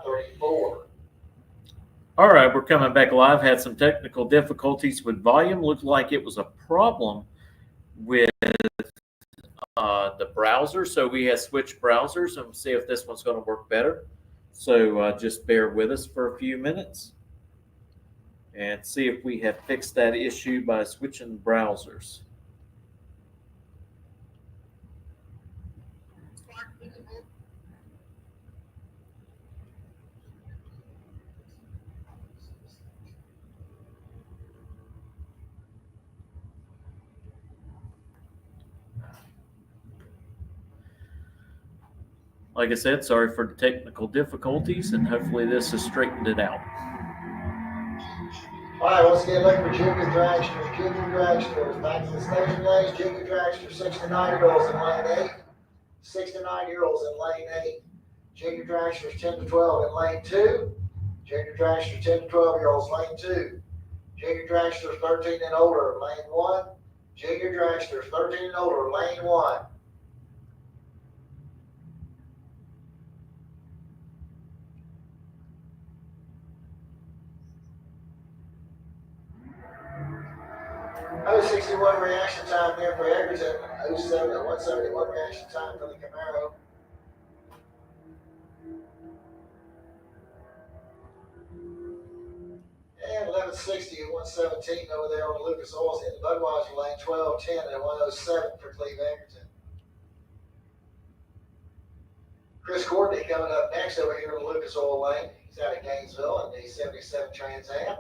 134. All right, we're coming back live. Had some technical difficulties with volume. Looked like it was a problem with the browser, so we have switched browsers and see if this one's going to work better. So just bear with us for a few minutes and see if we have fixed that issue by switching browsers. Like I said, sorry for the technical difficulties, and hopefully this has straightened it out. All right, once again, look for junior dragsters. Junior dragsters. Back to the station lanes. Junior dragsters, 6 to 9-year-olds in lane 8. 6 to 9-year-olds in lane 8. Junior dragsters, 10 to 12 in lane 2. Junior dragsters, 10 to 12-year-olds, lane 2. Junior dragsters, 13 and older, lane 1. Junior dragsters, 13 and older, lane 1. Oh, 61 reaction time there for Egerton. 171 reaction time for the Camaro. And 1160 at 117 over there on the Lucas Oils in the Budweiser lane. 1210 at 107 for Cleve Egerton. Chris Courtney coming up next over here in the Lucas Oil lane. He's out of Gainesville in the 77 Trans Am.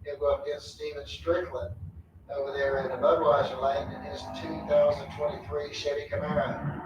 He'll go up against Steven Strickland over there in the Budweiser lane in his 2023 Chevy Camaro.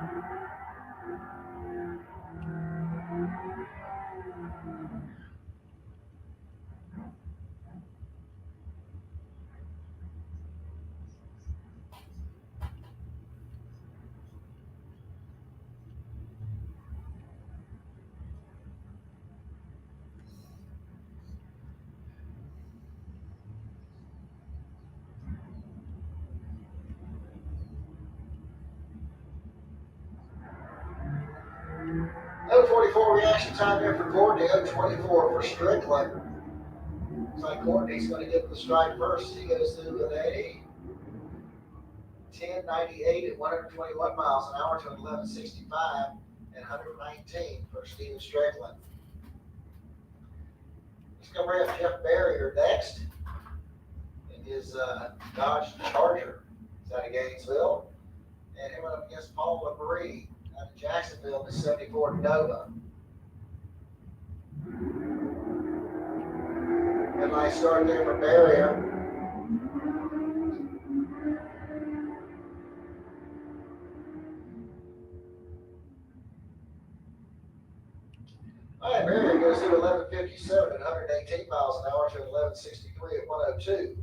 .044 reaction time there for Courtney. .024 for Strickland. Looks like Courtney's going to get the stride first. He goes through with a 1098 at 121 miles an hour to 1165 and 119 for Steven Strickland. He's going to bring Jeff Barrier next in his Dodge Charger. He's out of Gainesville. And he went up against Paul LaBrie out of Jacksonville in the 74 Nova. Good nice start there for Barrier. All right, Barrier goes through 1157 at 118 miles an hour to 1163 at 102.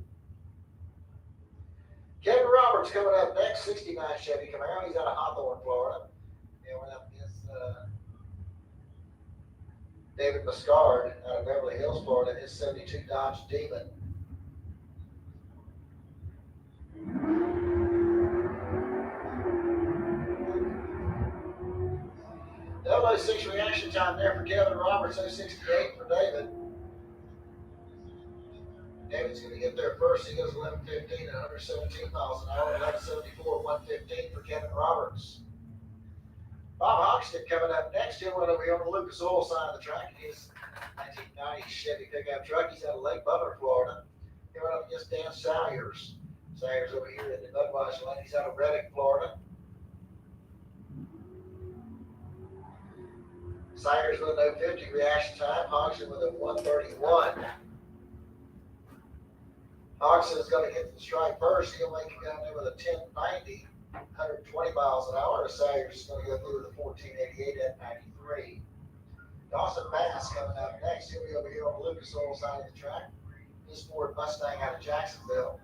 Kevin Roberts coming up next, 69 Chevy Camaro. He's out of Hawthorne, Florida. He went up against David Muscard out of Beverly Hills, Florida, his 72 Dodge Demon. The 006 reaction time there for Kevin Roberts, 068 for David. David's going to get there first. He goes 1115 at 117 miles an hour, 1174, 115 for Kevin Roberts. Bob Hoxton coming up next. He'll run over here on the Lucas Oil side of the track. His 1990 Chevy pickup truck. He's out of Lake Butler, Florida. He'll run up against Dan Salyers. Salyers over here in the Budweiser lane. He's out of Reddick, Florida. Salyers with a 050 reaction time. Hoxton with a 131. Hoxton is going to get the strike first. He'll make it down there with a 1090. 120 miles an hour. Salyers is going to go through with a 1488 at 93. Dawson Bass coming up next. He'll be over here on the Lucas Oil side of the track. His Ford Mustang out of Jacksonville.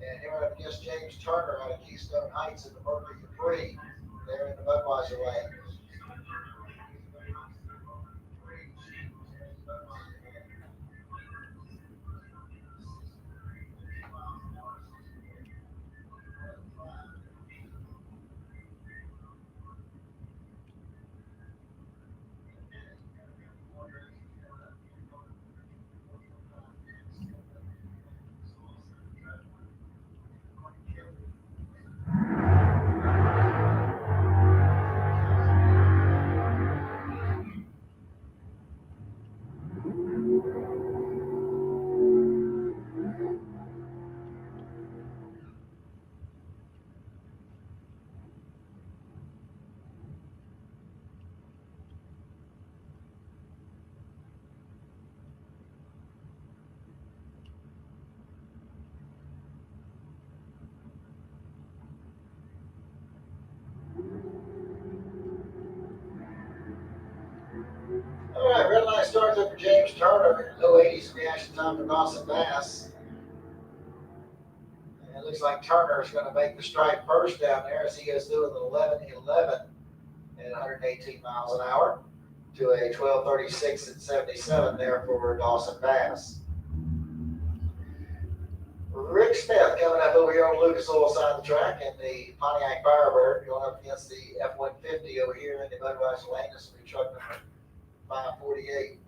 And he'll run up against James Turner out of Keystone Heights in the Mercury Capri there in the Budweiser lane. starts up for James Turner. Low 80s reaction time for Dawson Bass. And it looks like Turner is going to make the strike first down there as he goes through with an 11:11 at 118 miles an hour to a 12:36 at 77 there for Dawson Bass. Rick Smith coming up over here on Lucas Oil side of the track in the Pontiac Firebird going up against the F-150 over here in the Budweiser lane. This will be truck number 548.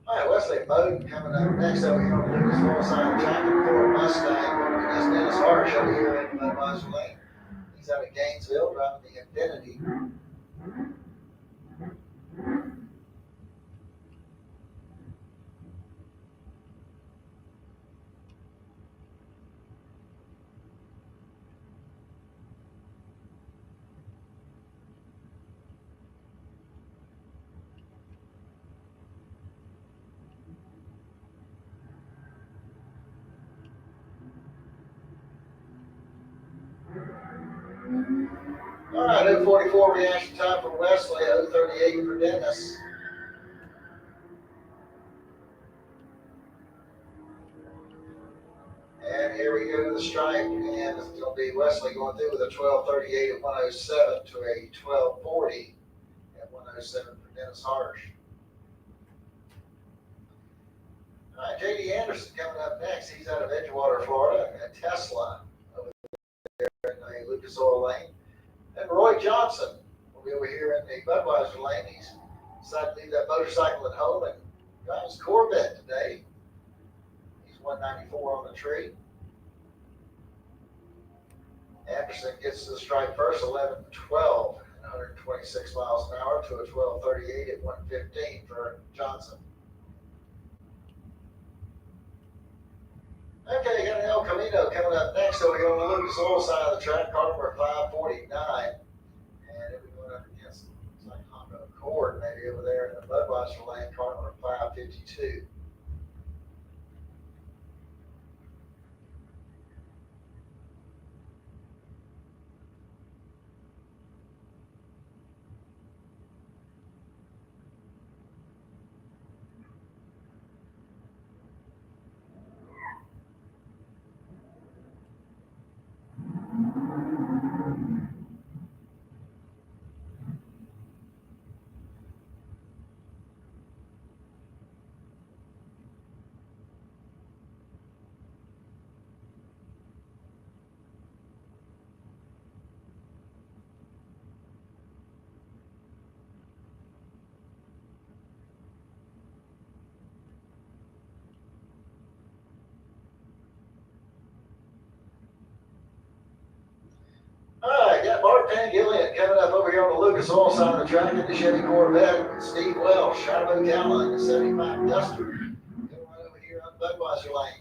All right, Wesley Bowden coming up next over here on the Lucas Oil side of the track in the Ford Mustang. Going against Dennis Harsh over here in Budweiser lane. He's out of Gainesville driving the Infinity. All right, 0:44 reaction time for Wesley, 0:38 for Dennis. And here we go to the stripe, and it's going to be Wesley going through with a 12:38 at 107 to a 12:40 at 107 for Dennis Harsh. All right, J.D. Anderson coming up next. He's out of Edgewater, Florida, at Tesla over there in the Lucas Oil lane. And Roy Johnson will be over here in the Budweiser lane. He's decided to leave that motorcycle at home and drive his Corvette today. He's 194 on the tree. Anderson gets to the stripe first, 11:12 at 126 miles an hour to a 12:38 at 115 for Johnson. Okay, got an El Camino coming up next over here on the Lucas Oil side of the track, car number 549. And it'll be going up against, it's like Honda Accord maybe over there in the Budweiser lane, car number 552. All right, got Mark Pangillion coming up over here on the Lucas Oil side of the track in the Chevy Corvette. Steve Welsh out of Ocala in the 75 Duster. Going right over here on Budweiser lane.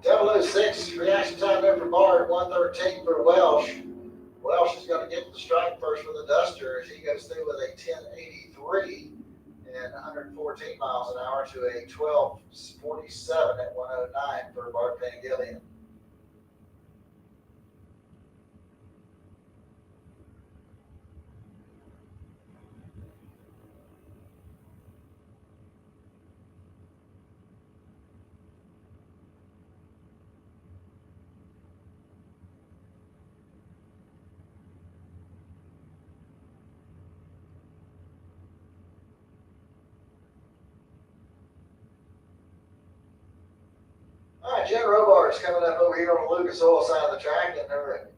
Double 06 reaction time there for Bart, 113 for Welsh. Welsh is going to get the strike first with the Duster as he goes through with a 1083 and 114 miles an hour to a 1247 at 109 for Bart Pangillion. right, Jen Robart's coming up over here on the Lucas Oil side of the track in her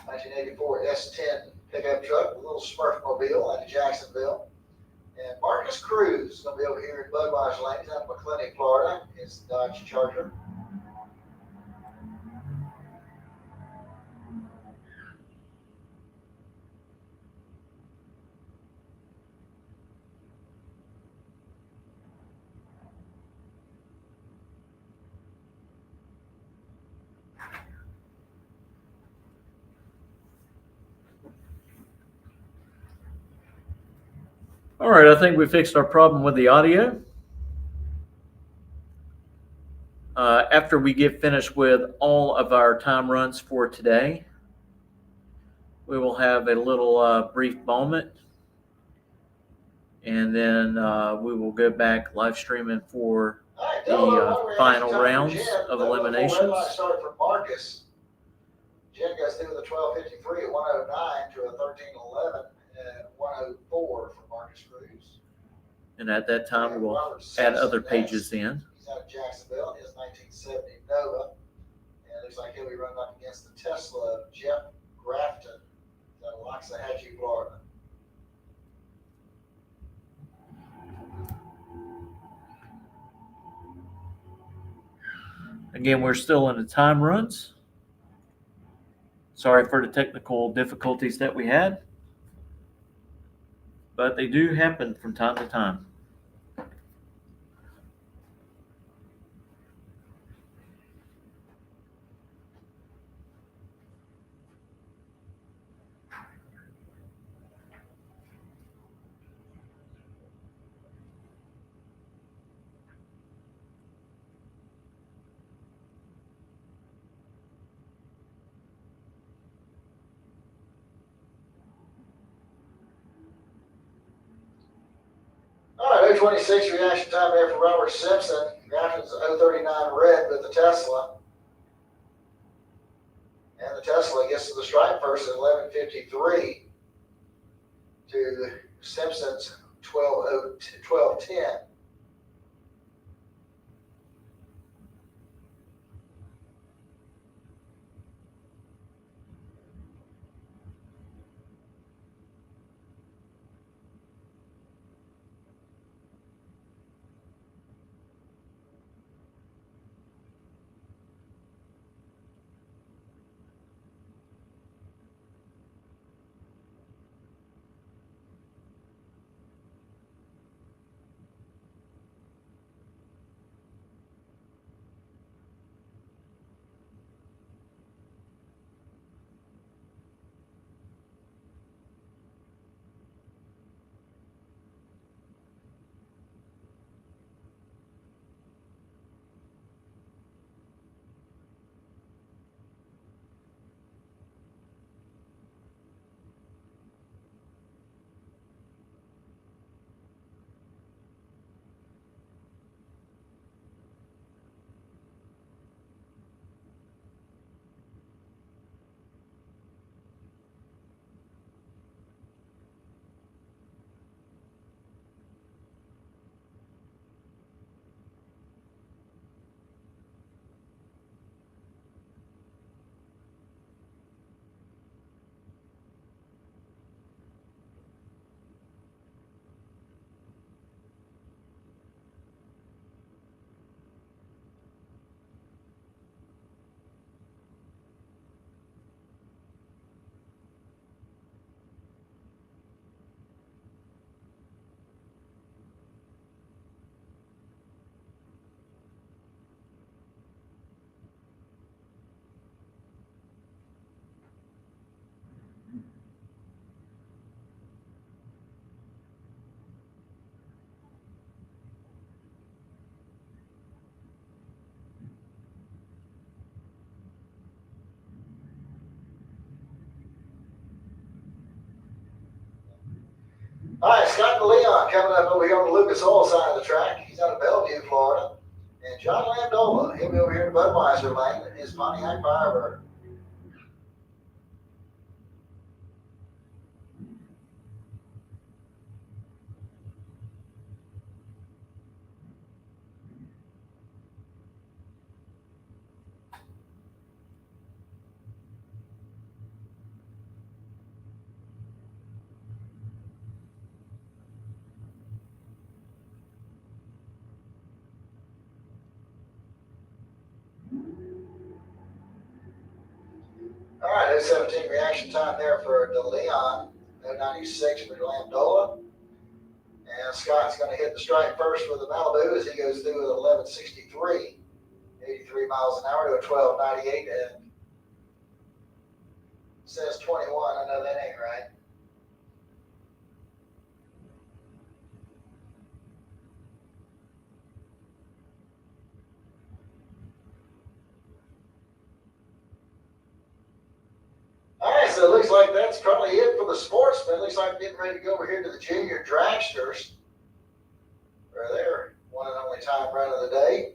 1984 S10 pickup truck, a little Smurfmobile out of Jacksonville. And Marcus Cruz is going to be over here in Budweiser Lane. He's out of McClintock, Florida. His Dodge Charger. All right, I think we fixed our problem with the audio. After we get finished with all of our time runs for today, we will have a little brief moment, and then we will go back live streaming for the final rounds of eliminations. Started for Marcus. Jen goes through the 12:53 at 109 to a 13:11 at 104 for Marcus Cruz. And at that time, we will add other pages in. He's out of Jacksonville in his 1970 Nova. And it looks like he'll be running up against the Tesla of Jeff Grafton out of Loxahatchee, Florida. Again, we're still in the time runs. Sorry for the technical difficulties that we had, but they do happen from time to time. All right, 026 reaction time there for Robert Simpson. Grafton's 039 red with the Tesla. And the Tesla gets to the stripe first at 11:53 to Simpson's 12:10. All right, Scott DeLeon coming up over here on the Lucas Oil side of the track. He's out of Bellevue, Florida. And John Landola, he'll be over here in Budweiser Lane in his Pontiac Firebird. right, 017 reaction time there for De Leon. 096 for Landola. And Scott's going to hit the strike first with the Malibu as he goes through at 1163. 83 miles an hour to a 1298. And says 21. I know that ain't right. All right, so it looks like that's probably it for the Sportsman. Looks like getting ready to go over here to the Junior Dragsters. Or their one and only time run of the day.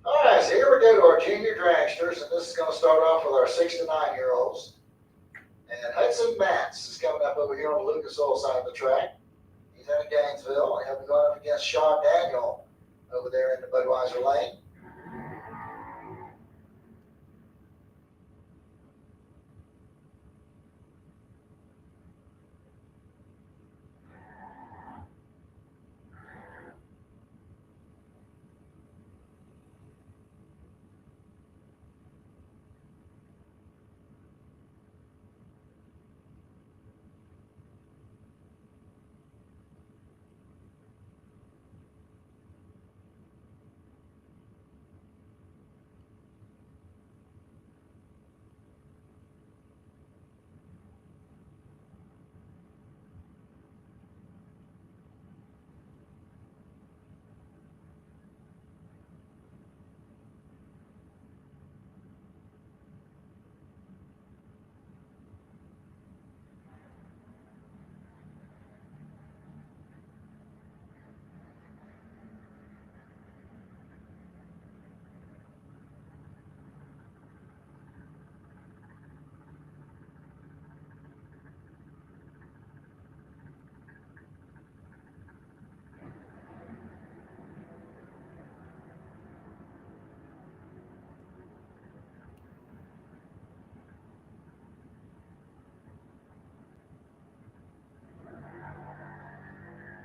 All right, so here we go to our Junior Dragsters, and this is going to start off with our 6 to 9-year-olds. And Hudson Matz is coming up over here on the Lucas Oil side of the track. He's out of Gainesville, and he'll be going up against Shaw Daniel over there in the Budweiser lane.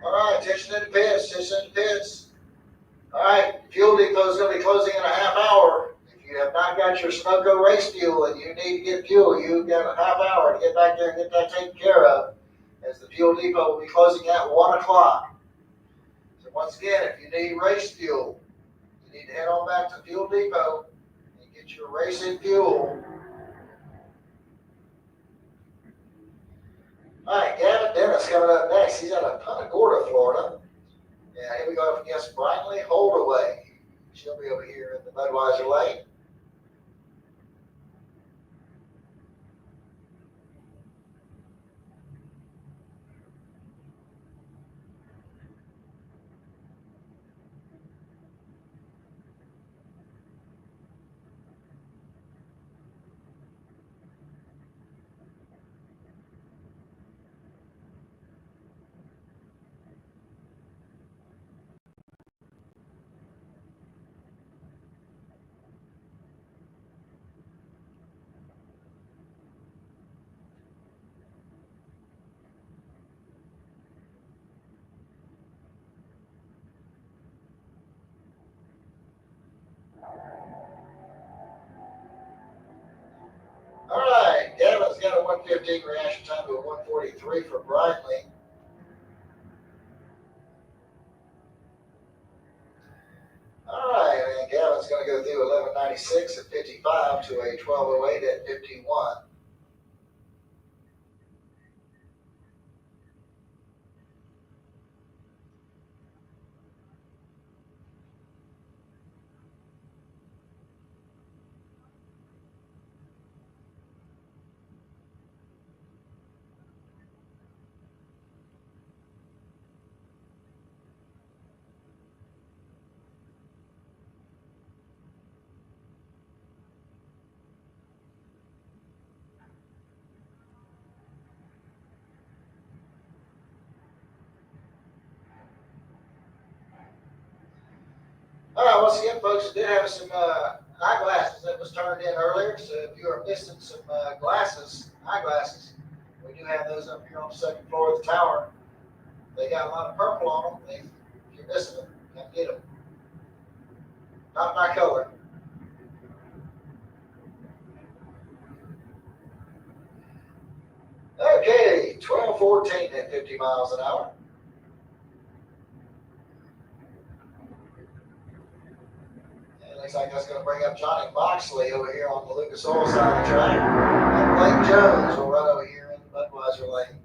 All right, attention to the pits, attention to the pits. All right, fuel depot is going to be closing in a half hour. If you have not got your Sunoco race fuel and you need to get fuel, you've got a half hour to get back there and get that taken care of, as the fuel depot will be closing at 1 o'clock. So once again, if you need race fuel, you need to head on back to Fuel Depot and get your racing fuel. All right, Gavin Dennis coming up next. He's out of Punta Gorda, Florida. Yeah, here we go up against Brightly Holdaway. She'll be over here in the Budweiser lane. All right, Gavin's got a 115 reaction time to a 143 for Brightly. All right, and Gavin's going to go through 1196 at 55 to a 1208 at 51. once again, folks, we did have some eyeglasses that was turned in earlier. So if you are missing some eyeglasses, we do have those up here on the second floor of the tower. They got a lot of purple on them. If you're missing them, come get them. Not my color. Okay, 12:14 at 50 miles an hour. And it looks like that's going to bring up Johnny Moxley over here on the Lucas Oil side of the track. And Blake Jones will run over here in Budweiser lane.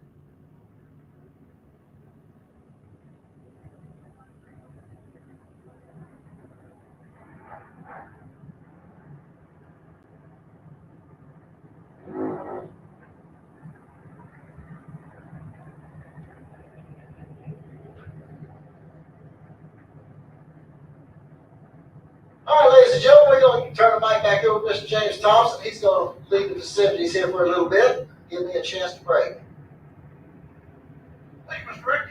All right, ladies and gentlemen, we're going to turn the mic back over to Mr. James Thompson. He's going to leave the festivities here for a little bit. Give me a chance to break. Thank you, Mr. Rick.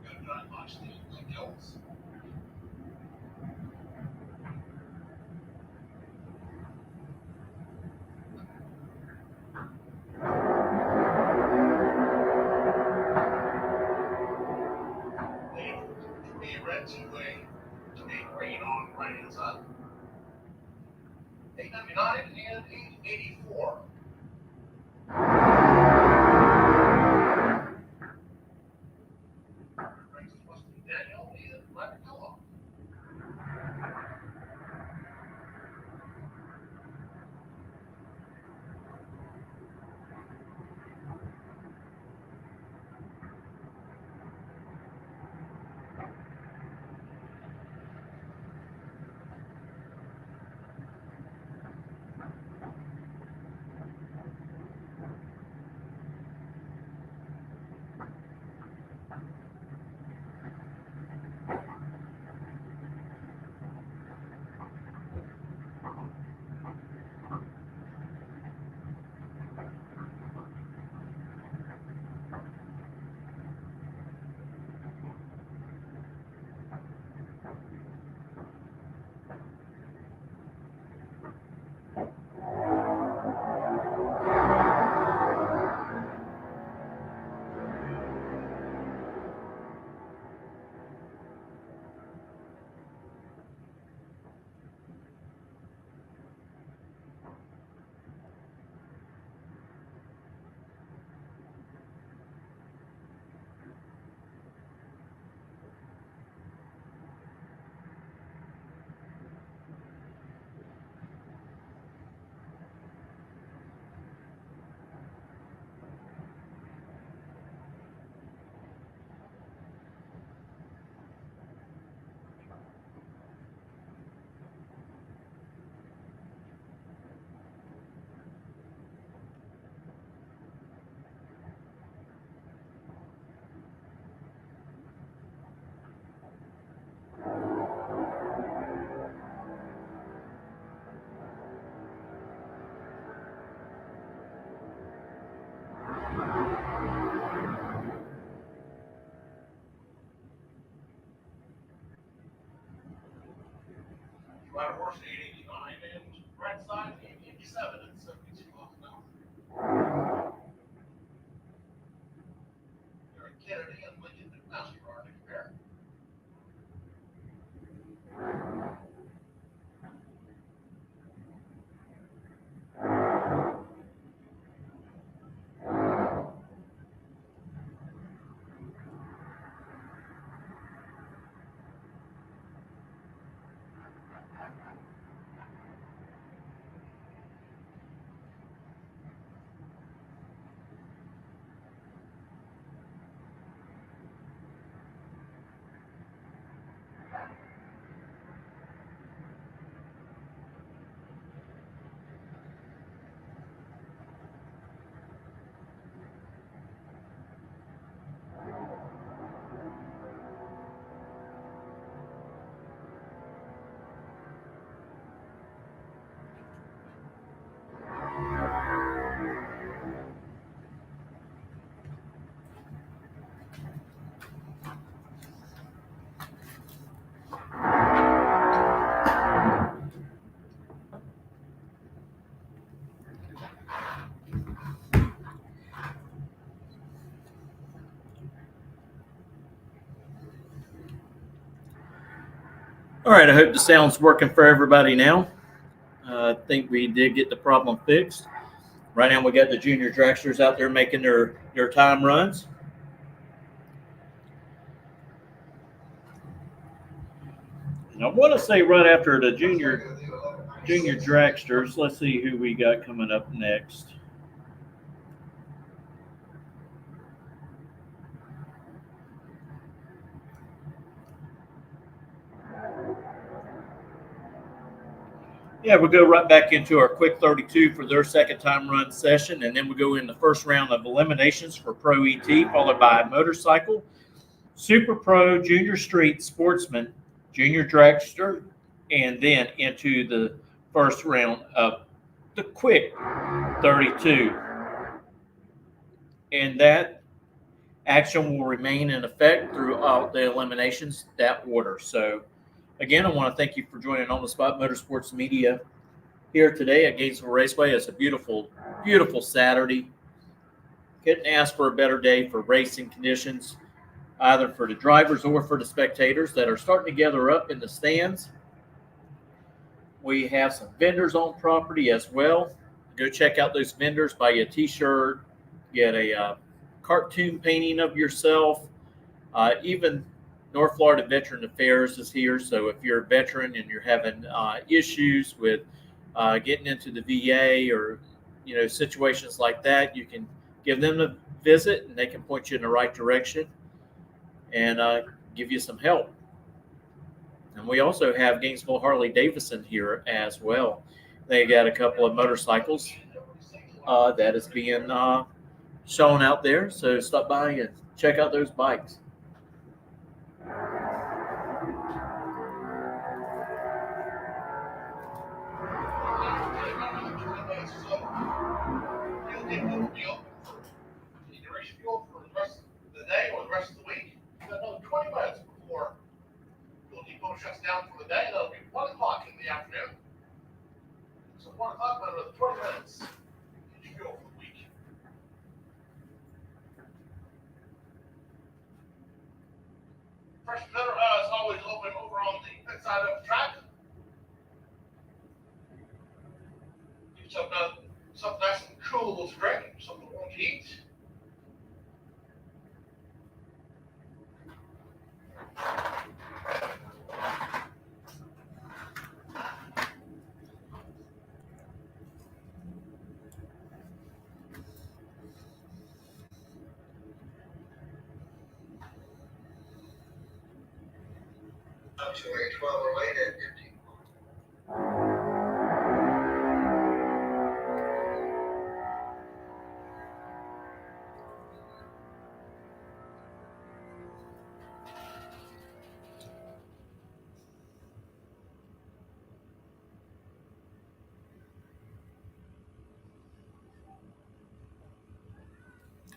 Good John Moxley, Blake Jones. Red to a green on right hand side. 899 and 884. Brings us Weston Daniel and Robert Kellogg. Right horse 889 and right side 887 and 72 miles an hour. Eric Kennedy and Lincoln McMaster are to compare. All right, I hope the sound's working for everybody now. I think we did get the problem fixed. Right now we got the junior dragsters out there making their time runs. And I want to say right after the junior dragsters, let's see who we got coming up next. Yeah, we'll go right back into our quick 32 for their second time run session, and then we'll go in the first round of eliminations for Pro ET, followed by motorcycle, Super Pro, Junior Street, Sportsman, Junior Dragster, and then into the first round of the quick 32. And that action will remain in effect throughout the eliminations, that order. So, again, I want to thank you for joining On the Spot Motorsports Media here today at Gainesville Raceway. It's a beautiful, beautiful Saturday. Couldn't ask for a better day for racing conditions, either for the drivers or for the spectators that are starting to gather up in the stands. We have some vendors on property as well. Go check out those vendors, buy you a t-shirt, get a cartoon painting of yourself. Even North Florida Veteran Affairs is here, so if you're a veteran and you're having issues with getting into the VA or situations like that, you can give them a visit and they can point you in the right direction and give you some help. And we also have Gainesville Harley Davidson here as well. They got a couple of motorcycles that is being shown out there, so stop by and check out those bikes. Fuel for the rest of the day or the rest of the week. You got another 20 minutes before Fuel Depot shuts down for the day. That'll be 1 o'clock in the afternoon. So 1 o'clock, another 20 minutes. Get your fuel for the week. Fresh Miller is always open over on the inside of the track. Get something nice and cool to drink, something warm to eat. Up to 81208 at 50.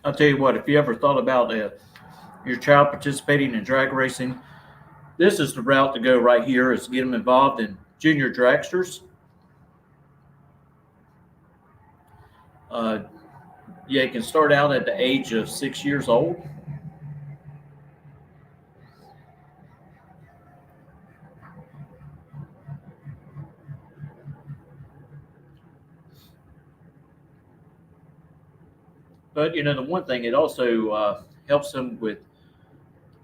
I'll tell you what, if you ever thought about your child participating in drag racing, this is the route to go right here, is to get them involved in junior dragsters. You can start out at the age of 6 years old. But, the one thing, it also helps them with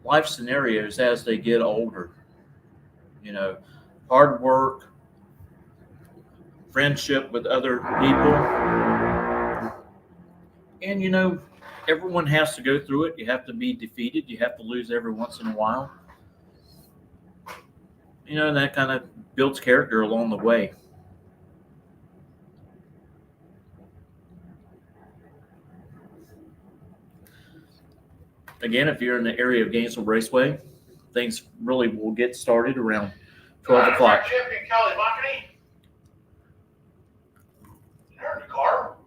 life scenarios as they get older. Hard work, friendship with other people. And, everyone has to go through it. You have to be defeated. You have to lose every once in a while. And that kind of builds character along the way. Again, if you're in the area of Gainesville Raceway, things really will get started around 12 o'clock. Champion Kelly Machini. You're in the car.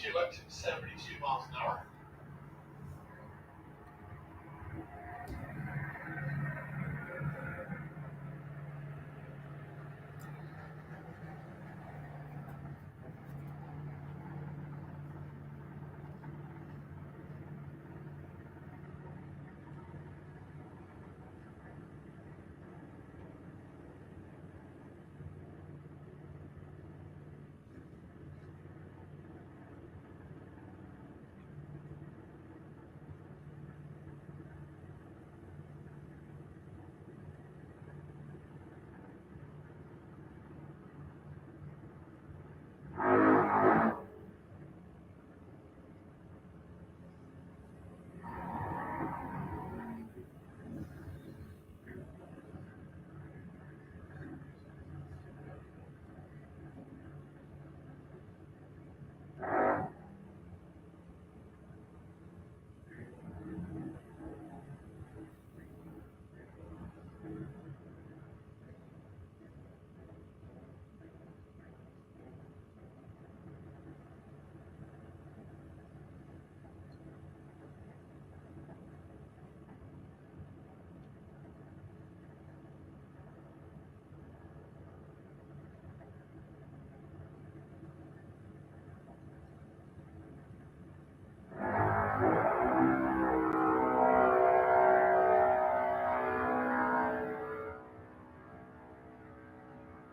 22 up to 72 miles an hour.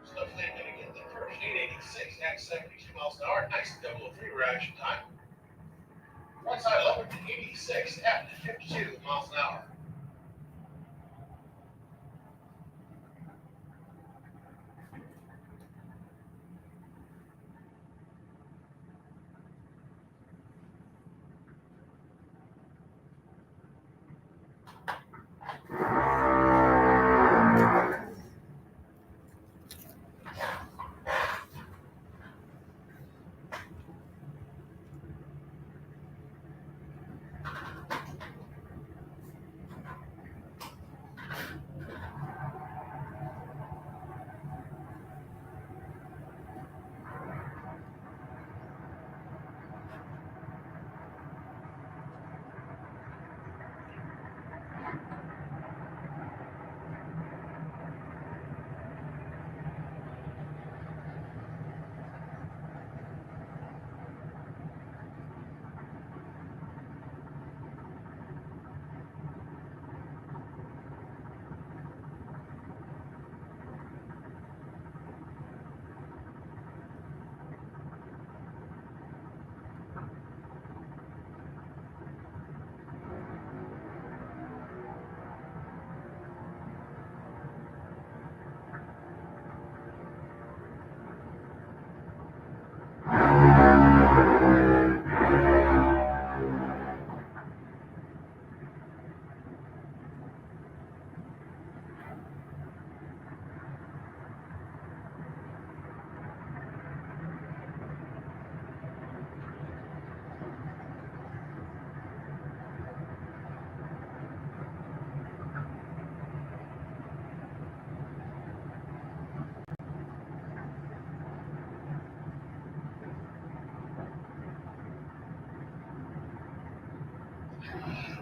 So hopefully I'm going to get the first 886 at 72 miles an hour. Nice 003 reaction time. Right side 11 to 86 at 52 miles an hour.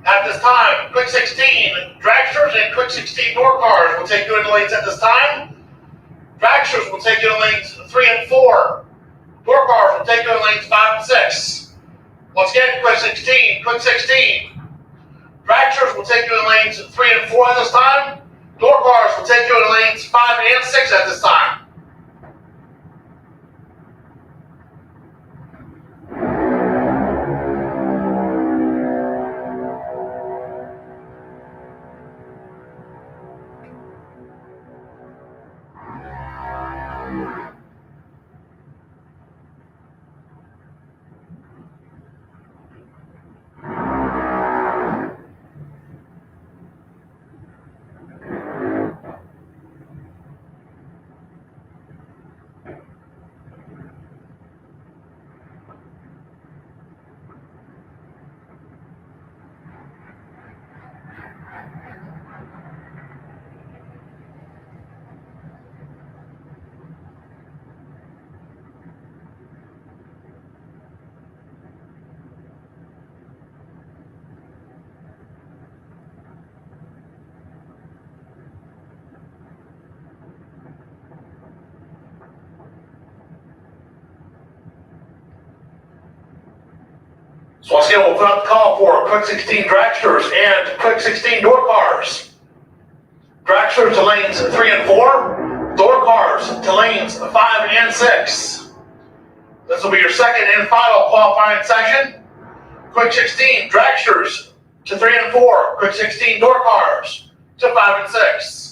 At this time, quick 16 dragsters and quick 16 door cars will take you into lanes at this time. Dragsters will take you in lanes 3 and 4. Door cars will take you in lanes 5 and 6. Once again, quick 16. Dragsters will take you in lanes 3 and 4 at this time. Door cars will take you in lanes 5 and 6 at this time. So once again, we'll put out the call for quick 16 dragsters and quick 16 door cars. Dragsters to lanes 3 and 4, door cars to lanes 5 and 6. This will be your second and final qualifying session. Quick 16 dragsters to 3 and 4, quick 16 door cars to 5 and 6.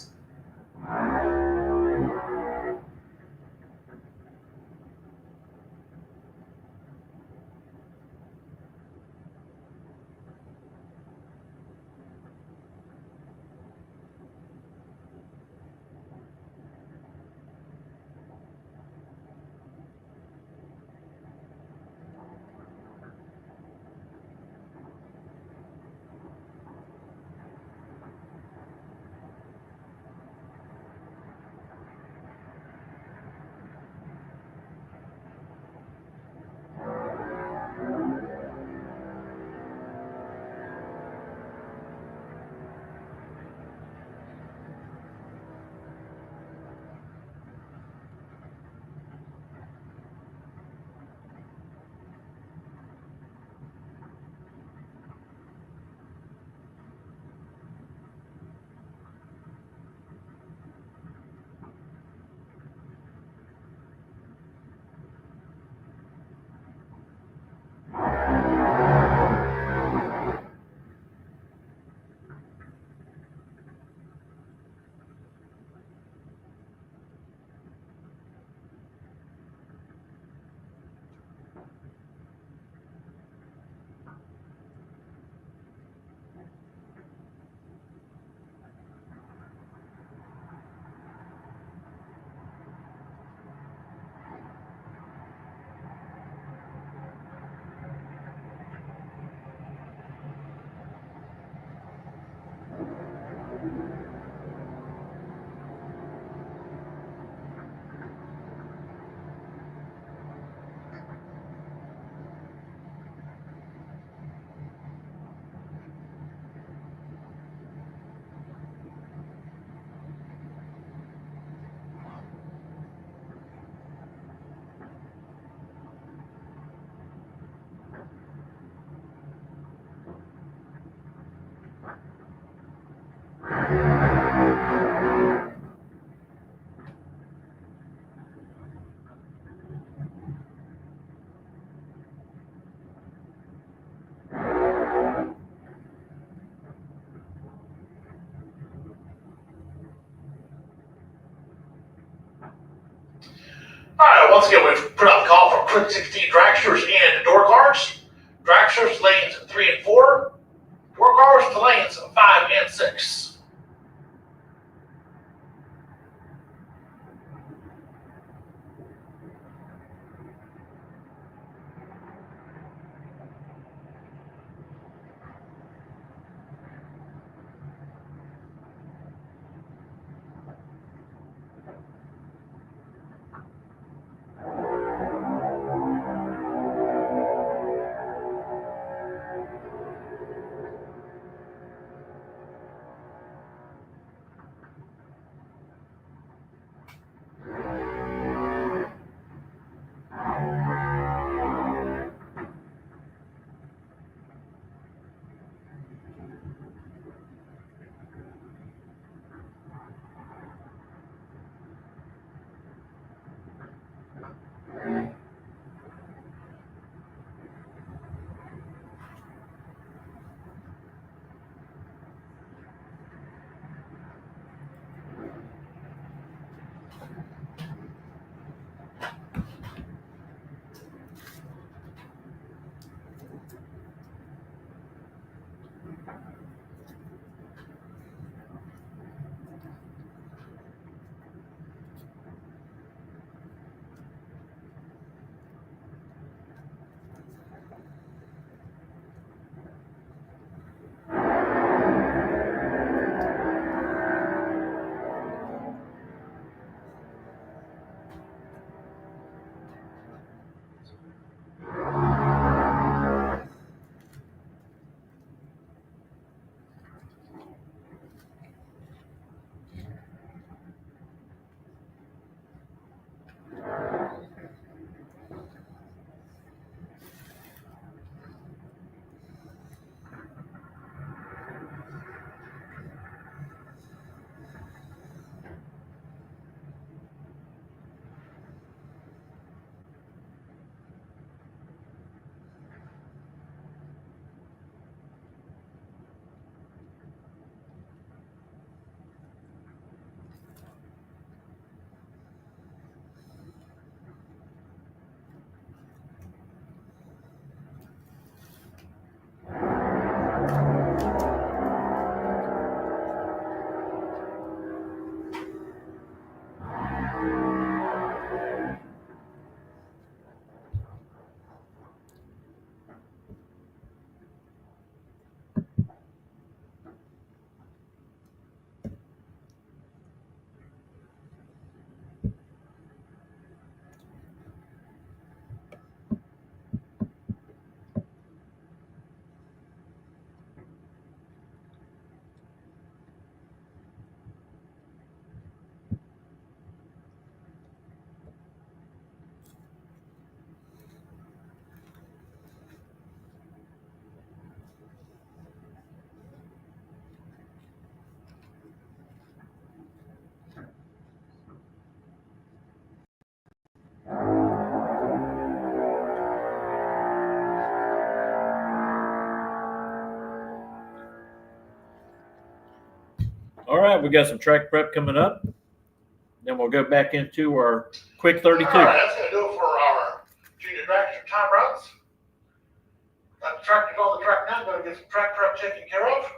Alright, once again, we've put out the call for quick 16 dragsters and door cars. Dragsters to lanes 3 and 4, door cars to lanes 5 and 6. right, we got some track prep coming up. Then we'll go back into our quick 32. All right, that's going to do it for our junior dragster time runs. Got the tractors on the track now. Going to get some track prep taken care of.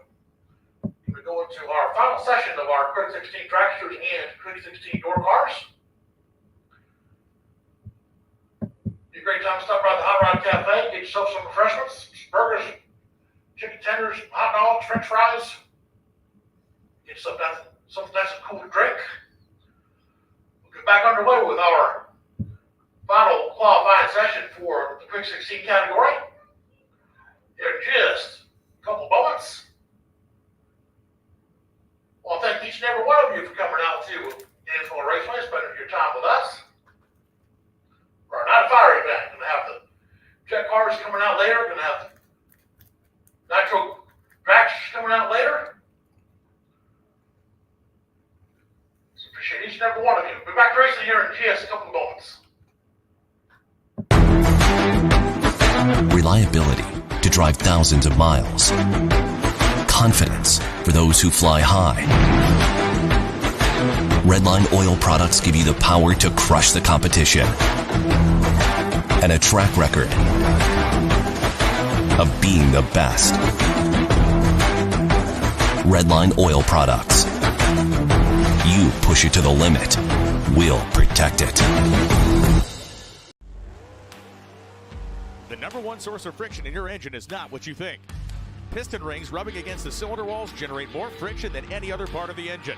We're going to our final session of our Quick 16 dragsters and Quick 16 door cars. Be a great time to stop by the Hot Rod Cafe, get yourself some refreshments, burgers, chicken tenders, hot dogs, french fries. Get yourself something nice and cool to drink. We'll get back underway with our final qualifying session for the Quick 16 category. In just a couple moments. I want to thank each and every one of you for coming out to Gainesville Raceway, spending your time with us. For our Night of Fire event, going to have the jet cars coming out later, going to have the nitro dragsters coming out later. So appreciate each and every one of you. We'll be back racing here in just a couple of moments. Reliability to drive thousands of miles. Confidence for those who fly high. Redline oil products give you the power to crush the competition. And a track record of being the best. Redline oil products. You push it to the limit, we'll protect it. The number one source of friction in your engine is not what you think. Piston rings rubbing against the cylinder walls generate more friction than any other part of the engine.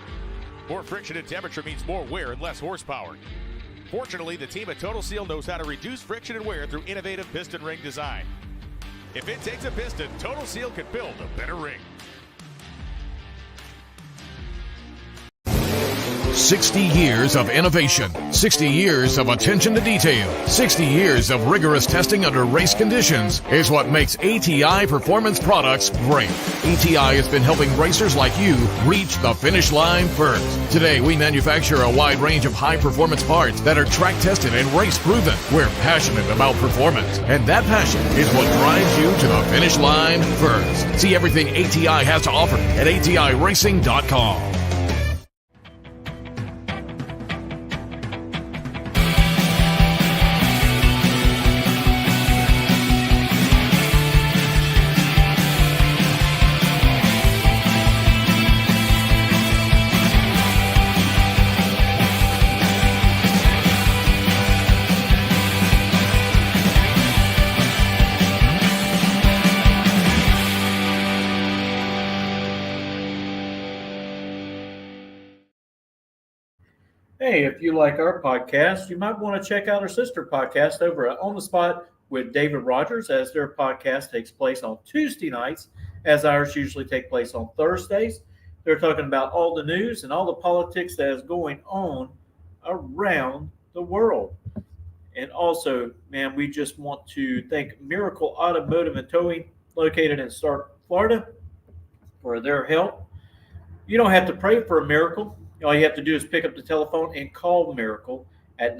More friction and temperature means more wear and less horsepower. Fortunately, the team at Total Seal knows how to reduce friction and wear through innovative piston ring design. If it takes a piston, Total Seal can build a better ring. 60 years of innovation, 60 years of attention to detail, 60 years of rigorous testing under race conditions is what makes ATI Performance Products great. ATI has been helping racers like you reach the finish line first. Today, we manufacture a wide range of high-performance parts that are track-tested and race-proven. We're passionate about performance, and that passion is what drives you to the finish line first. See everything ATI has to offer at ATIRacing.com. Hey, if you like our podcast, you might want to check out our sister podcast over at On the Spot with David Rogers, as their podcast takes place on Tuesday nights, as ours usually take place on Thursdays. They're talking about all the news and all the politics that is going on around the world. And also, man, we just want to thank Miracle Automotive and Towing, located in Stark, Florida, for their help. You don't have to pray for a miracle. All you have to do is pick up the telephone and call Miracle at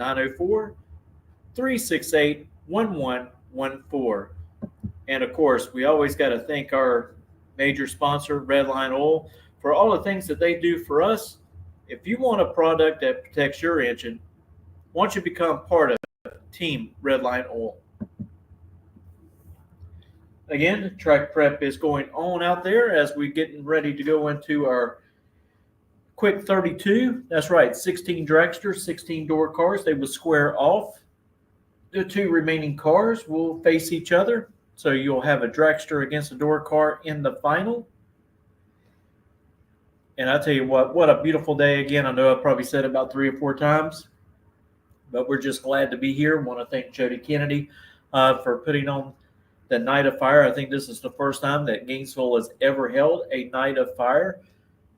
904-368-1114. And, of course, we always got to thank our major sponsor, Redline Oil, for all the things that they do for us. If you want a product that protects your engine, why don't you become part of Team Redline Oil? Again, the track prep is going on out there as we're getting ready to go into our Quick 32. That's right, 16 dragsters, 16 door cars. They will square off. The two remaining cars will face each other. So you'll have a dragster against a door car in the final. And I tell you what a beautiful day again. I know I've probably said it about 3 or 4 times, but we're just glad to be here. I want to thank Jody Kennedy for putting on the Night of Fire. I think this is the first time that Gainesville has ever held a Night of Fire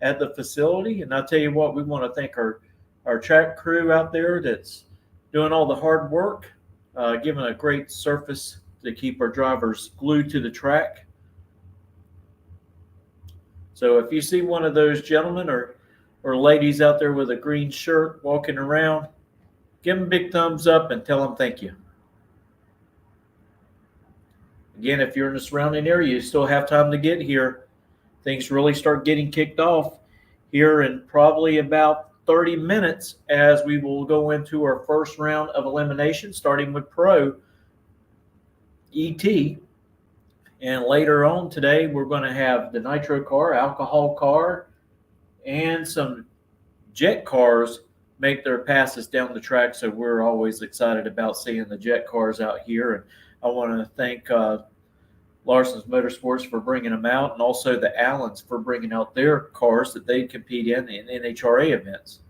at the facility. And I'll tell you what, we want to thank our track crew out there that's doing all the hard work, giving a great surface to keep our drivers glued to the track. So if you see one of those gentlemen or ladies out there with a green shirt walking around, give them a big thumbs up and tell them thank you. Again, if you're in the surrounding area, you still have time to get here. Things really start getting kicked off here in probably about 30 minutes, as we will go into our first round of elimination, starting with Pro ET. And later on today, we're going to have the nitro car, alcohol car, and some jet cars make their passes down the track. So we're always excited about seeing the jet cars out here. And I want to thank Larson's Motorsports for bringing them out, and also the Allens for bringing out their cars that they compete in NHRA events.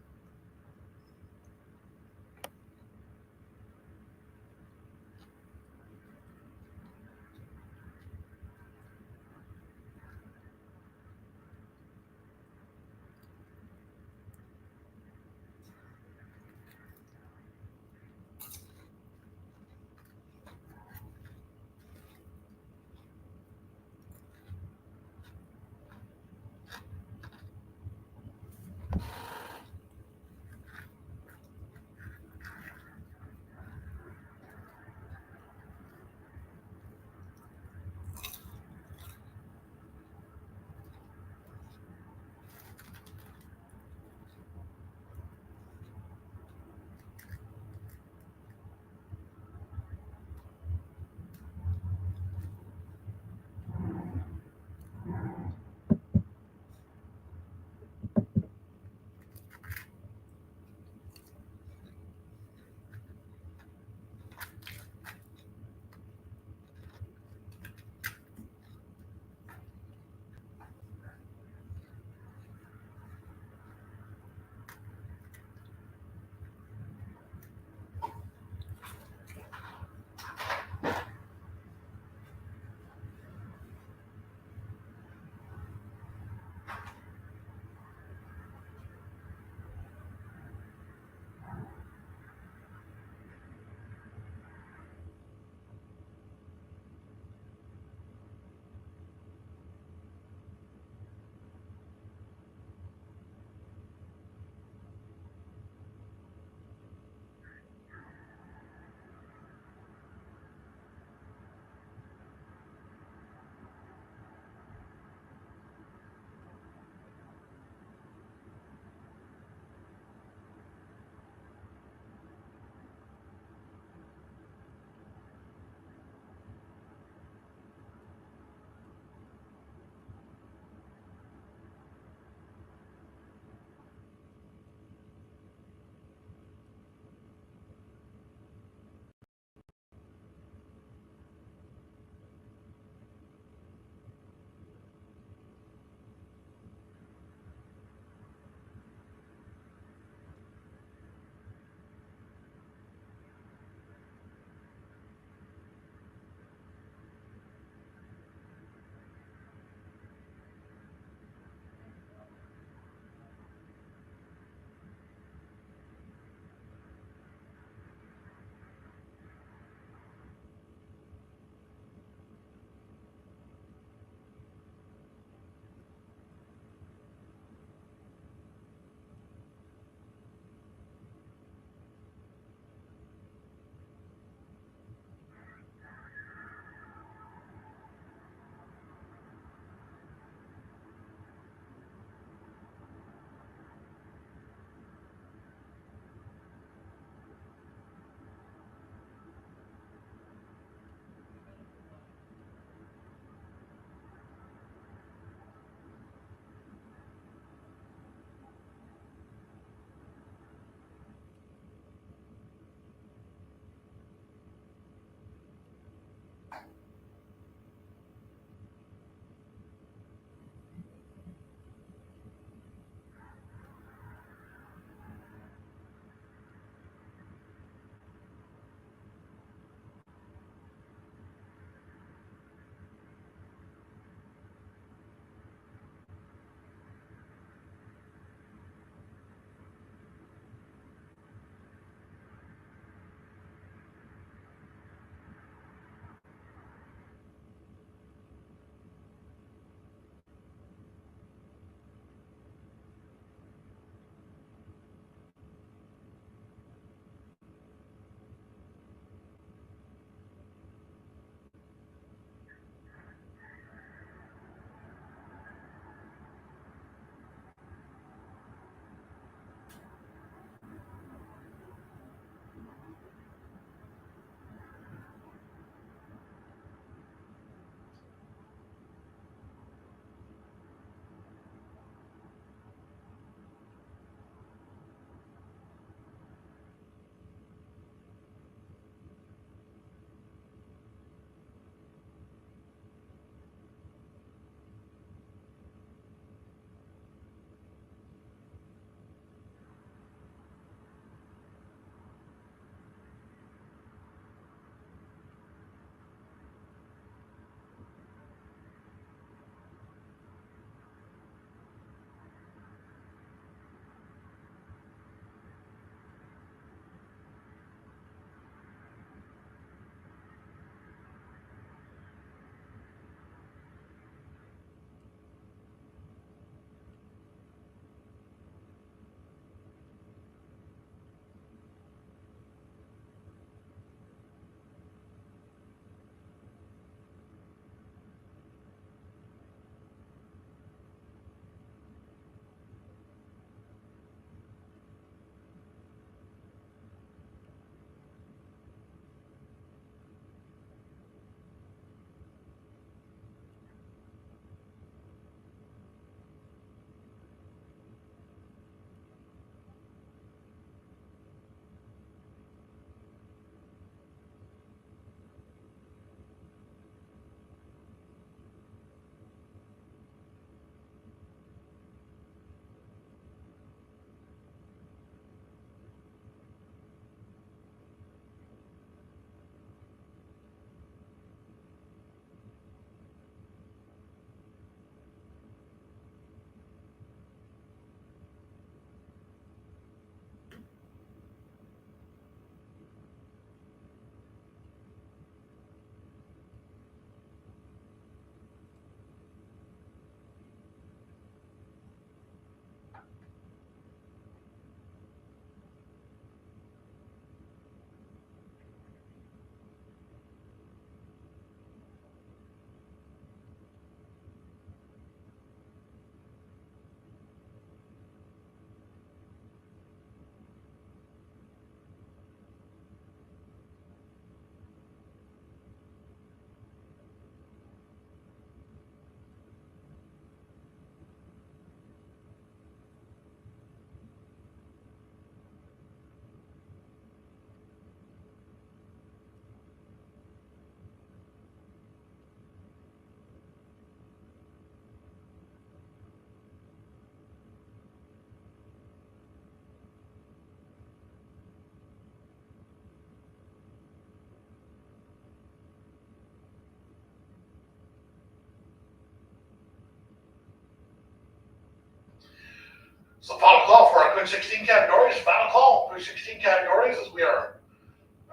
So final call for our quick 16 categories. Final call, quick 16 categories, as we are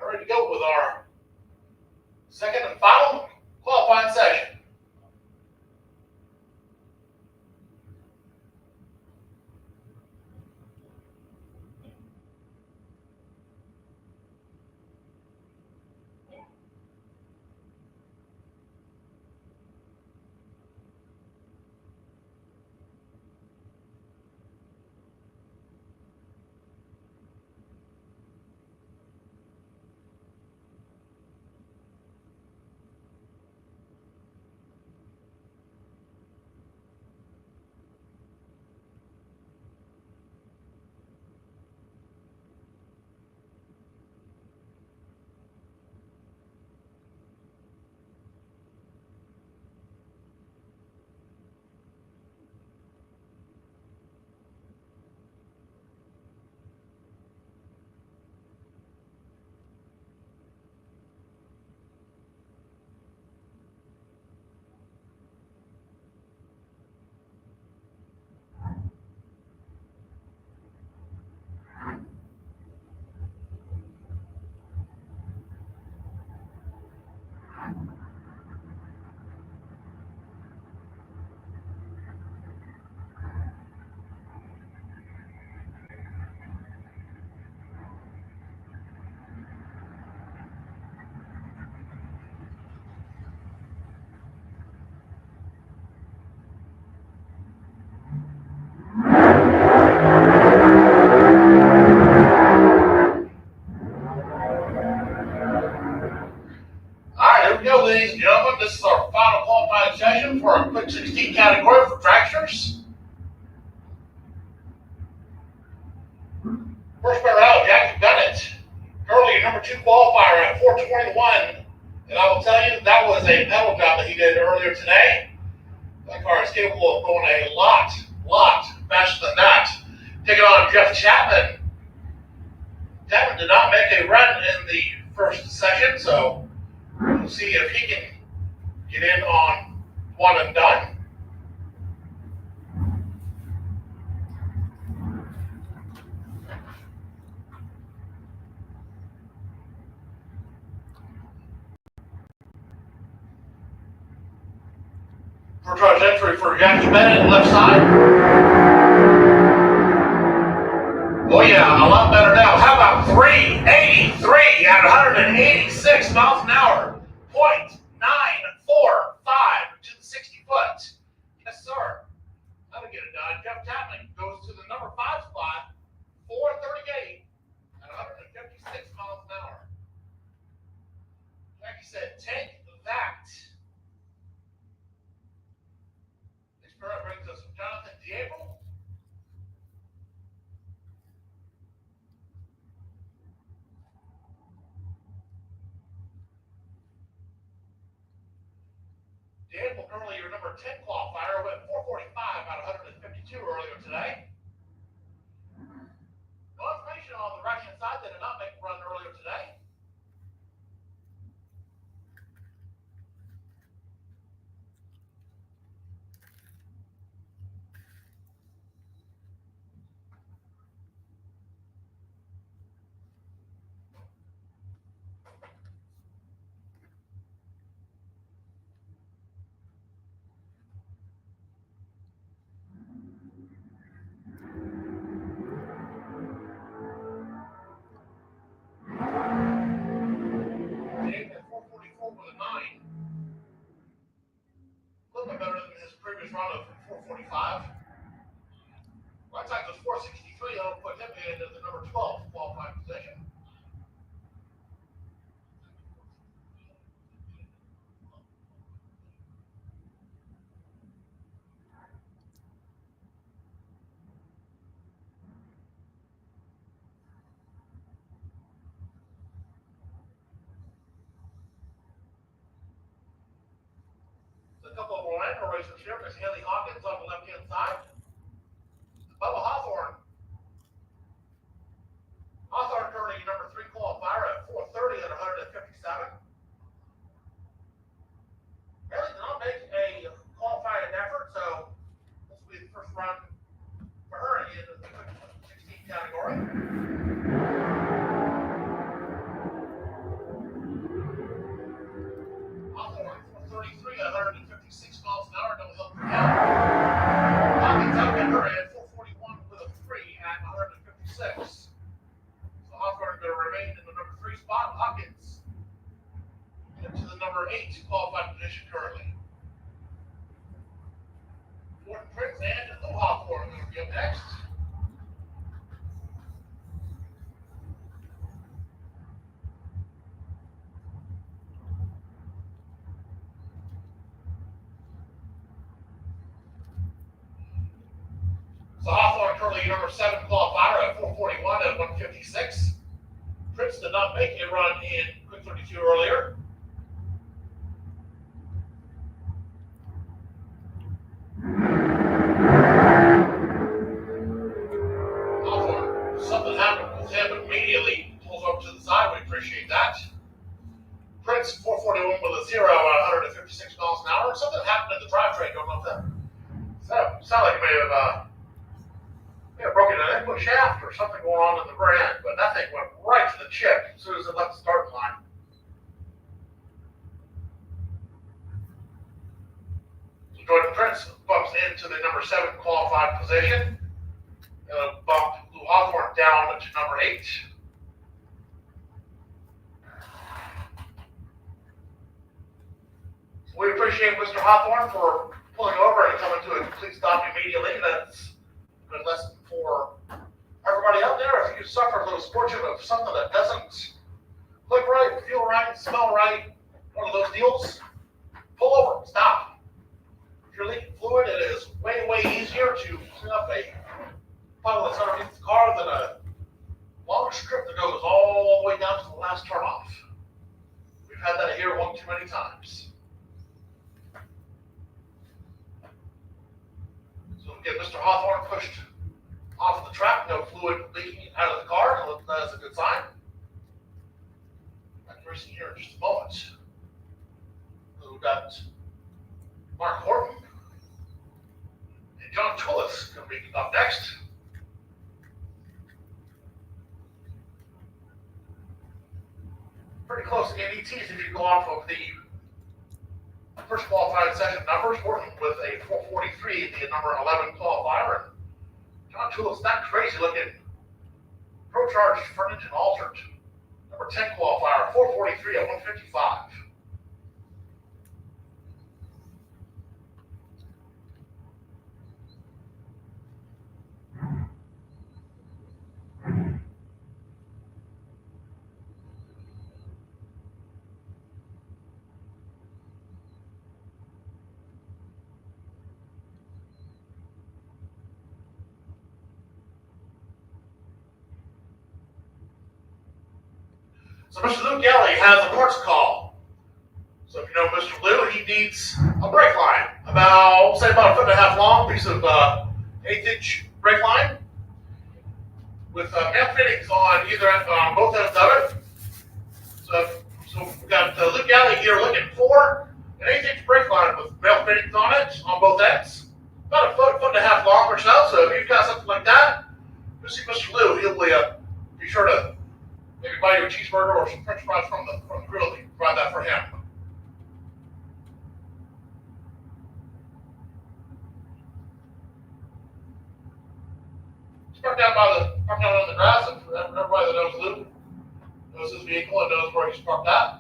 ready to go with our second and final qualifying session. Here we go, ladies and gentlemen. This is our final qualifying session for our quick 16 category for dragsters. First pair out, Jackie Bennett. Currently your number 2 qualifier at 4:21. And I will tell you, that was a pedal job that he did earlier today. That car is capable of going a lot faster than that. Taking on Jeff Chapman. Chapman did not make a run in the first session, so we'll see if he can get in on one and done. First charge entry for Jackie Bennett, left side. Oh yeah, a lot better now. How about 383 at 186 miles an hour? 0.945 to the 60 foot. Yes, sir. That'll get it done. Jeff Chapman goes to the number 5 spot, 438 at 156 miles an hour. Jackie said, take that. Next pair up brings us Jonathan Diego. Diego, currently your number 10 qualifier, went 445 out of 152 earlier today. No information on the right-hand side that did not make a run earlier today. Diego at 444 with a 9. A little bit better than his previous run of 445. Right side was 463. That'll put him into the number 12 qualifying position. A couple of Orlando racers here. There's Haley Hawkins on the left-hand side. Bubba Hawthorne. Hawthorne currently number 3 qualifier at 430 at 157. Haley did not make a qualifying effort, so this will be the first run for her at the end of the 156 miles an hour, double hill down. Hawkins out at her at 441 with a 3 at 156. So Hawthorne going to remain in the number 3 spot. Hawkins into the number 8 qualified position currently. Gordon Prince and Lou Hawthorne going to be up next. So Hawthorne currently number 7 qualifier at 441 at 156. Prince did not make a run in quick 32 earlier. Hawthorne, something happened with him immediately. Pulls up to the side. We appreciate that. Prince 441 with a 0 at 156 miles an hour. Something happened in the drivetrain. Don't know if that sounded like it may have broken an input shaft or something going on in the rear end, but that thing went right to the chip as soon as it left the starting line. So Jordan Prince bumps into the number 7 qualified position. Bump Lou Hawthorne down to number 8. So we appreciate Mr. Hawthorne for pulling over and coming to a complete stop immediately. That's a good lesson for everybody out there. If you suffer a little misfortune of something that doesn't look right, feel right, smell right, one of those deals, pull over, stop. If you're leaking fluid, it is way, way easier to clean up a puddle that's underneath the car than a long strip that goes all the way down to the last turnoff. We've had that here one too many times. So we get Mr. Hawthorne pushed off the track, no fluid leaking out of the car. That's a good sign. Back to racing here in just a moment. So we've got Mark Horton and John Tullis going to be up next. Pretty close to NDTs if you go off of the first qualified session numbers. Horton with a 443, the number 11 qualifier. And John Tullis, that crazy looking pro-charged front engine altered. Number 10 qualifier, 443 at 155. So Mr. Lou Galley has a parts call. So if you know Mr. Lou, he needs a brake line. About, say about a 1.5 foot long piece of 1/8 brake line with male fittings on either end, on both ends of it. So we've got Lou Galley here looking for an 1/8 brake line with male fittings on it on both ends. About a 1.5 foot long or so. So if you've got something like that, go see Mr. Lou. He'll be sure to maybe buy you a cheeseburger or some french fries from the grill. You can provide that for him. Just park down on the grass, and everybody that knows Lou knows his vehicle and knows where he's parked at.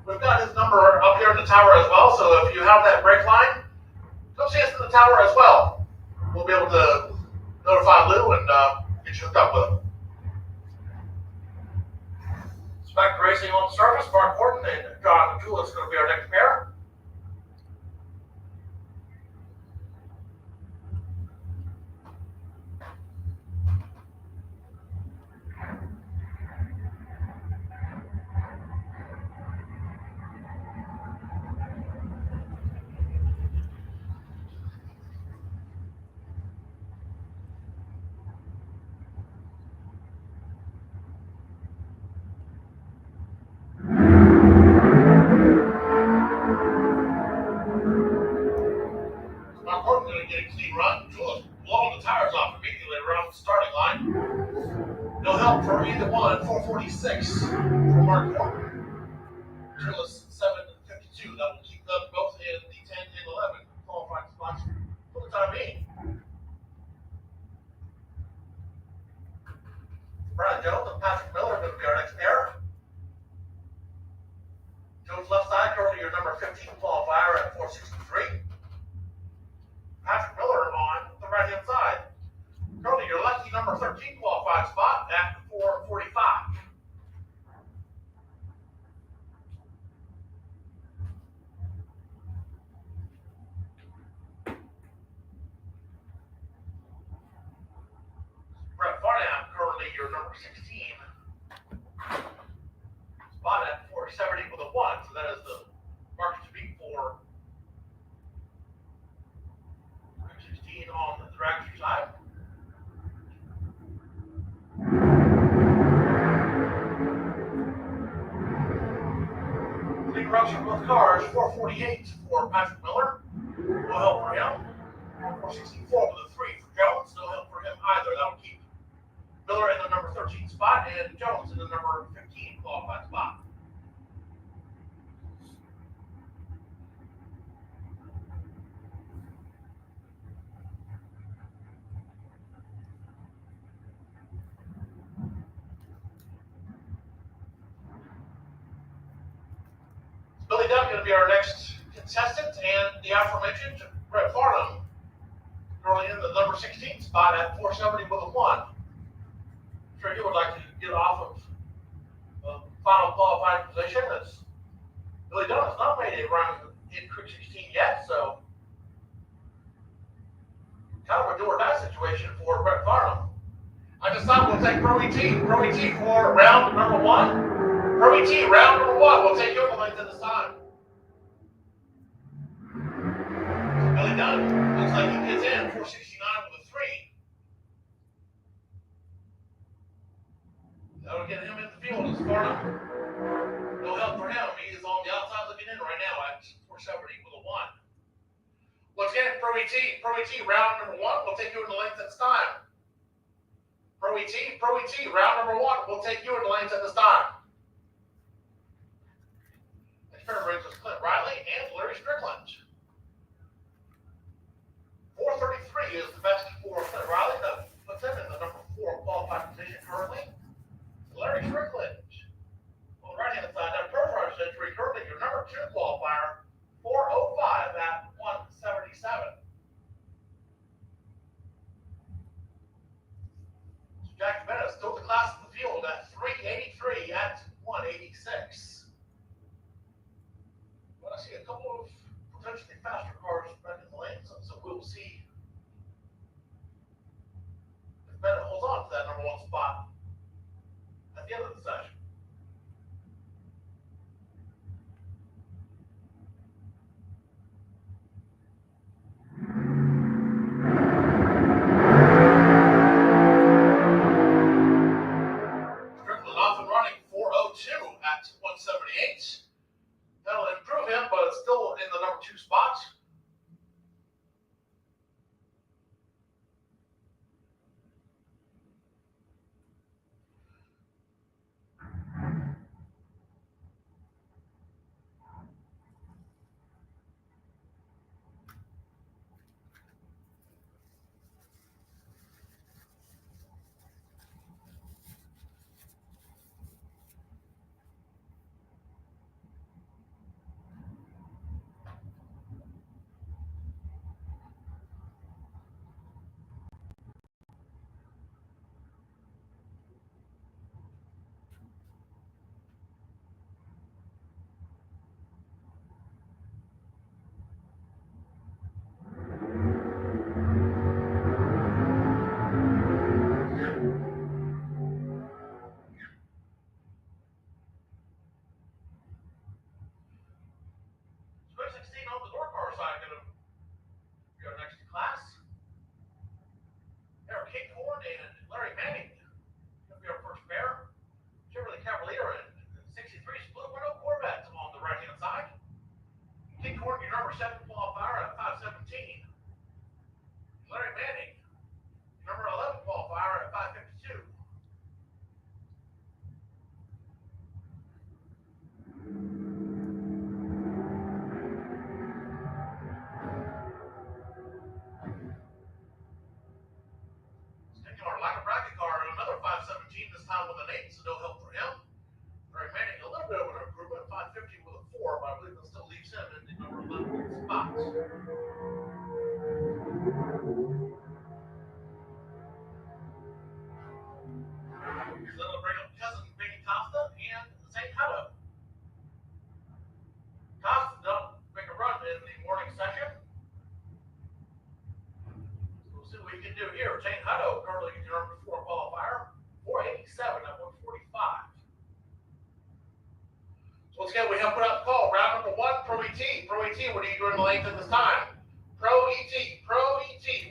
We've got his number up here in the tower as well, so if you have that brake line, come see us in the tower as well. We'll be able to notify Lou and get you hooked up with him. So back to racing on the surface, Mark Horton and John Tullis is going to be our next pair. get a clean run. Jules blowing the tires off immediately around the starting line. No help for either one. 446 for Mark Horton. Jules 7:52. That will keep them both in the 10 and 11 qualifying spots for the time being. Brian Jones and Patrick Miller are going to be our next pair. Jones left side, currently your number 15 qualifier at 463. Patrick Miller on the right hand side. Currently your lucky number 13 qualified spot at 445. Brett Farnham, currently your number 16. Spot at 470 with a 1, so that is the market to beat for 16 on the Dragster side. Clean runs for both cars, 448 for Patrick Miller. No help for him. 464 with a 3 for Jones. No help for him either. That will keep Miller in the number 13 spot and Jones in the number 15 qualified spot. Billy Dunn going to be our next contestant, and the aforementioned Brett Farnham currently in the number 16 spot at 470 with a 1. I'm sure he would like to get off of the final qualifying position, as Billy Dunn has not made a run in Creek 16 yet, so kind of a do or die situation for Brett Farnham. I decided we'll take Pro ET for round number 1. Pro ET, round number 1. We'll take your length at this time. Billy Dunn looks like he gets in 469 with a 3. That'll get him in the field as Farnham. No help for him. He is on the outside looking in right now at 470 with a 1. Once again, Pro ET, round number 1. We'll take you in the length at this time. Pro ET, round number 1. We'll take you in the length at this time. Next pair brings us Clint Riley and Larry Strickland. 433 is the best for Clint Riley. That puts him in the number 4 qualified position currently. Larry Strickland on the right hand side. That first driver century currently your number 2 qualifier, 405 at 177. So Jack Bennett still the class of the field at 383 at 186. But I see a couple of potentially faster cars back in the lane, so we'll see if Bennett holds on to that number 1 spot at the end of the session. Strickland off and running 402 at 178. That'll improve him, but it's still in the number 2 spot. Larry Manning, number 11 qualifier at 5:52. Taking our lack of bracket car, another 5:17, this time with an 8, so no help for him. Larry Manning, a little bit of an improvement, 5:50 with a 4, but I believe that still leaves him in the number 11 spot. So that'll bring up cousin Benny Costa and St. Hutto. Costa don't make a run in the morning session. We'll see what we can do here. St. Hutto currently is your number 4 qualifier, 487 at 145. So once again, we have put out the call. Round number 1, Pro ET. Pro ET, what are you doing in the lanes at this time? Pro ET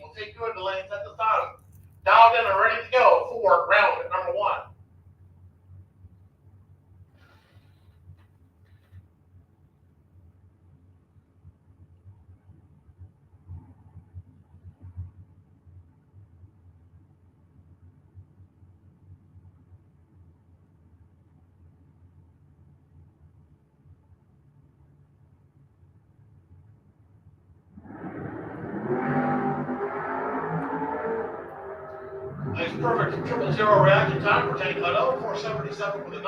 will take you into the lanes at this time. Dialed in and ready to go for round number 1. Nice perfect 000 reaction time for Tank Hutto, 477 with a 9.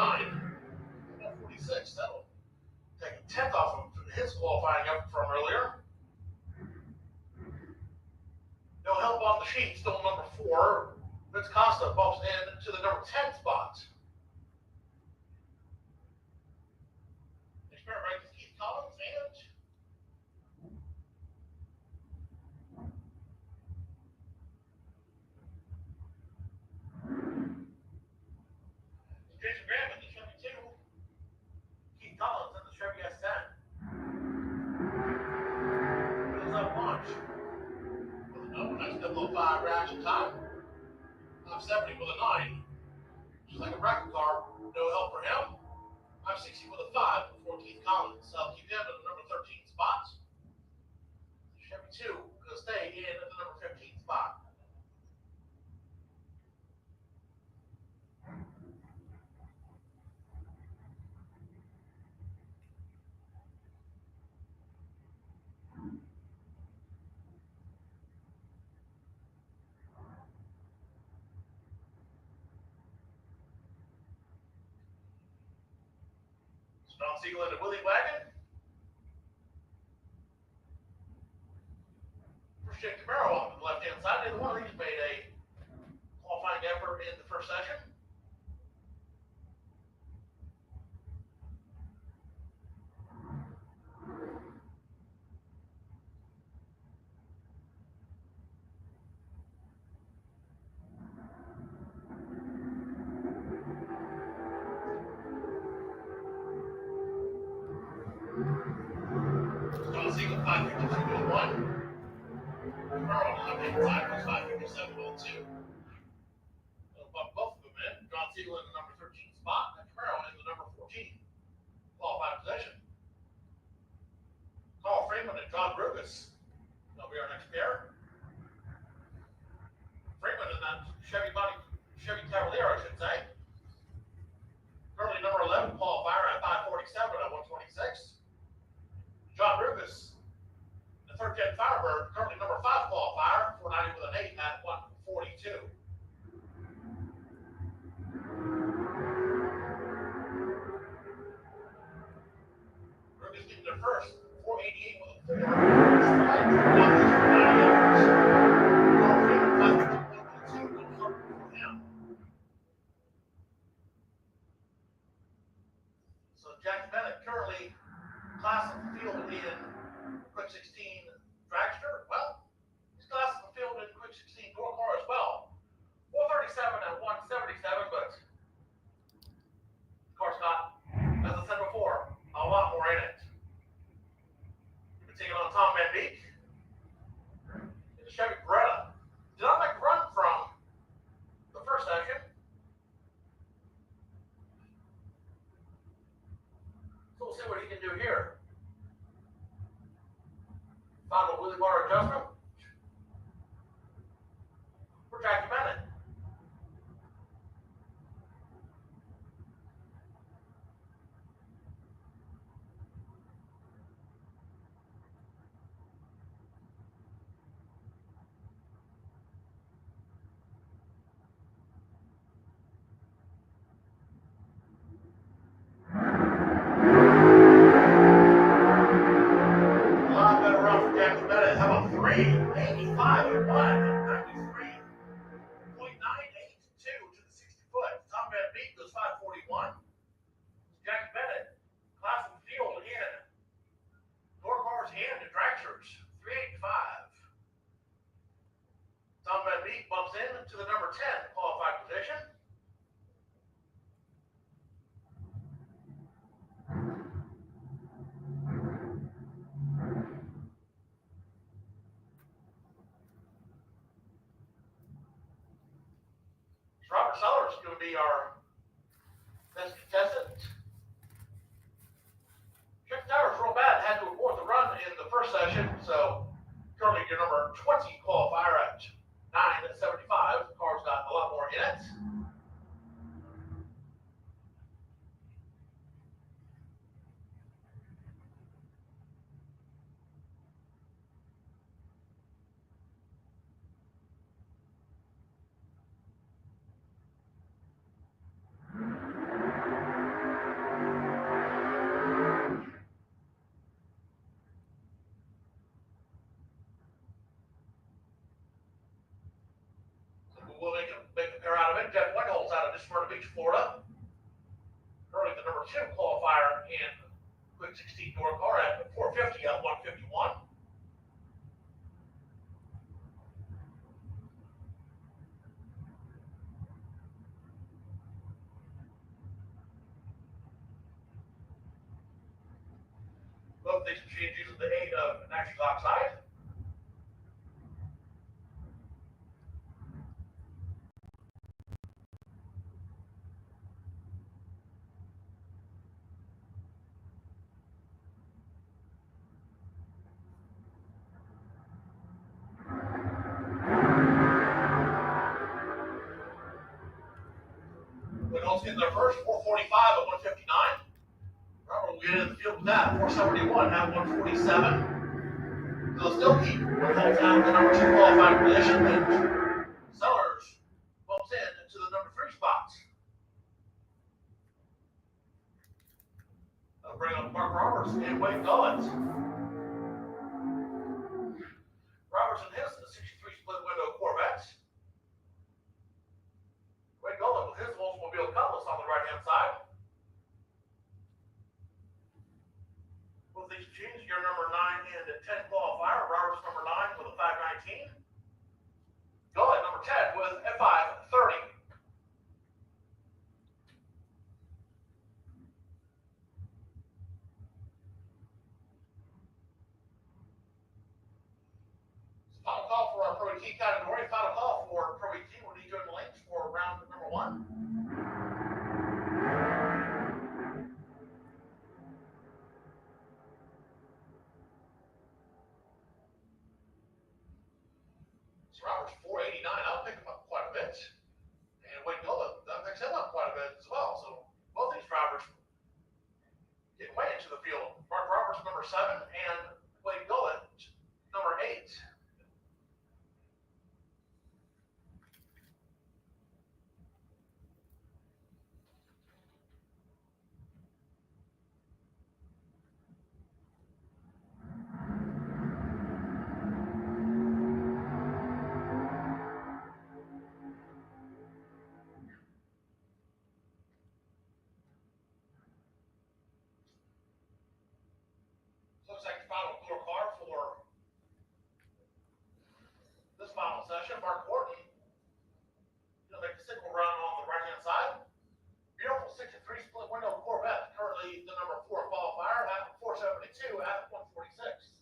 146, that'll take a 10th off of his qualifying effort from earlier. No help on the sheet, still number 4. Vince Costa bumps in to the number 10 spot. Experiment with Keith Collins and Jason Graham in the Chevy 2. Keith Collins in the Chevy S10. Wheels up launch. With a nice 005 reaction time. 570 with a 9. Just like a bracket car, no help for him. 560 with a 5 before Keith Collins. I'll keep him at the number 13 spot. The Chevy 2 going to stay in at the number 15 spot. Strong Siegel in the Willie wagon. First Jake Camaro off to the left-hand side. Neither one of these made a qualifying effort in the first session. Strong Siegel 552 with 1. Camaro on the left-hand side was 557 with 2. They'll bump both of them in. John Siegel in the number 13 spot, and Camaro in the number 14. Qualified position. Carl Freeman and John Brugus. That'll be our next pair. Freeman in that Chevy Cavalier, I should say. Currently number 11 qualifier at 547 at 126. John Brugus, the third gen Firebird, currently number 5 qualifier, 490 with an 8 at 142. Brugus getting their first, 488 with a 4. to the 60 foot. Tom Van Beek goes 541. Jack Bennett, class of field in. Door cars and Dragsters, 385. Tom Van Beek bumps in to the number 10 qualified position. Robert Sellers is going to be our next contestant. Jeff Towers real bad, had to abort the run in the first session, so currently your number 20 qualifier at 9.75. The car's got a lot more in it. We'll make a pair out of it. Jeff Wendell's out of Smyrna Beach, Florida. Currently the number 2 qualifier in quick 16 door car at 450 at 151. Both these machines use the aid of nitrous oxide. Wendell's getting their first 445 at 159. Robert will get in the field with that 471 at 147. They'll still keep Wendell's out the number 2 qualifying position, and Sellers bumps in to the number 3 spots. They'll bring up Mark Roberts and Wade Gullett. Roberts in his 63 split window Corvette. Wade Gullett with his Oldsmobile Cutlass on the right-hand side. Both these machines, your number 9 and 10 qualifier. Roberts number 9 with a 519. Gullett number 10 with a 530. Final call for our Pro Key category. Final call for Pro Key. We'll need to go to the links for round number 1. So Robert's 489. I'll pick him up quite a bit. And Wade Gullett, that picks him up quite a bit as well. So both these drivers get way into the field. Mark Roberts number 7 and Wade Gullett number 8. Looks like the final door car for this final session. Mark Horton, he'll make the single run on the right-hand side. Beautiful 63 split window Corvette, currently the number 4 qualifier at 472 at 146.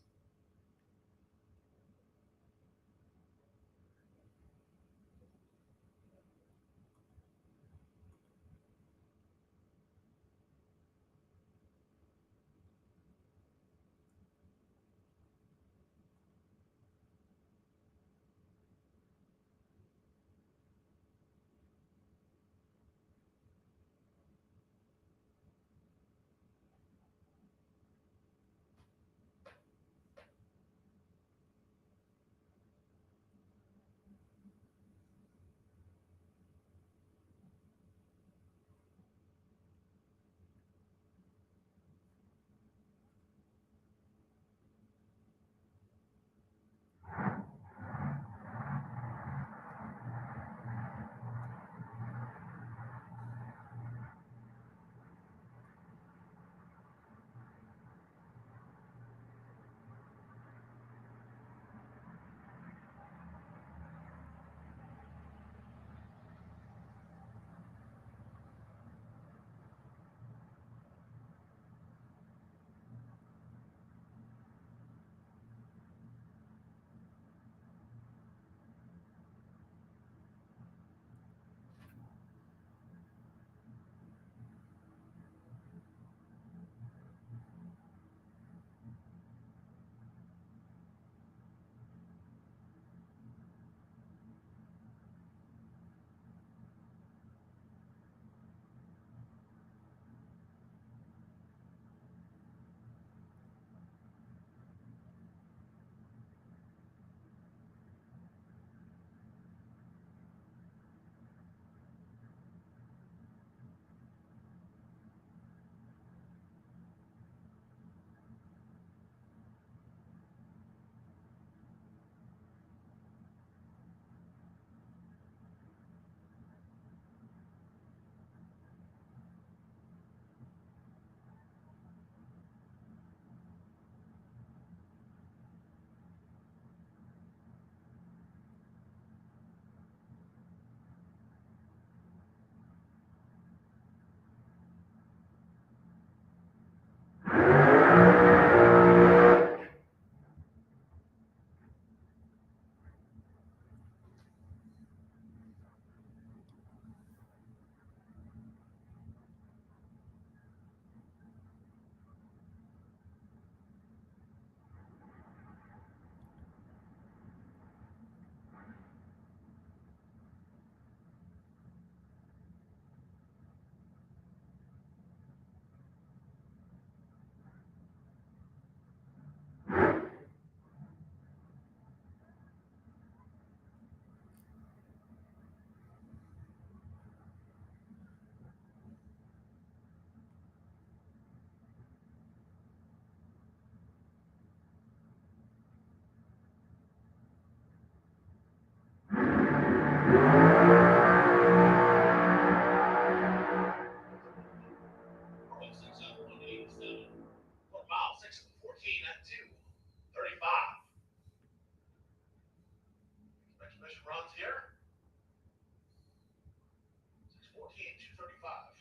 Mission runs here. 6:14, 2:35.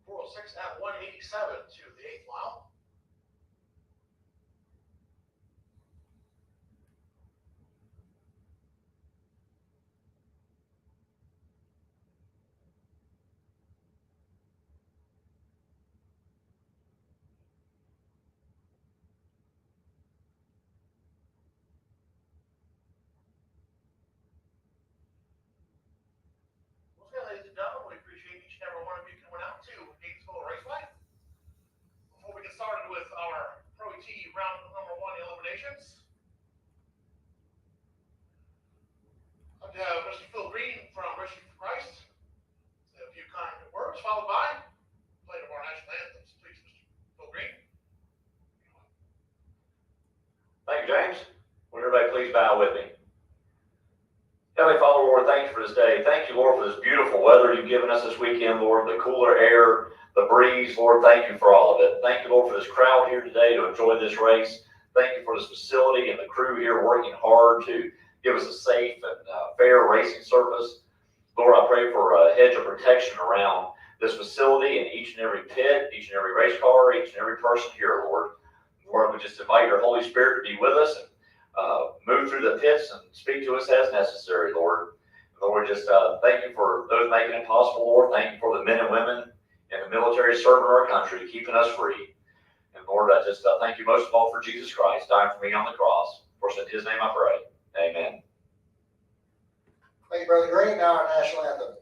4:06 at 187 to the 8th mile. Okay, ladies and gentlemen, we appreciate each and every one of you coming out to Gainesville Raceway. Before we get started with our Pro ET round number 1 eliminations, I'd like to have Mr. Phil Green from Racing for Christ say a few kind words, followed by play of our national anthems. Please, Mr. Phil Green. Thank you, James. Would everybody please bow with me? Heavenly Father, Lord, thank you for this day. Thank you, Lord, for this beautiful weather you've given us this weekend, Lord, the cooler air, the breeze. Lord, thank you for all of it. Thank you, Lord, for this crowd here today to enjoy this race. Thank you for this facility and the crew here working hard to give us a safe and fair racing service. Lord, I pray for a hedge of protection around this facility and each and every pit, each and every race car, each and every person here, Lord. Lord, we just invite your Holy Spirit to be with us and move through the pits and speak to us as necessary, Lord. Lord, just thank you for those making it possible, Lord. Thank you for the men and women in the military serving our country, keeping us free. And Lord, I just thank you most of all for Jesus Christ dying for me on the cross. For in his name I pray. Amen. Thank you, Brother Green. Now our national anthem.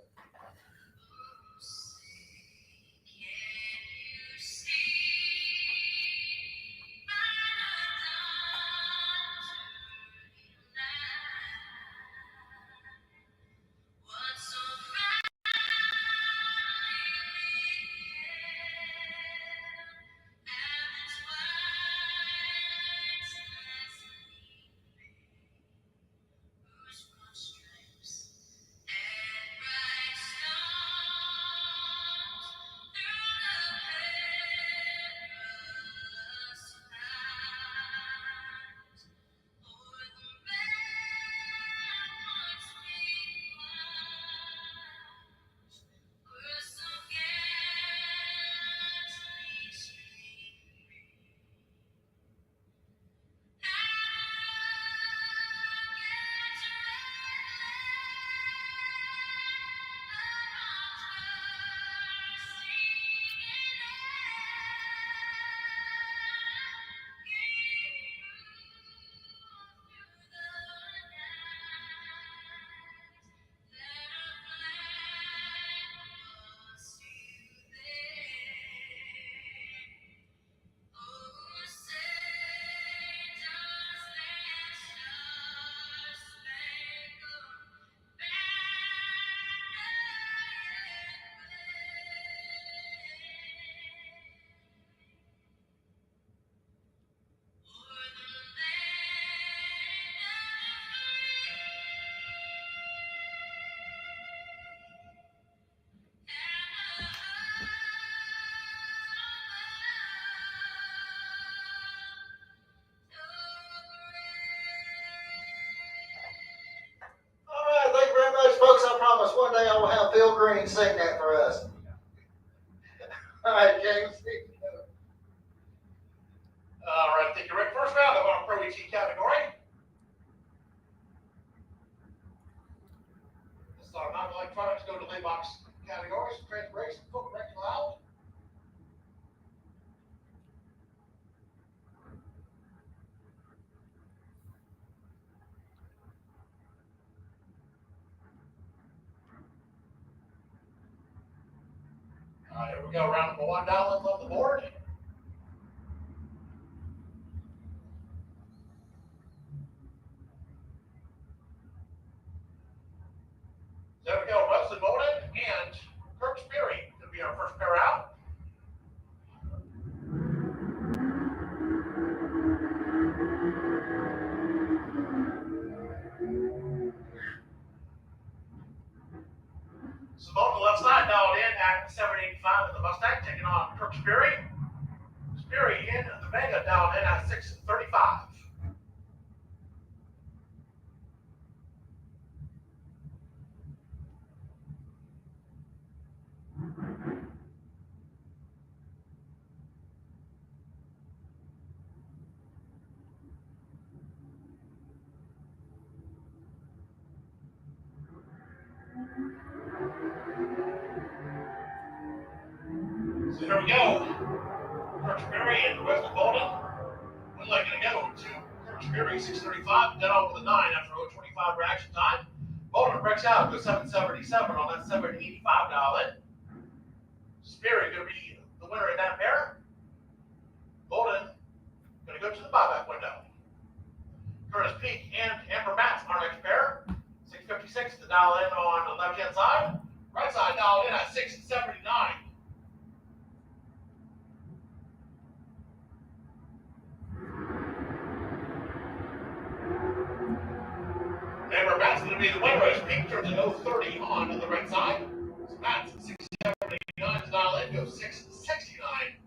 Folks, I promise one day I will have Phil Green sing that for us. All right, James. All right, thank you, Rick. First round of our Pro ET category. This is our non-electronics go to lay box categories, transpiration, foot correction allowed. All right, here we go. Round number 1 down on the board. There we go. Wesley Bowden and Kirk Sperry to be our first pair out. Simone, the left side, dialed in at 785 in the Mustang, taking on Kirk Sperry. Sperry in the Vega, dialed in at 635. So here we go. Kirchberry and West Golden. We're like going to go to Kirchberry 635, dead on with a 9 after 0.25 reaction time. Golden breaks out, goes 777 on that $785 dial-in. Sperry going to be the winner in that pair. Golden going to go to the buyback window. Curtis Peak and Amber Mats, our next pair. 656 to dial in on the left-hand side. Right side dialed in at 679. Amber Mats going to be the winner as Peak turns an 030 on the right side. So Mats 679 to dial in, goes 669.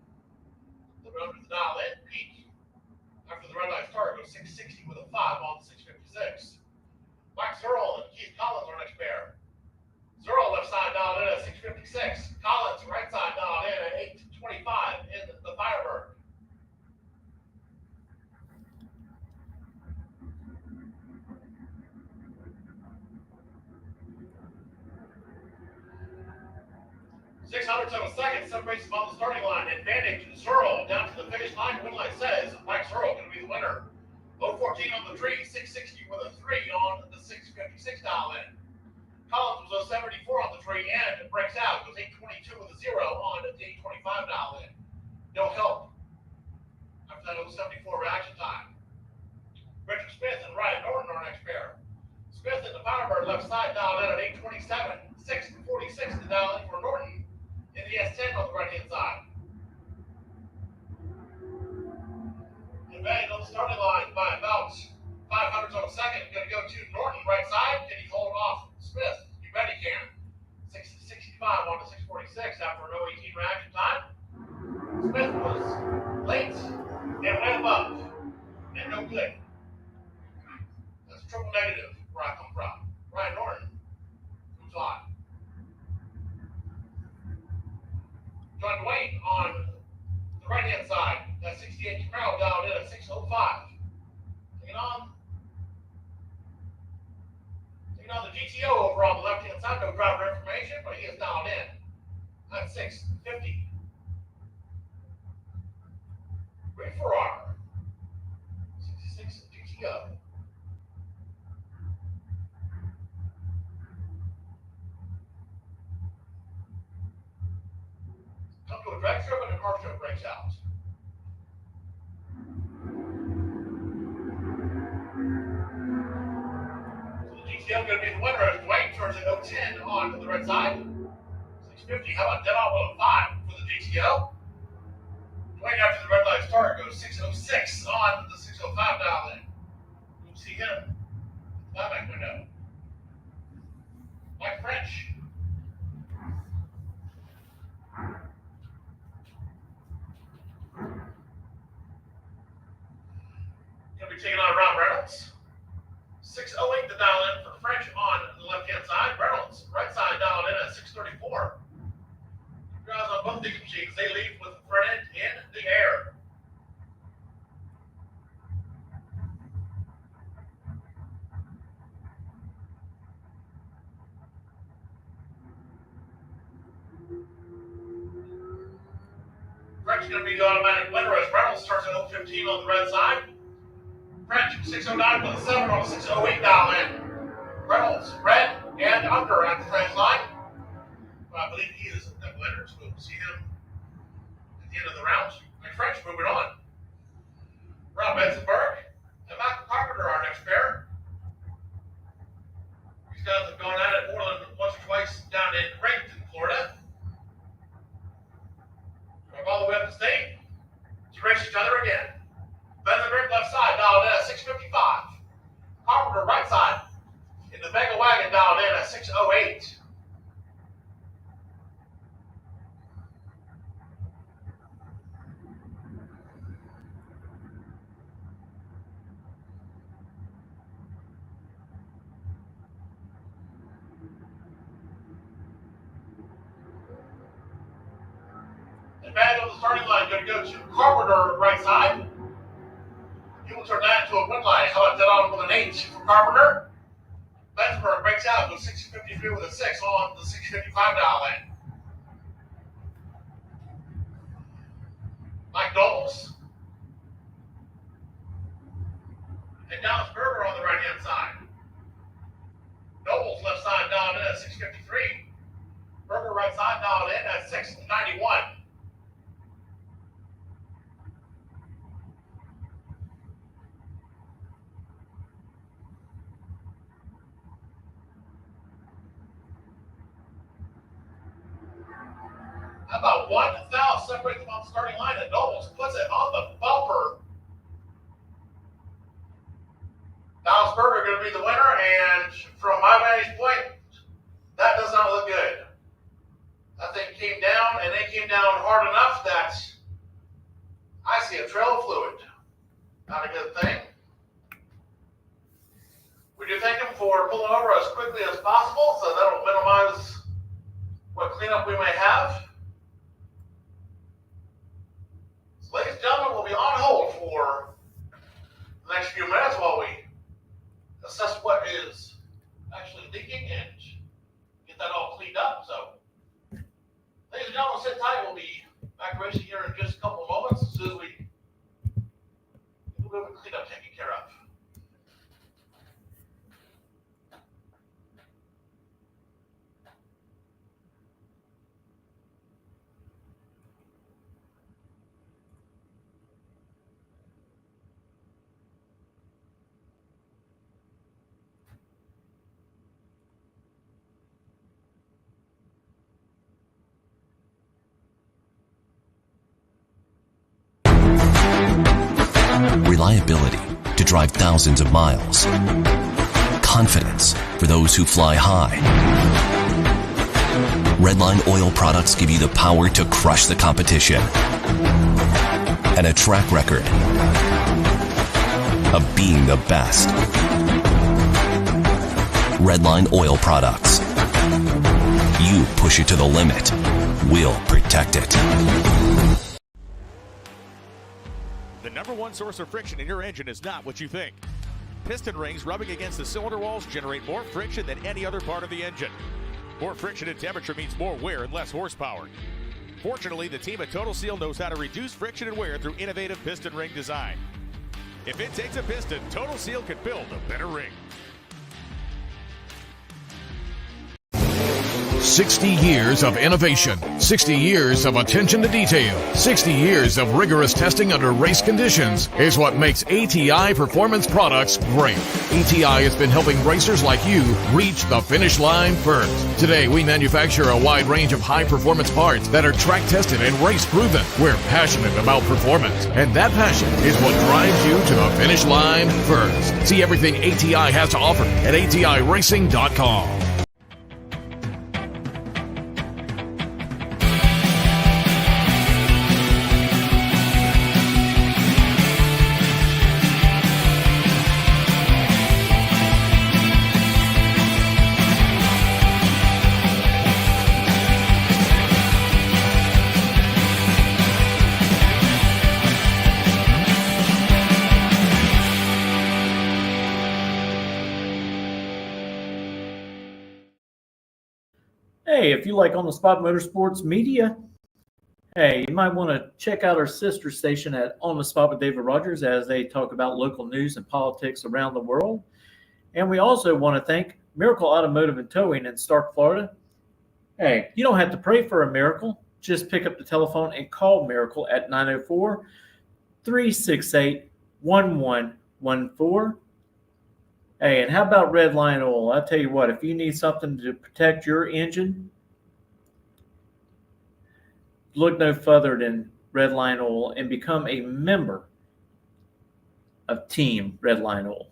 The run to the dial in, Peak. After the red light start, goes 660 with a 5 on the 656. Max Earl and Keith Collins are next pair. Earl left side dialed in at 656. Collins right side dialed in at 825 in the Firebird. .600 seconds separates them on the starting line. Advantage Earl down to the finish line. Win light says Max Earl going to be the winner. 014 on the tree, 660 with a 3 on the 656 dial in. Collins was 074 on the tree and breaks out. Goes 822 with a 0 on the 825 dial in. No help after that 074 reaction time. Richard Smith and Ryan Norton are next pair. Smith in the Firebird left side dialed in at 827. 646 to dial in for Norton in the S10 on the right hand side. Advantage on the starting line by about 500 on a second. Going to go to Norton right side. Can he hold off Smith? You bet he can. 665 on to 646 after an 018 reaction time. Smith was late and went above. And no click. That's triple negative where I come from. Ryan Norton moves on. John Dwayne on the right hand side. That 68 crowd dialed in at 605. Taking on the GTO over on the left-hand side, no driver information, but he is dialed in at 650. Great Ferrari. 66 GTO. Come to a drag strip and a car show breaks out. GTO going to be the winner as Dwayne turns at 010 on the red side. 650. How about dead on with a 5 for the GTO? Dwayne after the red light start goes 606 on the 605 dial in. You'll see him. Buyback window. Mike French. Going to be taking on Rob Reynolds. 608 to dial in for French on the left-hand side. Reynolds, right side dialed in at 634. Drives on both these machines. They leave with the front end in the air. French is going to be the automatic winner as Reynolds starts at 015 on the red side. French, 609 with a 7 on a 608 dial in. Reynolds, red and under at the finish line. Well, I believe he is the winner, so we'll see him at the end of the round. And French moving on. Rob Benzenberg and Michael Carpenter, our next pair. These guys have gone at it more than once or twice down in Creighton, Florida. Drive all the way up the state to race each other again. Benzenberg left side dialed in at 655. Carpenter right side in the Vega wagon dialed in at 608. Advantage on the starting line going to go to Carpenter right side. He will turn that into a win line. How about that on with an 8 for Carpenter? Benzenberg breaks out with 653 with a 6 on the 655 dial in. Mike Doles. And Dallas Berger on the right-hand side. Doles left side dialed in at 653. Berger right side dialed in at 691. About 1,000 separates them on the starting line, and Doles puts it on the bumper. Dallas Berger going to be the winner, and from my vantage point, that does not look good. That thing came down, and it came down hard enough that I see a trail of fluid. Not a good thing. We do thank him for pulling over as quickly as possible, so that'll minimize what cleanup we may have. So, ladies and gentlemen, we'll be on hold for the next few minutes while we assess what is actually leaking and get that all cleaned up. So, ladies and gentlemen, sit tight. We'll be back racing here in just a couple of moments as soon as we get a little bit of cleanup taken care of. Reliability to drive thousands of miles. Confidence for those who fly high. Redline oil products give you the power to crush the competition. And a track record of being the best. Redline oil products. You push it to the limit. We'll protect it. The number one source of friction in your engine is not what you think. Piston rings rubbing against the cylinder walls generate more friction than any other part of the engine. More friction and temperature means more wear and less horsepower. Fortunately, the team at Total Seal knows how to reduce friction and wear through innovative piston ring design. If it takes a piston, Total Seal can build a better ring. 60 years of innovation, 60 years of attention to detail, 60 years of rigorous testing under race conditions is what makes ATI Performance Products great. ATI has been helping racers like you reach the finish line first. Today, we manufacture a wide range of high-performance parts that are track-tested and race-proven. We're passionate about performance, and that passion is what drives you to the finish line first. See everything ATI has to offer at ATIRacing.com. Hey, if you like On the Spot Motorsports Media, hey, you might want to check out our sister station at On the Spot with David Rogers as they talk about local news and politics around the world. And we also want to thank Miracle Automotive and Towing in Stark, Florida. Hey, you don't have to pray for a miracle. Just pick up the telephone and call Miracle at 904-368-1114. Hey, and how about Redline Oil? I tell you what, if you need something to protect your engine, look no further than Redline Oil and become a member of Team Redline Oil.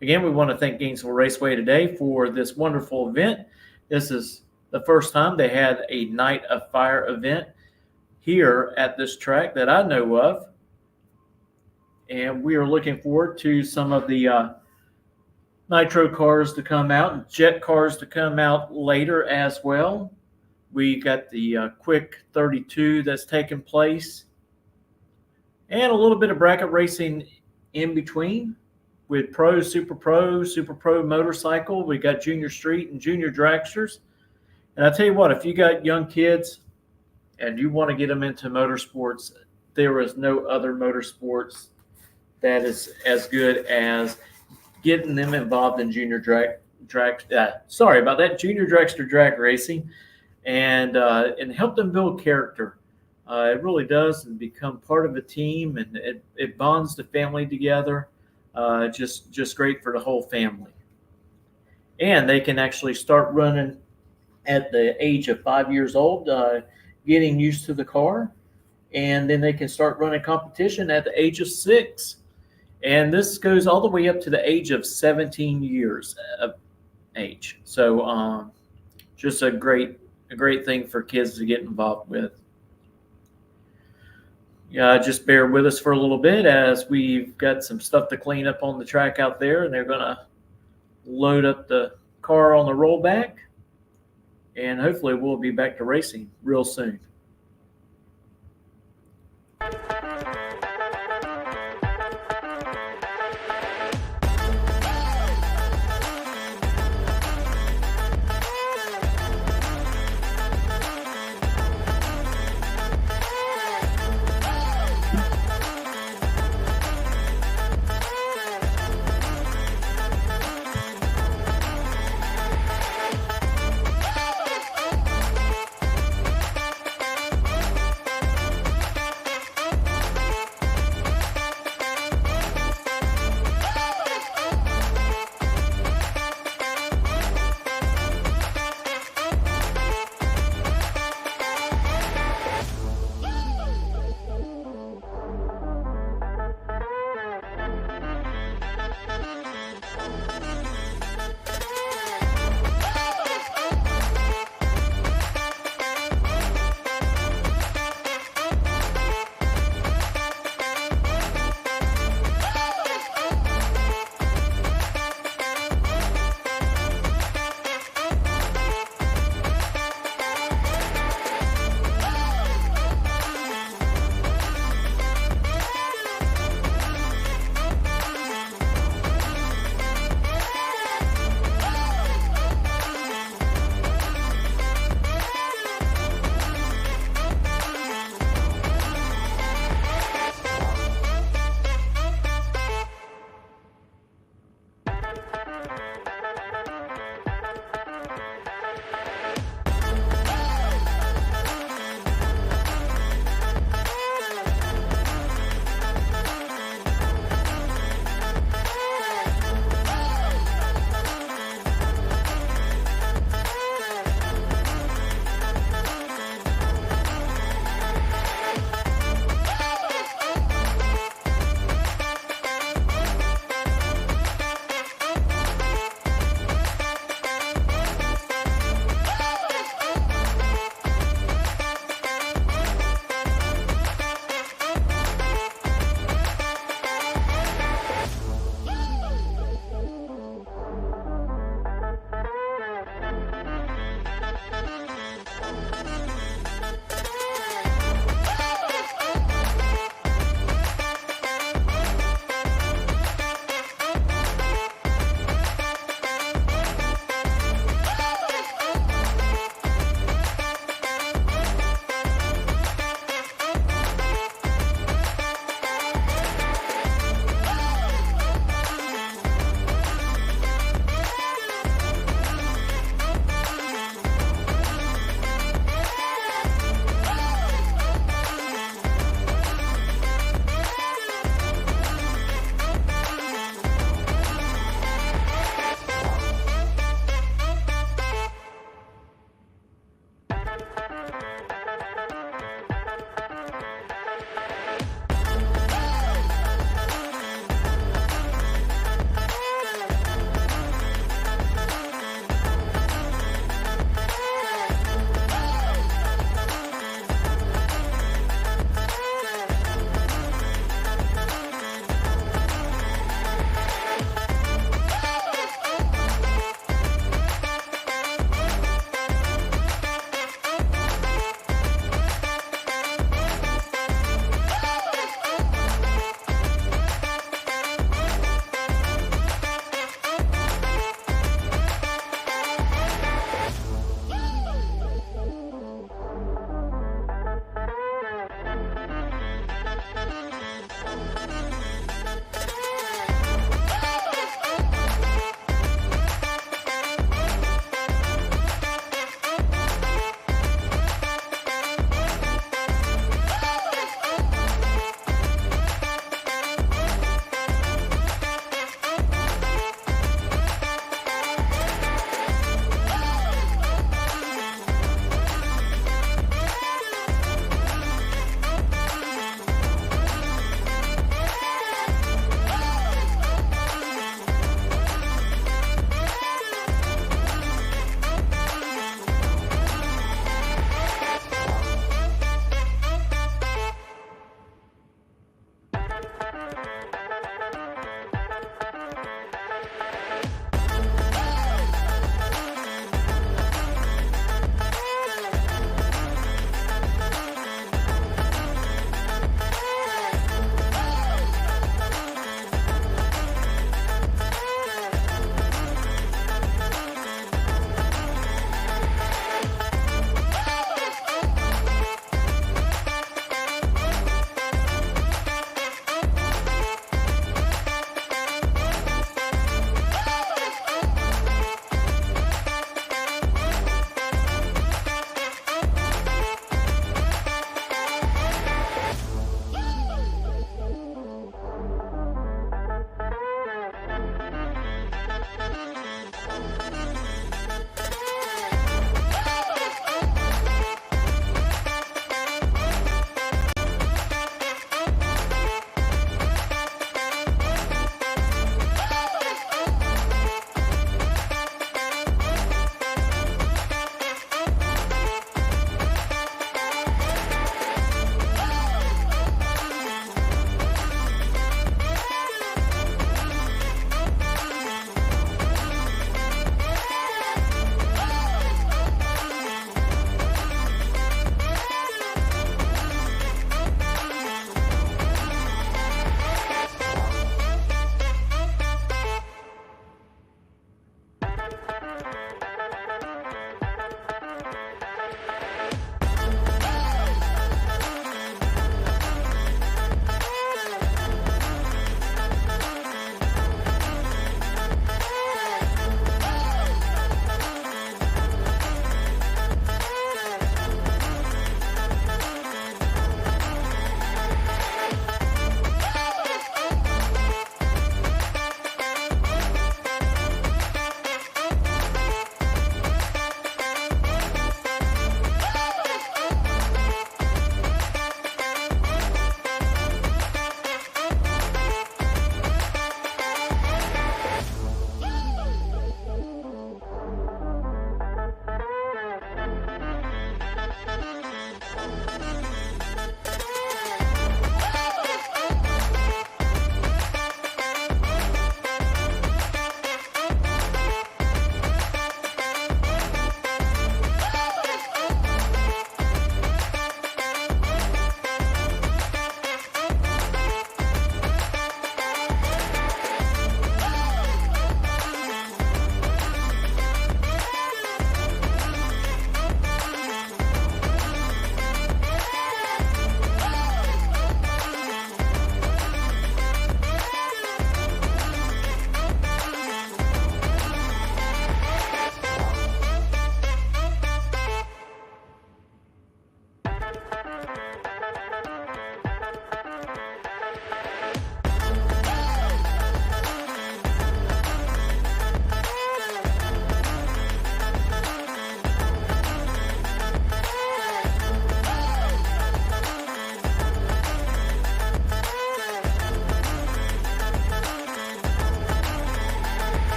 Again, we want to thank Gainesville Raceway today for this wonderful event. This is the first time they had a Night of Fire event here at this track that I know of. And we are looking forward to some of the nitro cars to come out and jet cars to come out later as well. We got the quick 32 that's taking place and a little bit of bracket racing in between with pro, super pro motorcycle. We got junior street and junior dragsters. And I tell you what, if you got young kids and you want to get them into motorsports, there is no other motorsports that is as good as getting them involved in junior junior dragster drag racing, and help them build character. It really does, and become part of a team, and it bonds the family together. Just great for the whole family. And they can actually start running at the age of 5 years old, getting used to the car, and then they can start running competition at the age of 6. And this goes all the way up to the age of 17 years of age. So just a great thing for kids to get involved with. Yeah, just bear with us for a little bit as we've got some stuff to clean up on the track out there, and they're going to load up the car on the rollback, and hopefully we'll be back to racing real soon.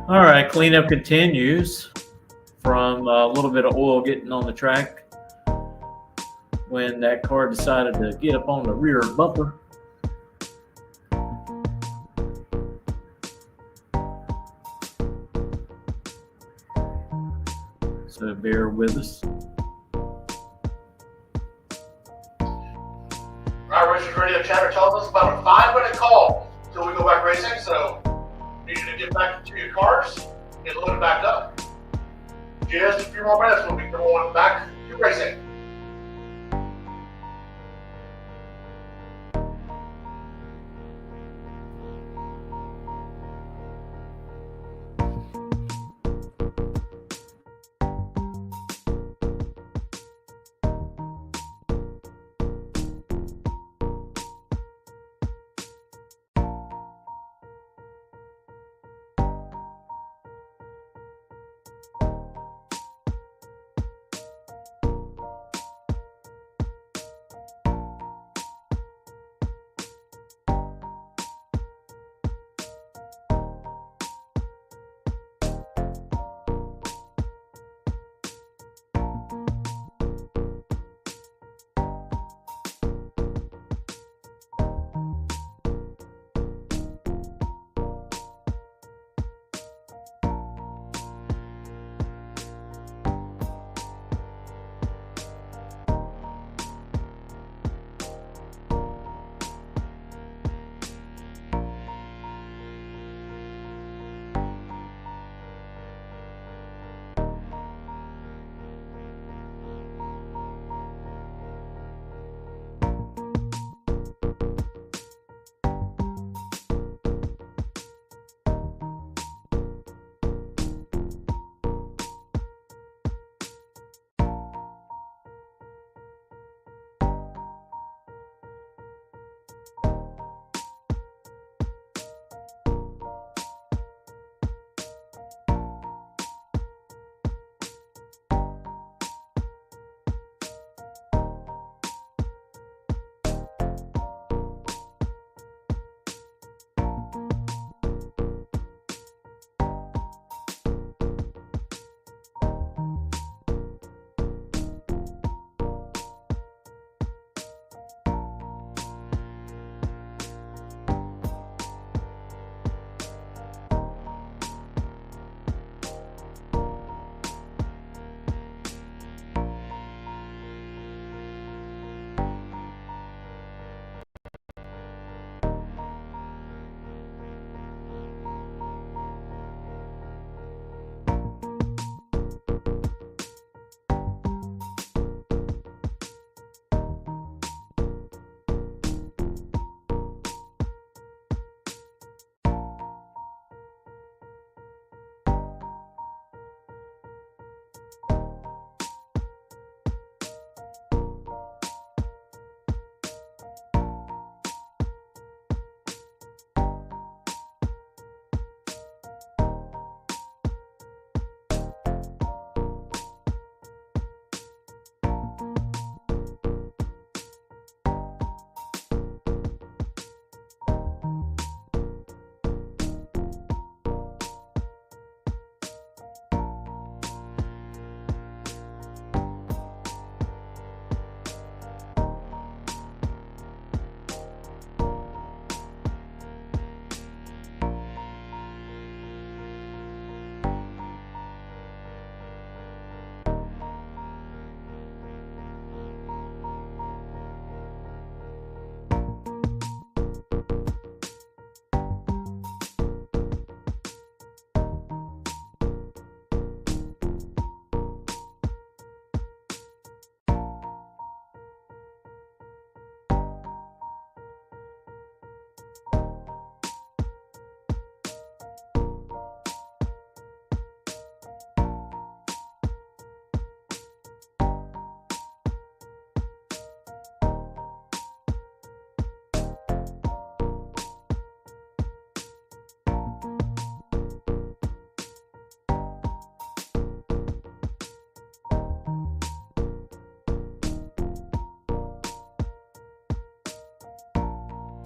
All right, cleanup continues from a little bit of oil getting on the track when that car decided to get up on the rear bumper. So bear with us. All right, Richard, Radio Chatter tells us about a 5-minute call until we go back racing, so need you to get back into your cars, get loaded back up. Just a few more minutes, we'll be going back to racing.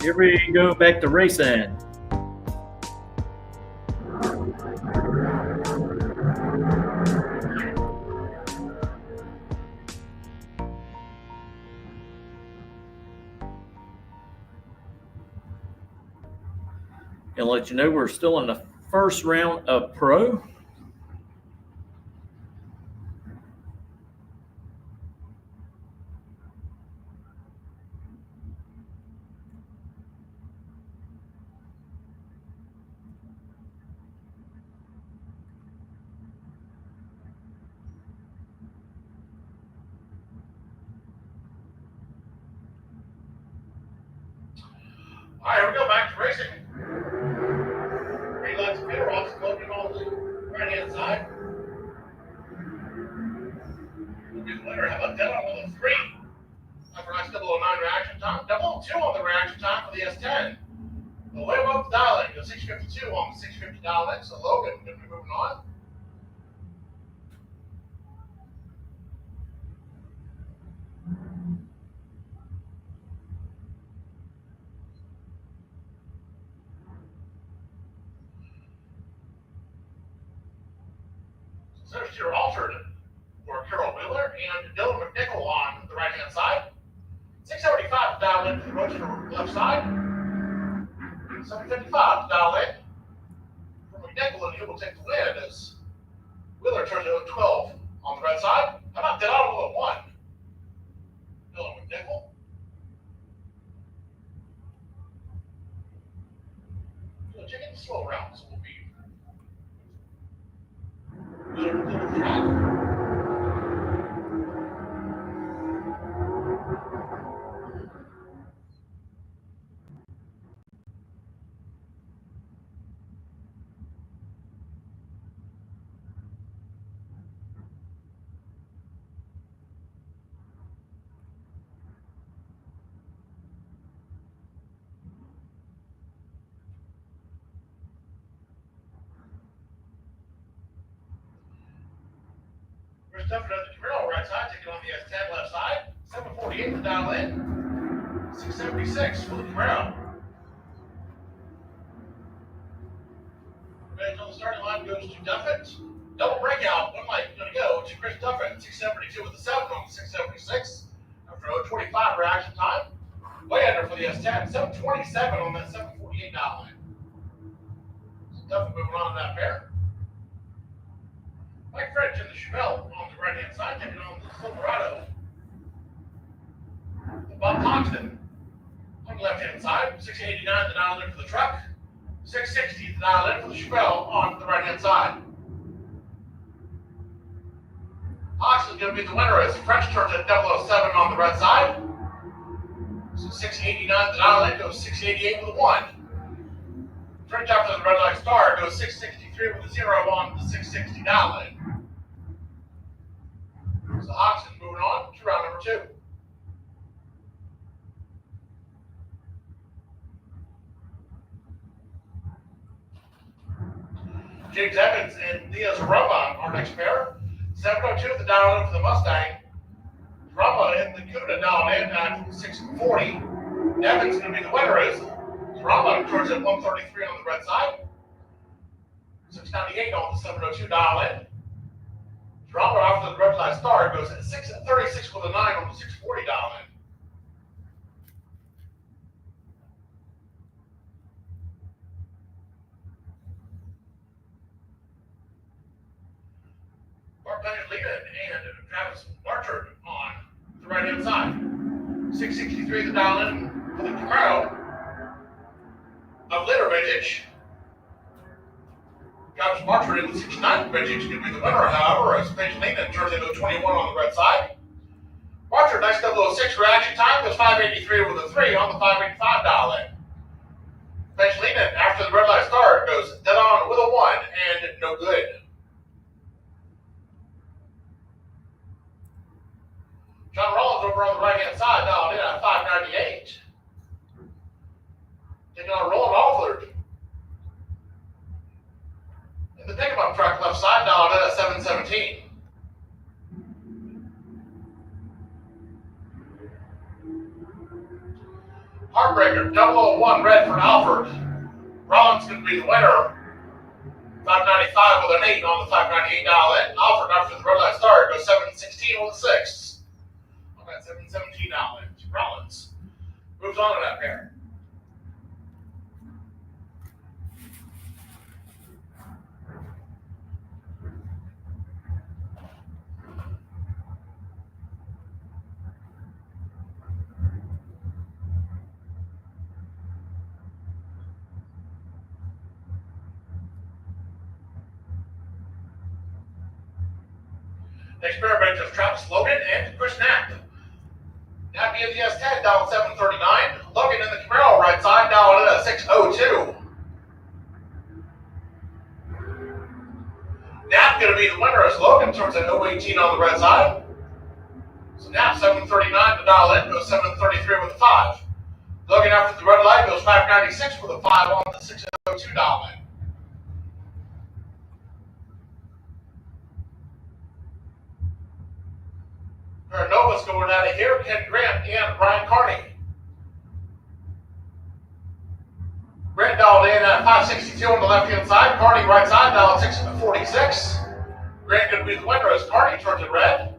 Here we go back to racing. And let you know we're still in the first round of pro. All right, here we go, back to racing. Green lights and middle rocks loading on the right-hand side. Will be the winner. How about that on the 3? Upper nice 009 reaction time. 002 on the reaction time for the S10. The way above the dial in. Go 652 on the 650 dial in. So Logan going to be moving on. There's your alternate for Carol Wheeler and Dylan McNichol on the right-hand side. 675 to dial in for the Roadster left side. 755 to dial in for McNichol, and he will take the win as Wheeler turns to 12 on the right side. How about that auto 1? Dylan McNichol. Check in the slow rounds. Will be Chris Dufford at the Camaro right side, taking on the S10 left side. 748 to dial in. 676 for the Camaro. Advantage on the starting line goes to Duffett. Double breakout, one light going to go to Chris Duffett. 672 with the 7 on the 676. After 025 reaction time. Way under for the S10. 727 on that 748 dial in. So Duffett moving on to that pair. Mike French and the Chevelle on the right-hand side, taking on the Silverado. Bob Hoxton on the left-hand side, 689 the dial in for the truck, 660 the dial in for the Chevelle on the right-hand side. Hoxton's going to be the winner as French turns at 007 on the right side. So 689 the dial in goes 688 with a 1. French after the red light star goes 663 with a 0 on the 660 dial in. So Hoxton moving on to round number 2. James Evans and Leah Zarumba, our next pair. 702 the dial in for the Mustang. Zarumba in the Cuda dial in at 640. Evans going to be the winner as Zarumba turns at 133 on the red side. 698 on the 702 dial in. Zarumba after the red light star goes at 636 with a 9 on the 640 dial in. Mark Benjamin and Travis Barchard on the right-hand side. 663 the dial in for the Camaro of later vintage. Travis Barchard in the 69 vintage going to be the winner, however, as Benjamin turns into 21 on the red side. Barchard, nice 006 reaction time, goes 583 with a 3 on the 585 dial in. Benjamin, after the red light start, goes dead on with a 1 and no good. John Rollins over on the right-hand side, dialed in at 598. Taking on Roland Alford. In the pickup truck left side, dialed in at 717. Harper Heartbreaker, 001 red for Alfred. Rollins going to be the winner. 595 with an 8 on the 598 dial in. Alfred after the red light start goes 716 with a 6. On that 717 dial in. Rollins moves on to that pair. Next pair of benches, Travis Logan and Chris Knapp. Knapp in the S10, down 739. Logan in the Camaro, right side, down in a 602. Knapp going to be the winner as Logan turns at 018 on the red side. So Knapp 739 to dial in, goes 733 with a 5. Logan after the red light goes 596 with a 5 on the 602 dial in. Nova's going out of here, Ken Grant and Brian Carney. Grant dialed in at 562 on the left-hand side, Carney right side, dialed 646. Grant going to be the winner as Carney turns it red.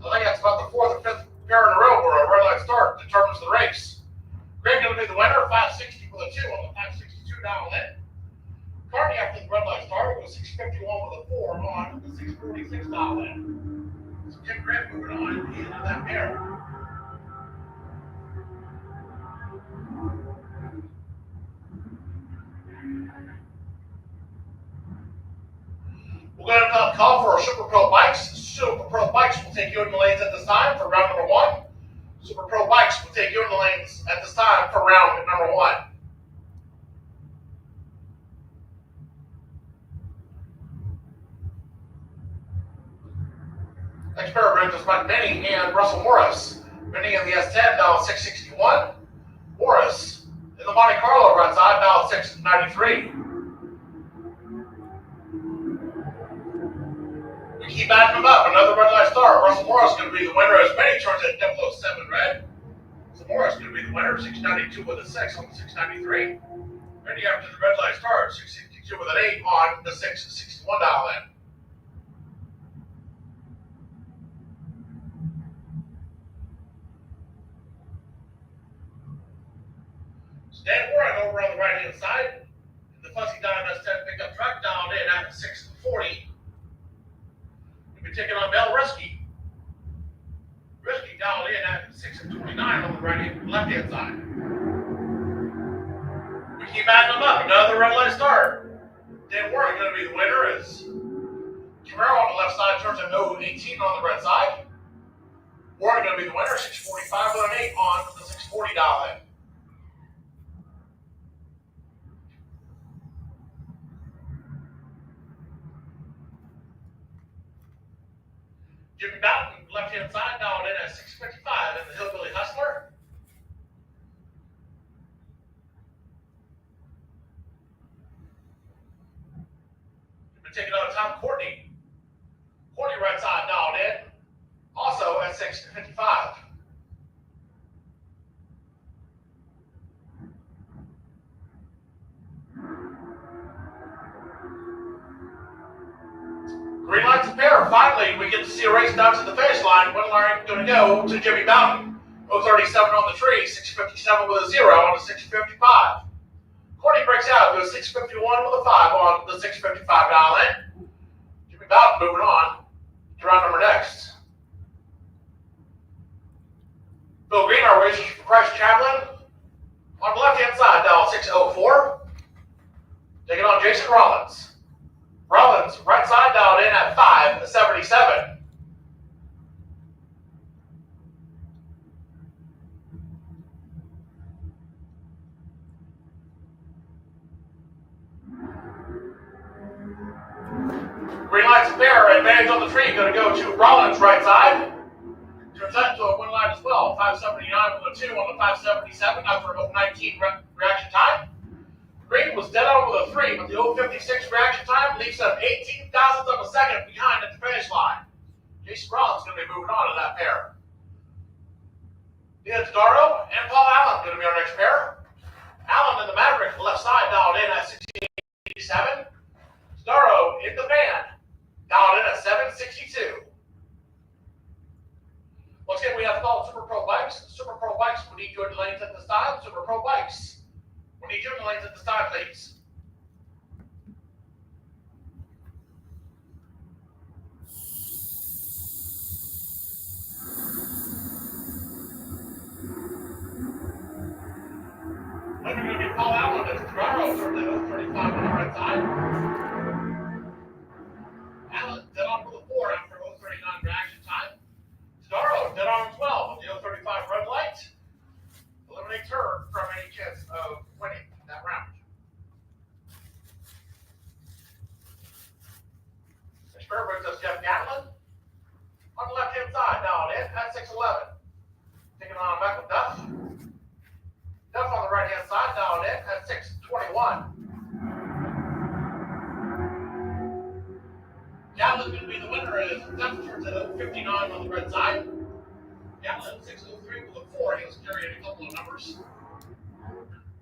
I think that's about the 4th or 5th pair in a row where a red light start determines the race. Grant going to be the winner, 560 with a 2 on the 562 dialed in. Carney after the red light start was 651 with a 4 on the 646 dialed in. So Ken Grant moving on into that pair. We're going to call for our Super Pro Bikes. Super Pro Bikes will take you in the lanes at this time for round number 1. Super Pro Bikes will take you in the lanes at this time for round number 1. Next pair of branches by Benny and Russell Morris. Benny in the S10, dial 661. Morris in the Monte Carlo right side, dial 693. We keep adding them up. Another red light start. Russell Morris going to be the winner as Benny turns at 007 red. So Morris going to be the winner, 692 with a 6 on the 693. Benny after the red light start, 662 with an 8 on the 661 dial in. Dan Warren over on the right-hand side. The Fuzzy Dime S10 pickup truck dialed in at 640. We'll be taking on Mel Risky. Risky dialed in at 629 on the left-hand side. We keep adding them up. Another red light start. Dan Warren going to be the winner as Camaro on the left side turns at 018 on the red side. Warren going to be the winner, 645 with an 8 on the 640 dial in. Jimmy Bowden, left-hand side, dialed in at 655 in the Hillbilly Hustler. We're taking on Tom Courtney. Courtney right side, dialed in, also at 655. Green lights a pair. Finally, we get to see a race down to the finish line. One line going to go to Jimmy Bowden. 037 on the tree, 657 with a 0 on the 655. Courtney breaks out, goes 651 with a 5 on the 655 dial in. Jimmy Bowden moving on to round number next. Bill Green, our race for Price Chaplin. On the left-hand side, dial 604. Taking on Jason Rollins. Rollins, right side, dialed in at 577. Green lights there, advantage on the tree, going to go to Rollins, right side. Turns that to a win line as well, 579 with a 2 on the 577 after 019 reaction time. Green was dead on with a 3, but the 056 reaction time leaves them 18 thousandths of a second behind at the finish line. Jason Rollins going to be moving on to that pair. It's Darrow and Paul Allen going to be our next pair. Allen in the Maverick, left side, dialed in at 1687. Darrow in the van, dialed in at 762. Once again, we have called Super Pro Bikes. Super Pro Bikes, we need you in the lanes at this time. Super Pro Bikes, we need you in the lanes at this time, please. Then we're going to be Paul Allen as Darrow from the 035 on the right side. Allen dead on for the 4 after 039 reaction time. Darrow dead on 12 with the 035 red light. Eliminates her from any chance of winning that round. Next pair brings us Jeff Gatlin. On the left hand side, dialed in at 611. Taking on Michael Duff. Duff on the right hand side, dialed in at 621. Gatlin's going to be the winner as Duff turns at 59 on the red side. Gatlin 603 with a 4. He was carrying a couple of numbers.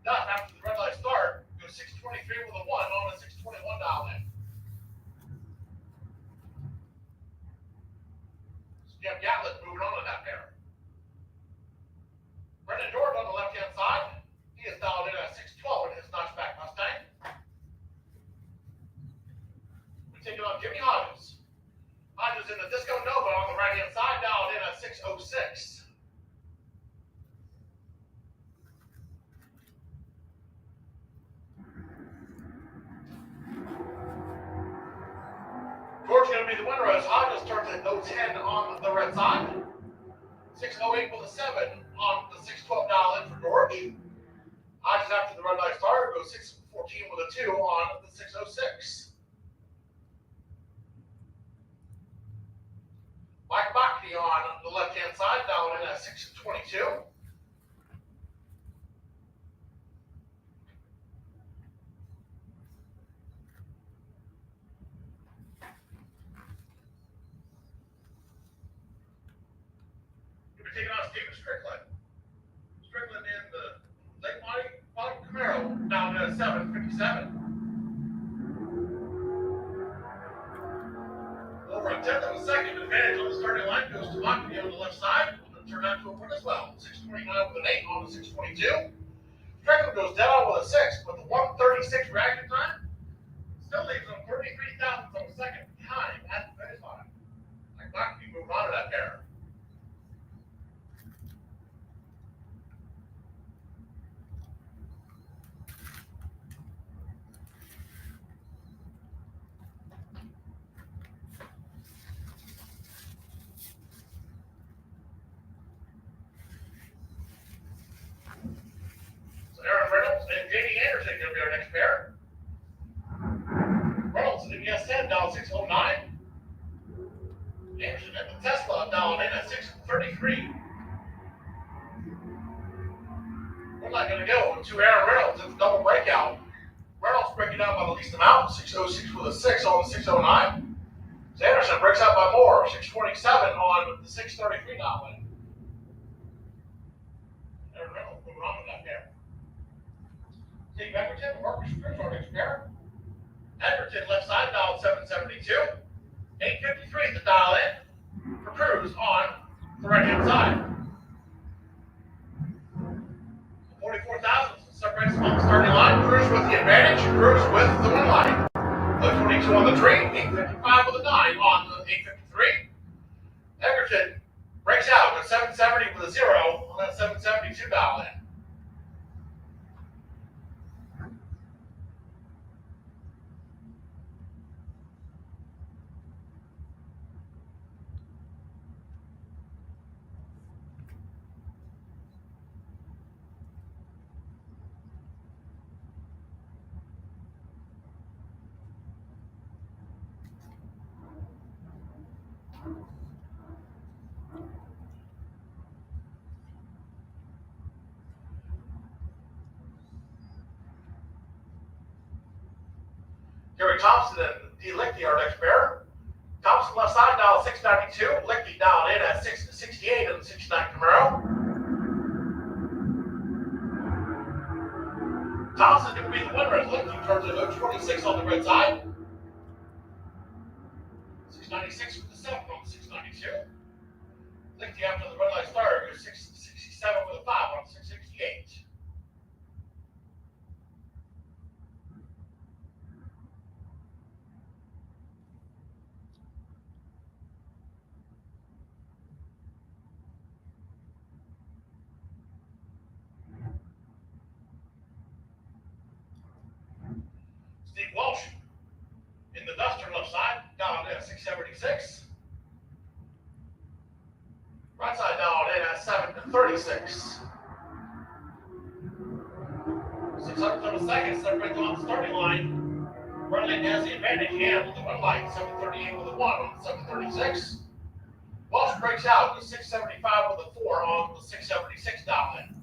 Duff, after the red light start, goes 623 with a 1 on a 621 dial in. So Jeff Gatlin moving on to that pair. Brendan George on the left hand side. He is dialed in at 612 in his notchback Mustang. We take it on Jimmy Hodges. Hodges in the Disco Nova on the right hand side, dialed in at 606. George going to be the winner as Hodges turns at 010 on the red side. 608 with a 7 on the 612 dial in for George. Hodges after the red light started goes 614 with a 2 on the 606. Mike Bachke on the left hand side, dialed in at 622. Taking on Steven Strickland. Strickland in the late model Camaro, down at 757. Over a tenth of a second advantage on the starting line goes to Bachke on the left side. It'll turn out to a win as well. 629 with an 8 on the 622. Strickland goes dead on with a 6 with a 136 reaction time. Still leaves him 33 thousandths of a second behind at the finish line. Like Bachke moving on to that pair. Aaron Reynolds and J.D. Anderson going to be our next pair. Reynolds in the S10, dial 609. Anderson at the Tesla, dialed in at 633. We're not going to go to Aaron Reynolds. It's a double breakout. Reynolds breaking out by the least amount, 606 with a 6 on the 609. Anderson breaks out by more, 627 on the 633 dial in. Aaron Reynolds moving on to that pair. Steve Edgerton, Marcus Chris, our next pair. Edgerton left side, dial 772. 853 to dial in for Cruz on the right hand side. 44,000 separates on the starting line. Cruz with the advantage. Cruz with the win line. 22 on the tree. 855 with a 9 on the 853. Edgerton breaks out with 770 with a 0 on that 772 dial in. Gary Thompson and D. Lichty, our next pair. Thompson left side, dial 692. Lichty dialed in at 668 in the 69 Camaro. Thompson's going to be the winner as Lincoln turns it 026 on the red side. 696 for the 7 on the 692. Lincoln after the red light started goes 667 with a 5 on the 668. Steve Walsh in the Duster left side, down in at 676. Right side down in at 736. 600 seconds, separates on the starting line. Red light has the advantage and with the red light, 738 with a 1 on the 736. Walsh breaks out with 675 with a 4 on the 676 down in.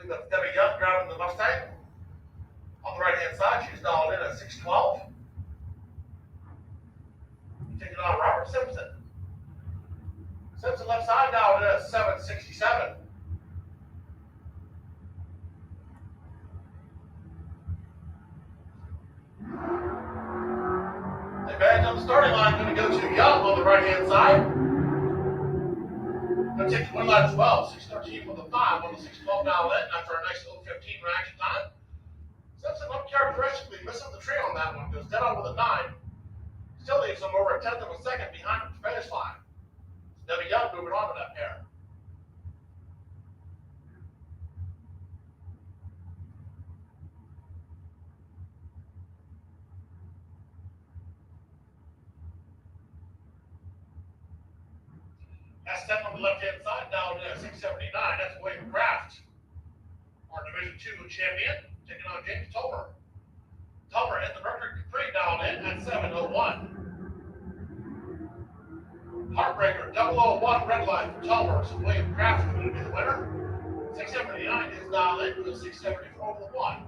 I believe that's Debbie Young driving the Mustang. On the right hand side, she's dialed in at 612. Taking on Robert Simpson. Simpson left side dialed in at 767. The advantage on the starting line going to go to Young on the right hand side. Going to take the win line as well. 613 with a 5 on the 612 dialed in after a nice 015 reaction time. Simpson uncharacteristically missing the trail on that one. Goes dead on with a 9. Still leaves him over a tenth of a second behind the finish line. Debbie Young moving on to that pair. S10 on the left-hand side, down to 679. That's William Kraft, our Division II champion, taking on James Tolmer. Tolmer in the Mercury Capri down in at 701. Heartbreaker, 001 red line for Tolmer. So William Kraft is going to be the winner. 679 is dialed in to 674 with a 1.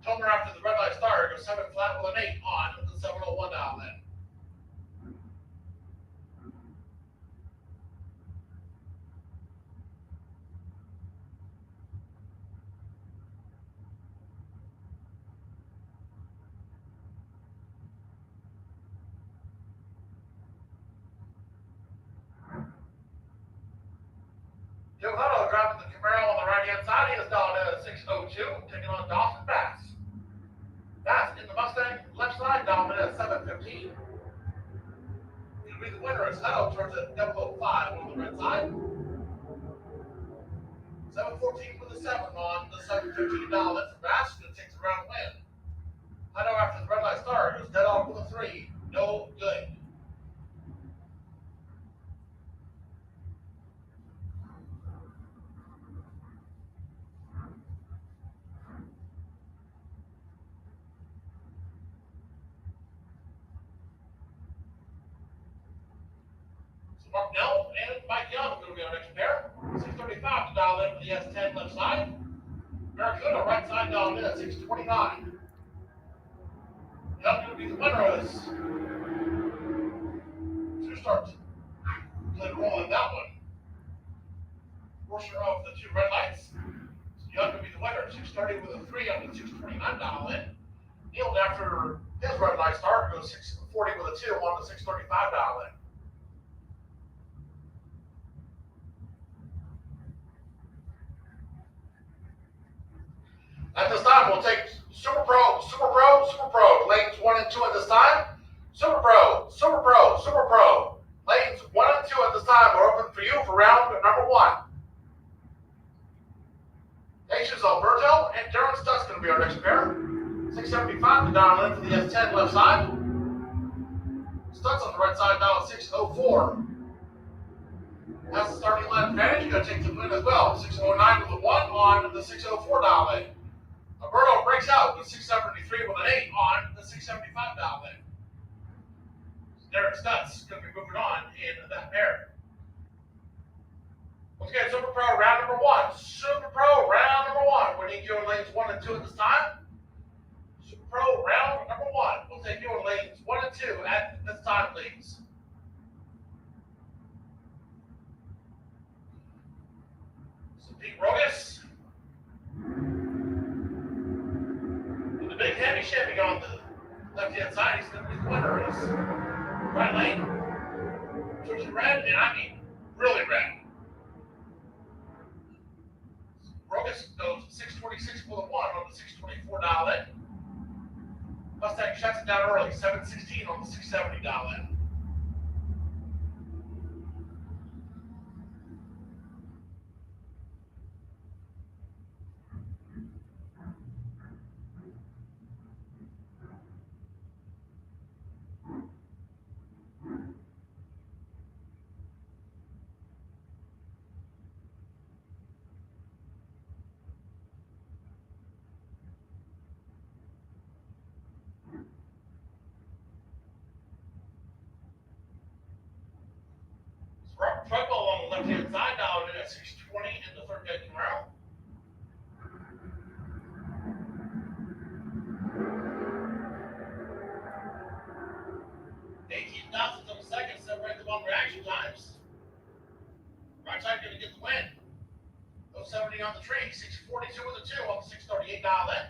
Tolmer after the red light started goes 7 flat with an 8 on the 701 dialed in. Joe Hutto dropping the Camaro on the right-hand side. He is down at 602, taking on Dawson Bass. Bass in the Mustang, left side, down at 715. He'll be the winner as Hutto turns at 005 on the red side. 714 with a 7 on the 715 down. That's for Bass, who takes the round win. Hutto after the red light start goes dead on with a 3. No good. Mark Nell and Mike Young are going to be our next pair. 635 to dial in for the S10 left side. Barracuda right side dialed in at 629. Young going to be the winner of this. 2 starts. Played a role in that one. Forcer off the 2 red lights. So Young going to be the winner. 630 with a 3 on the 629 dial in. Neiled after his red light start goes 640 with a 2 on the 635 dial in. At this time, we'll take Super Pro, lanes 1 and 2 at this time. Super Pro. Lanes 1 and 2 at this time are open for you for round number 1. Nations Alberto and Darren Stutt's going to be our next pair. 675 to dial in for the S10 left side. Stutt's on the right side dial at 604. Has the starting line advantage. Going to take the win as well. 609 with a 1 on the 604 dial in. Alberto breaks out with 673 with an 8 on the 675 dial in. Derek Stutz going to be moving on in that pair. Once again, Super Pro round number 1. We need you in lanes 1 and 2 at this time. Pro round number 1. We'll take your lanes 1 and 2 at this time, please. So Pete Rogas. With the big heavy Chevy on the left-hand side, he's going to be the winner. Is right lane. Turns it red, and I mean really red. Rogas goes 626 for the 1 on the 624 dial in. Mustang shuts it down early, 716 on the 670 dial in. Truck ball on the left-hand side, dialed in at 620 in the third deck Camaro. $18,000 on the second, separate them on reaction times. Right side going to get the win. 070 on the tree, 642 with a 2 on the 638 dial in.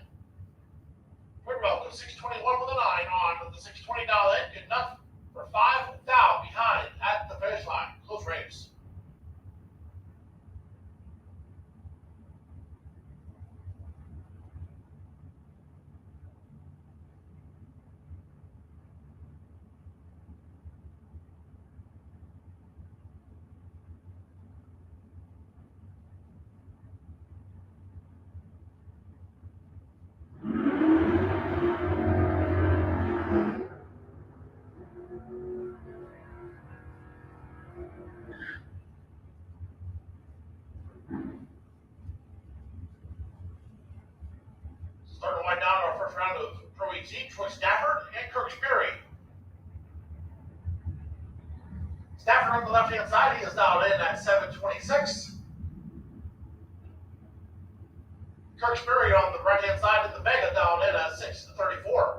Third row goes 621 with a 9 on the 620 dial in. Good enough for 5 down behind at the finish line. Close race. Starting to wind down our first round of Pro ET, Troy Stafford and Kirk Sperry. Stafford on the left-hand side, he is dialed in at 726. Kirk Sperry on the right-hand side in the Vega dialed in at 634.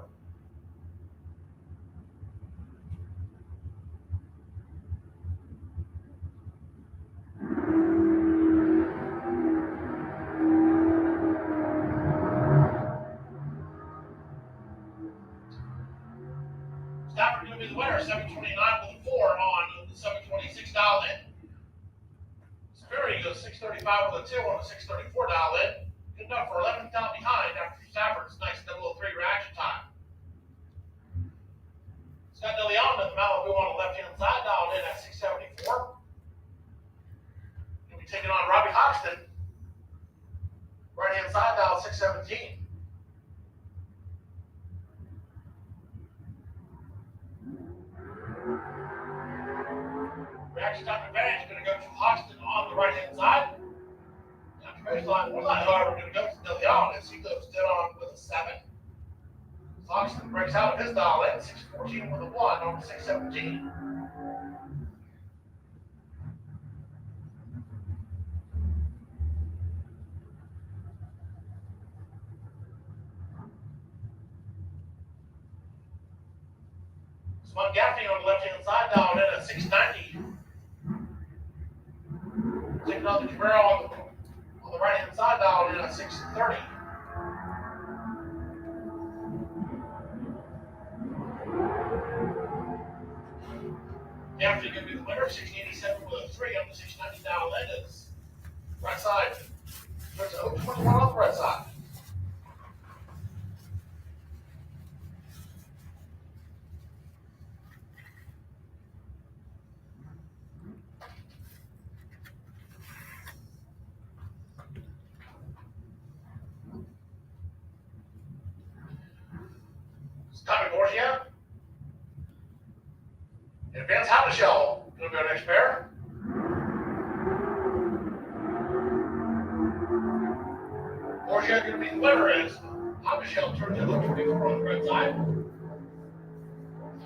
Stafford going to be the winner, 729 with a 4 on the 726 dial in. Sperry goes 635 with a 2 on the 634 dial in. Good enough for 11th down behind after Stafford's nice 003 reaction time. Scott DeLeon in the Malibu on the left-hand side, dialed in at 674. He'll be taking on Robbie Hoxton. Right-hand side, dial 617. Reaction time advantage going to go to Hoxton on the right-hand side. After baseline, one line, however, going to go to DeLeon as he goes dead on with a 7. Hoxton breaks out of his dial in, 614 with a 1 on the 617. Spud Gaffney on the left-hand side, dialed in at 690. Taking on the Camaro on the right-hand side, dialed in at 630. Gaffney going to be the winner, 687 with a 3 on the 690 dialed in. Is right side. There's a 021 on the right side. Tommy Borgia. And Vance Havishell going to be our next pair. Borgia going to be the winner as Havishell turns in the 24 on the red side.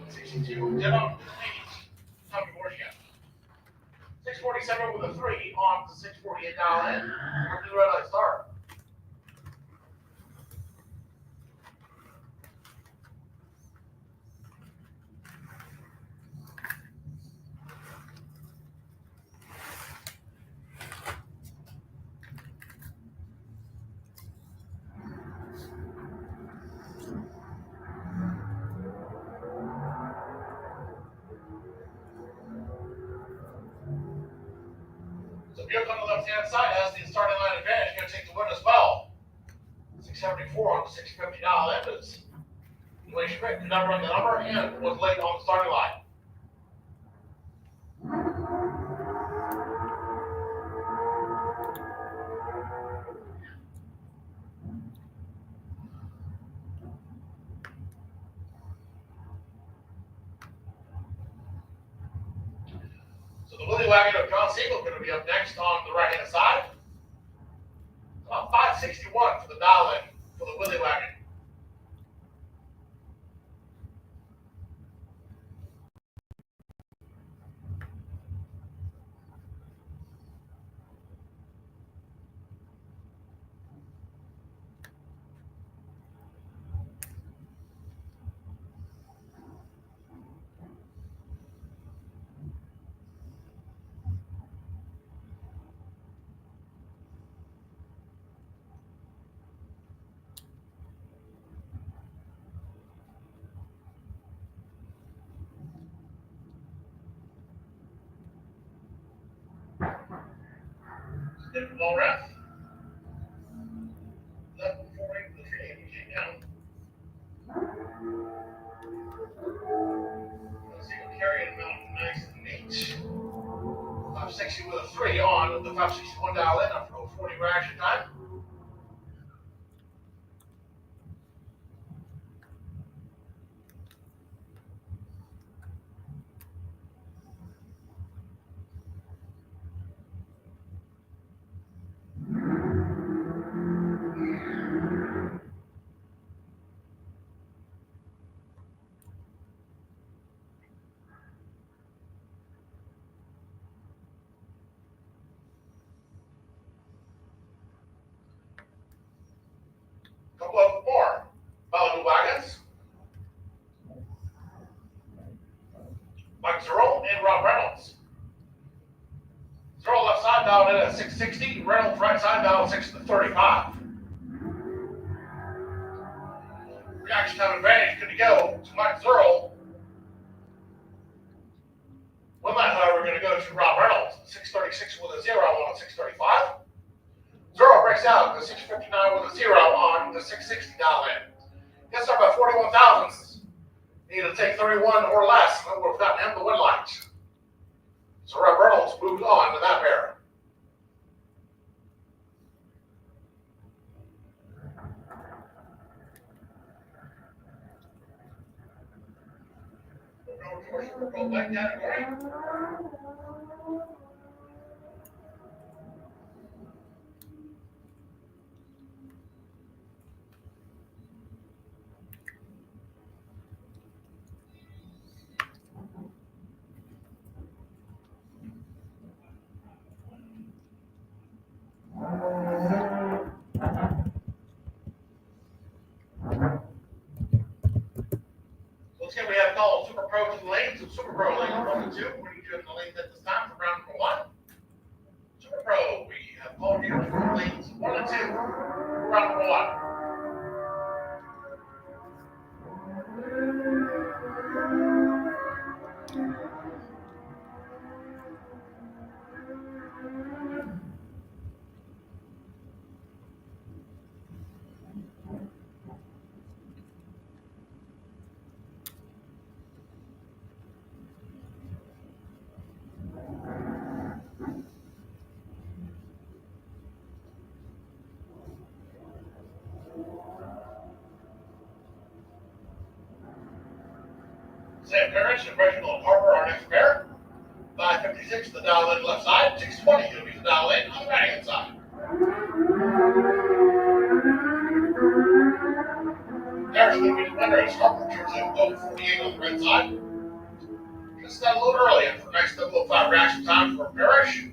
62 dead on the leads. Tommy Borgia. 647 with a 3 on the 648 dial in. After the red light start. vehicle on the left-hand side has the starting line advantage. Going to take the win as well. 674 on the 650 dial end is Dwayne Schmidt, could not run the number and was late on the starting line. So the Willie Wagon of John Siegel going to be up next on the right-hand side. About 561 for the dial in for the Willie Wagon. Different ball ref. 11-4 the tree came down. Siegel carrying him out nice and neat. 560 with a 3 on the 561 dial in after 040 reaction time. Couple of more Malibu wagons. Mike Zerl and Rob Reynolds. Zerl left side dialed in at 660, Reynolds right side dialed 635. Reaction time advantage good to go to Mike Zerl. One lap, however, going to go to Rob Reynolds. 636 with a 0 on 635. Zero breaks out the 659 with a 0 on the 660 dial in. Gets up by 41 thousandths. Need to take 31 or less, and we've gotten him the win light. So Rob Reynolds moves on to that pair. We'll go back category. Once again, we have called Super Pro to the lanes and Super Pro lanes 1 and 2. What are you doing in the lanes at this time for round number 1? Super Pro, we have called you for lanes 1 and 2 for round number 1. Sam Parrish and Reginald Harper, our next pair. 556, the dial in left side. 620, going to be the dial in on the right hand side. Parrish going to be the winner as Harper turns in 048 on the red side. Just got a little early for a nice 005 reaction time for Parrish.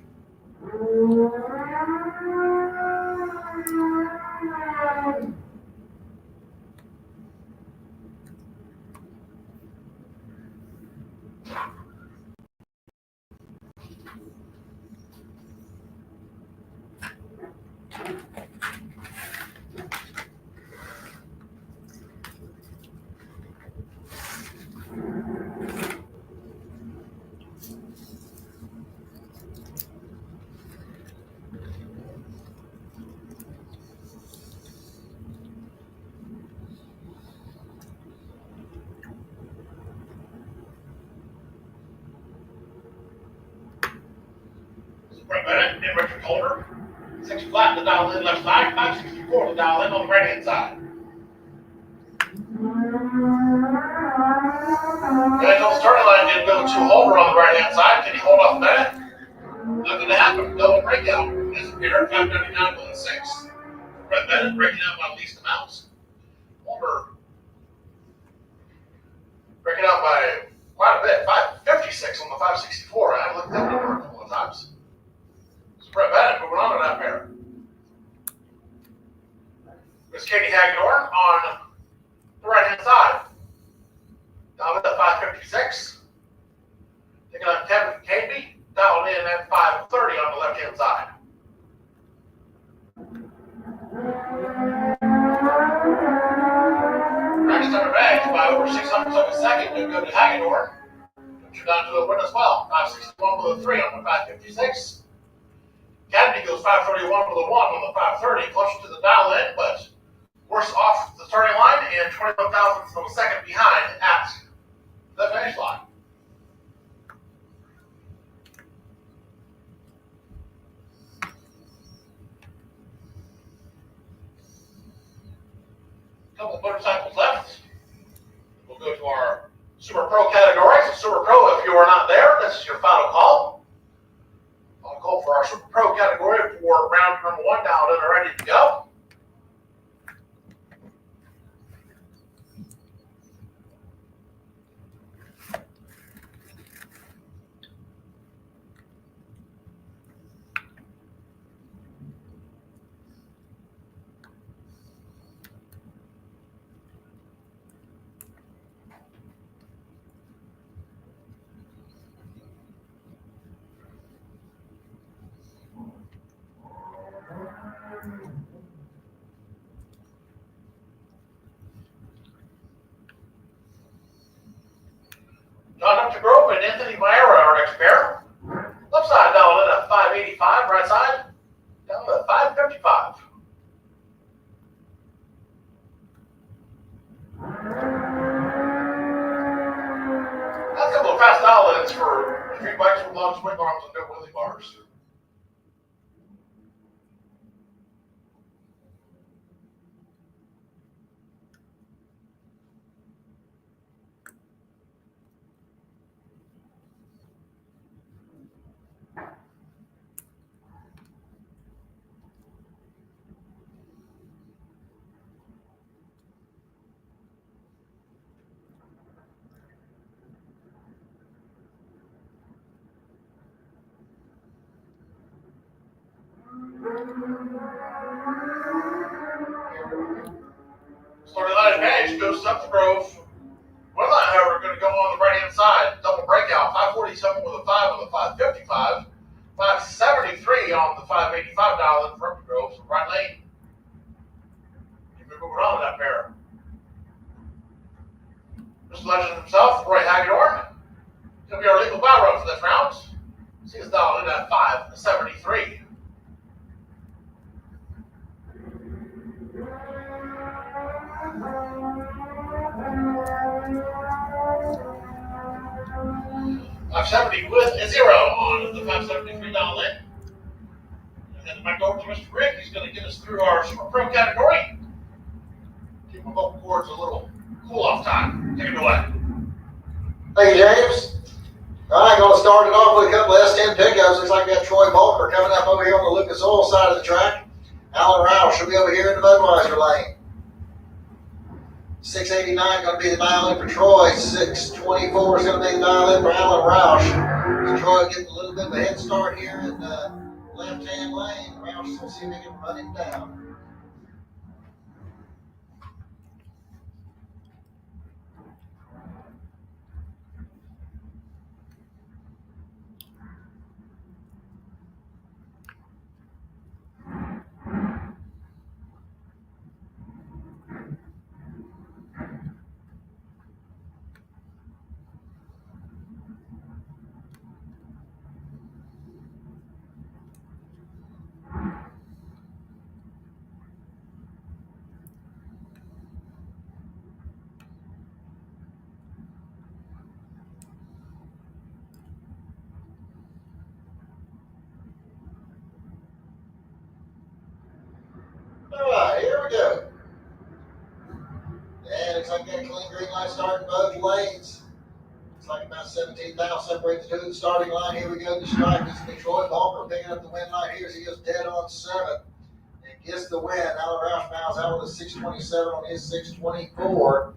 Brett Bennett and Richard Holder. 6 flat to dial in left side, 564 to dial in on the right hand side. Guys on the starting line did go to Holder on the right hand side. Can he hold off Bennett? Nothing to happen. Double breakout. Disappeared. 599.6. Brett Bennett breaking out by least amounts. Holder breaking out by quite a bit. 556 on the 564. I had looked at that number a couple of times. So Brett Bennett moving on to that pair. There's Katie Hagedorn on the right hand side. Down at 556. Taking out Kevin Canby. Dialed in at 530 on the left hand side. Dragster bags by over 600 of a second. Do go to Hagedorn. You're down to a win as well. 561 with a 3 on the 556. Canby goes 531 with a 1 on the 530. Closer to the dial in, but worse off the starting line and 21 thousandths of a second behind at the finish line. Couple of motorcycles left. We'll go to our Super Pro categories. Super Pro, if you are not there, this is your final call. Final call for our Super Pro category for round number 1 dialed in and ready to go. John Upton and Anthony Viera, our next pair. Left side dialed in at 585, right side down at 555. That's a couple of fast dial ins for street bikes with long swing arms and no wheelie bars. Starting line advantage goes up the Grove. One line, however, going to go on the right hand side. Double breakout. 547 with a 5 on the 555. 573 on the 585 dial in from the Grove. So right lane. Keep moving on to that pair. Mr. Legend himself, Roy Hagedorn. Going to be our legal bow run for this round. See his dial in at 573. $570 with a 0 on the 573 dial in. And then back over to Mr. Rick. He's going to get us through our Super Pro category. Keep my vocal cords a little cool off time. Take it away. Thank you, James. All right, going to start it off with a couple of S10 pickups. Looks like we got Troy Volker coming up over here on the Lucas Oil side of the track. Alan Roush will be over here in the Budweiser lane. 689 going to be the dial in for Troy. 624 is going to be the dial in for Alan Roush. So Troy getting a little bit of a head start here in the left-hand lane. Roush will see if he can run him down. Looks like about 17,000 separate the two of the starting line. Here we go. The stripe is Detroit Balmer picking up the win right here as he goes dead on 7 and gets the win. Alan Roush miles out with a 627 on his 624.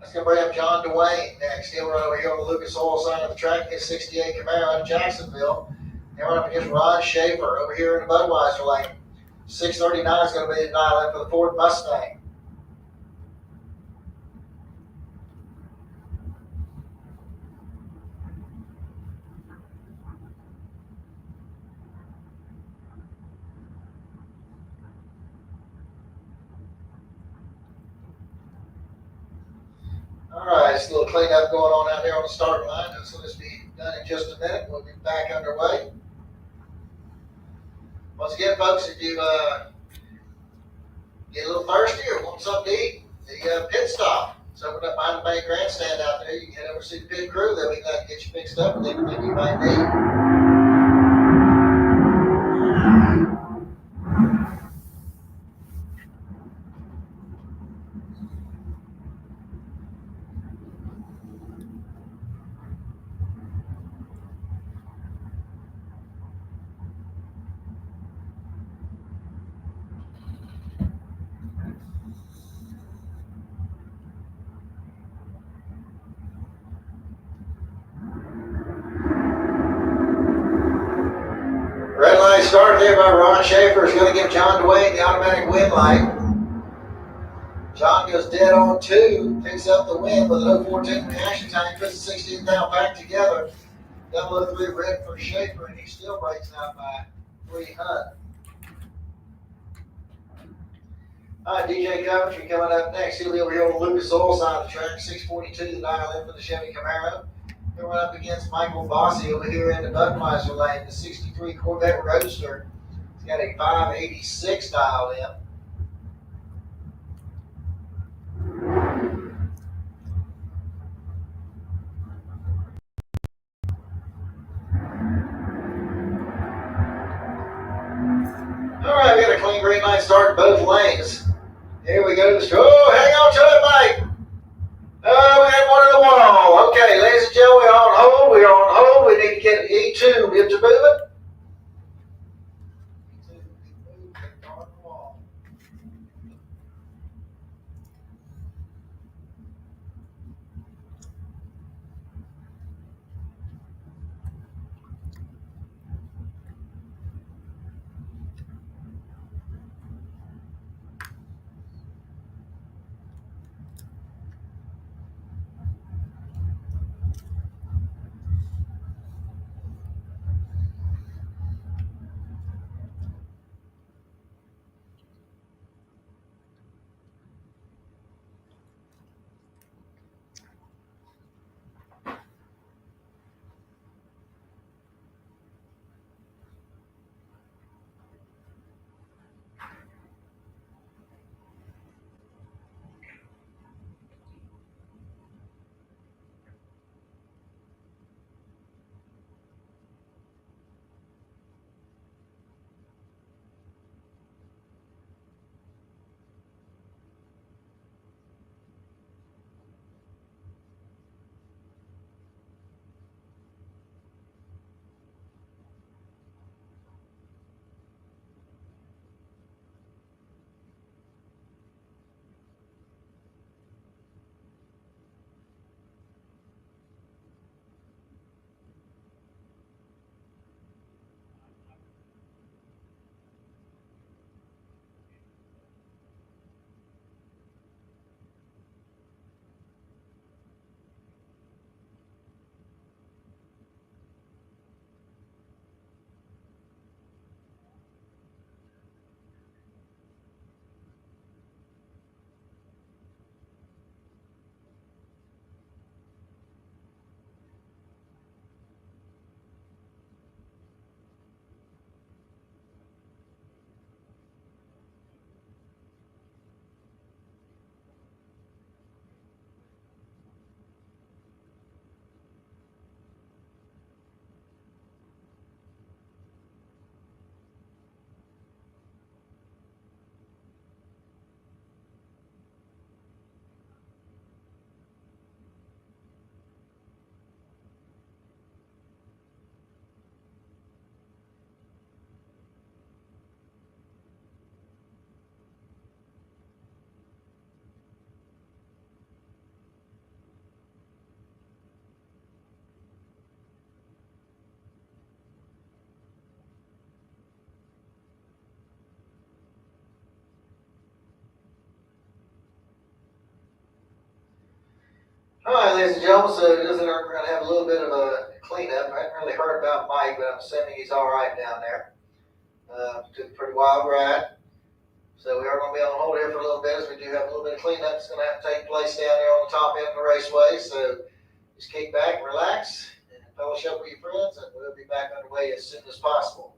Let's go bring up John Dwayne next. He'll run over here on the Lucas Oil side of the track. His 68 Camaro out of Jacksonville. They're up against Ron Schaefer over here in the Budweiser lane. 639 is going to be the dial in for the Ford Mustang. All right, just a little cleanup going on out there on the starting line. So this will be done in just a minute. We'll be back underway. Once again, folks, if you get a little thirsty or want something to eat, the pit stop. It's open up behind the main grandstand out there. You can head over to see the pit crew. They'll be glad to get you fixed up with anything you might need. Red light started there by Ron Schaefer is going to give John Dwayne the automatic win light. John goes dead on 2, picks up the win with an 0.14 reaction time, puts the 16th down back together. 003 red for Schaefer, and he still breaks out by 300. All right, DJ Coventry coming up next. He'll be over here on the Lucas Oil side of the track. 642 the dial in for the Chevy Camaro. He'll run up against Michael Bossy over here in the Budweiser lane, the 63 Corvette Roadster. He's got a 586 dialed in. All right, we got a clean green light start in both lanes. Here we go. Oh, hang on to it, Mike. Oh, we got one in the wall. Okay, ladies and gentlemen, we're on hold. We're on hold. We need to get E2 to move it. All right, ladies and gentlemen, so we're going to have a little bit of a cleanup. I haven't really heard about Mike, but I'm assuming he's all right down there. Took a pretty wild ride. So we are going to be on hold here for a little bit, as we do have a little bit of cleanup that's going to have to take place down there on the top end of the raceway. So just kick back, relax, and fellowship with your friends, and we'll be back underway as soon as possible.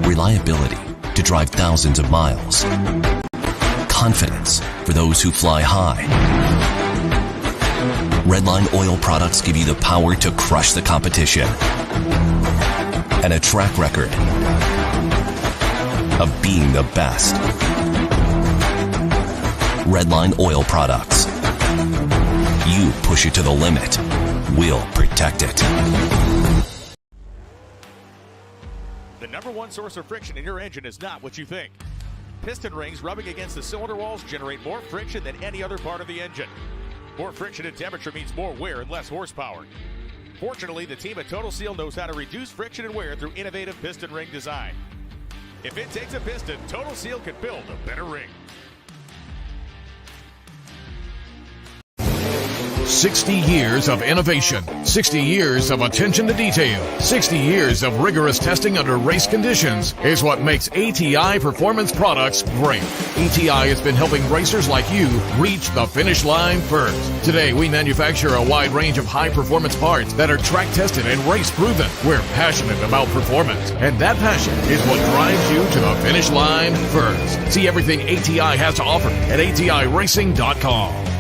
Reliability to drive thousands of miles. Confidence for those who fly high. Redline oil products give you the power to crush the competition. and a track record of being the best. Redline Oil Products. You push it to the limit, we'll protect it. The number one source of friction in your engine is not what you think. Piston rings rubbing against the cylinder walls generate more friction than any other part of the engine. More friction and temperature means more wear and less horsepower. Fortunately, the team at Total Seal knows how to reduce friction and wear through innovative piston ring design. If it takes a piston, Total Seal can build a better ring. 60 years of innovation, 60 years of attention to detail, 60 years of rigorous testing under race conditions is what makes ATI Performance Products great. ATI has been helping racers like you reach the finish line first. Today, we manufacture a wide range of high-performance parts that are track-tested and race-proven. We're passionate about performance, and that passion is what drives you to the finish line first. See everything ATI has to offer at ATIRacing.com.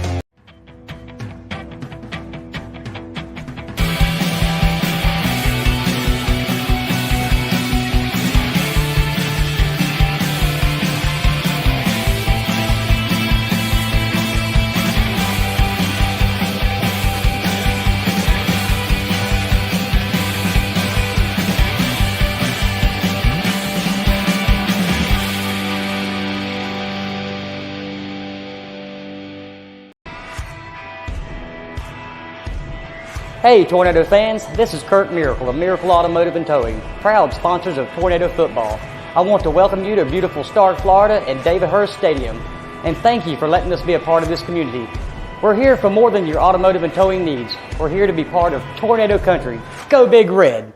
Hey Tornado fans, this is Kurt Miracle of Miracle Automotive and Towing, proud sponsors of Tornado Football. I want to welcome you to beautiful Stark, Florida and David Hurst Stadium, and thank you for letting us be a part of this community. We're here for more than your automotive and towing needs. We're here to be part of Tornado Country. Go Big Red!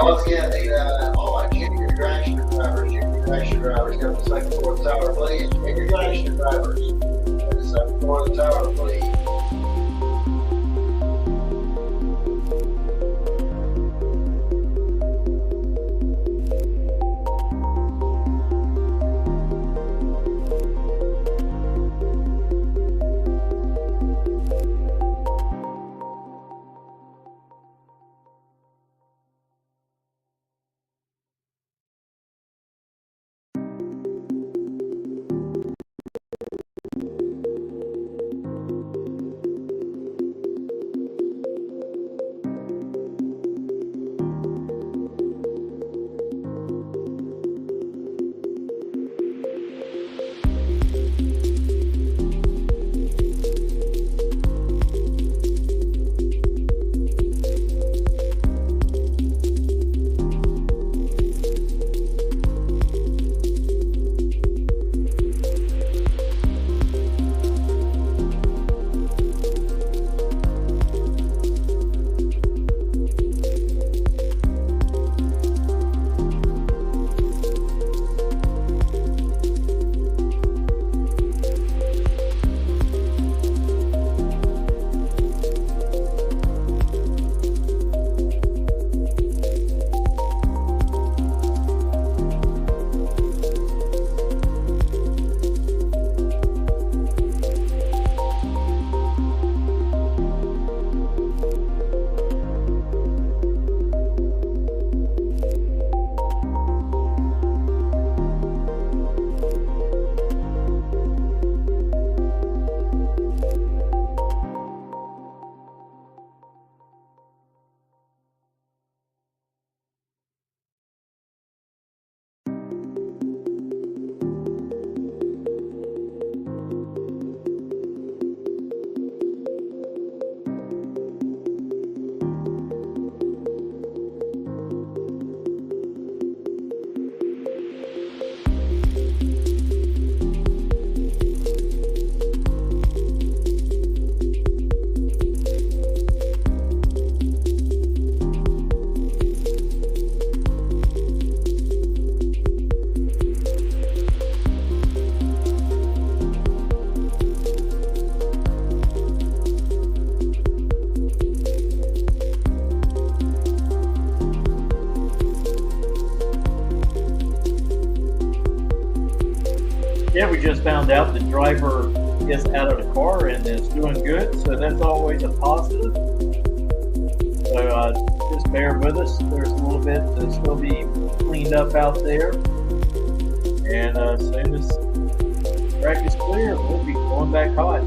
Once again, all my junior dragster drivers, got the second floor of the tower, please. Junior dragster drivers, got the second floor of the tower, please. Yeah, we just found out the driver is out of the car and is doing good, so that's always a positive. So just bear with us. There's a little bit to still be cleaned up out there. And as soon as the track is clear, we'll be going back hot.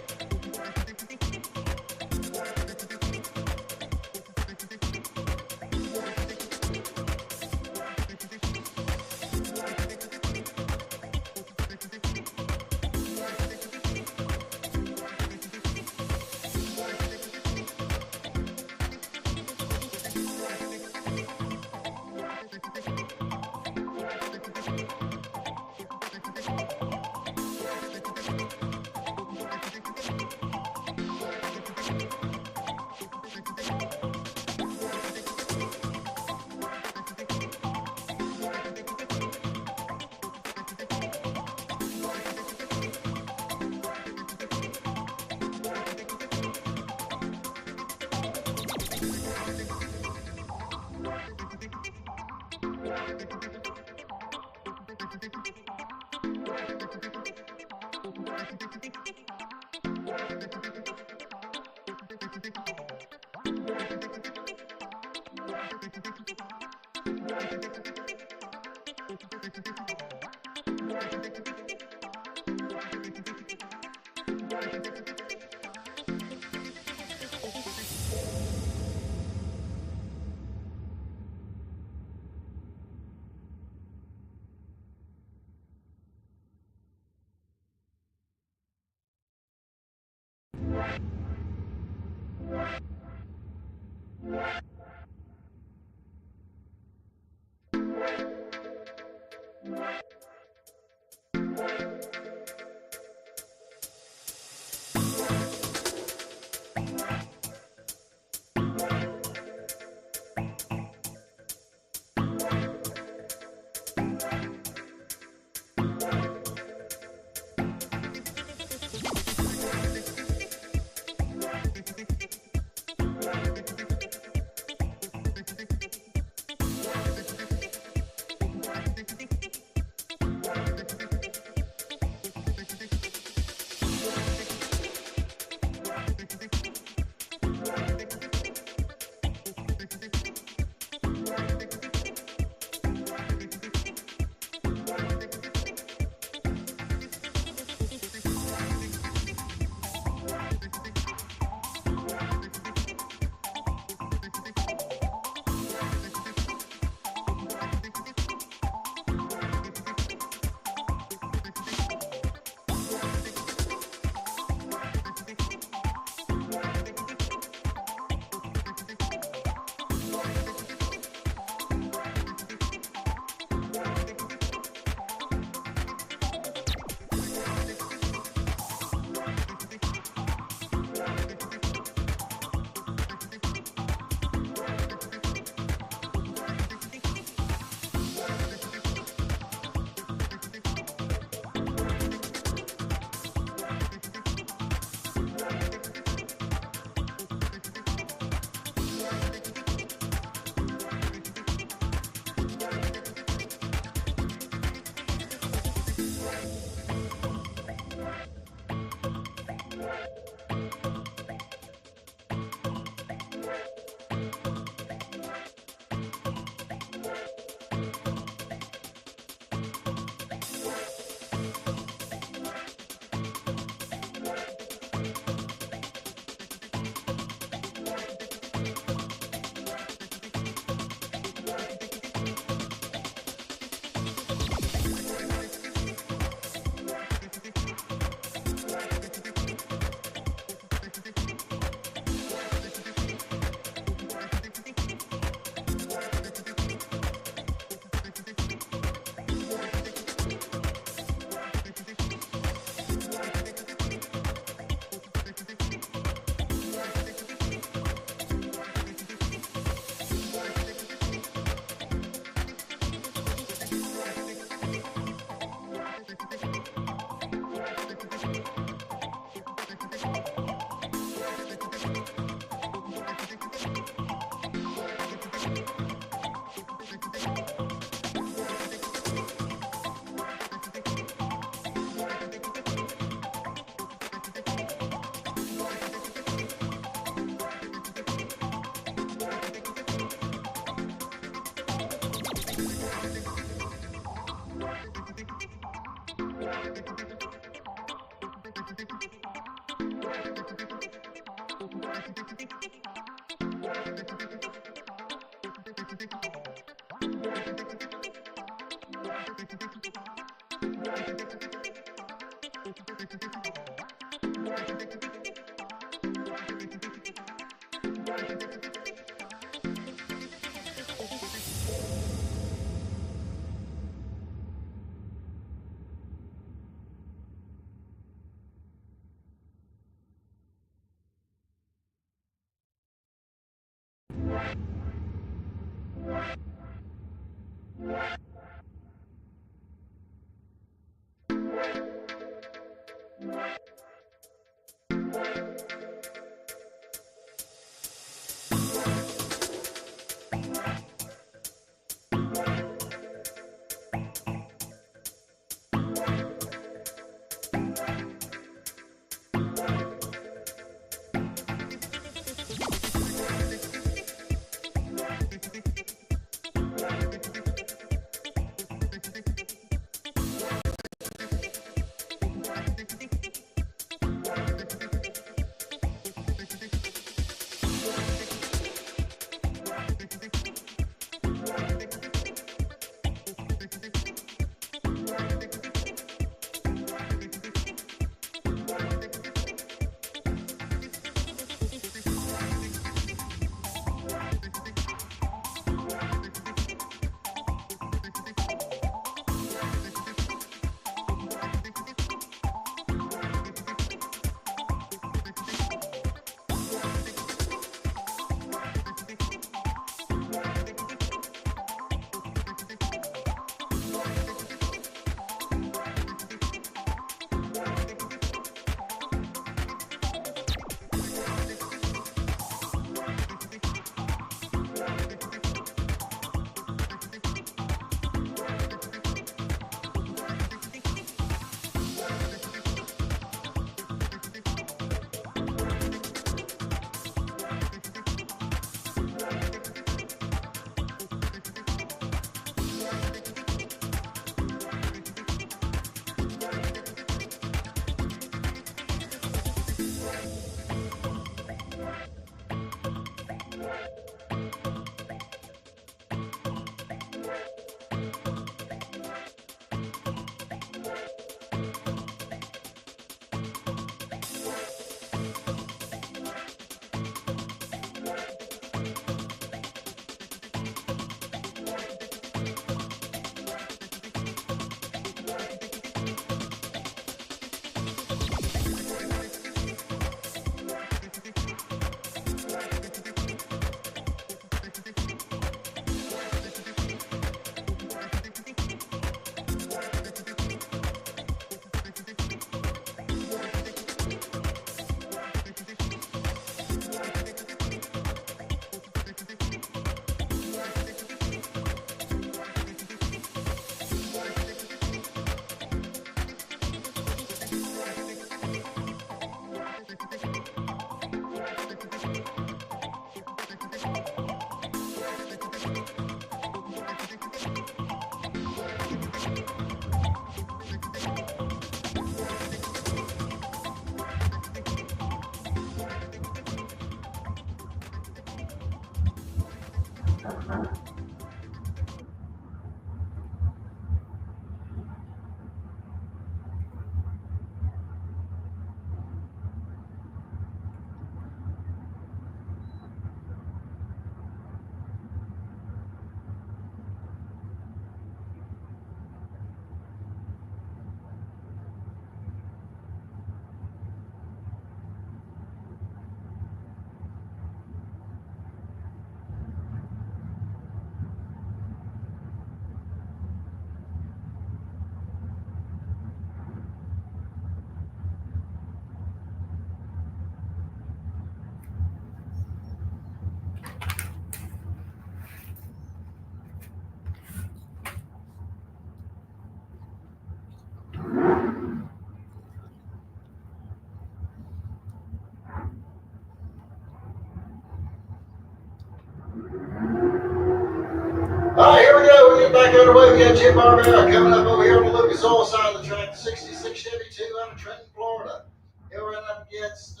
All right, here we go. We get back underway. We got Jim Barbera coming up over here on the Lucas Oil side of the track. 66 Chevy 2 out of Trenton, Florida. He'll run up against,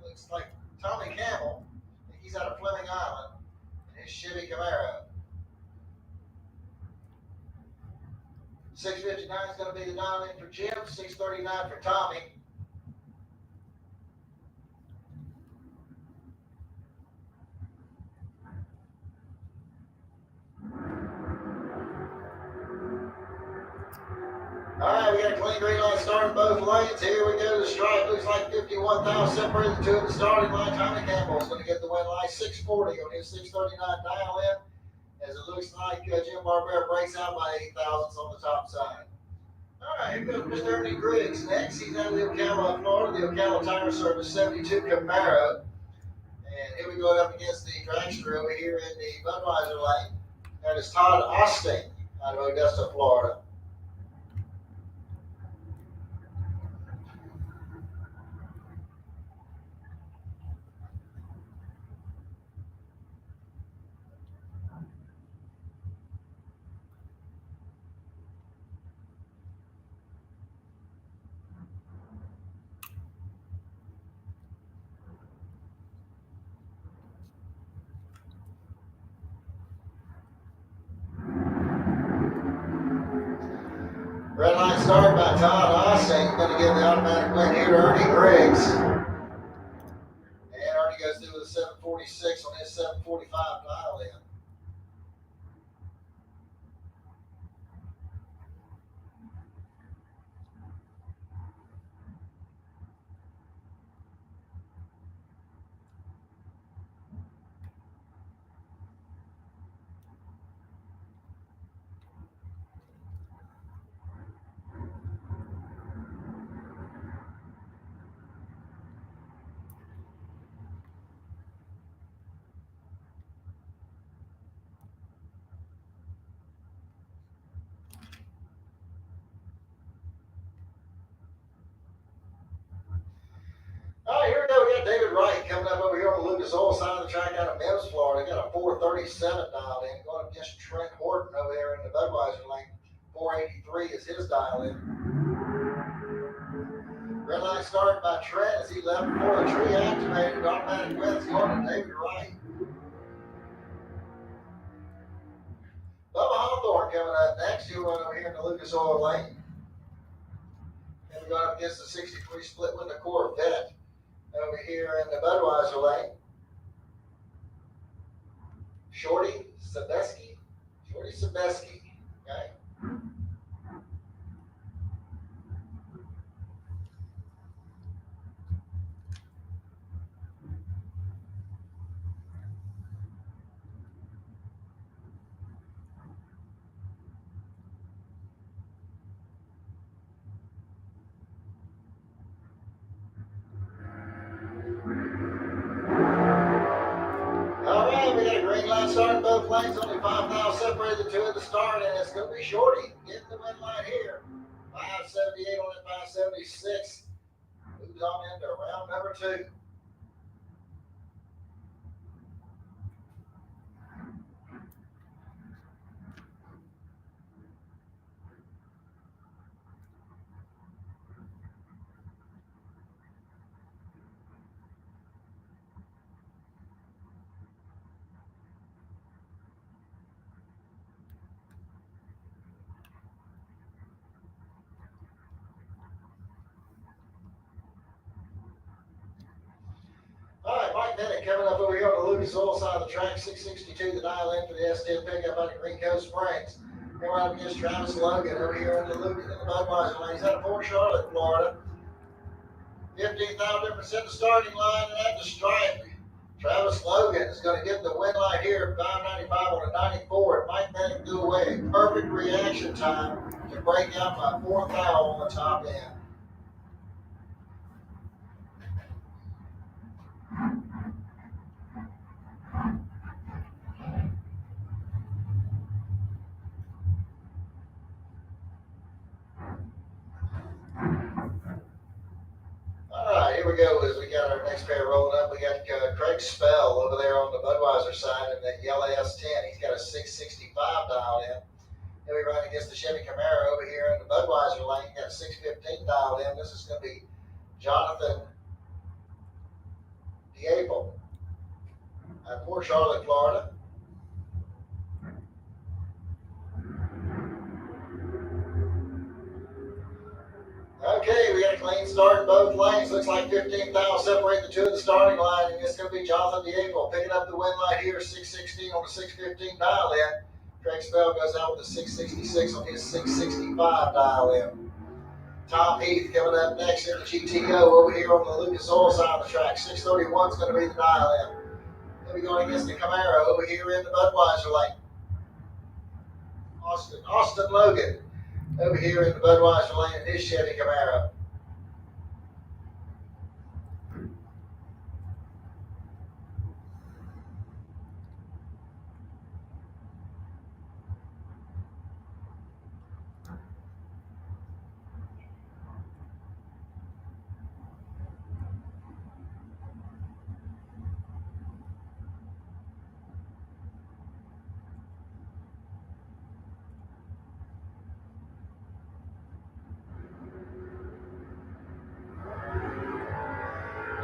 looks like Tommy Campbell. I think he's out of Fleming Island. And his Chevy Camaro. 659 is going to be the dial in for Jim. 639 for Tommy. All right, we got a clean green light starting both lanes. Here we go. The stripe looks like 51,000 separated the two at the starting line. Tommy Campbell's going to get the win line. 640 on his 639 dial in. As it looks like Jim Barbera breaks out by 8 thousandths on the top side. All right, here goes Mr. Ernie Griggs next. He's out of the Ocala, Florida, the Ocala Tire Service 72 Camaro. And here we go up against the Dragster over here in the Budweiser lane. That is Todd Austin out of Augusta, Florida. Red line started by Todd Austin. Going to give the automatic win here to Ernie Griggs. And Ernie goes through with a 746 on his 745 dial in. All right, here we go. We got David Wright coming up over here on the Lucas Oil side of the track out of Mims, Florida. Got a 437 dialed in. Going up against Trent Horton over there in the Budweiser lane. 483 is his dial in. Red line started by Trent as he left before the tree activated. Automatic wins going to David Wright. Bubba Hawthorne coming up next. He'll run over here in the Lucas Oil lane. And we go up against the 63 split with the Corvette over here in the Budweiser lane. Shorty Sebeski. Okay. We got a green line starting both lanes, only 5,000 separated the two at the start, and it's going to be Shorty getting the win line here. 578 on it, 576. Moves on into round number 2. Mike Bennett coming up over here on the Lucas Oil side of the track, 662, the dial in for the S10 pickup out of Green Coast Springs. Here right up against Travis Logan over here in the Budweiser lane. He's out of Port Charlotte, Florida. 15,000 difference at the starting line and at the stripe. Travis Logan is going to get the win light here, 595 on a 94. Mike Bennett threw away a perfect reaction time to break out by 4th thou on the top end. All right, here we go. As we got our next pair rolling up, we got Craig Spell over there on the Budweiser side in the yellow S10. He's got a 665 dialed in. Then we run against the Chevy Camaro over here in the Budweiser lane. Got a 615 dialed in. This is going to be Jonathan Diable at Port Charlotte, Florida. Okay, we got a clean start in both lanes. Looks like 15,000 separate the two of the starting line, and it's going to be Jonathan Diable picking up the win light here, 616 on the 615 dial in. Craig Spell goes out with a 666 on his 665 dial in. Tom Heath coming up next in the GTO over here on the Lucas Oil side of the track. 631 is going to be the dial in. Then we going against the Camaro over here in the Budweiser lane. Austin Logan over here in the Budweiser lane in his Chevy Camaro.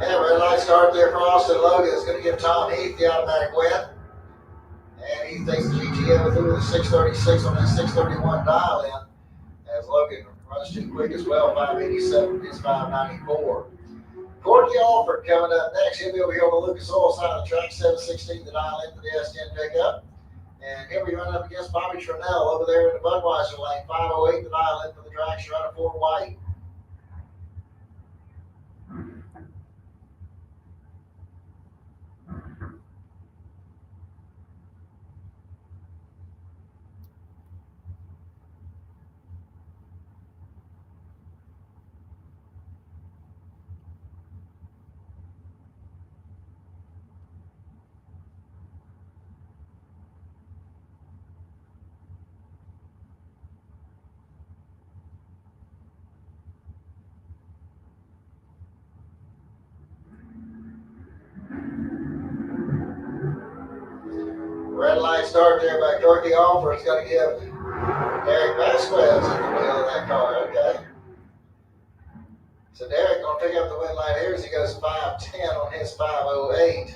Yeah, red light start there for Austin Logan is going to give Tom Heath the automatic win. And he takes the GTO through the 636 on that 631 dial in. As Logan runs too quick as well, 587 is 594. Corky Alford coming up next. He'll be over here on the Lucas Oil side of the track, 716 the dial in for the S10 pickup. And he'll be running up against Bobby Trinnell over there in the Budweiser lane, 508 the dial in for the Dragster out of Fort White. Red light start there by Corky Alford. It's going to give Derek Vasquez in the wheel of that car. Okay. So Derek going to pick up the win light here as he goes 510 on his 508.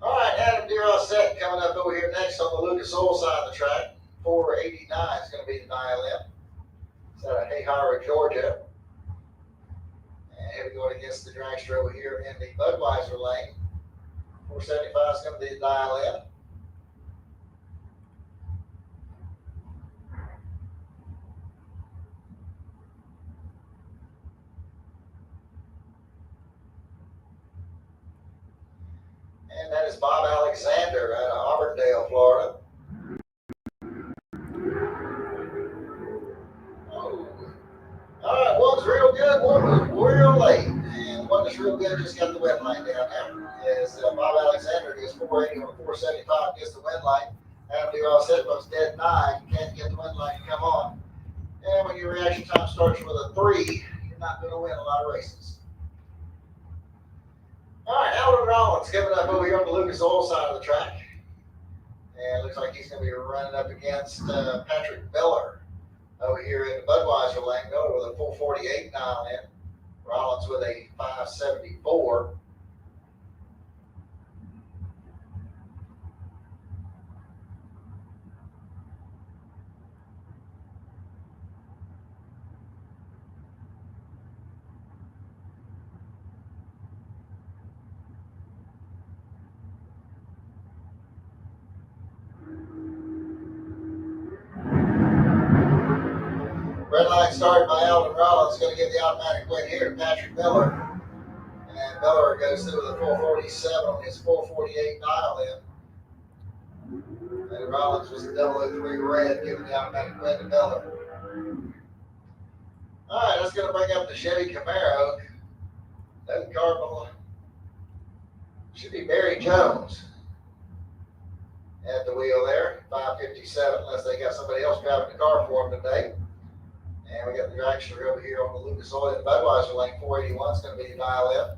All right, Adam Derossette coming up over here next on the Lucas Oil side of the track. 489 is going to be the dial in. It's out of Hayhara, Georgia. And here we go against the Dragster over here in the Budweiser lane. 475 is going to be the dial in. And that is Bob Alexander out of Auburndale, Florida. Oh. All right, one's real good, one was real late. And one that's real good just got the win light down there. As Bob Alexander gets 480 on a 475, gets the win light. Adam DeRossette was dead 9. You can't get the win light to come on. And when your reaction time starts with a 3, you're not going to win a lot of races. All right, Alden Rollins coming up over here on the Lucas Oil side of the track. And it looks like he's going to be running up against Patrick Miller over here in the Budweiser lane. Miller with a 448 dial in. Rollins with a 574. light started by Alvin Rollins. Going to give the automatic win here to Patrick Miller. And Miller goes through with a 447 on his 448 dial in. And Rollins was a 003 red, giving the automatic win to Miller. All right, that's going to bring up the Chevy Camaro. That car should be Barry Jones at the wheel there, 557, unless they got somebody else driving the car for him today. And we got the Dragster over here on the Lucas Oil in Budweiser lane. 481 is going to be the dial in.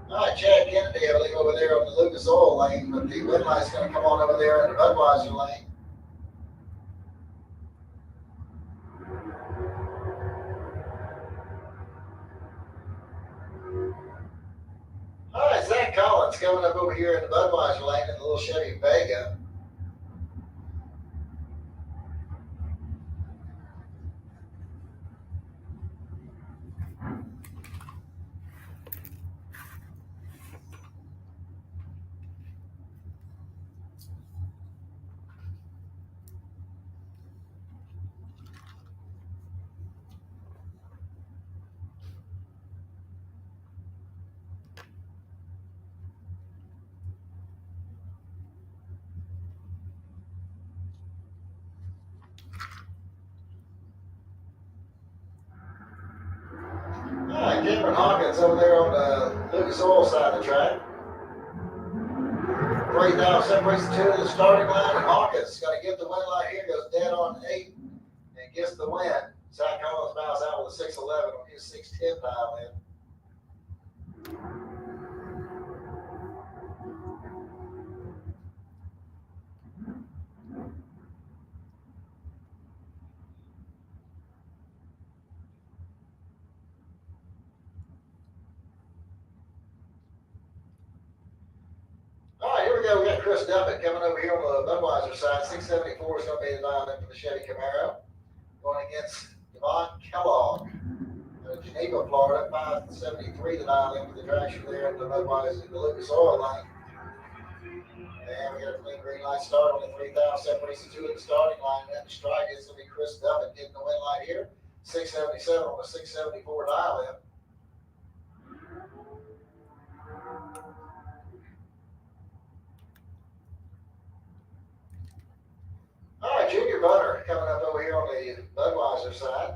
All right, Chad Kennedy, I believe, over there on the Lucas Oil lane, but the wind light's going to come on over there in the Budweiser lane. All right, Zach Collins coming up over here in the Budweiser lane in the little Chevy Vega. All right, Cameron Hawkins over there on the Lucas Oil side of the track. Right now separates the two to the starting line, and Hawkins is going to get the win light here, goes dead on 8, and gets the win. Zach Collins bows out with a 611 on his 610 dial in. All right, here we go. We got Chris Duffett coming over here on the Budweiser side. 674 is going to be the dial in for the Chevy Camaro. Going against Devon Kellogg out of Geneva, Florida. 573 the dial in for the Dragster there in the Budweiser, the Lucas Oil line. And we got a clean green light start on the 3000. Separates the two at the starting line. And at the strike, it's going to be Chris Duffett getting the win light here. 677 on the 674 dial in. All right, Junior Butter coming up over here on the Budweiser side.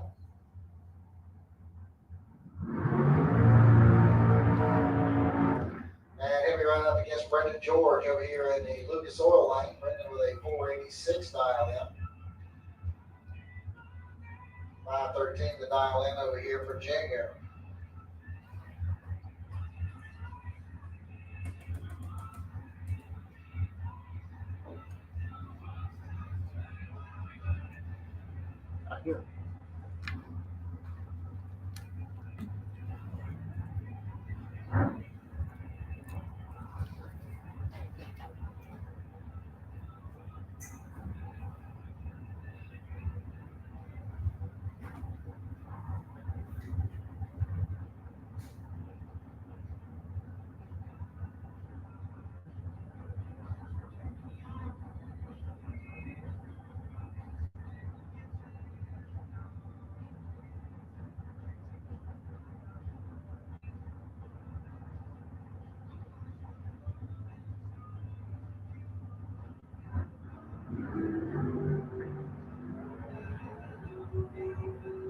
And he'll be running up against Brendan George over here in the Lucas Oil lane. Brendan with a 486 dial in. 513 the dial in over here for Junior. Here.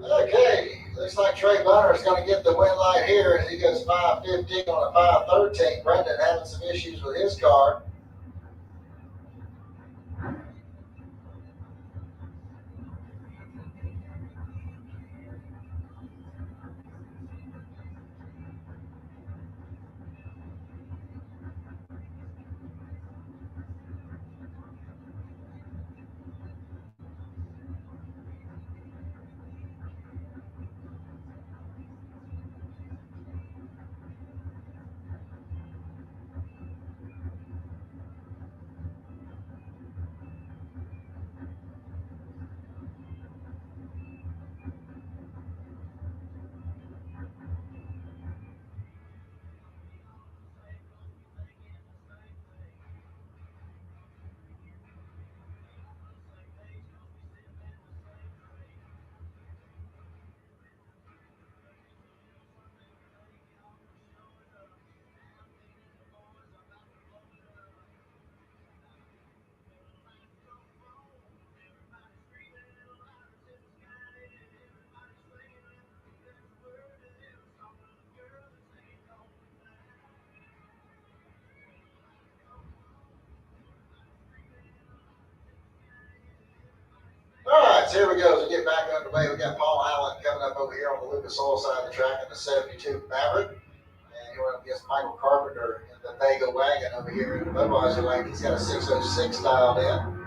Okay, looks like Trey Bunner is going to get the win light here as he goes 515 on a 513. Brendan having some issues with his car. so here we go. As we get back underway, we got Paul Allen coming up over here on the Lucas Oil side of the track in the 72 Maverick. And you're up against Michael Carpenter in the Vega wagon over here in the Budweiser lane. He's got a 606 dialed in.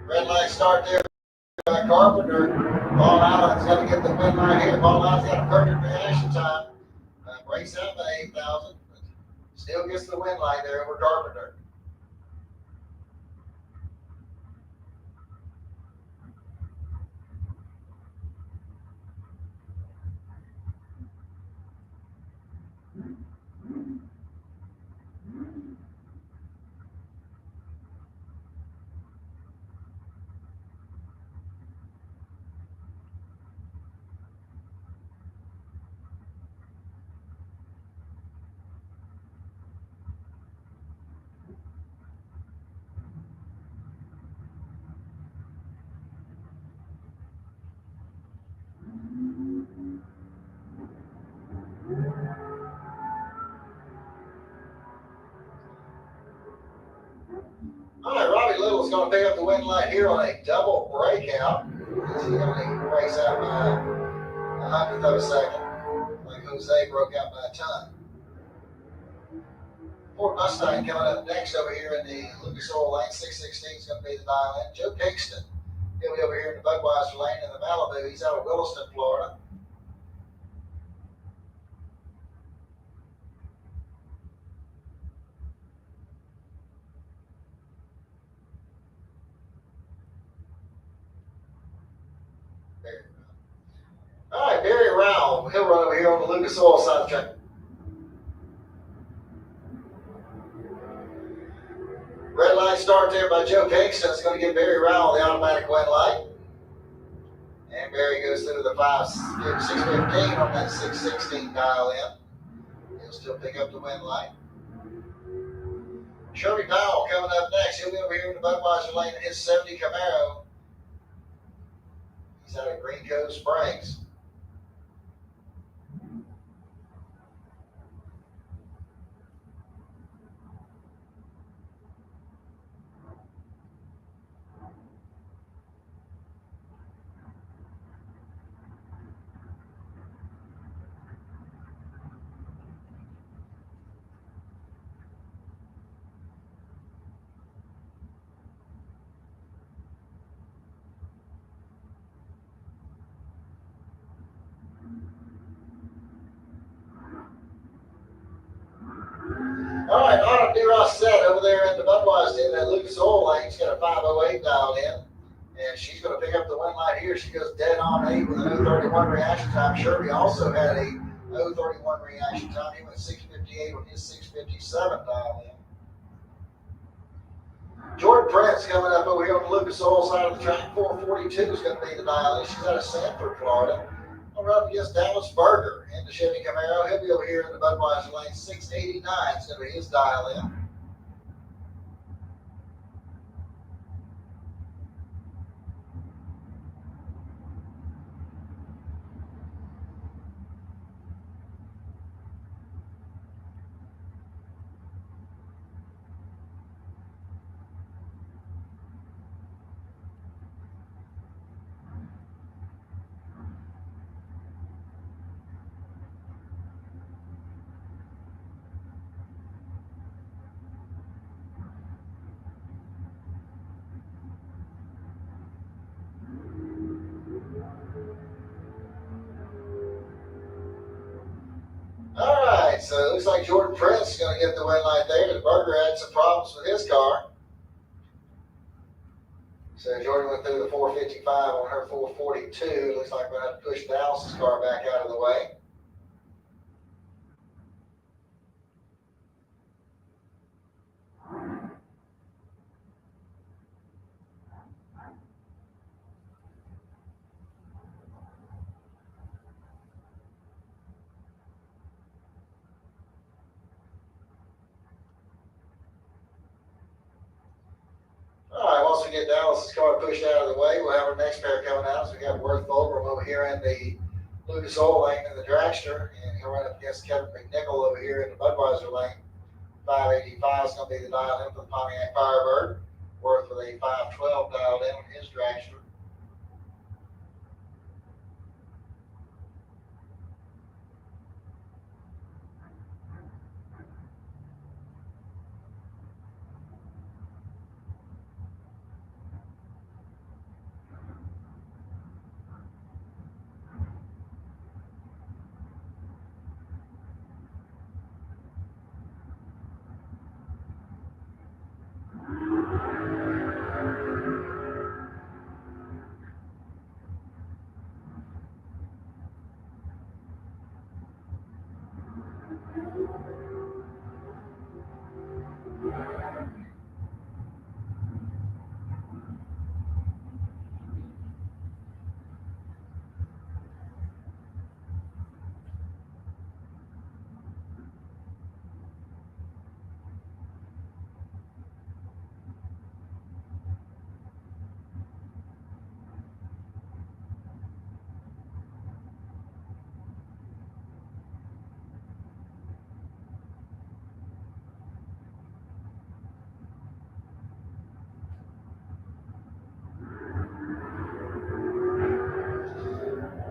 Red light start there by Carpenter. Paul Allen's going to get the win right here. Paul Allen's got a perfect reaction time. Breaks out by 8,000. Still gets the win light there over Carpenter. All right, Robbie Little's going to pick up the win light here on a double breakout. He's going to race out by 100th of a second, like Jose broke out by a ton. Ford Mustang coming up next over here in the Lucas Oil lane. 616 is going to be the dial in. Joe Kingston, he'll be over here in the Budweiser lane in the Malibu. He's out of Williston, Florida. All right, Barry Rowell, he'll run over here on the Lucas Oil side of the track. Red light start there by Joe Kingston. It's going to give Barry Rowell the automatic win light. And Barry goes through the 615 on that 616 dial in. He'll still pick up the win light. Sherby Powell coming up next. He'll be over here in the Budweiser lane in his 70 Camaro. He's out of Green Cove Springs. All right, Autumn DeRossette over there in the Budweiser in that Lucas Oil lane. She's got a 508 dialed in, and she's going to pick up the win light here. She goes dead on 8 with an 031 reaction time. Sherby also had a 031 reaction time. He went 658 with his 657 dialed in. Jordan Prince coming up over here on the Lucas Oil side of the track. 442 is going to be the dial in. She's out of Sanford, Florida. We're up against Dallas Berger in the Chevy Camaro. He'll be over here in the Budweiser lane. 689 is going to be his dial in. All right, so it looks like Jordan Prince is going to get the win light there. The Berger had some problems with his car. So Jordan went through the 455 on her 442. It looks like we're going to have to push Dallas's car back out of the way. All right, once we get Dallas's car pushed out of the way, we'll have our next pair coming out. So we got Worth Fulgram over here in the Lucas Oil lane in the Dragster, and he'll run up against Kevin McNichol over here in the Budweiser lane. 585 is going to be the dial in for the Pontiac Firebird. Worth with a 512 dialed in on his Dragster.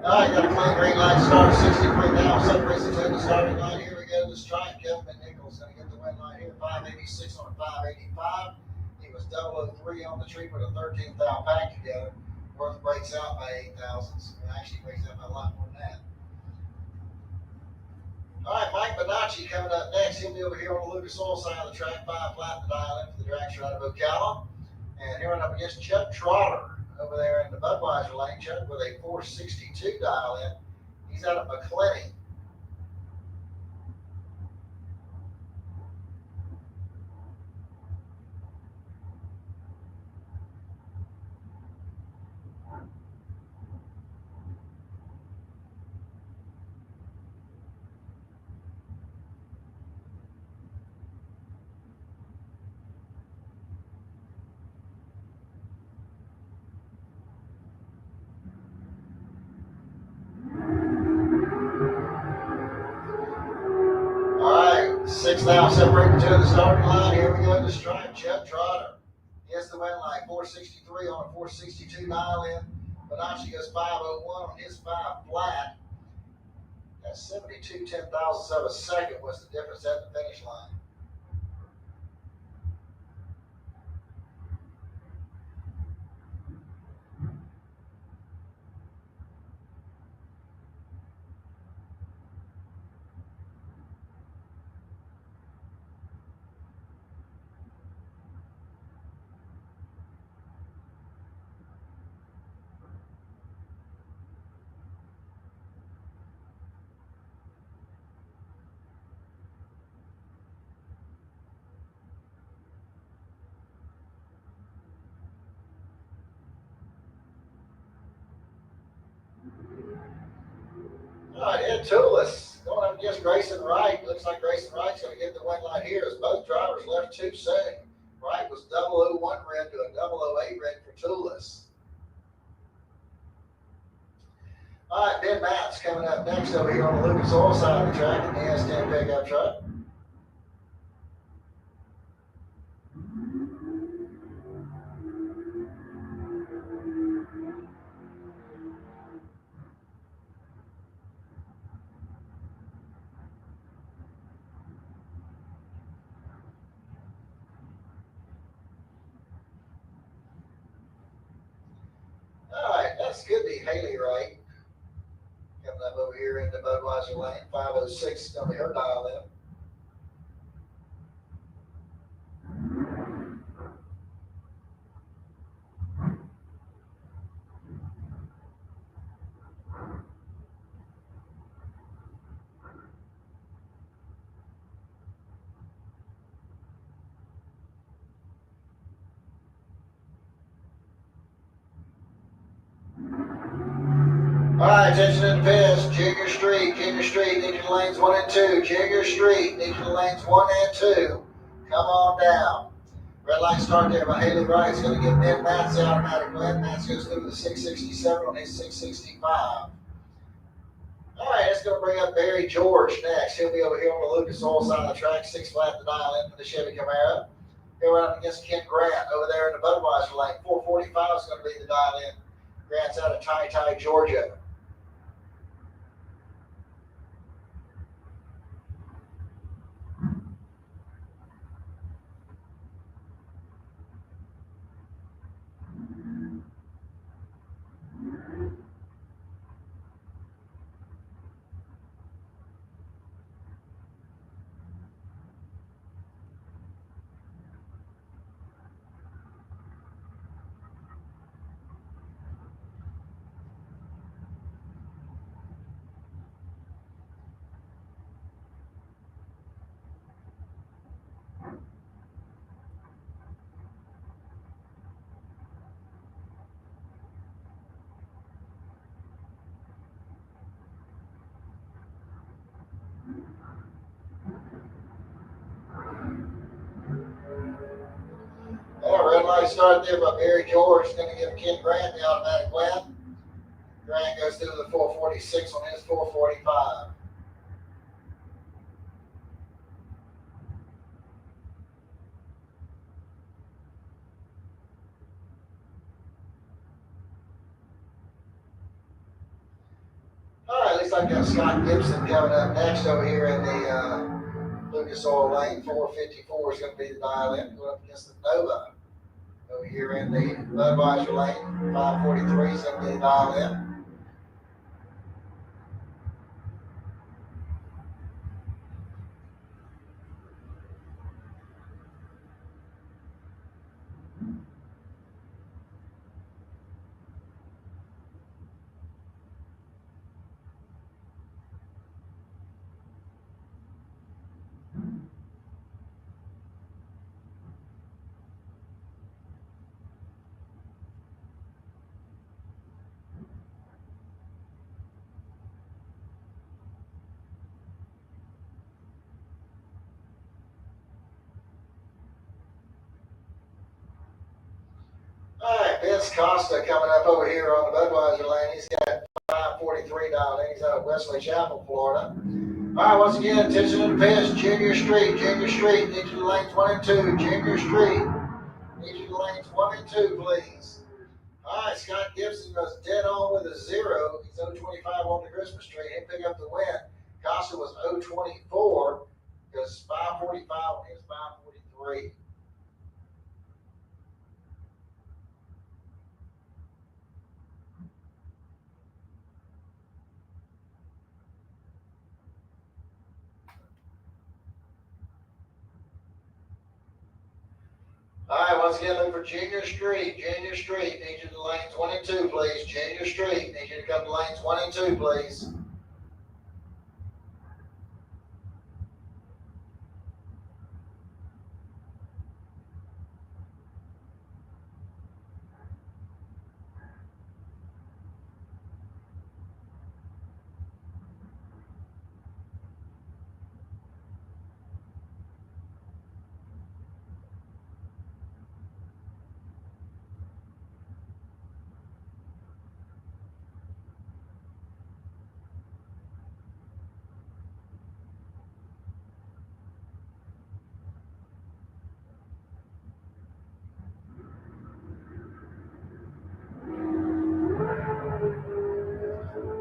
All right, got a clean green light start, 60 right now, separates the two in the starting line. Here we go to the stripe. Kevin McNichol's going to get the win line here, 586 on a 585. He was 003 on the tree, with a 13th thou pack together. Worth breaks out by 8 thousandths. Actually breaks out by a lot more than that. All right, Mike Bonacci coming up next. He'll be over here on the Lucas Oil side of the track, 5 flat, the dial in for the Dragster out of Ocala. And here up against Chuck Trotter over there in the Budweiser lane. Chuck with a 462 dial in. He's out of McClenny. All right, 6 thou separating the two of the starting line. Here we go to stripe. Chuck Trotter. He has the win line, 463 on a 462 dial in. Bonacci goes 501 on his 5 flat. That's 72 10,000ths of a second was the difference at the finish line. All right, Ed Toulis going up against Grayson Wright. Looks like Grayson Wright's going to get the win line here as both drivers left too soon. Wright was 001 red to a 008 red for Toulis. All right, Ben Matt's coming up next over here on the Lucas Oil side of the track in the S10 pickup truck. All right, that's good to be Haley Wright. Coming up over here into Budweiser lane. 506 is going to be her dial in. All right, attention to the pits. Junior Street, need you to lanes 1 and 2. Junior Street, need you to lanes 1 and 2. Come on down. Red light start there by Haley Wright. It's going to give Ben Matz the automatic win. Matz goes through the 667 on his 665. All right, it's going to bring up Barry George next. He'll be over here on the Lucas Oil side of the track, 6 flat to dial in for the Chevy Camaro. He'll run up against Kent Grant over there in the Budweiser lane. 445 is going to be the dial in. Grant's out of Ty, Georgia. Red light start there by Barry George. Going to give Kent Grant the automatic win. Grant goes through the 446 on his 445. All right, looks like we got Scott Gibson coming up next over here in the Lucas Oil lane. 454 is going to be the dial in, going up against the Nova. Over here in the Budweiser lane, 543 is going to be the dial in. All right, Vince Costa coming up over here on the Budweiser lane. He's got 543 dialed in. He's out of Wesley Chapel, Florida. All right, once again, attention to the pits. Junior Street, need you to lanes 1 and 2. Junior Street, need you to lanes 1 and 2, please. All right, Scott Gibson goes dead on with a 0. He's 025 on the Christmas tree. He'll pick up the win. Costa was 024 because 545 on his 543. All right, once again, look for Junior Street. Need you to lanes 1 and 2, please. Junior Street, need you to come to lanes 1 and 2, please.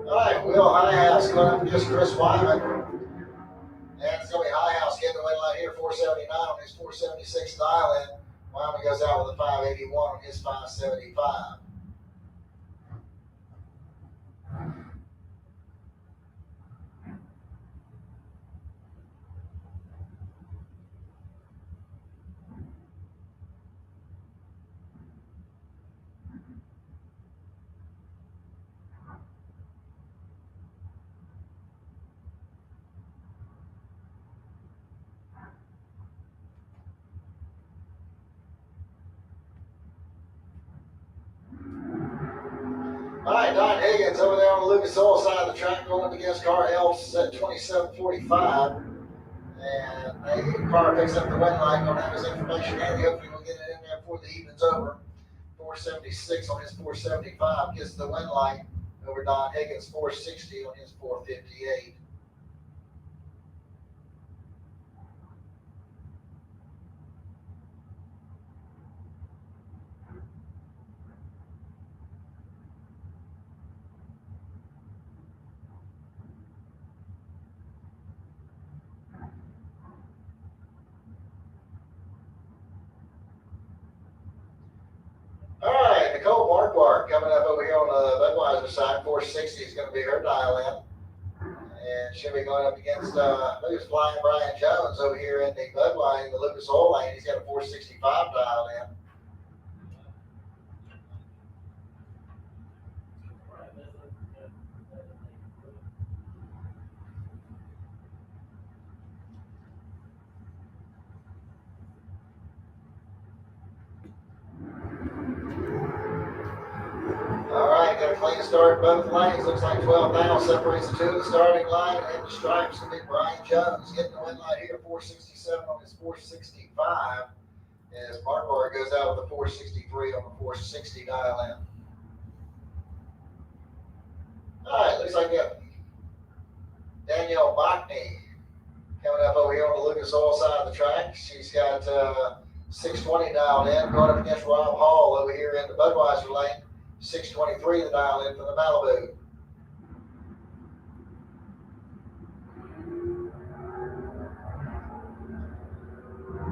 All right, Will Highhouse going up against Chris Wyman. And it's going to be Highhouse getting the win line here, 479 on his 476 dial in. Wyman goes out with a 581 on his 575. All right, Don Higgins over there on the Lucas Oil side of the track, going up against car Elves at 27:45. And the car picks up the win line. Don't have his information handy. Hopefully we'll get it in there before the evening's over. 476 on his 475 gets the win line over Don Higgins. 460 on his 458. All right, Nicole Marquardt coming up over here on the Budweiser side. 460 is going to be her dial in. And she'll be going up against, who's flying Brian Jones over here in the Budweiser, the Lucas Oil lane. He's got a 465 dial in. All right, got a clean start both lanes. Looks like 12 now separates the two of the starting line, and the stripes will be Brian Jones getting the win line here. 467 on his 465. As Marquardt goes out with a 463 on the 460 dial in. All right, looks like we got Danielle Bachny coming up over here on the Lucas Oil side of the track. She's got 620 dialed in, going up against Rob Hall over here in the Budweiser lane. 623 the dial in for the Malibu.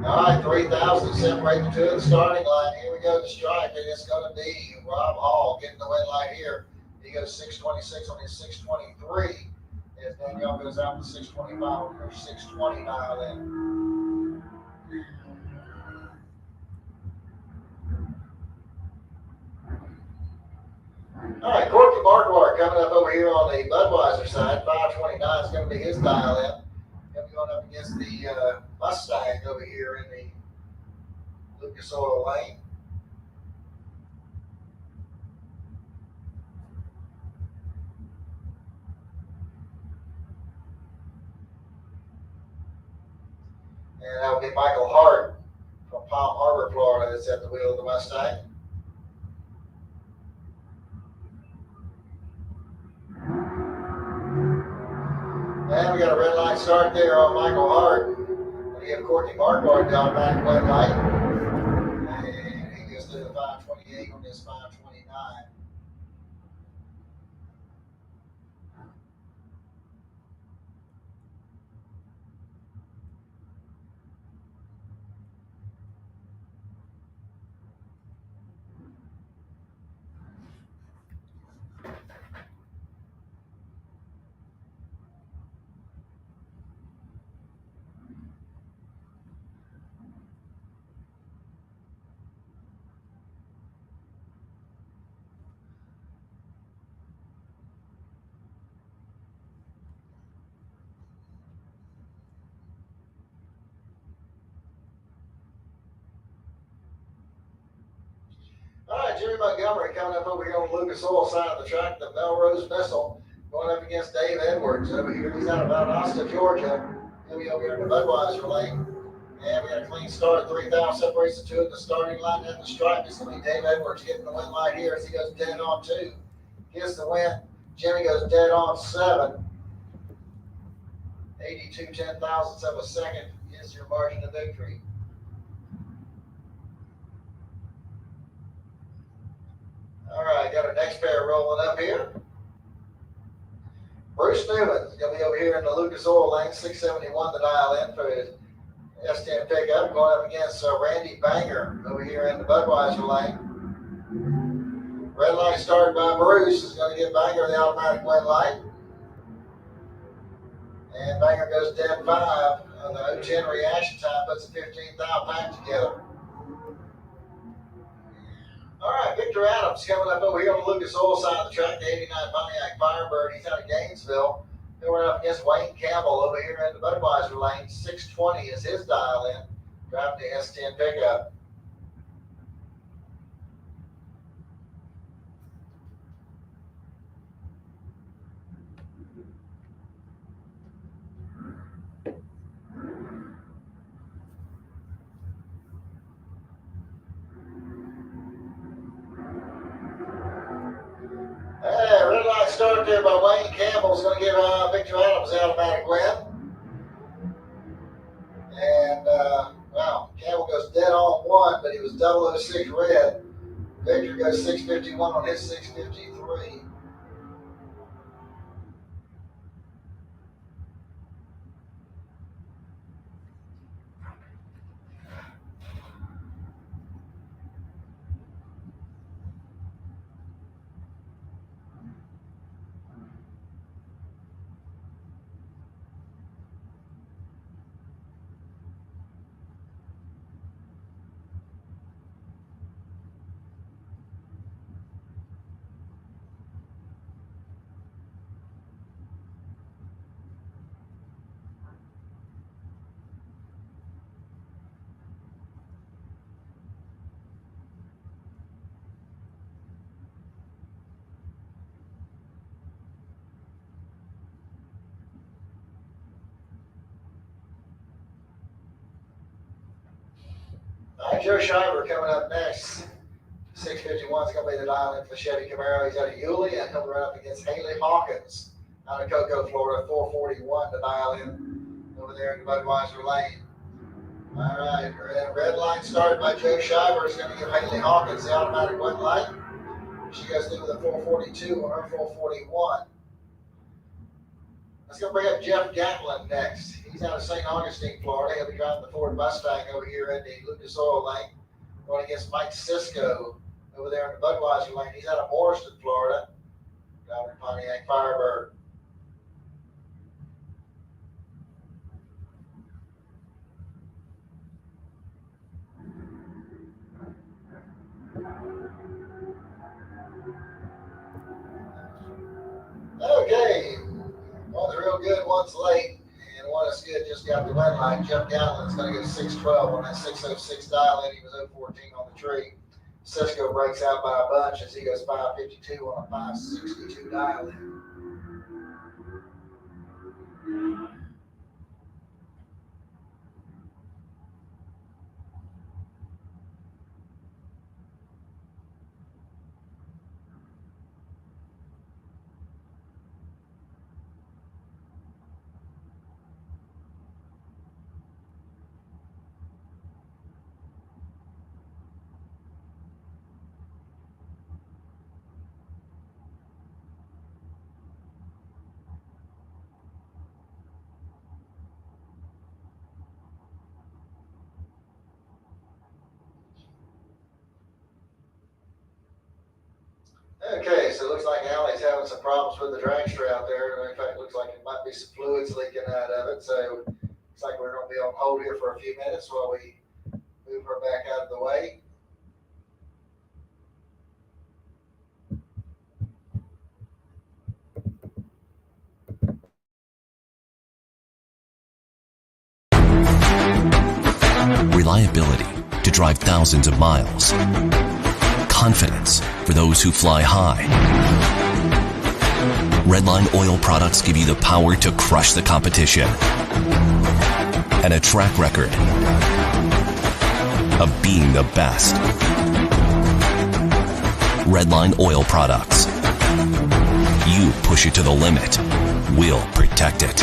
All right, 3,000 separate the two of the starting line. Here we go to stripe, and it's going to be Rob Hall getting the win line here. He goes 626 on his 623. As Danielle goes out with 625 on her 620 dial in. All right, Corky Marquardt coming up over here on the Budweiser side. 529 is going to be his dial in. He'll be going up against the Mustang over here in the Lucas Oil lane. And that will be Michael Hart from Palm Harbor, Florida, that's at the wheel of the Mustang. And we got a red light start there on Michael Hart. We have Courtney Marquardt down back red light. And he goes to the 528 on this 529. All right, Jimmy Montgomery coming up over here on the Lucas Oil side of the track. The Melrose Missile going up against Dave Edwards over here. He's out of Valdosta, Georgia. He'll be over here in the Budweiser lane. And we got a clean start. 3,000 separates the two at the starting line and the stripe. It's going to be Dave Edwards getting the win line here as he goes dead on 2. Gets the win. Jimmy goes dead on 7. 82 10,000ths of a second is your margin of victory. All right, got our next pair rolling up here. Bruce Newman is going to be over here in the Lucas Oil lane, 671 the dial in for his S10 pickup, going up against Randy Banger over here in the Budweiser lane. Red light started by Bruce is going to give Banger the automatic win light. And Banger goes dead 5 on the 010 reaction time, puts a 15,000 pack together. All right, Victor Adams coming up over here on the Lucas Oil side of the track, the 89 Pontiac Firebird. He's out of Gainesville. He'll run up against Wayne Campbell over here in the Budweiser lane. 620 is his dial in, driving the S10 pickup. start there by Wayne Campbell's going to give Victor Adams the automatic win. And, wow, Campbell goes dead on 1, but he was 006 red. Victor goes 651 on his 653. All right, Joe Shiver coming up next. 651 is going to be the dial in for the Chevy Camaro. He's out of Yulee, and he'll run up against Haley Hawkins out of Cocoa, Florida. 441 to dial in over there in Budweiser Lane. All right, red line started by Joe Shiver. Is going to give Haley Hawkins the automatic win light. She goes through with a 442 on her 441. Let's go bring up Jeff Gatlin next. He's out of St. Augustine, Florida. He'll be driving the Ford Mustang over here in the Lucas Oil Lane, going against Mike Cisco over there in the Budweiser Lane. He's out of Morriston, Florida, driving a Pontiac Firebird. Okay, one's real good, one's late. And one is good, just got the win line. Jeff Gatlin's going to go 612 on that 606 dial in. He was 014 on the tree. Cisco breaks out by a bunch as he goes 552 on a 562 dial in. Okay, so it looks like Allie's having some problems with the dragster out there. In fact, it looks like it might be some fluids leaking out of it. So it looks like we're going to be on hold here for a few minutes while we move her back out of the way. Reliability to drive thousands of miles. Confidence for those who fly high. Redline oil products give you the power to crush the competition. And a track record of being the best. Redline oil products. You push it to the limit, we'll protect it.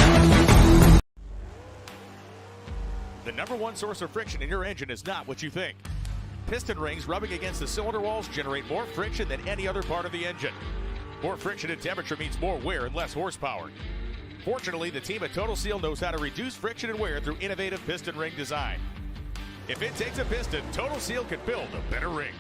The number one source of friction in your engine is not what you think. Piston rings rubbing against the cylinder walls generate more friction than any other part of the engine. More friction and temperature means more wear and less horsepower. Fortunately, the team at Total Seal knows how to reduce friction and wear through innovative piston ring design. If it takes a piston, Total Seal can build a better ring.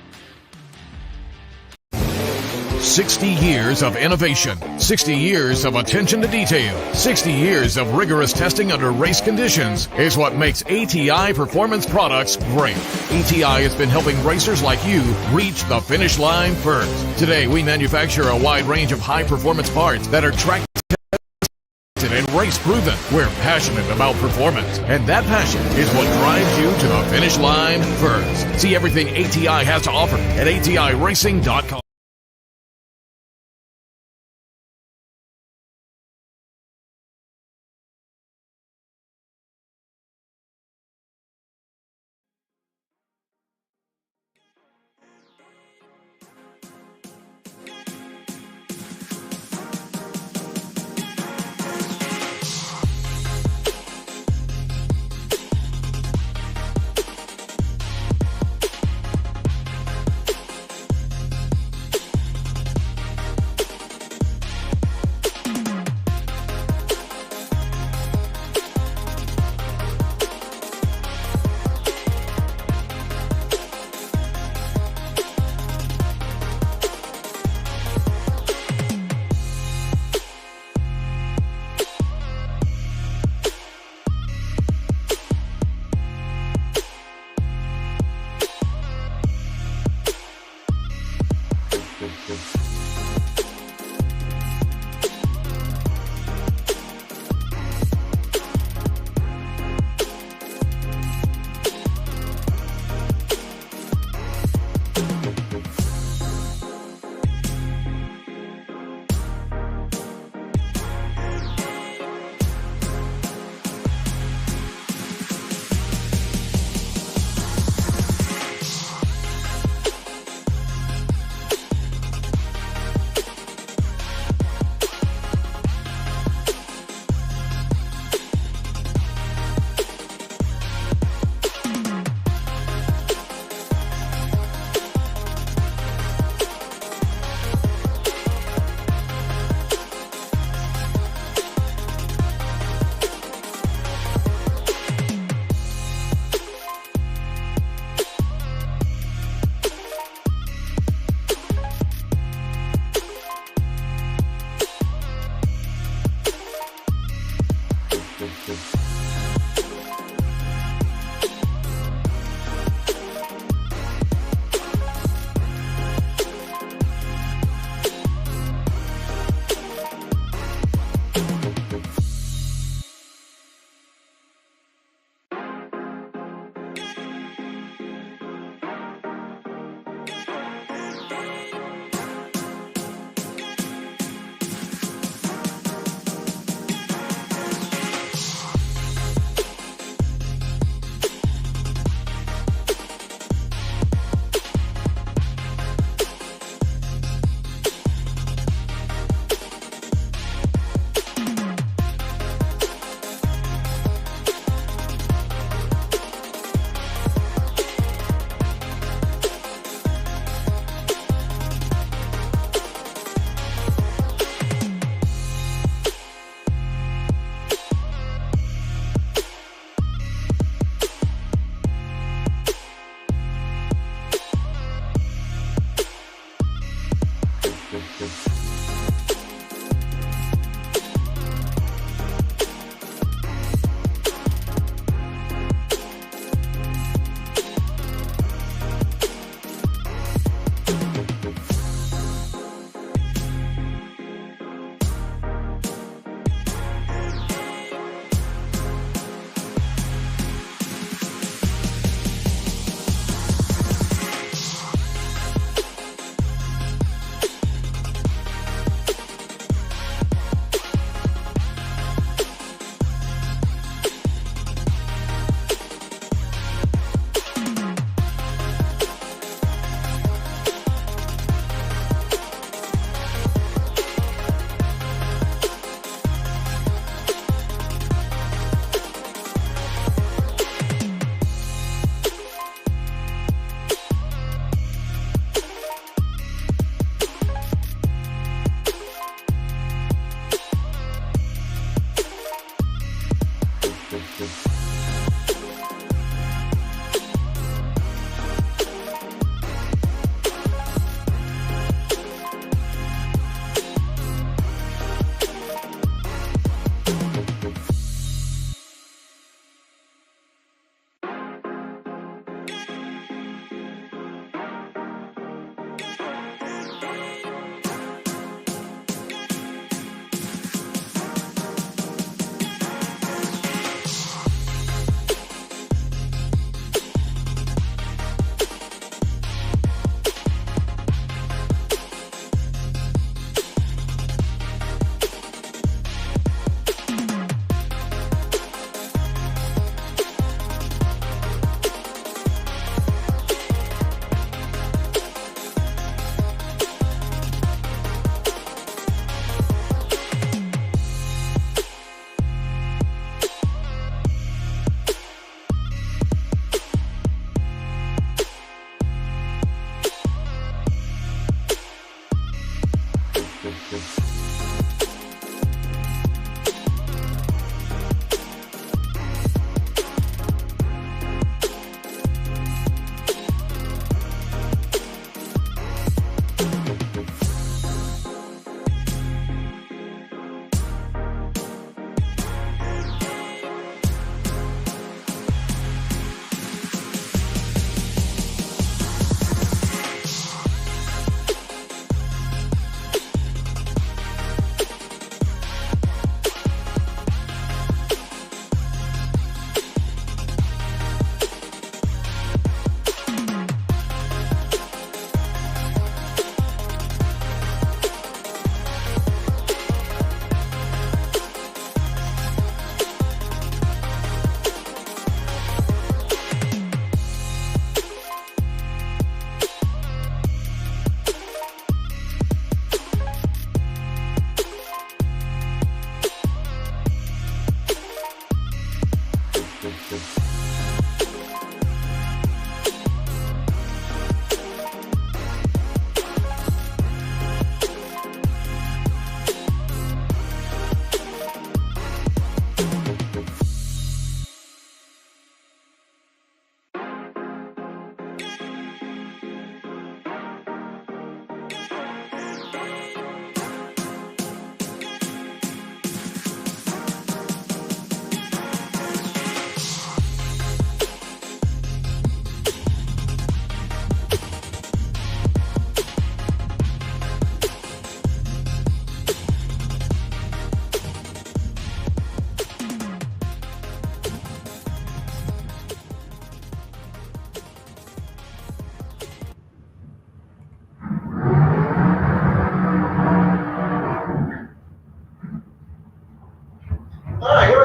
60 years of innovation, 60 years of attention to detail, 60 years of rigorous testing under race conditions is what makes ATI Performance Products great. ATI has been helping racers like you reach the finish line first. Today, we manufacture a wide range of high-performance parts that are track tested and race proven. We're passionate about performance, and that passion is what drives you to the finish line first. See everything ATI has to offer at ATIRacing.com.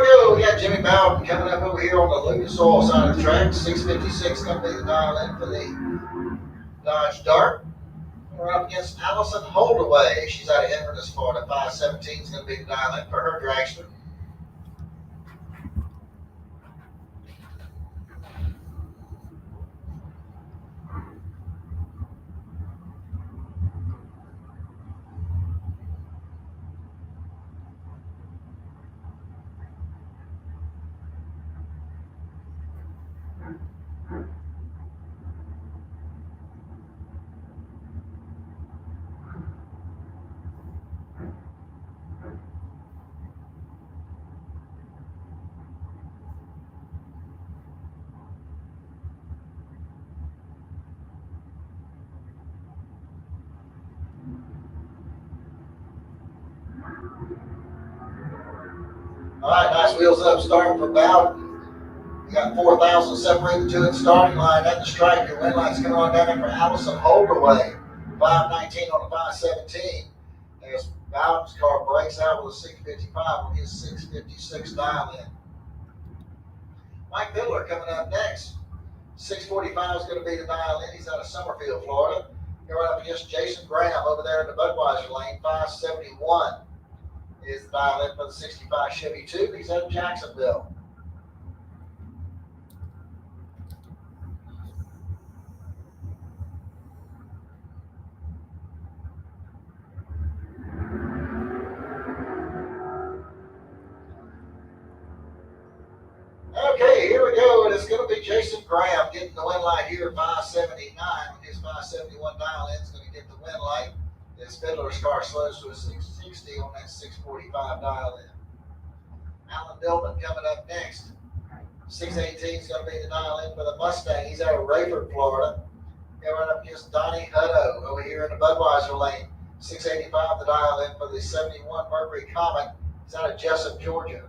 go. We got Jimmy Bowden coming up over here on the Lucas Oil side of the track. 656 going to be the dial in for the Dodge Dart. We're up against Allison Holdaway. She's out of Inverness, Florida. 517 is going to be the dial in for her dragster. All right, nice wheels up starting for Bowden. You got 4,000 separated to the starting line at the stripe. Your win line's coming on down there for Allison Holdaway. 519 on the 517. There's Bowden's car breaks out with a 655 on his 656 dial in. Mike Fiddler coming up next. 645 is going to be the dial in. He's out of Summerfield, Florida. You're right up against Jason Graham over there in the Budweiser lane. 571 is the dial in for the 65 Chevy 2. He's out of Jacksonville. Okay, here we go, and it's going to be Jason Graham getting the win light here at 579. His 571 dial in is going to get the win light. This Fiddler's car slows to a 660 on that 645 dial in. Alan Dillman coming up next. 618 is going to be the dial in for the Mustang. He's out of Rayford, Florida. Going up against Donnie Hutto over here in the Budweiser lane. 685 the dial in for the 71 Mercury Comet. He's out of Jessup, Georgia.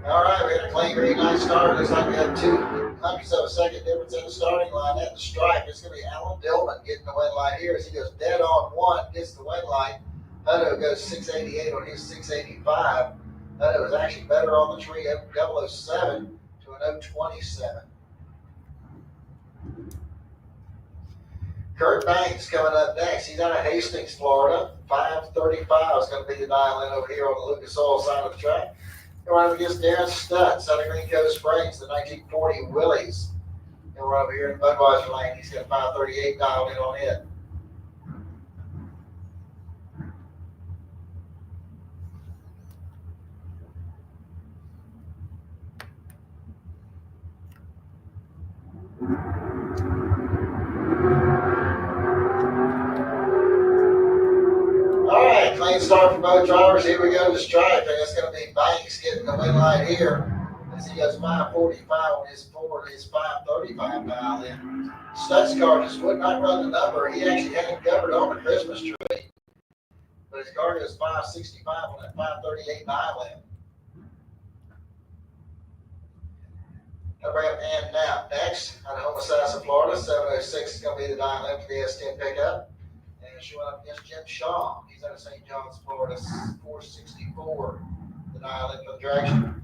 All right, we got a clean green light start. Looks like we have 2/100 of a second difference in the starting line at the stripe. It's going to be Alan Dillman getting the win light here as he goes dead on one, gets the win light. Hutto goes 688 on his 685. Hutto is actually better on the tree at 007 to an 027. Kurt Banks coming up next. He's out of Hastings, Florida. 535 is going to be the dial in over here on the Lucas Oil side of the track. Going over against Darren Stutz out of Green Cove Springs, the 1940 Willys. And we're over here in Budweiser lane. He's got 538 dialed in on it. All right, clean start for both drivers. Here we go to the stripe, and it's going to be Banks getting the win light here as he goes 545 on his Ford, his 535 dial in. Stutz car just would not run the number. He actually had it covered on the Christmas tree, but his car goes 565 on that 538 dial in. I'll bring up Ann Knapp next out of Homosassa, Florida. 706 is going to be the dial in for the S10 pickup. And she went up against Jim Shaw. He's out of St. John's, Florida. 464 the dial in for the Dragster.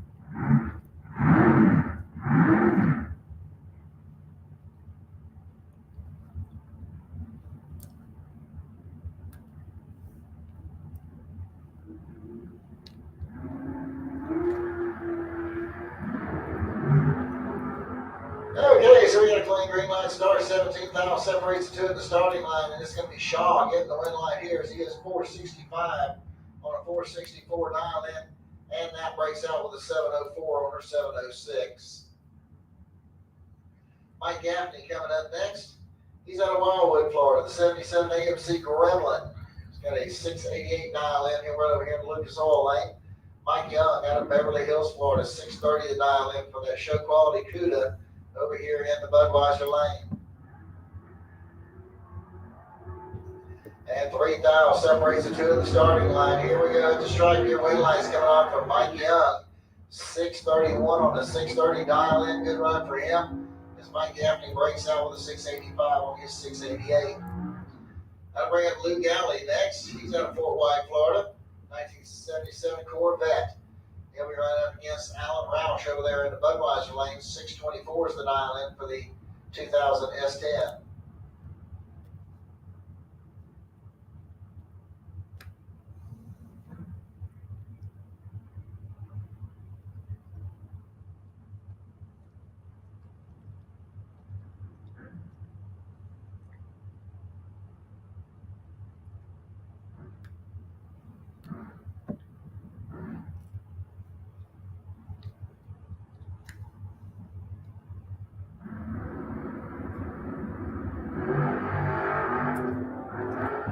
Okay, so we got a clean green light start, 17 thou separates the two at the starting line, and it's going to be Shaw getting the win line here as he is 465 on a 464 dial in, and that breaks out with a 704 on her 706. Mike Gaffney coming up next. He's out of Wildwood, Florida, the 77 AMC Gremlin. He's got a 688 dial in. He'll run over here in the Lucas Oil Lane. Mike Young out of Beverly Hills, Florida, 630 to dial in for that show quality CUDA over here in the Budweiser Lane. And 3,000 separates the two of the starting line. Here we go at the stripe here. Win lights coming on from Mike Young. 631 on the 630 dial in. Good run for him. As Mike Gaffney breaks out with a 685 on his 688. I'll bring up Lou Galley next. He's out of Fort White, Florida. 1977 Corvette. He'll be running up against Alan Roush over there in the Budweiser lane. 624 is the dial in for the 2000 S10.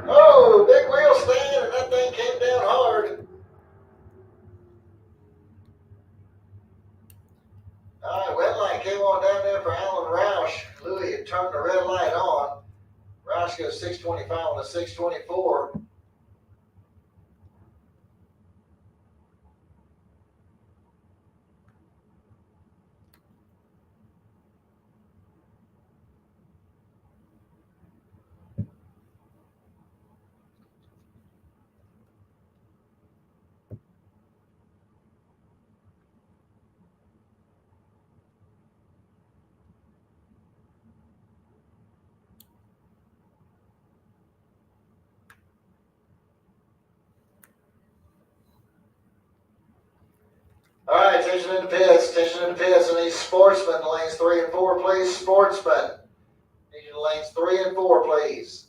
Oh, big wheel stand, and that thing came down hard. All right, red light came on down there for Alan Roush. Louis had turned the red light on. Roush goes 625 on a 624. All right, attention in the pits, and these Sportsman, lanes 3 and 4, please. Sportsman, need you to lanes 3 and 4, please.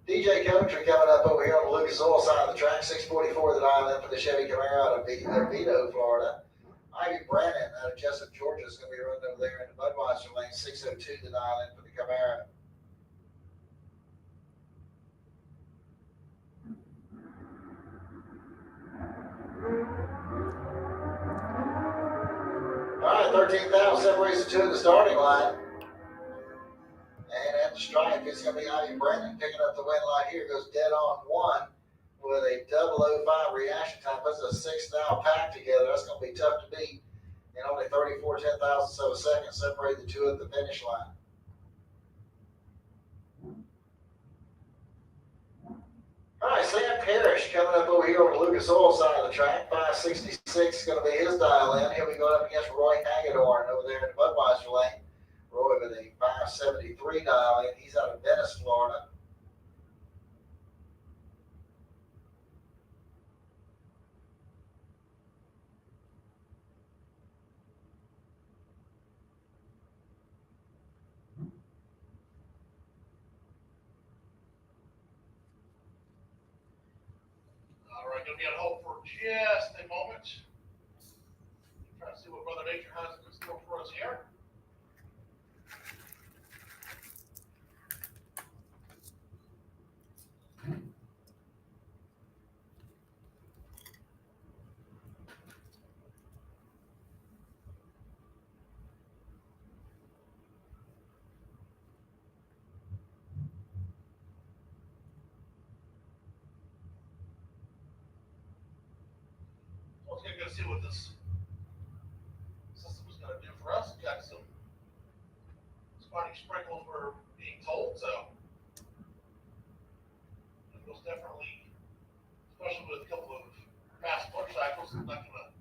DJ Coventry coming up over here on the Lucas Oil side of the track, 644 the dial in for the Chevy Camaro out of Vito, Florida. Ivy Brannon out of Jessup, Georgia is going to be running over there in the Budweiser lane, 602 the dial in for the Camaro. All right, 13,000 separates the two at the starting line. And at the stripe, it's going to be Ivy Brannon picking up the win line here. Goes dead on one with a 005 reaction time. Puts a 6,000 pack together. That's going to be tough to beat. And only 34 10,000ths of a second separate the two at the finish line. All right, Sam Parrish coming up over here on the Lucas Oil side of the track. 566 is going to be his dial in. He'll be going up against Roy Hagedorn over there in the Budweiser lane. Roy with a 573 dial in. He's out of Venice, Florida. All right, gonna be on hold for just a moment. Try to see what Mother Nature has in store for us here. We're gonna see what this system is gonna do for us. Got some spotty sprinkles, we're being told, so it was definitely, especially with a couple of fast motorcycles, I'm not gonna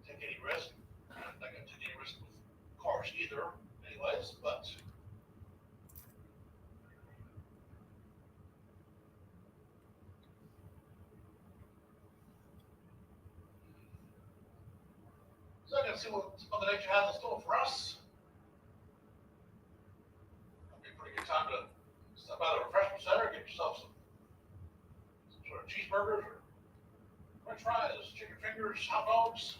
take any risk. I'm not gonna take any risk with cars either, anyways, but. So I'm gonna see what Mother Nature has in store for us. That'd be a pretty good time to step out of the refreshment center, get yourself some sort of cheeseburgers or french fries, chicken fingers, hot dogs.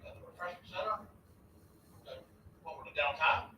At the refreshment center. Then over to downtown.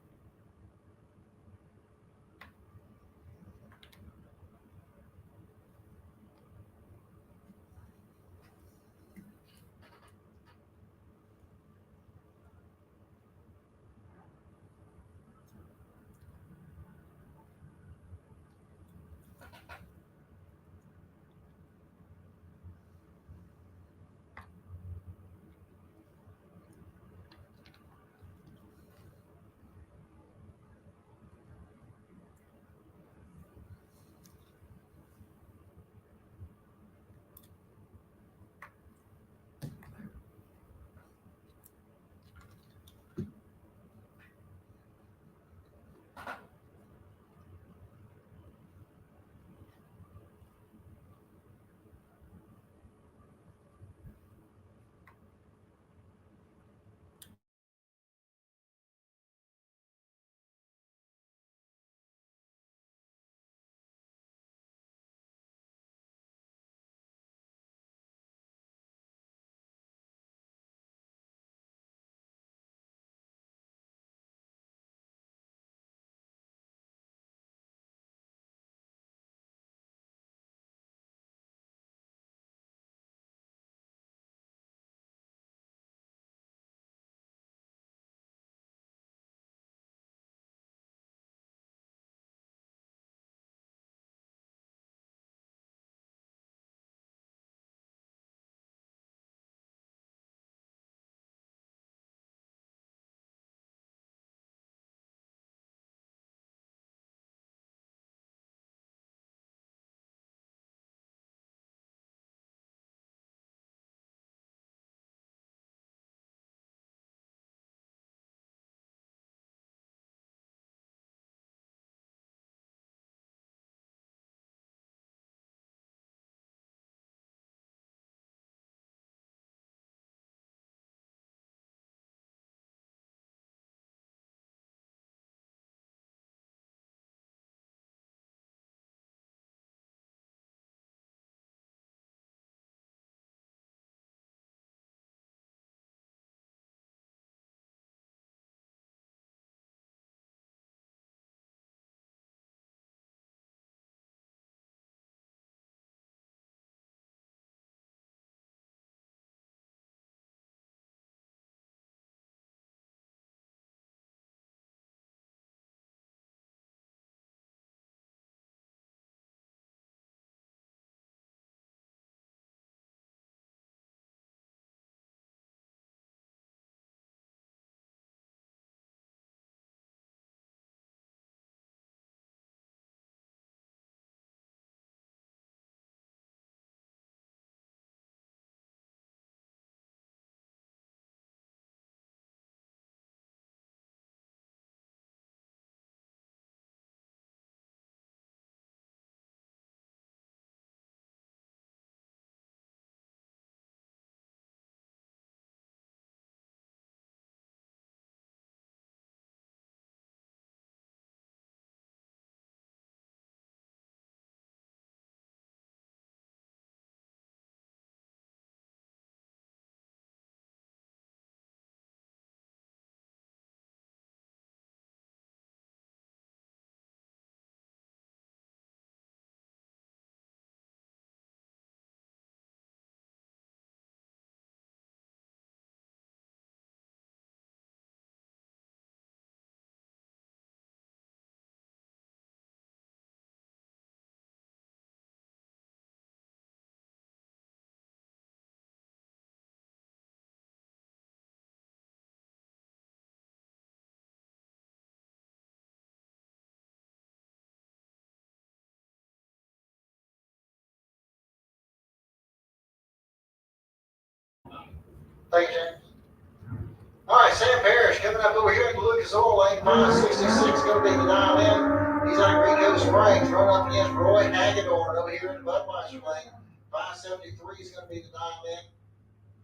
Thank you, James. All right, Sam Parrish coming up over here in the Lucas Oil Lane, 566 going to be the dial in. He's out of Green Cove Springs, running up against Roy Hagedorn over here in the Budweiser Lane. 573 is going to be the dial in.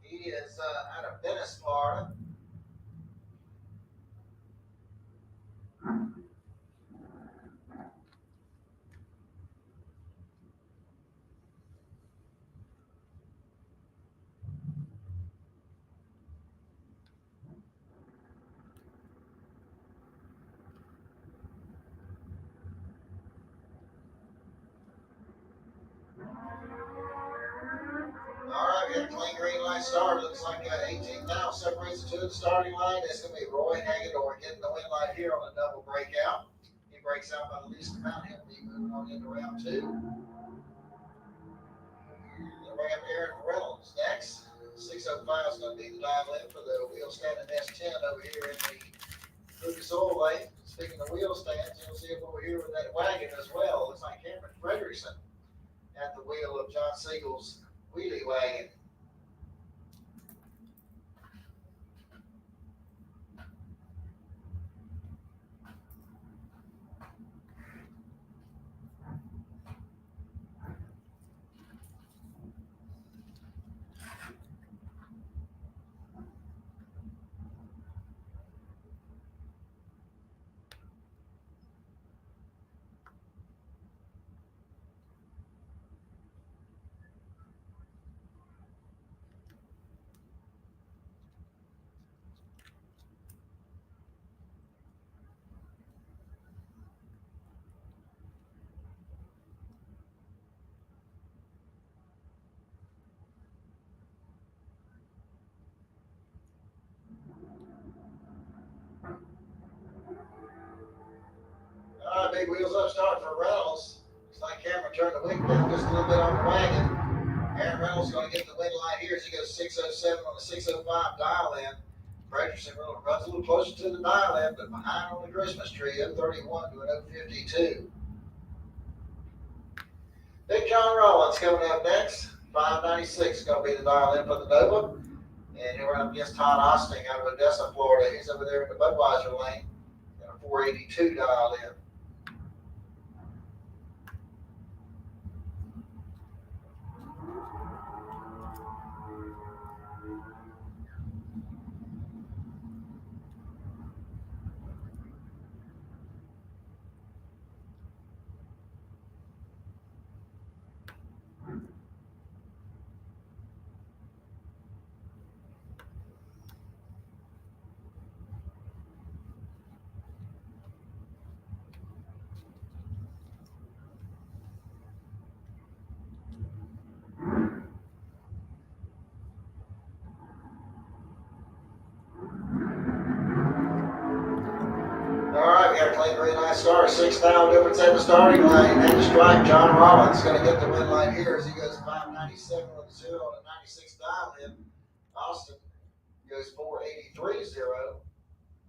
He is out of Venice, Florida. All right, we got a clean green light start. Looks like 18 now separates the two at the starting line. It's going to be Roy Hagedorn getting the win light here on a double breakout. He breaks out by the least amount. He'll be moving on into round two. Then we have Aaron Reynolds next. 605 is going to be the dial in for the wheel stand in S10 over here in the Lucas Oil Lane. Speaking of wheel stands, you'll see him over here with that wagon as well. Looks like Cameron Frederickson at the wheel of John Siegel's wheelie wagon. All right, big wheels up start for Reynolds. Looks like Cameron turned the wick down just a little bit on the wagon. Aaron Reynolds going to get the win light here as he goes 607 on the 605 dial in. Frederickson runs a little closer to the dial in, but behind on the Christmas tree, 031 to an 052. Big John Rollins coming up next. 596 is going to be the dial in for the Nova. And he'll run up against Todd Osting out of Odessa, Florida. He's over there in the Budweiser lane. And a 482 dial in. All right, we got a clean green light start. 6 foul difference at the starting line. And the strike, John Rollins going to get the win light here as he goes 597 with a 0 on a 96 dial in. Austin goes 483.0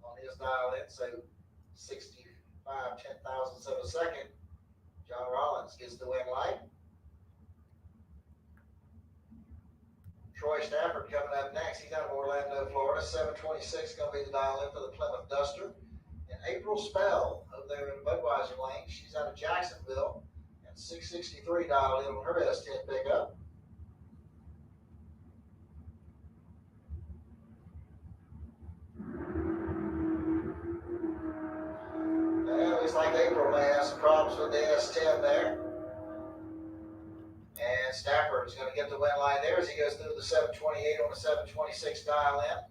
on his dial in, so 65 10,000ths of a second. John Rollins gets the win light. Troy Stafford coming up next. He's out of Orlando, Florida. 726 going to be the dial in for the Plymouth Duster. And April Spell over there in the Budweiser lane. She's out of Jacksonville. And 663 dialed in on her S10 pickup. It looks like April may have some problems with the S10 there. And Stafford is going to get the win line there as he goes through the 728 on the 726 dial in.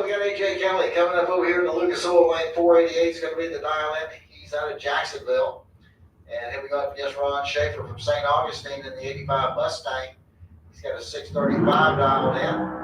right, we got AJ Kelly coming up over here in the Lucas Oil lane. 488 is going to be the dial in. He's out of Jacksonville. And here we got just Ron Schaefer from St. Augustine in the 85 Mustang. He's got a 635 dialed in.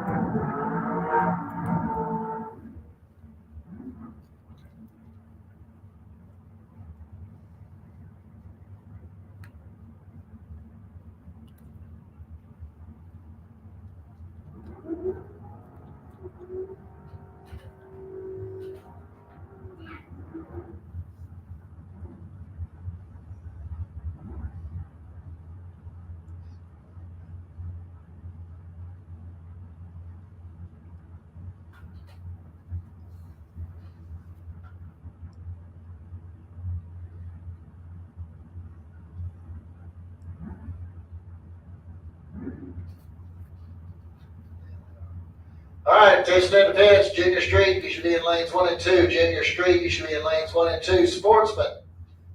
All right, attention at the pits. Junior Street, you should be in lanes 1 and 2. Junior Street, you should be in lanes 1 and 2. Sportsman,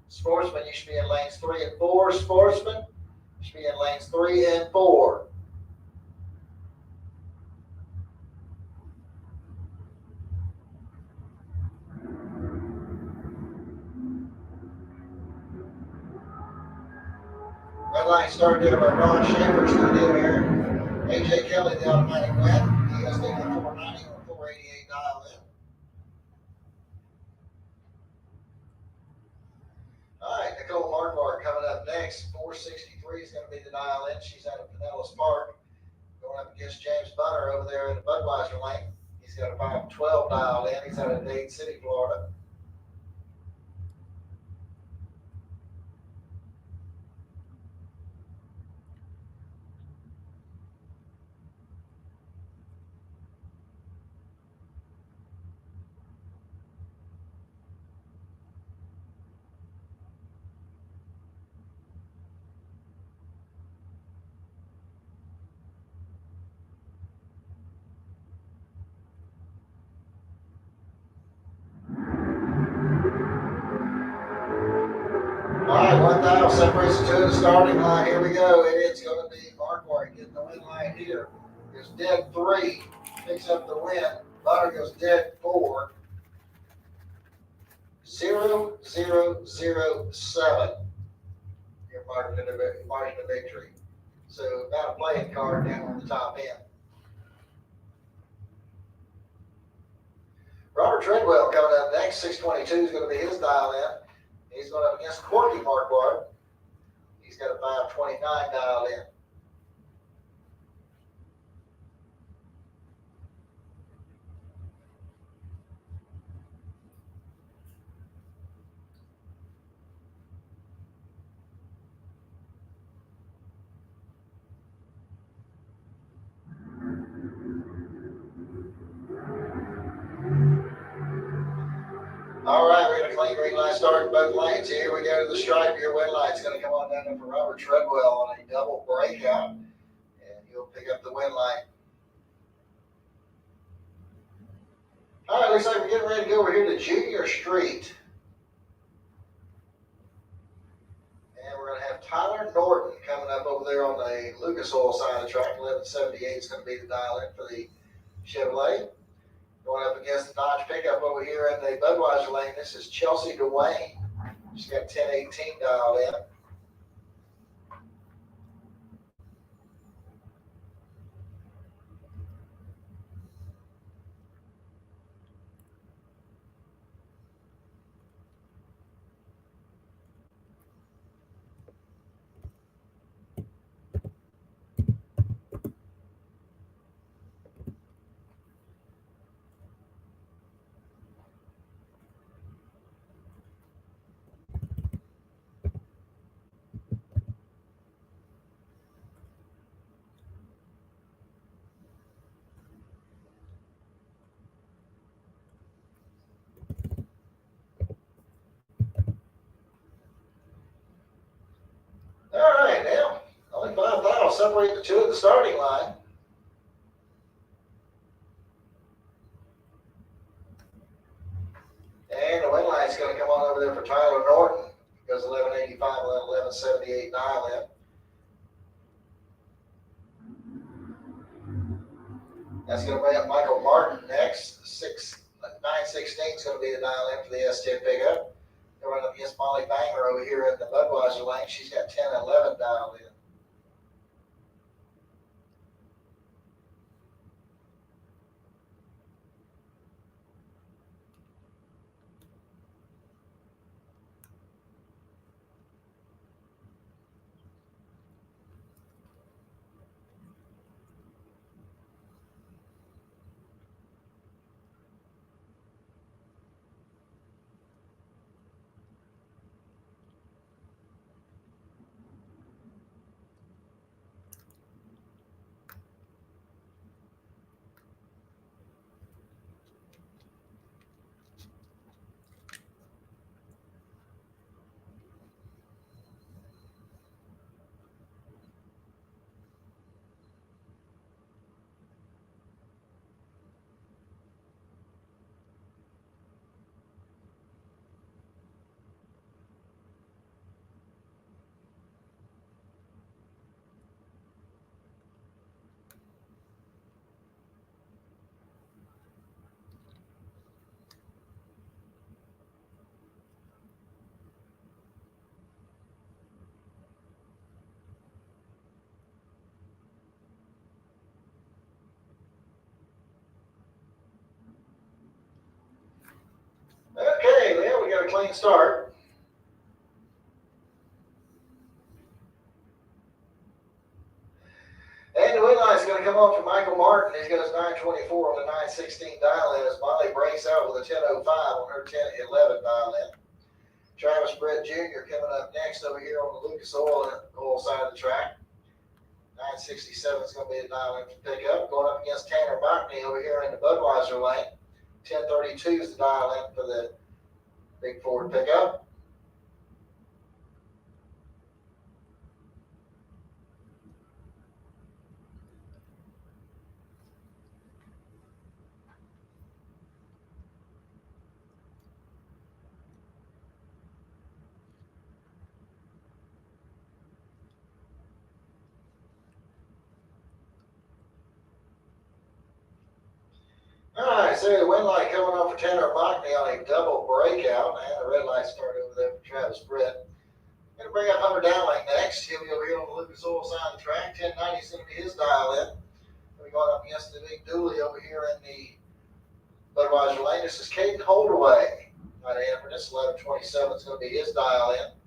you should be in lanes 3 and 4. Sportsman, you should be in lanes 3 and 4. Red line started there by Ron Schaefer's going to do here. AJ Kelly, the automatic win. He has taken 490 or 488 dial in. All right, Nicole Marquardt coming up next. 463 is going to be the dial in. She's out of Pinellas Park. Going up against James Bunner over there in the Budweiser lane. He's got a 512 dialed in. He's out of Dade City, Florida. All right, 1,000 separates the two of the starting line. Here we go. It's going to be Marquardt getting the win line here. Goes dead 3, picks up the win. Bunner goes dead 4. 0, 0, 0, 7. Your margin of victory. So about a playing card down on the top end. Robert Treadwell coming up next. 622 is going to be his dial in. He's going up against Corky Marquardt. He's got a 529 dialed in. All right, we're going to clean green line start in both lanes. Here we go to the stripe. Your win line's going to come on down there for Robert Treadwell on a double breakout, and he'll pick up the win line. All right, looks like we're getting ready to go over here to Junior Street. And we're going to have Tyler Norton coming up over there on the Lucas Oil side of the track. 1178 is going to be the dial in for the Chevrolet. Going up against the Dodge pickup over here in the Budweiser lane. This is Chelsea Dwayne. She's got 1018 dialed in. All right, now, only 5,000 separate the two at the starting line. And the win line's going to come on over there for Tyler Norton. He goes 1185 and 1178 dial in. That's going to bring up Michael Martin next. 916 is going to be the dial in for the S10 pickup. They're running up against Molly Banger over here in the Budweiser lane. She's got 10-11 dialed in. Okay, well, we got a clean start. And the win line is going to come on from Michael Martin. He's got his 924 on the 916 dial in as Molly breaks out with a 1005 on her 1011 dial in. Travis Brett Jr. coming up next over here on the Lucas Oil side of the track. 967 is going to be the dial in for pickup. Going up against Tanner Buckney over here in the Budweiser lane. 1032 is the dial in for the big Ford pickup. All right, so the win light coming on for Tanner Mockney on a double breakout, and the red light started over there for Travis Britt. Going to bring up Hunter Dowling next. He'll be over here on the Lucas Oil side of the track. 1090 is going to be his dial in. We're going up against the big dually over here in the Budweiser lane. This is Caden Holdaway. Right in for this 1127 is going to be his dial in.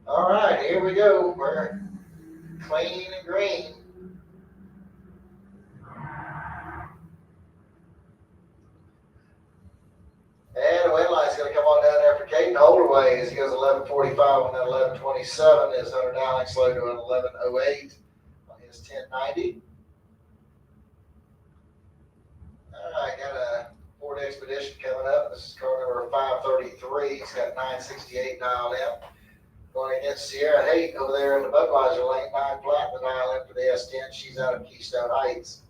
All right, here we go. We're clean and green. And the win line's going to come on down there for Caden Holdaway as he goes 11:45 on that 11:27. Is Hunter Dowling slow to an 11:08 on his 1090. All right, got a Ford Expedition coming up. This is car number 533. He's got 968 dialed in. Going against Sierra Haight over there in the Budweiser lane, 9 flat the dial in for the S10. She's out of Keystone Heights.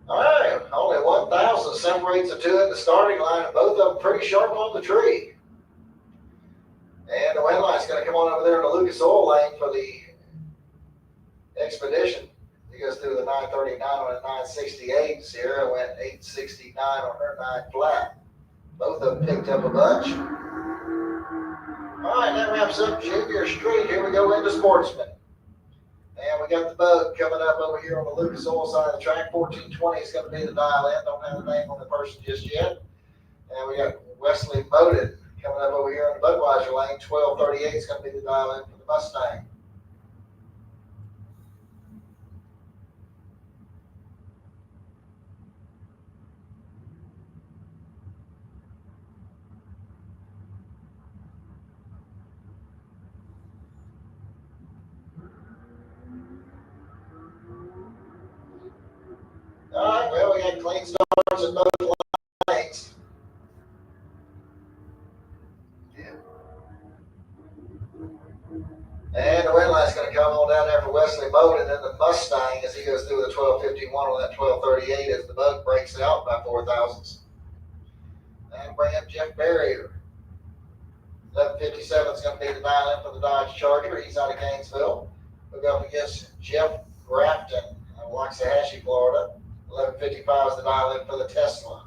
All right, only 1,000 separates the two at the starting line, and both of them pretty sharp on the tree. And the win line's going to come on over there in the Lucas Oil Lane for the Expedition. He goes through the 939 on a 968. Sierra went 869 on her 9 flat. Both of them picked up a bunch. All right, that wraps up Junior Street. Here we go into Sportsman. And we got the bug coming up over here on the Lucas Oil side of the track. 1420 is going to be the dial in. Don't have the name on the person just yet. And we got Wesley Moden coming up over here on the Budweiser lane. 1238 is going to be the dial in for the Mustang. All right, well, we got clean starts in both lanes. And the wind line's going to come on down there for Wesley Moden, and then the Mustang as he goes through the 1251 on that 1238 as the bug breaks out by 4,000ths. And bring up Jeff Barrier. 1157 is going to be the dial in for the Dodge Charger. He's out of Gainesville. We'll go up against Jeff Grafton of Waxahachie, Florida. 1155 is the dial in for the Tesla.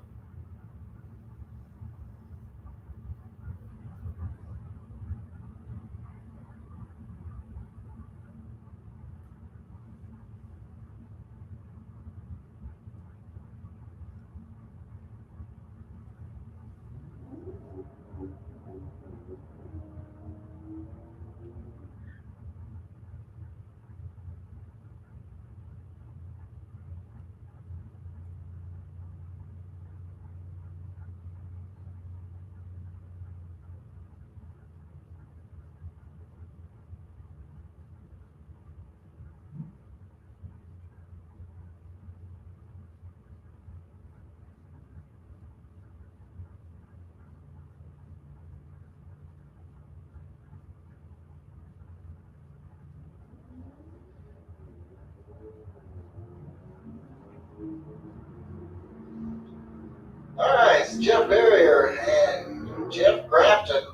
All right, it's Jeff Barrier and Jeff Grafton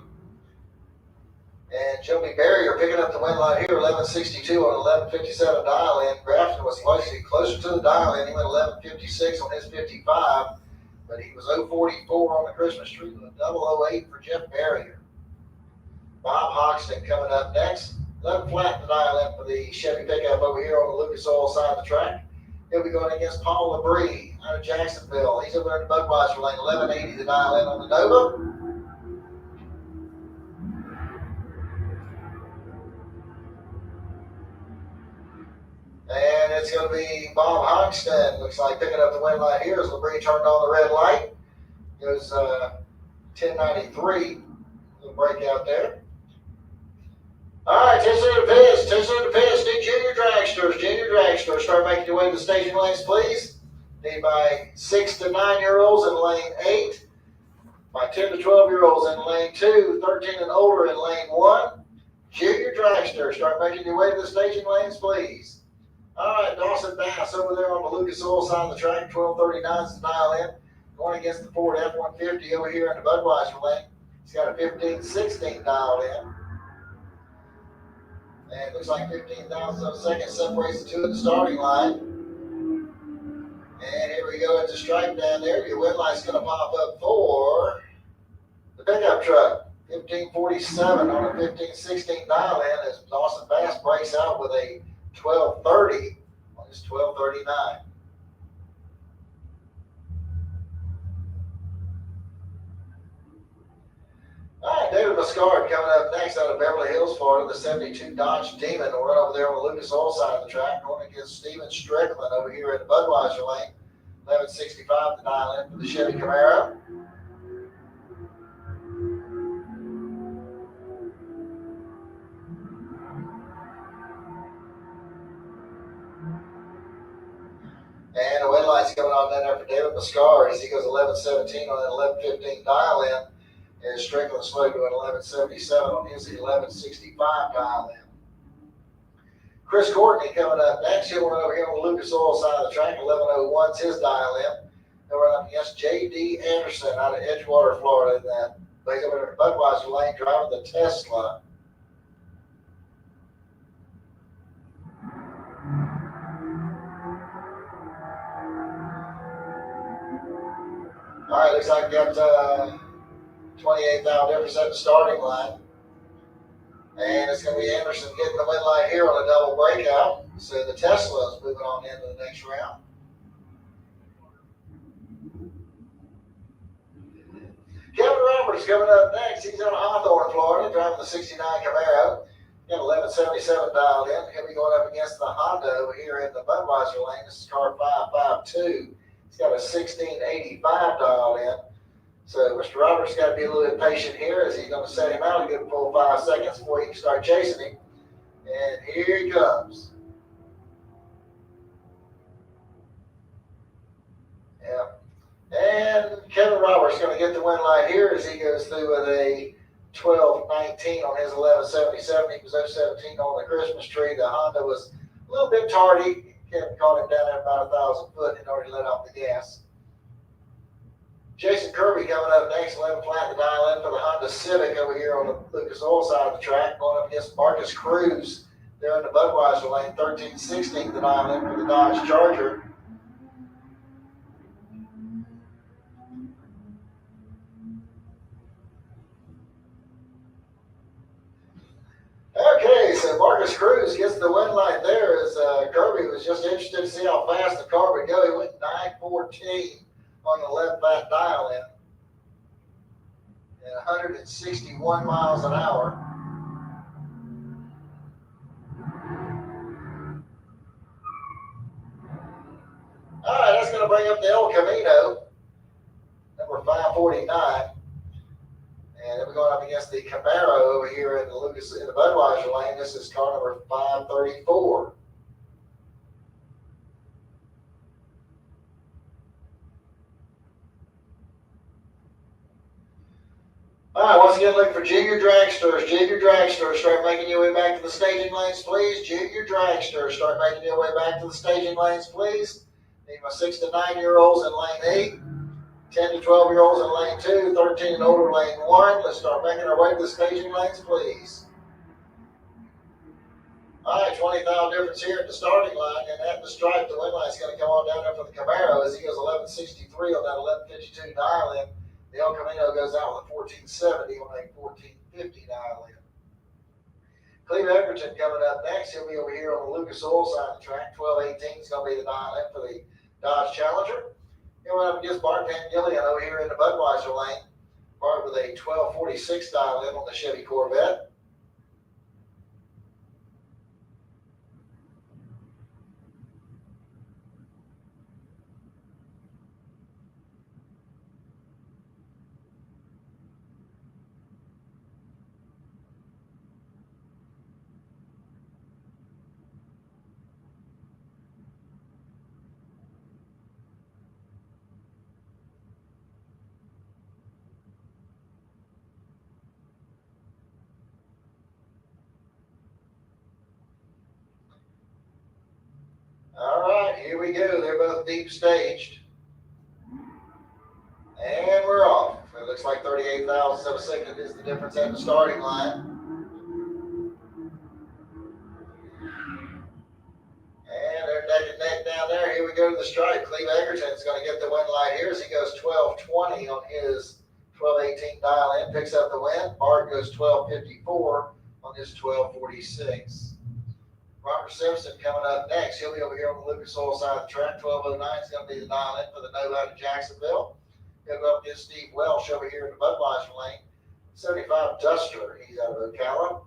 and Joey Barrier picking up the win line here, 1162 on 1157 dial in. Grafton was closer to the dial in. He went 1156 on his 55, but he was 044 on the Christmas tree with a 008 for Jeff Barrier. Bob Hoxton coming up next. 11 flat the dial in for the Chevy pickup over here on the Lucas Oil side of the track. He'll be going against Paul Labrie out of Jacksonville. He's over there in the Budweiser lane, 1180 the dial in on the Nova. And it's going to be Bob Hoxton. Looks like picking up the win line here as Labrie turned on the red light. Goes 1093. Little breakout there. All right, attention to the pits. Need junior dragsters. Start making your way to the staging lanes, please. Need by 6 to 9-year-olds in lane 8, by 10 to 12-year-olds in lane 2, 13 and older in lane 1. Junior dragsters, start making your way to the staging lanes, please. All right, Dawson Bass over there on the Lucas Oil side of the track, 1239 is the dial in. Going against the Ford F-150 over here in the Budweiser lane. He's got a 1516 dialed in. And it looks like 15,000 of a second separates the two at the starting line. And here we go at the stripe down there. Your win light's going to pop up for the pickup truck. 1547 on a 1516 dial in as Dawson Bass breaks out with a 1230 on his 1239. All right, David Muscard coming up next out of Beverly Hills, Florida. The 72 Dodge Demon will run over there on the Lucas Oil side of the track, going against Steven Strickland over here in the Budweiser lane. 1165 to dial in for the Chevy Camaro. And the win light's coming on down there for David Muscard as he goes 1117 on an 1115 dial in. And Strickland slow doing 1177 on his 1165 dial in. Chris Courtney coming up next. He'll run over here on the Lucas Oil side of the track. 1101's his dial in. He'll run up against J.D. Anderson out of Edgewater, Florida. That plays over in the Budweiser lane driving the Tesla. All right, looks like we got 28,000 difference at the starting line. And it's going to be Anderson getting the win line here on a double breakout. So the Tesla is moving on into the next round. Kevin Roberts coming up next. He's out of Hawthorne, Florida, driving the 69 Camaro. Got 1177 dialed in. He'll be going up against the Honda over here in the Budweiser lane. This is car 552. He's got a 1685 dialed in. So Mr. Roberts got to be a little bit patient here as he's going to set him out a good full 5 seconds before he can start chasing him. And here he comes. Yeah. And Kevin Roberts going to get the win light here as he goes through with a 12:19 on his 11:77. He was 0:17 on the Christmas tree. The Honda was a little bit tardy. Kevin caught him down at about 1,000 foot and already let off the gas. Jason Kirby coming up next, 11 flat to dial in for the Honda Civic over here on the Lucas Oil side of the track, going up against Marcus Cruz there in the Budweiser lane, 13:16 to dial in for the Dodge Charger. Okay, so Marcus Cruz gets the win light there as Kirby was just interested to see how fast the car would go. He went 9:14 on the left flat dial in at 161 miles an hour. All right, that's going to bring up the El Camino, number 549. And then we're going up against the Camaro over here in the Budweiser lane. This is car number 534. All right, once again, looking for Junior Dragsters. Junior Dragsters, start making your way back to the staging lanes, please. Junior Dragsters, start making your way back to the staging lanes, please. Need my 6 to 9-year-olds in lane 8. 10 to 12-year-olds in lane 2, 13 and older lane 1. Let's start making our way to the staging lanes, please. All right, 20,000 difference here at the starting line, and at the stripe, the win line is going to come on down there for the Camaro as he goes 11:63 on that 11:52 dial in. The El Camino goes out with a 14:70 on a 14:50 dial in. Cleve Edgerton coming up next. He'll be over here on the Lucas Oil side of the track. 12:18 is going to be the dial in for the Dodge Challenger. He went up against Bart Van Gillian over here in the Budweiser lane. Bart with a 12:46 dial in on the Chevy Corvette. All right, here we go. They're both deep staged. And we're off. It looks like 38,000 of a second is the difference at the starting line. And they're neck and neck down there. Here we go to the stripe. Cleve Egerton's going to get the win light here as he goes 12:20 on his 12:18 dial in. Picks up the win. Bart goes 12:54 on his 12:46. Robert Simpson coming up next. He'll be over here on the Lucas Oil side of the track. 12:09 is going to be the dial in for the Nova to Jacksonville. He'll go up against Steve Welsh over here in the Budweiser lane. 75 Duster. He's out of Ocala.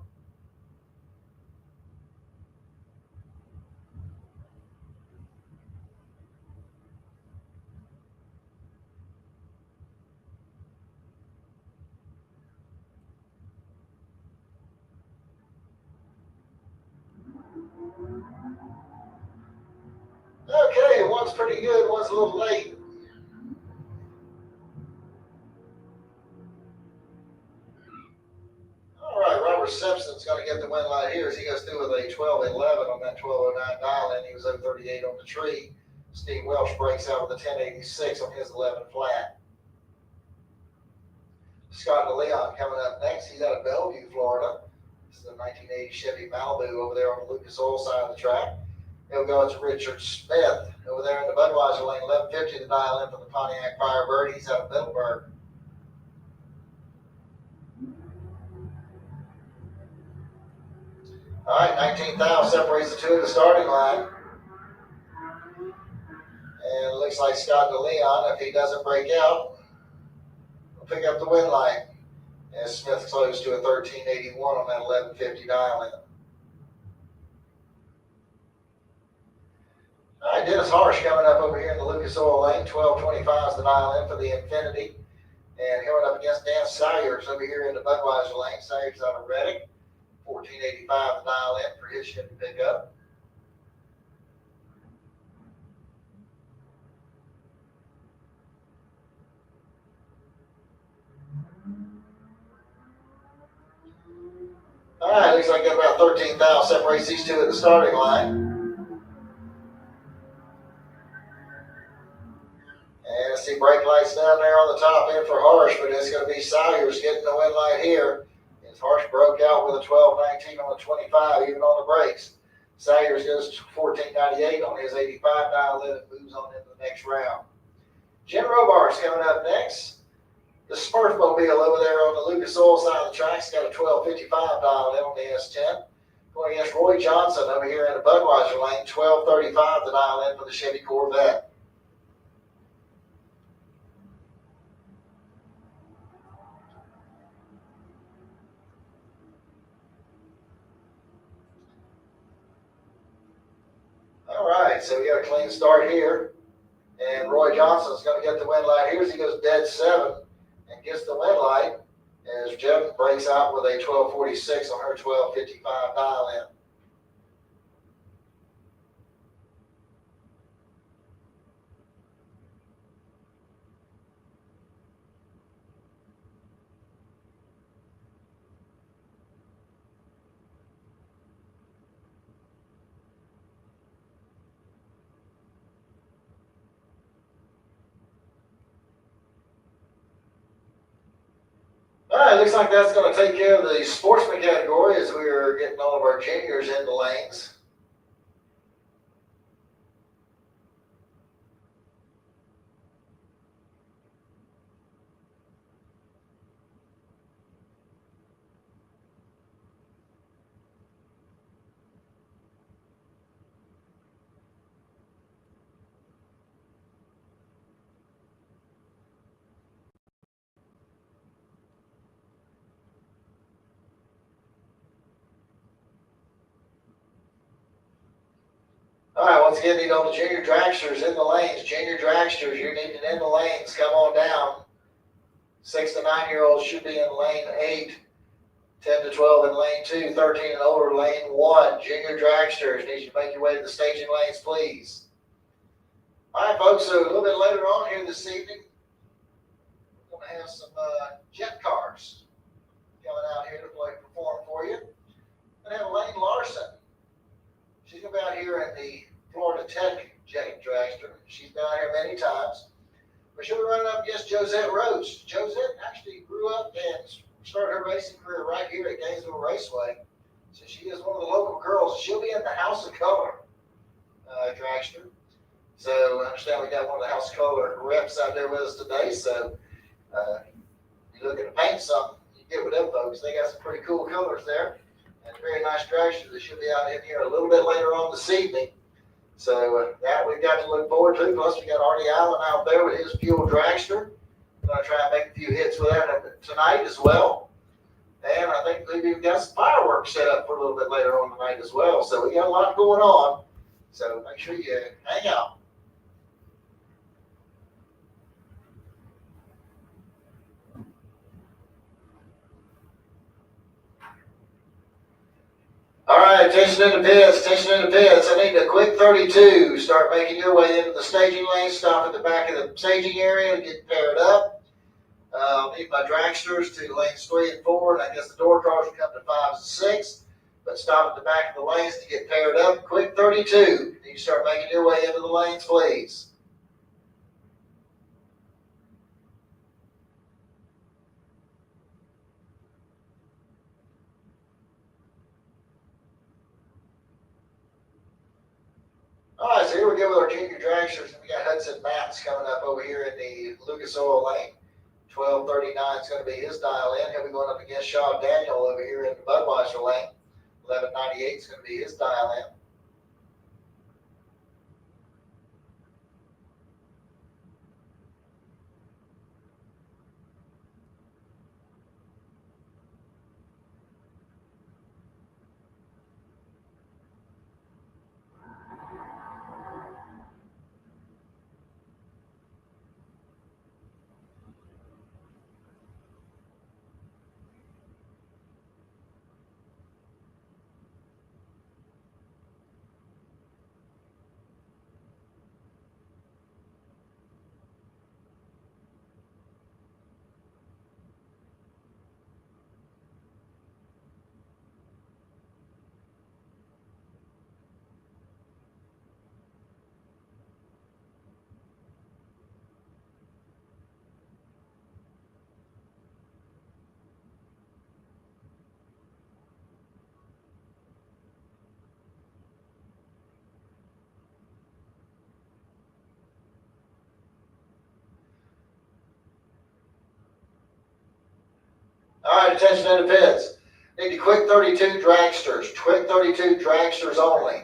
Okay, one's pretty good, one's a little late. All right, Robert Simpson's going to get the win light here as he goes through with a 12:11 on that 12:09 dial in. He was 0:38 on the tree. Steve Welsh breaks out with a 10:86 on his 11 flat. Scott DeLeon coming up next. He's out of Bellevue, Florida. This is a 1980 Chevy Malibu over there on the Lucas Oil side of the track. He'll go to Richard Smith over there in the Budweiser lane, 1150 to dial in for the Pontiac Firebird. He's out of Middleburg. All right, 19,000 separates the two at the starting line. And it looks like Scott DeLeon, if he doesn't break out, will pick up the win line. As Smith closed to a 1381 on that 1150 dial in. All right, Dennis Harsh coming up over here in the Lucas Oil lane. 1225 is the dial in for the Infinity. And going up against Dan Sayers over here in the Budweiser lane. Sayers out of Reddick. 1485 the dial in for his ship to pick up. All right, looks like got about 13,000 separates these two at the starting line. And I see brake lights down there on the top end for Harsh, but it's going to be Sayers getting the win light here. As Harsh broke out with a 12.19 on the 25, even on the brakes. Sayers goes to 14.98 on his 85 dial in and moves on into the next round. Jen Robart's coming up next. The Smurfmobile over there on the Lucas Oil side of the track's got a 12.55 dial in on the S10. Going against Roy Johnson over here in the Budweiser lane, 12.35 the dial in for the Chevy Corvette. All right, so we got a clean start here. And Roy Johnson's going to get the win light here as he goes dead 7 and gets the win light as Jeff breaks out with a 12.46 on her 12.55 dial in. All right, looks like that's going to take care of the Sportsman category as we are getting all of our juniors in the lanes. All right, once again, need all the junior dragsters in the lanes. Junior dragsters, you're needing in the lanes. Come on down. 6 to 9 year olds should be in lane 8. 10 to 12 in lane 2. 13 and older, lane 1. Junior dragsters, need you to make your way to the staging lanes, please. All right, folks, so a little bit later on here this evening, we're going to have some jet cars coming out here to perform for you. We're going to have Lane Larson. She's going to be out here in the Florida Tech Jet Dragster. She's been out here many times. But she'll be running up against Josette Rhodes. Josette actually grew up and started her racing career right here at Gainesville Raceway. So she is one of the local girls. She'll be in the House of Color Dragster. So I understand we got one of the House of Color reps out there with us today. So you're looking to paint something, you get with them folks. They got some pretty cool colors there. And very nice dragsters that should be out in here a little bit later on this evening. So that we've got to look forward to. Plus we got Artie Allen out there with his fuel dragster. We're going to try and make a few hits with that tonight as well. And I think we've got some fireworks set up for a little bit later on tonight as well. So we got a lot going on. So make sure you hang out. All right, attention in the pits, attention in the pits. I need a quick 32. Start making your way into the staging lane. Stop at the back of the staging area and get paired up. I'll need my dragsters to lanes 3 and 4, and I guess the door cars will come to 5 and 6. But stop at the back of the lanes to get paired up. Quick 32. You start making your way into the lanes, please. All right, so here we go with our junior dragsters. We got Hudson Matz coming up over here in the Lucas Oil lane. 12:39 is going to be his dial in. He'll be going up against Shaw Daniel over here in the Budweiser lane. 11:98 is going to be his dial in. All right, attention to the pits. Need the quick 32 dragsters. Quick 32 dragsters only.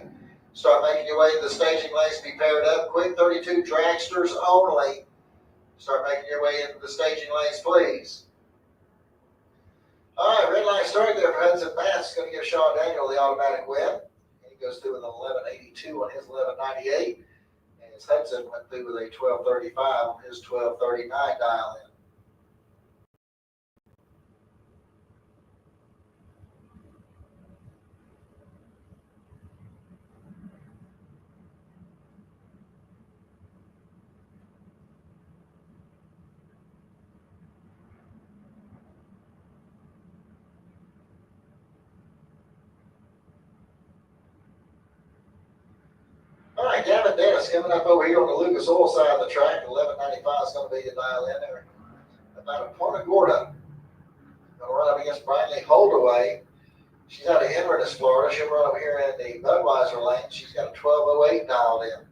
Start making your way to the staging lanes to be paired up. Quick 32 dragsters only. Start making your way into the staging lanes, please. All right, red line starting there for Hudson Matz. Going to give Shaw Daniel the automatic win. He goes through with an 11:82 on his 11:98. And his Hudson went through with a 12:35 on his 12:39 dial in. All right, Gavin Dennis coming up over here on the Lucas Oil side of the track. 11:95 is going to be the dial in there. About a Punta Gorda. Going to run up against Brinley Holdaway. She's out of Inverness, Florida. She'll run over here in the Budweiser lane. She's got a 12:08 dialed in.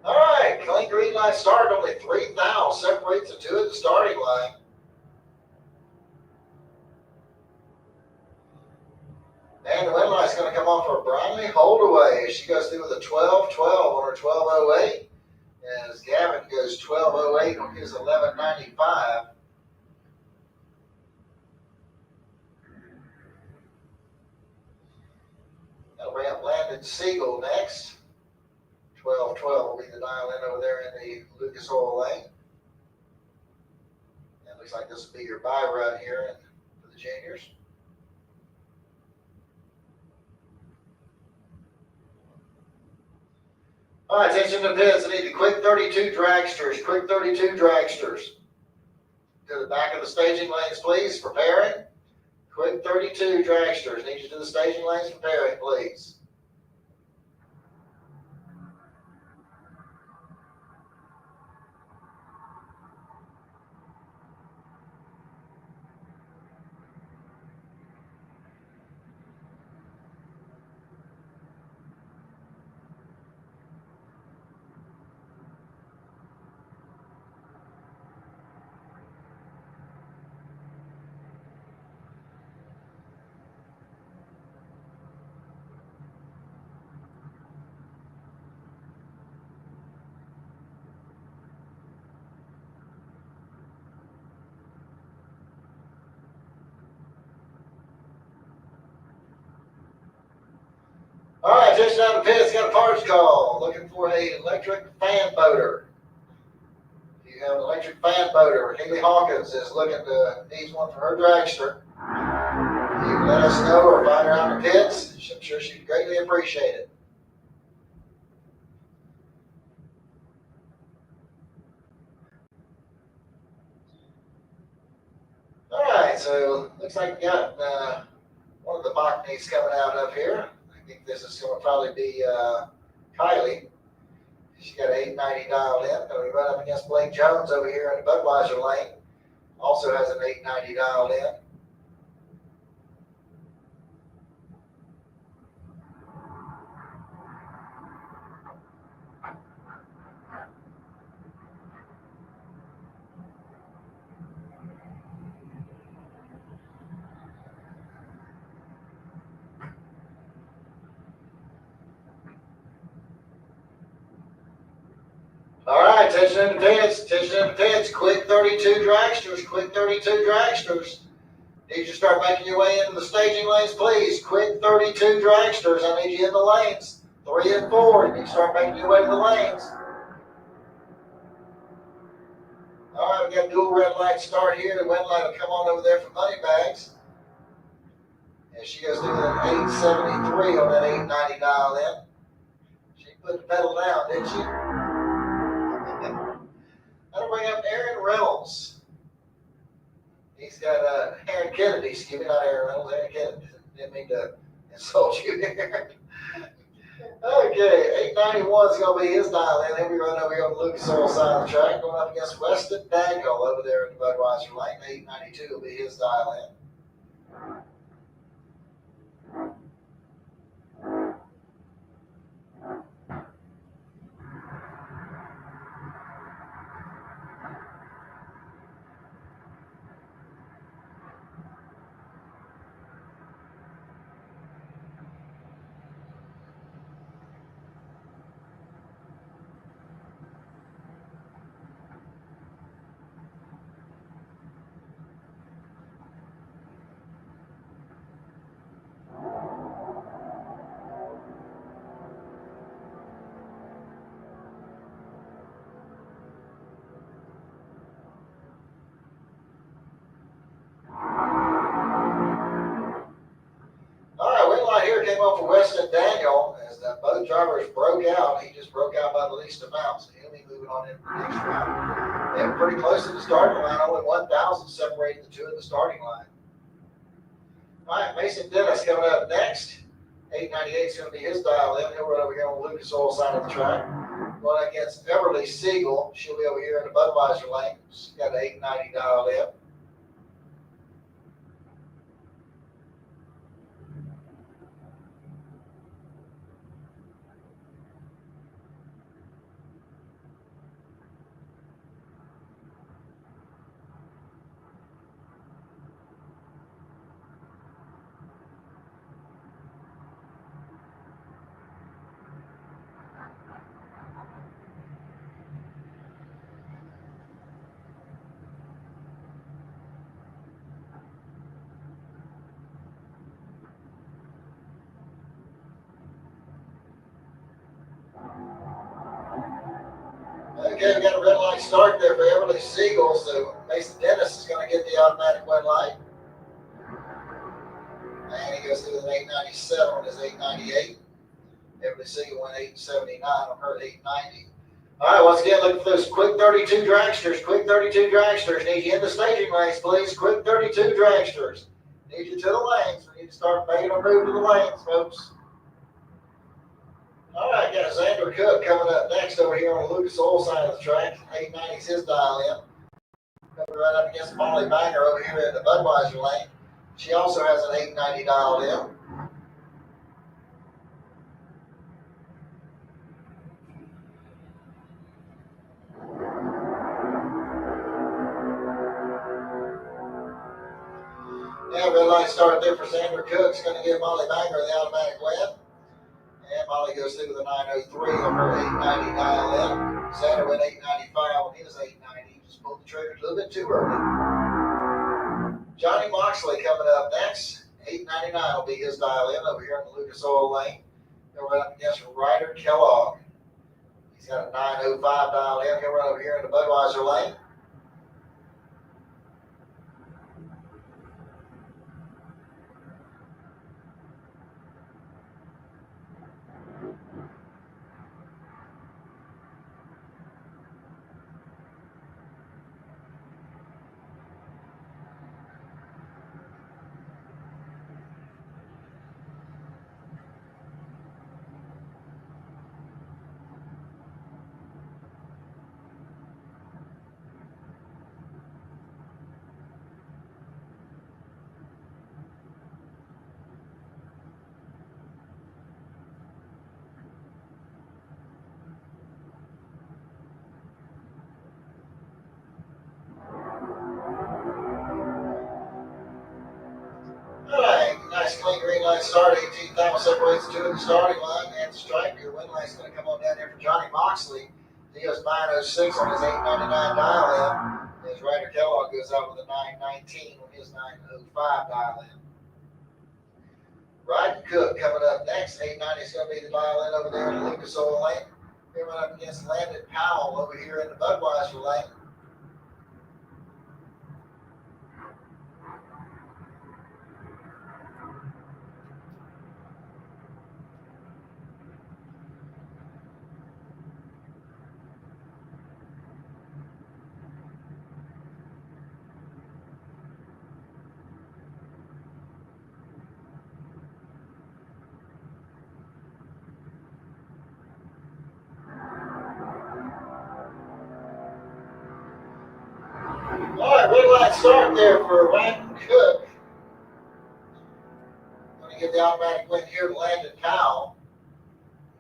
All right, clean green line start. Only 3 thou separates the two at the starting line. And the win line is going to come off for Brinley Holdaway. She goes through with a 12:12 on her 12:08. As Gavin goes 12:08 on his 11:95. That'll bring up Landon Siegel next. 12:12 will be the dial in over there in the Lucas Oil lane. And it looks like this will be your bye run here for the juniors. All right, attention to pits. I need the quick 32 dragsters. Quick 32 dragsters. To the back of the staging lanes, please. Preparing. Quick 32 dragsters. Need you to the staging lanes. Preparing, please. Charge call, looking for an electric fan motor. If you have an electric fan motor, Haley Hawkins needs one for her dragster. If you can let us know or find her out in the pits, I'm sure she'd greatly appreciate it. All right, so looks like we got one of the Botanies coming out up here. I think this is going to probably be Kylie. She's got an 890 dialed in. Going to run up against Blake Jones over here in the Budweiser lane. Also has an 890 dialed in. All right, attention in the pits, quick 32 dragsters. Need you to start making your way into the staging lanes, please. Quick 32 dragsters, I need you in the lanes. 3 and 4, you need to start making your way to the lanes. All right, we got dual red light start here. The red light will come on over there for money bags. And she goes through an 873 on that 890 dial in. She put the pedal down, didn't she? That'll bring up Aaron Reynolds. He's got Aaron Kennedy, excuse me, not Aaron Reynolds, Aaron Kennedy. Didn't mean to insult you here. Okay, 891 is going to be his dial in. He'll be running over here on the Lucas Oil side of the track, going up against Weston Daniel over there in the Budweiser lane. 892 will be his dial in. Came on for Weston Daniel as both drivers broke out. He just broke out by the least amount, so he'll be moving on into the next round. They were pretty close to the starting line, only 1,000 separating the two at the starting line. All right, Mason Dennis coming up next. 898 is going to be his dial in. He'll run over here on the Lucas Oil side of the track. Going against Everly Siegel. She'll be over here in the Budweiser lane. She's got an 890 dial in. Okay, we got a red light start there for Everly Siegel, so Mason Dennis is going to get the automatic red light. And he goes through an 897 on his 898. Everly Siegel went 879 on her 890. All right, once again, looking for those quick 32 dragsters. Quick 32 dragsters. Need you in the staging lanes, please. Quick 32 dragsters. Need you to the lanes. We need to start making a move to the lanes, folks. All right, got Xander Cook coming up next over here on the Lucas Oil side of the track. 890 is his dial in. Coming right up against Molly Banger over here in the Budweiser lane. She also has an 890 dialed in. Yeah, red light start there for Xander Cook. It's going to give Molly Banger the automatic win. And Molly goes through with a 903 on her 890 dial in. Xander went 895 on his 890. He just pulled the trigger a little bit too early. Johnny Moxley coming up next. 899 will be his dial in over here in the Lucas Oil lane. He'll run up against Ryder Kellogg. He's got a 9:05 dialed in. He'll run over here in the Budweiser lane. All right, nice clean green light start. 18,000 separates two in the starting line. And the stripe, your win light's going to come on down there for Johnny Moxley. He has 9:06 on his 8:99 dial in. As Ryder Kellogg goes out with a 9:19 on his 9:05 dial in. Ryan Cook coming up next. 8:90 is going to be the dial in over there in the Lucas Oil lane. We're running up against Landon Powell over here in the Budweiser lane. All right, red light start there for Ryan Cook. Going to get the automatic win here to Landon Powell.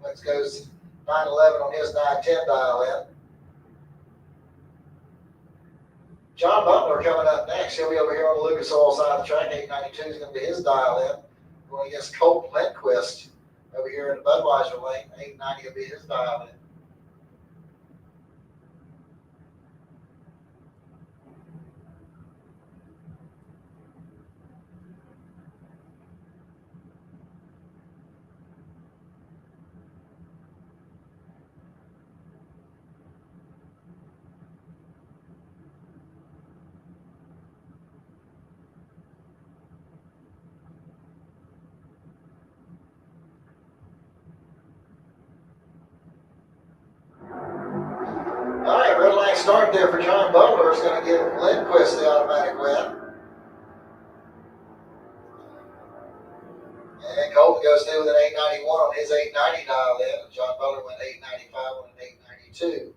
Let's goes 9:11 on his 9:10 dial in. John Butler coming up next. He'll be over here on the Lucas Oil side of the track. 8:92 is going to be his dial in. Going against Colt Lindquist over here in the Budweiser lane. 8:90 will be his dial in. All right, red line start there for John Butler is going to give Lindquist the automatic win. And Colton goes through with an 8:91 on his 8:90 dial in. John Butler went 8:95 on an 8:92.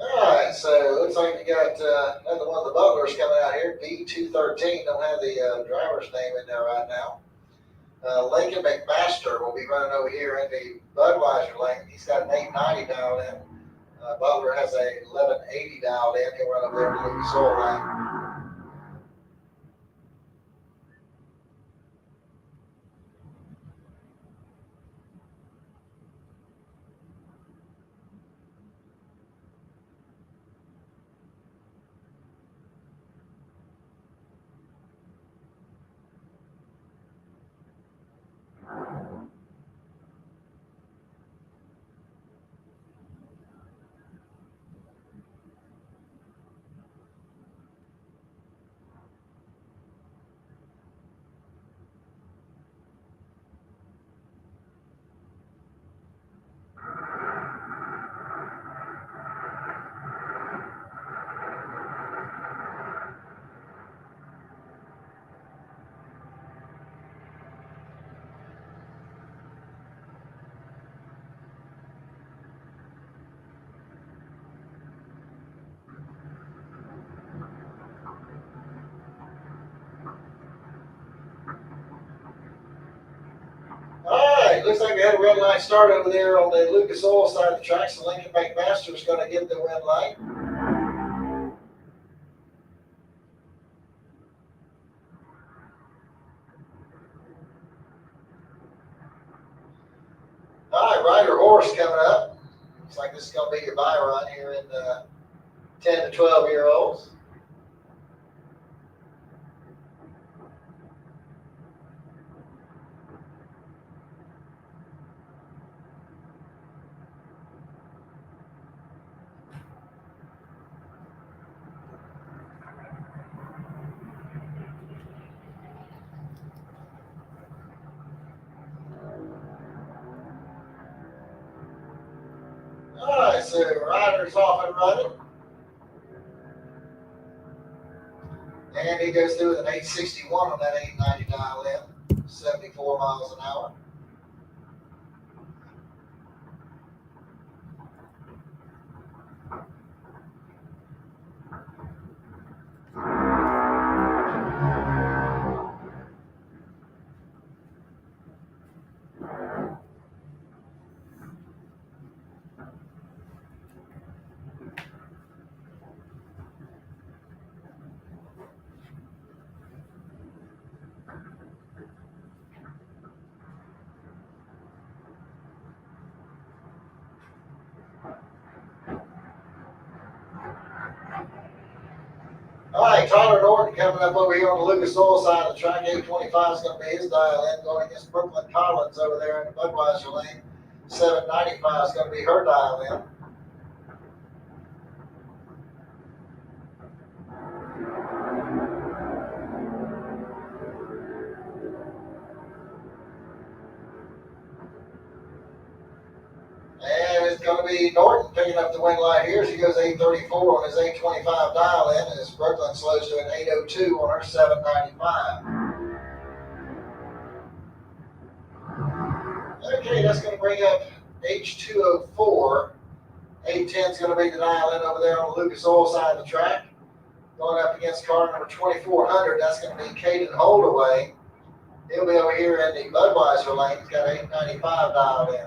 All right, so it looks like we got another one of the Butlers coming out here. B213, don't have the driver's name in there right now. Lincoln McMaster will be running over here in the Budweiser lane. He's got an 8:90 dialed in. Butler has a 11:80 dialed in. He'll run over there in the Lucas Oil lane. right, looks like we had a red light start over there on the Lucas Oil side of the track, so Lincoln McMaster is going to get the red light. All right, Rider Horse coming up. Looks like this is going to be your buy run here in 10 to 12-year-olds. All right, so Rider's off and running. And he goes through with an 861 on that 890 dial in, 74 miles an hour. All right, Tyler Norton coming up over here on the Lucas Oil side of the track. 825 is going to be his dial in, going against Brooklyn Collins over there in the Budweiser lane. 795 is going to be her dial in. And it's going to be Norton picking up the win light here. She goes 834 on his 825 dial in, as Brooklyn slows to an 802 on her 795. Okay, that's going to bring up H204. 810 is going to be the dial in over there on the Lucas Oil side of the track. Going up against car number 2400, that's going to be Caden Holdaway. He'll be over here in the Budweiser lane. He's got 895 dialed in.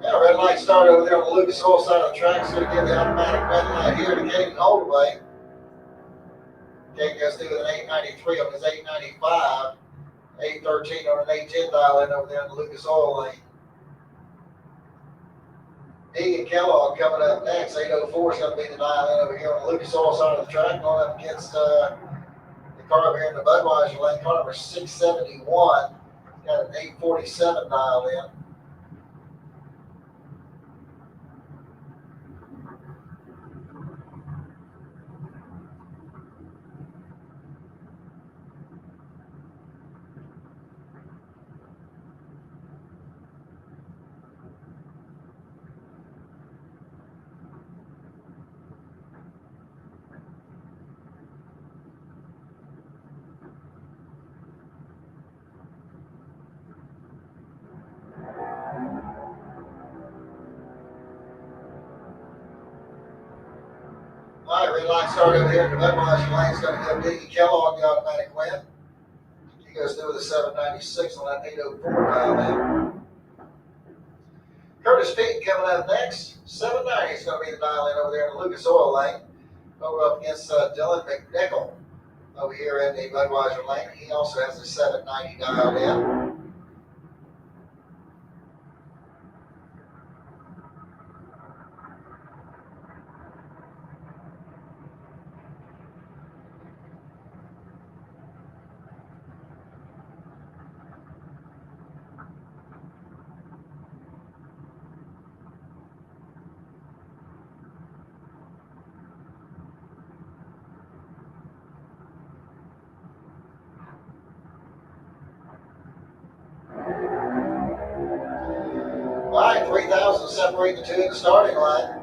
Yeah, red light start over there on the Lucas Oil side of the track. It's going to give the automatic red light here to Caden Holdaway. Caden goes through with an 893 on his 895. 813 on an 810 dial in over there in the Lucas Oil lane. Deegan Kellogg coming up next. 804 is going to be the dial in over here on the Lucas Oil side of the track. Going up against the car over here in the Budweiser lane. Car number 671. Got an 847 dial in. All right, red light start over here in the Budweiser lane. It's going to give Deegan Kellogg the automatic win. He goes through with a 796 on that 804 dial in. Curtis Peak coming up next. 790 is going to be the dial in over there in the Lucas Oil lane. Over up against Dylan McNichol over here in the Budweiser lane. He also has a 790 dialed in. 3,000 to separate the two in the starting line.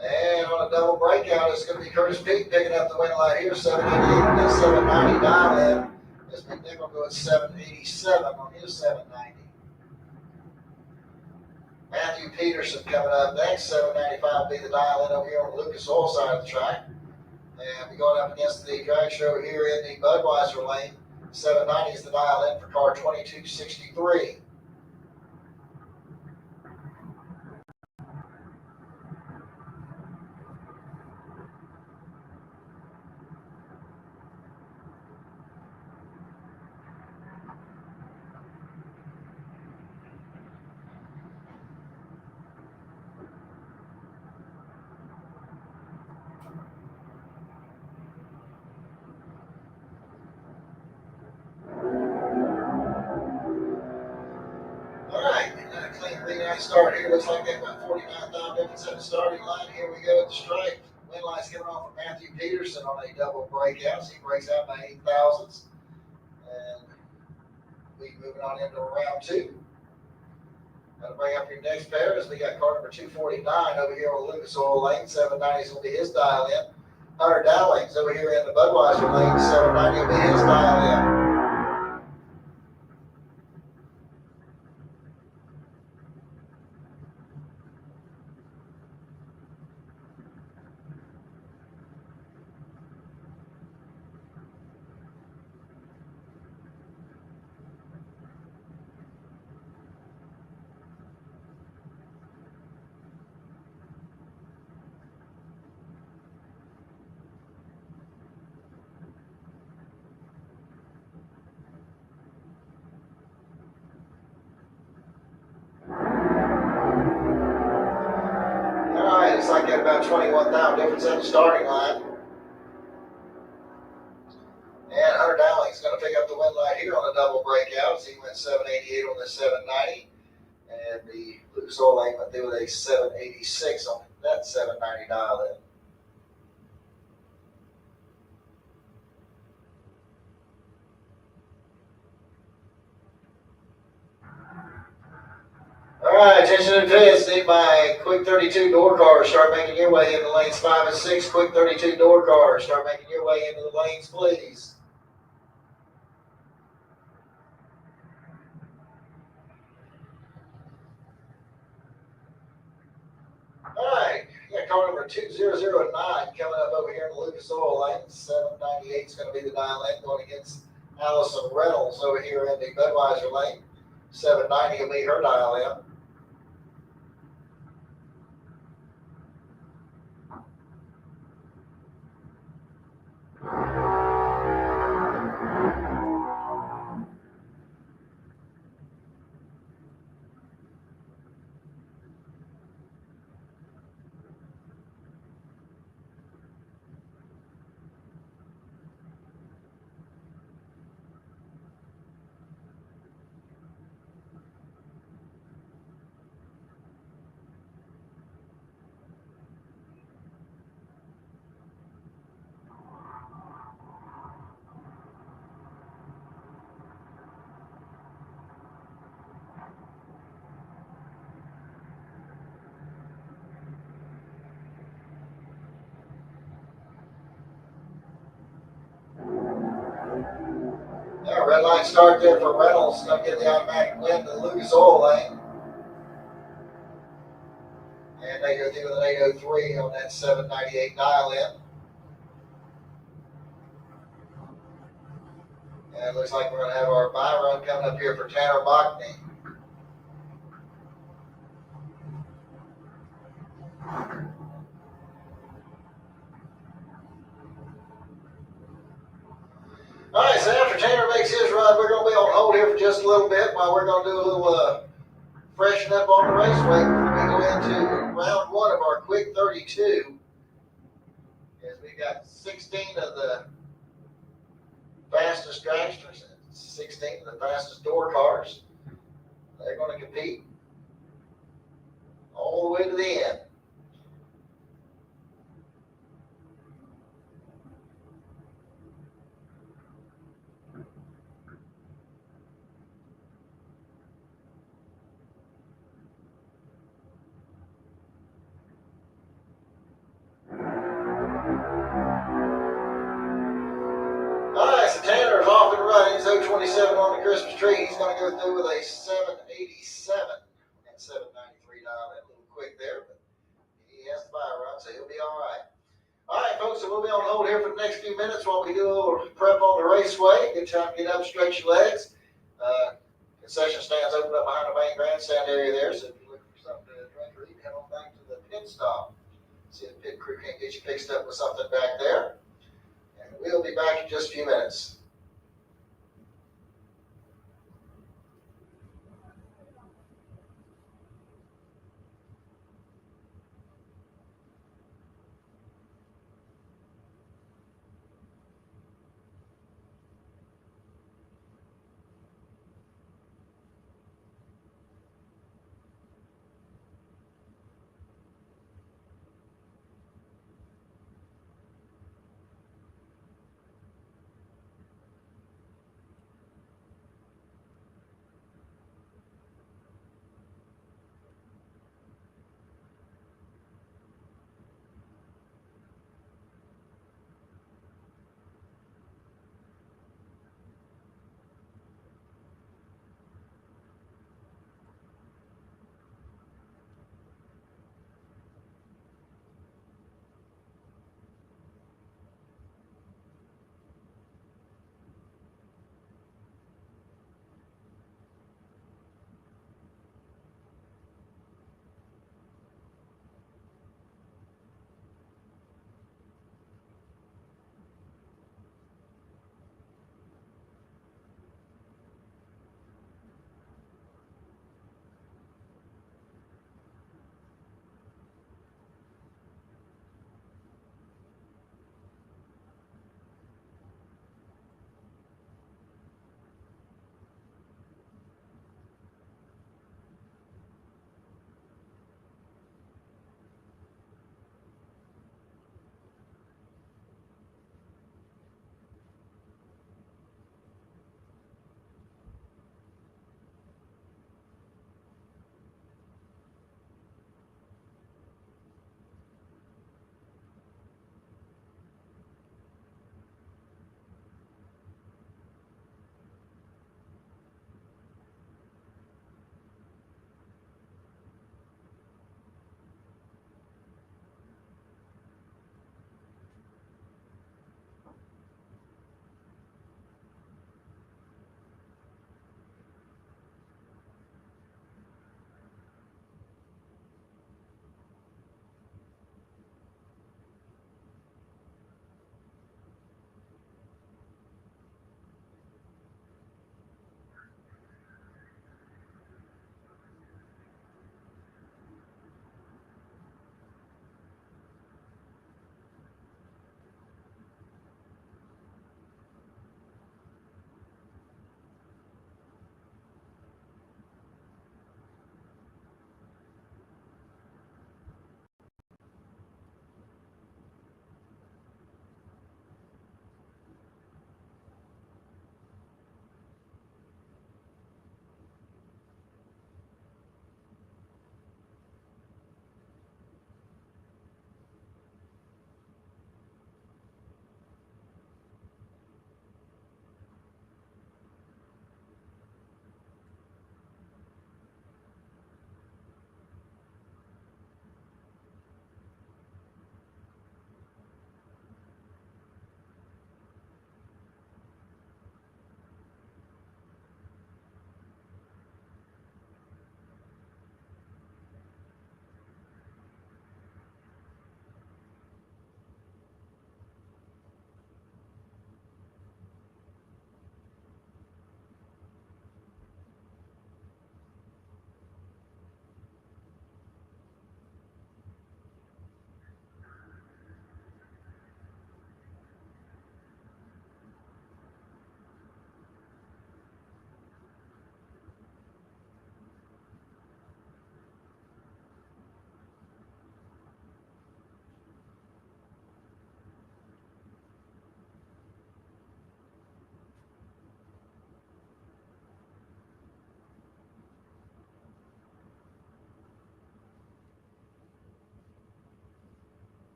And on a double breakout, it's going to be Curtis Peak picking up the win light here, 788 on that 790 dial in. As McNichol will go at 787 on his 790. Matthew Peterson coming up next, 795 will be the dial in over here on the Lucas Oil side of the track. And we're going up against the Dragster over here in the Budweiser lane. 790 is the dial in for car 2263. Start here. Looks like they've got 49,000 difference in the starting line. Here we go at the stripe. Win light's coming off of Matthew Peterson on a double breakout. So he breaks out by 8 thousandths. And we moving on into round 2. Got to bring up your next pair as we got car number 249 over here on Lucas Oil lane. 790 will be his dial in. Hunter Dowling's over here in the Budweiser lane. 790 will be his dial in. Looks like got about 21,000 difference in the starting line. And Hunter Dowling's going to pick up the win light here on a double breakout. So he went 788 on the 790. And the Lucas Oil lane went through with a 786 on that 790 dial in. All right, attention to this. Need my quick 32 door cars. Start making your way into lanes 5 and 6. Quick 32 door cars. Start making your way into the lanes, please. All right, you got car number 2009 coming up over here in the Lucas Oil lane. 798 is going to be the dial in going against Allison Reynolds over here in the Budweiser lane. 790 will be her dial in. Red line start there for Reynolds. Going to get the automatic win to the Lucas Oil lane. And they go through with an 803 on that 798 dial in. And it looks like we're going to have our buy run coming up here for Tanner Bachny. All right, so after Tanner makes his run, we're going to be on hold here for just a little bit while we're going to do a little freshen up on the raceway before we go into round 1 of our quick 32. As we got 16 of the fastest dragsters, 16 of the fastest door cars. They're going to compete all the way to the end. go through with a 787 and 793 dial. That a little quick there, but he has the fire run, so he'll be all right. All right, folks, so we'll be on hold here for the next few minutes while we do a little prep on the raceway. Good time to get up, stretch your legs. Concession stands open up behind the main grandstand area there, so if you're looking for something to drink or eat, head on back to the pit stop. See if the pit crew can't get you fixed up with something back there. And we'll be back in just a few minutes.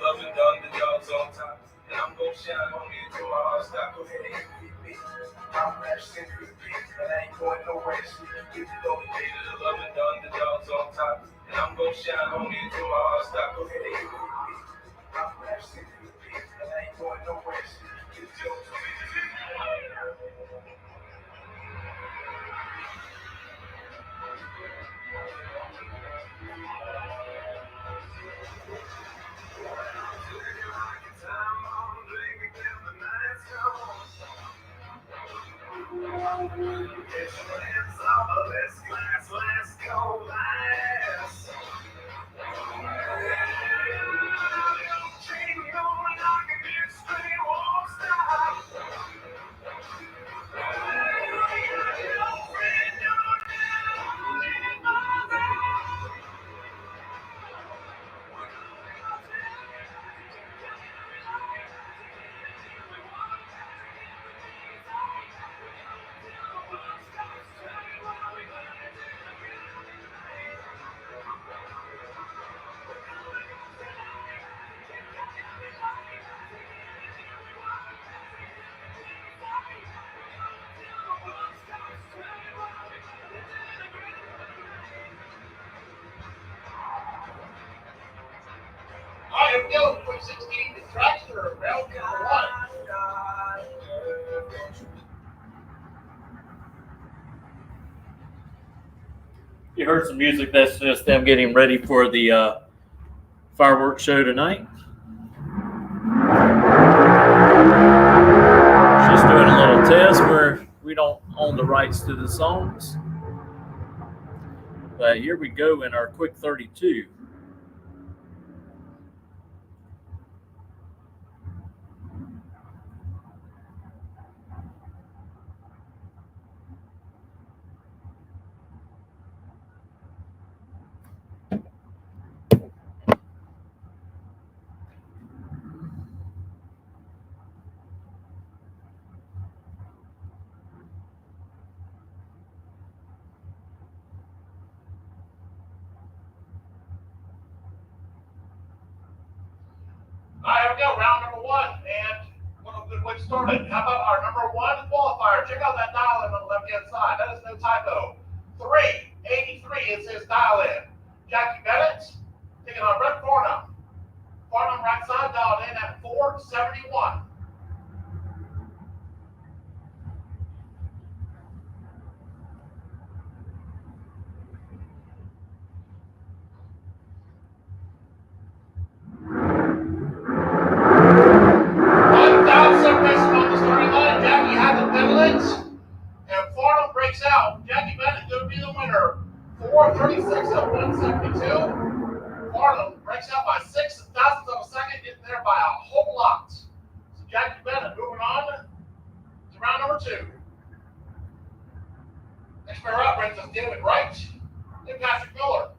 love and done the dogs on top. And I'm gon' shine on me until my heart stop. Go ahead and MVP. I'm Rash MVP. And I ain't going nowhere. Sweet, you get to go the day to the love and done the dogs on top. And I'm gon' shine on me until my heart stop. Go ahead and MVP. I'm Rash MVP. And I ain't going nowhere. Sweet, you get to go the day to the let's go, last. Chain going, knocking it straight, won't stop. All right, here we go. 2016 Dragster, round number 1. You heard some music. That's just them getting ready for the fireworks show tonight. Just doing a little test where we don't own the rights to the songs. But here we go in our quick 32. All right, here we go. Round number 1. And what a good way to start it. How about our number 1 qualifier? Check out that dial in on the left-hand side. That is no typo. 383 is his dial in. Jackie Bennett taking on Brett Farnham. Farnham right side dialed in at 471. Separation on the starting line. Jackie had the Bennett, and Farnham breaks out. Jackie Bennett going to be the winner. 436 of 172. Farnham breaks out by 6 thousandths of a second, getting there by a whole lot. So Jackie Bennett moving on to round number 2. Next pair up brings us David Wright and Patrick Miller.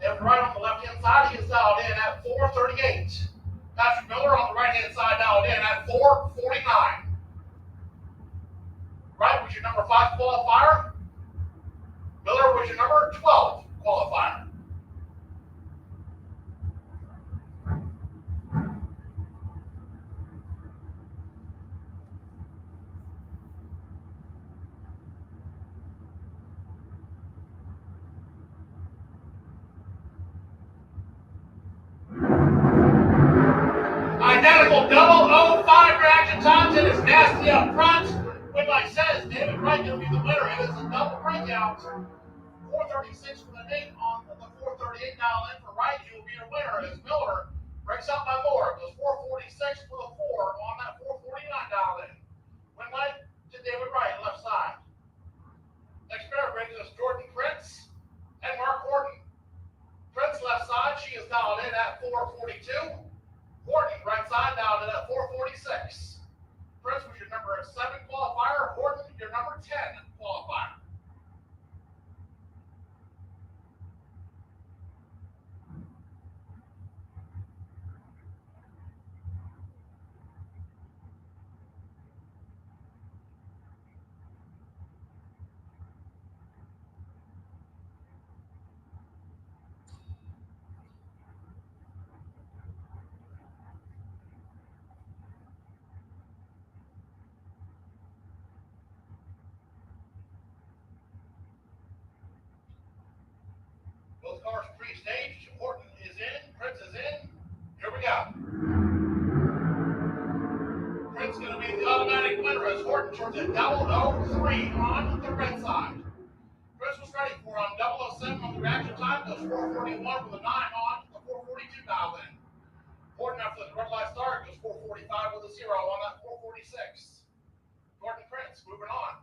David Wright on the left-hand side, he is dialed in at 438. Patrick Miller on the right-hand side dialed in at 449. Wright was your number 5 qualifier. Miller was your number 12 qualifier. Identical double 05 reaction times. It is nasty up front. Like says, David Wright going to be the winner. It is a double breakout. 436 for the Nate on the 438 dial in for Wright. He will be your winner as Miller breaks out by more. It goes 446 for the 4 on that 449 dial in. Win light to David Wright, left side. Next pair brings us Jordan Prince and Mark Horton. Prince left side, she is dialed in at 442. Horton right side dialed in at 446. Prince was your number 7 qualifier. Horton, your number 10 qualifier. staged. Horton is in. Prince is in. Here we go. Prince going to be the automatic winner as Horton turns it 003 on the red side. Chris was ready for on 007 on the reaction time. Goes 441 with a 9 on the 442 dial in. Horton after the red light start goes 445 with a 0 on that 446. Gordon Prince moving on.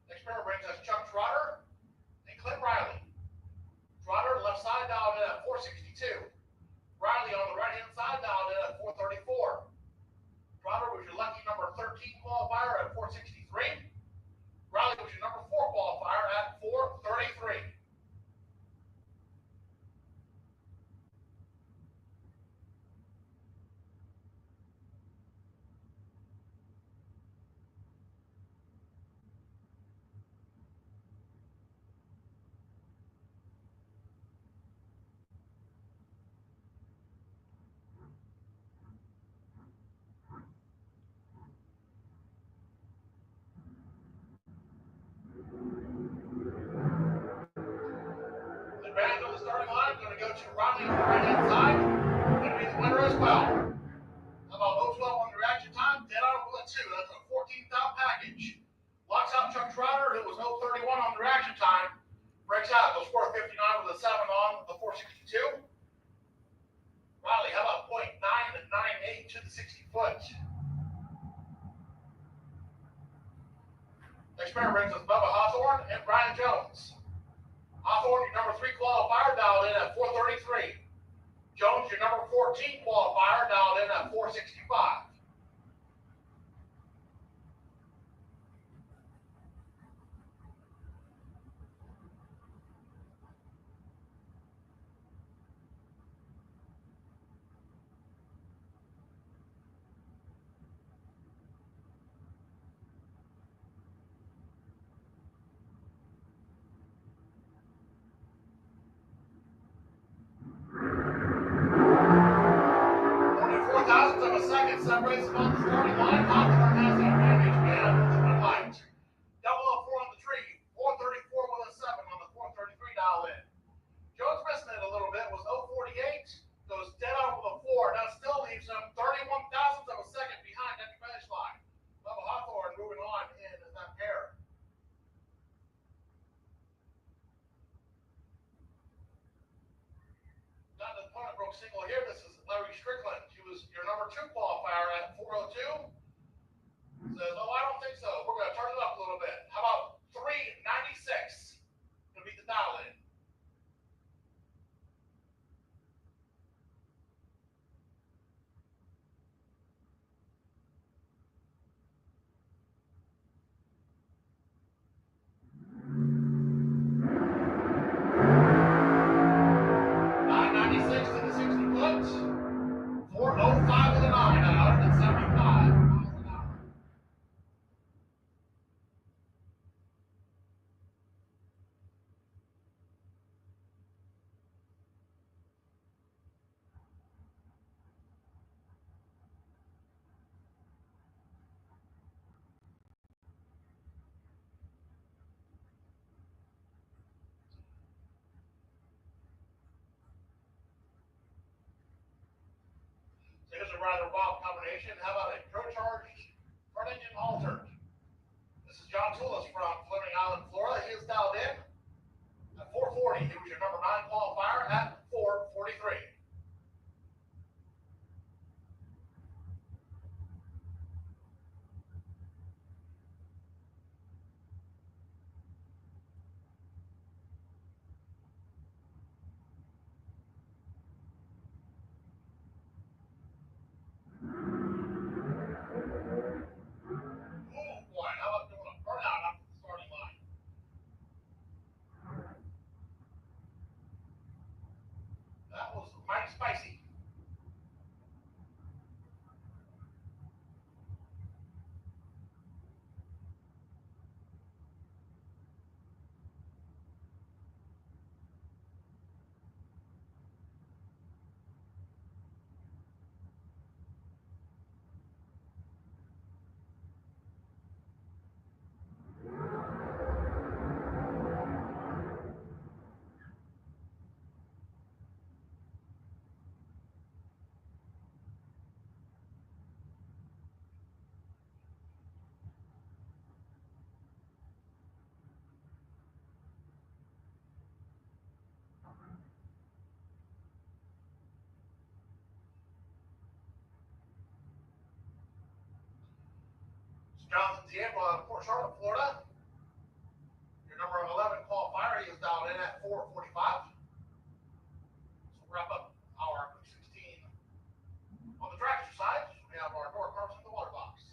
Next pair brings us Chuck Trotter and Clint Riley. Trotter left side dialed in at 462. Riley on the right hand side dialed in at 434. Trotter was your lucky number 13 qualifier at 463. Riley was your number 4 qualifier at 433. The band on the starting line going to go to Riley on the right hand side. Going to be the winner as well. How about 012 on the reaction time? Dead on with a 2. That's a 14th package. Locks out Chuck Trotter, who was 031 on the reaction time. Breaks out, goes 459 with a 7 on the 462. Riley, how about 0.998 to the 60 foot? Next pair brings us Bubba Hawthorne and Brian Jones. Hawthorne, your number 3 qualifier, dialed in at 433. Jones, your number 14 qualifier, dialed in at 465. Thousandths of a second separates them on the starting line. Hawthorne has the advantage, man. Red light. 004 on the tree. 434 with a 7 on the 433 dial in. Jones missing it a little bit. Was 048. Goes dead on with a 4. That still leaves him 31 thousandths of a second behind that finish line. Bubba Hawthorne moving on in that pair. Not the opponent broke single here. This is Larry Strickland. He was your number 2 qualifier at 402. Says, oh, I don't think so. We're going to turn it up a little bit. How about 396 to beat the dial in? To the 60 foot. 405 with a 9 out at 75 miles an hour. Here's a rather wild combination. How about a pro-charged front engine altered? This is John Toulis from Fleming Island, Florida. He is dialed in at 440. He was your number 9 qualifier at 443. How about doing a burnout after the starting line? Jonathan Diego out of Port Charlotte, Florida. Your number 11 qualifier, he is dialed in at 4:45. So we'll wrap up our 16 on the Dragster side. We have our door carbs in the water box.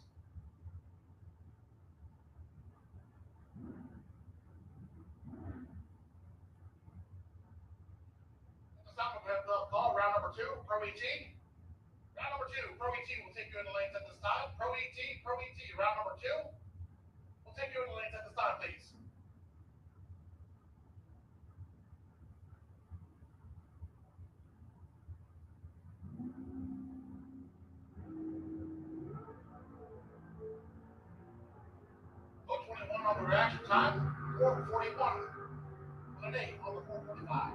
This time we have the call round number 2, Pro ET. Round number 2, Pro ET will take you in the lanes at this time. Pro ET, round number 2. We'll take you in the lanes at this time, please. Oh, 21 on the reaction time, 4:41 on the 8 on the 4:45.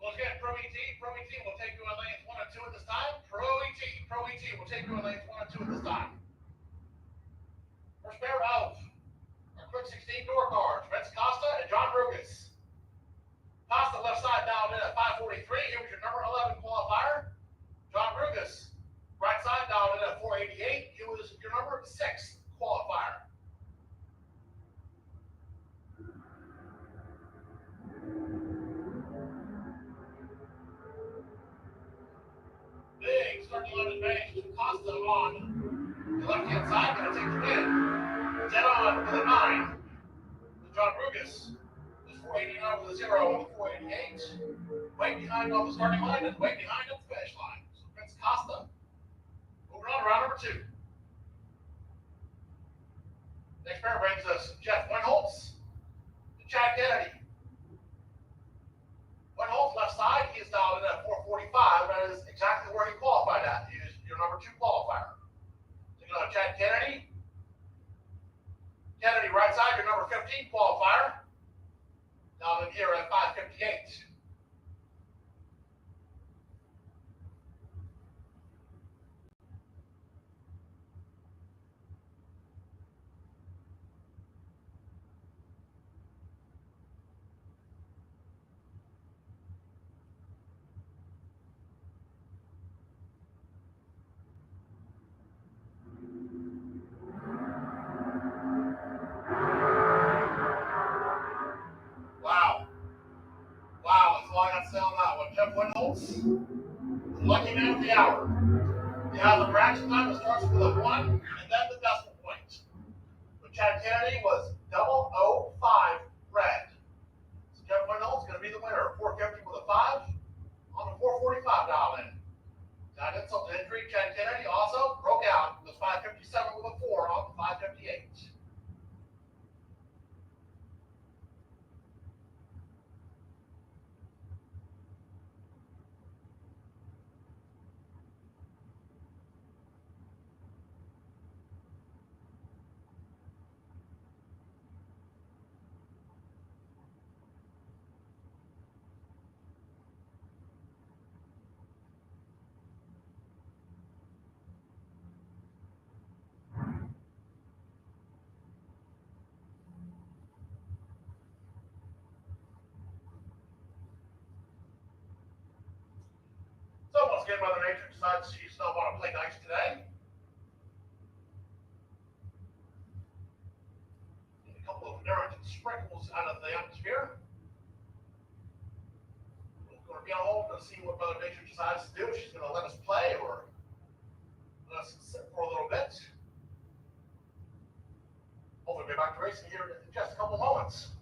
Once again, Pro ET will take you in lanes 1 and 2 at this time. Pro ET will take you in lanes 1 and 2 at this time. First pair of our quick 16 door cards, Vince Costa and John Brugus. Costa left side dialed in at 5:43. He was your number 11 qualifier. John Brugus, right side dialed in at 4:88. He was your number 6 qualifier. Big starting line advantage to Costa on the left-hand side, going to take you in. 10 on with a 9. John Brugus is 489 with a 0 on the 488. Right behind on the starting line and right behind on the finish line. So Vince Costa. Moving on to round number 2. Next pair brings us Jeff Winholtz and Chad Kennedy. Winholtz left side, he is dialed in at 4:45. That is exactly where he qualified at. He is your number 2 qualifier. Taking on Chad Kennedy. Kennedy right side, your number 15 qualifier. Dialed in here at 5:58. Wow, that's all I got to say on that one. Jeff Winholtz, lucky man of the hour. You have the reaction time that starts with a 1 and then the decimal point. But Chad Kennedy was 005 red. So Jeff Winholtz is going to be the winner. 450 with a 5 on the 445 dial in. Got insult to injury. Chad Kennedy also broke out. It was 557 with a 4 on the 558. So once again, Mother Nature decides she does not want to play nice today. Get a couple of errant sprinkles out of the atmosphere. We're going to be on hold and see what Mother Nature decides to do. She's going to let us play or let us sit for a little bit. Hopefully we'll be back to racing here in just a couple moments.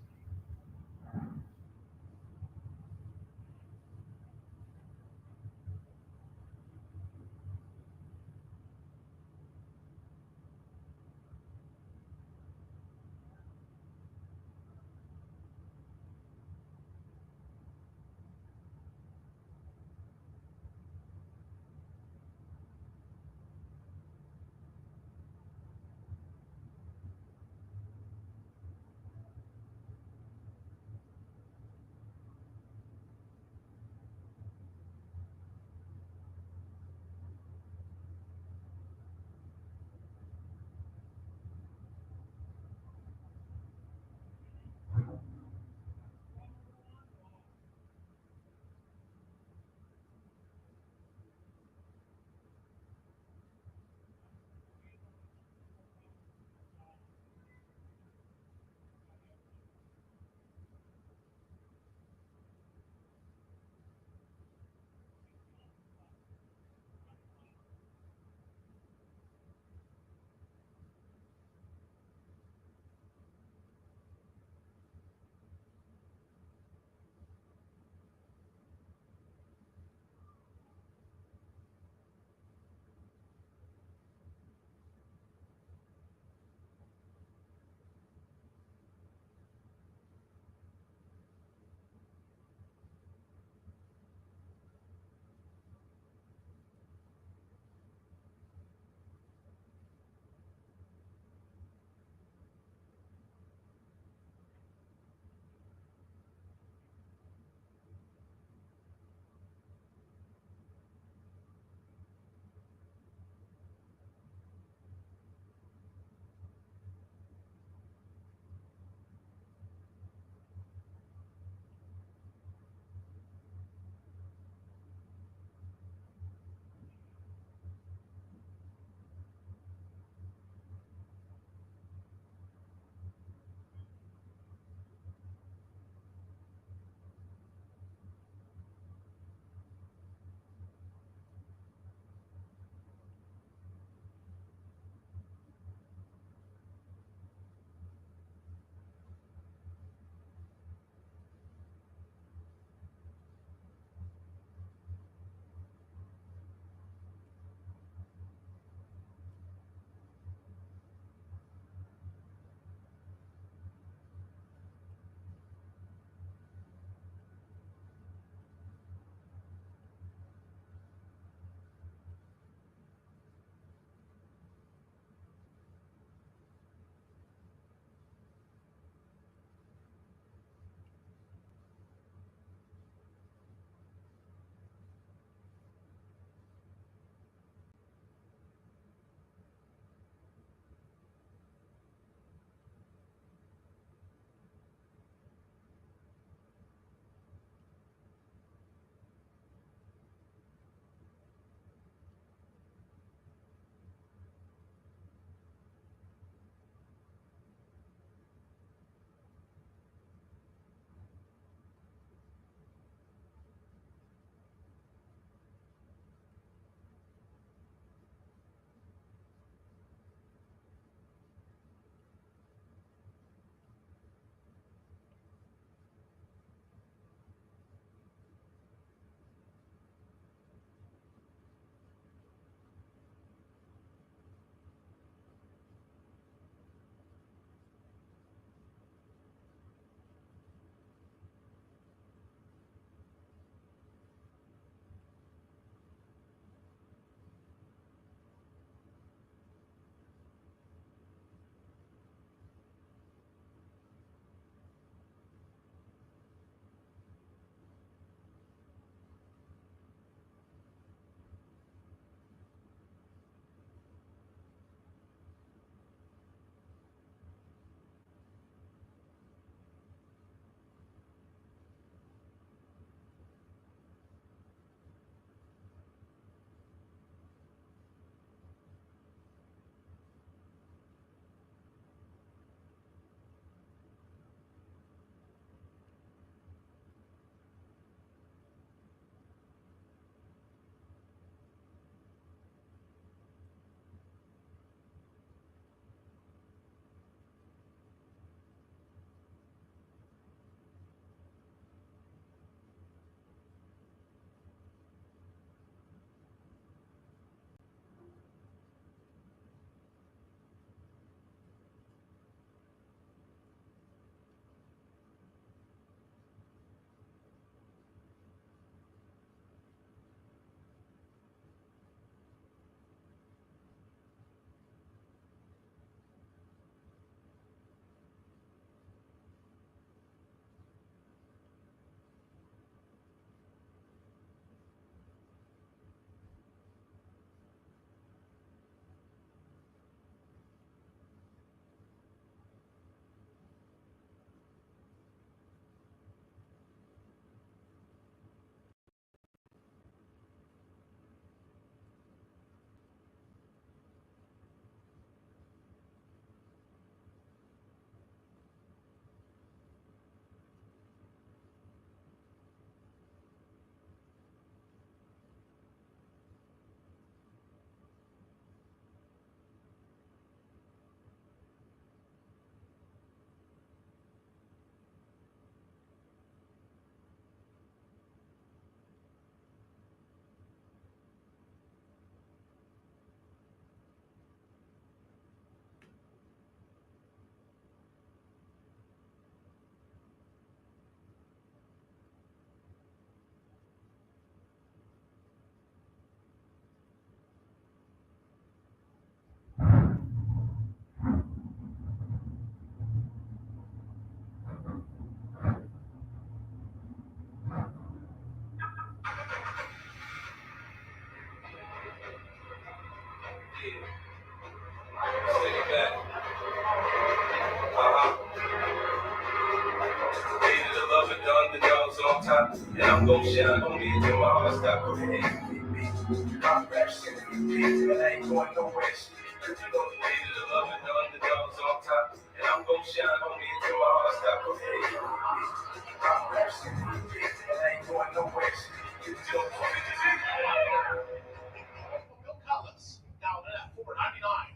And I'm gon' shine on me until my heart stop. Go ahead and beat me. My rap shit repeat, and I ain't going nowhere. Cause you know the way to the love and the underdogs on top. And I'm gon' shine on me until my heart stop. Go ahead and beat me. My rap shit repeat, and I ain't going nowhere. Cause you know the way to the Bill Cutlass down at $4.99.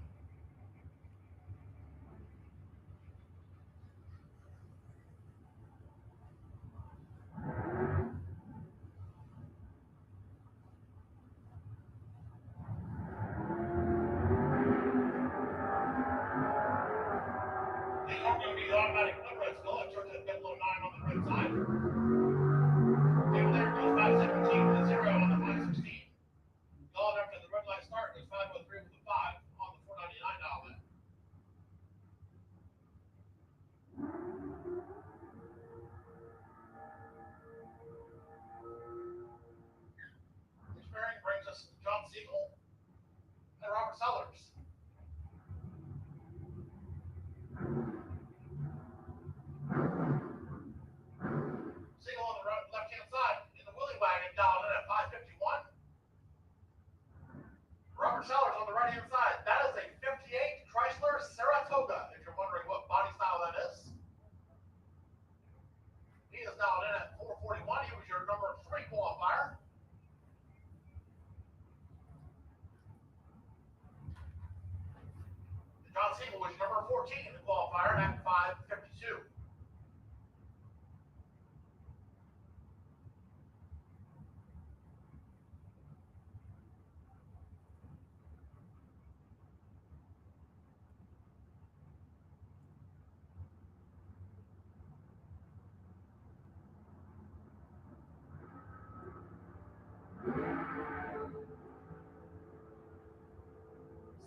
The automatic number is still at turn to the 9 on the right side. And there goes 517 with a 0 on the 516. Going after the red light start goes 503 with a 5 on the $4.99 outlet. This pairing brings us John Siegel and Robert Sellers. Siegel on the left-hand side in the Willie Wagon dialed in at 551. Robert Sellers on the right-hand side. That is a 58 Chrysler Saratoga, if you're wondering what body style that is. He is dialed in at 441. He was your number 3 qualifier. John Siegel was number 14 in the qualifier at 552.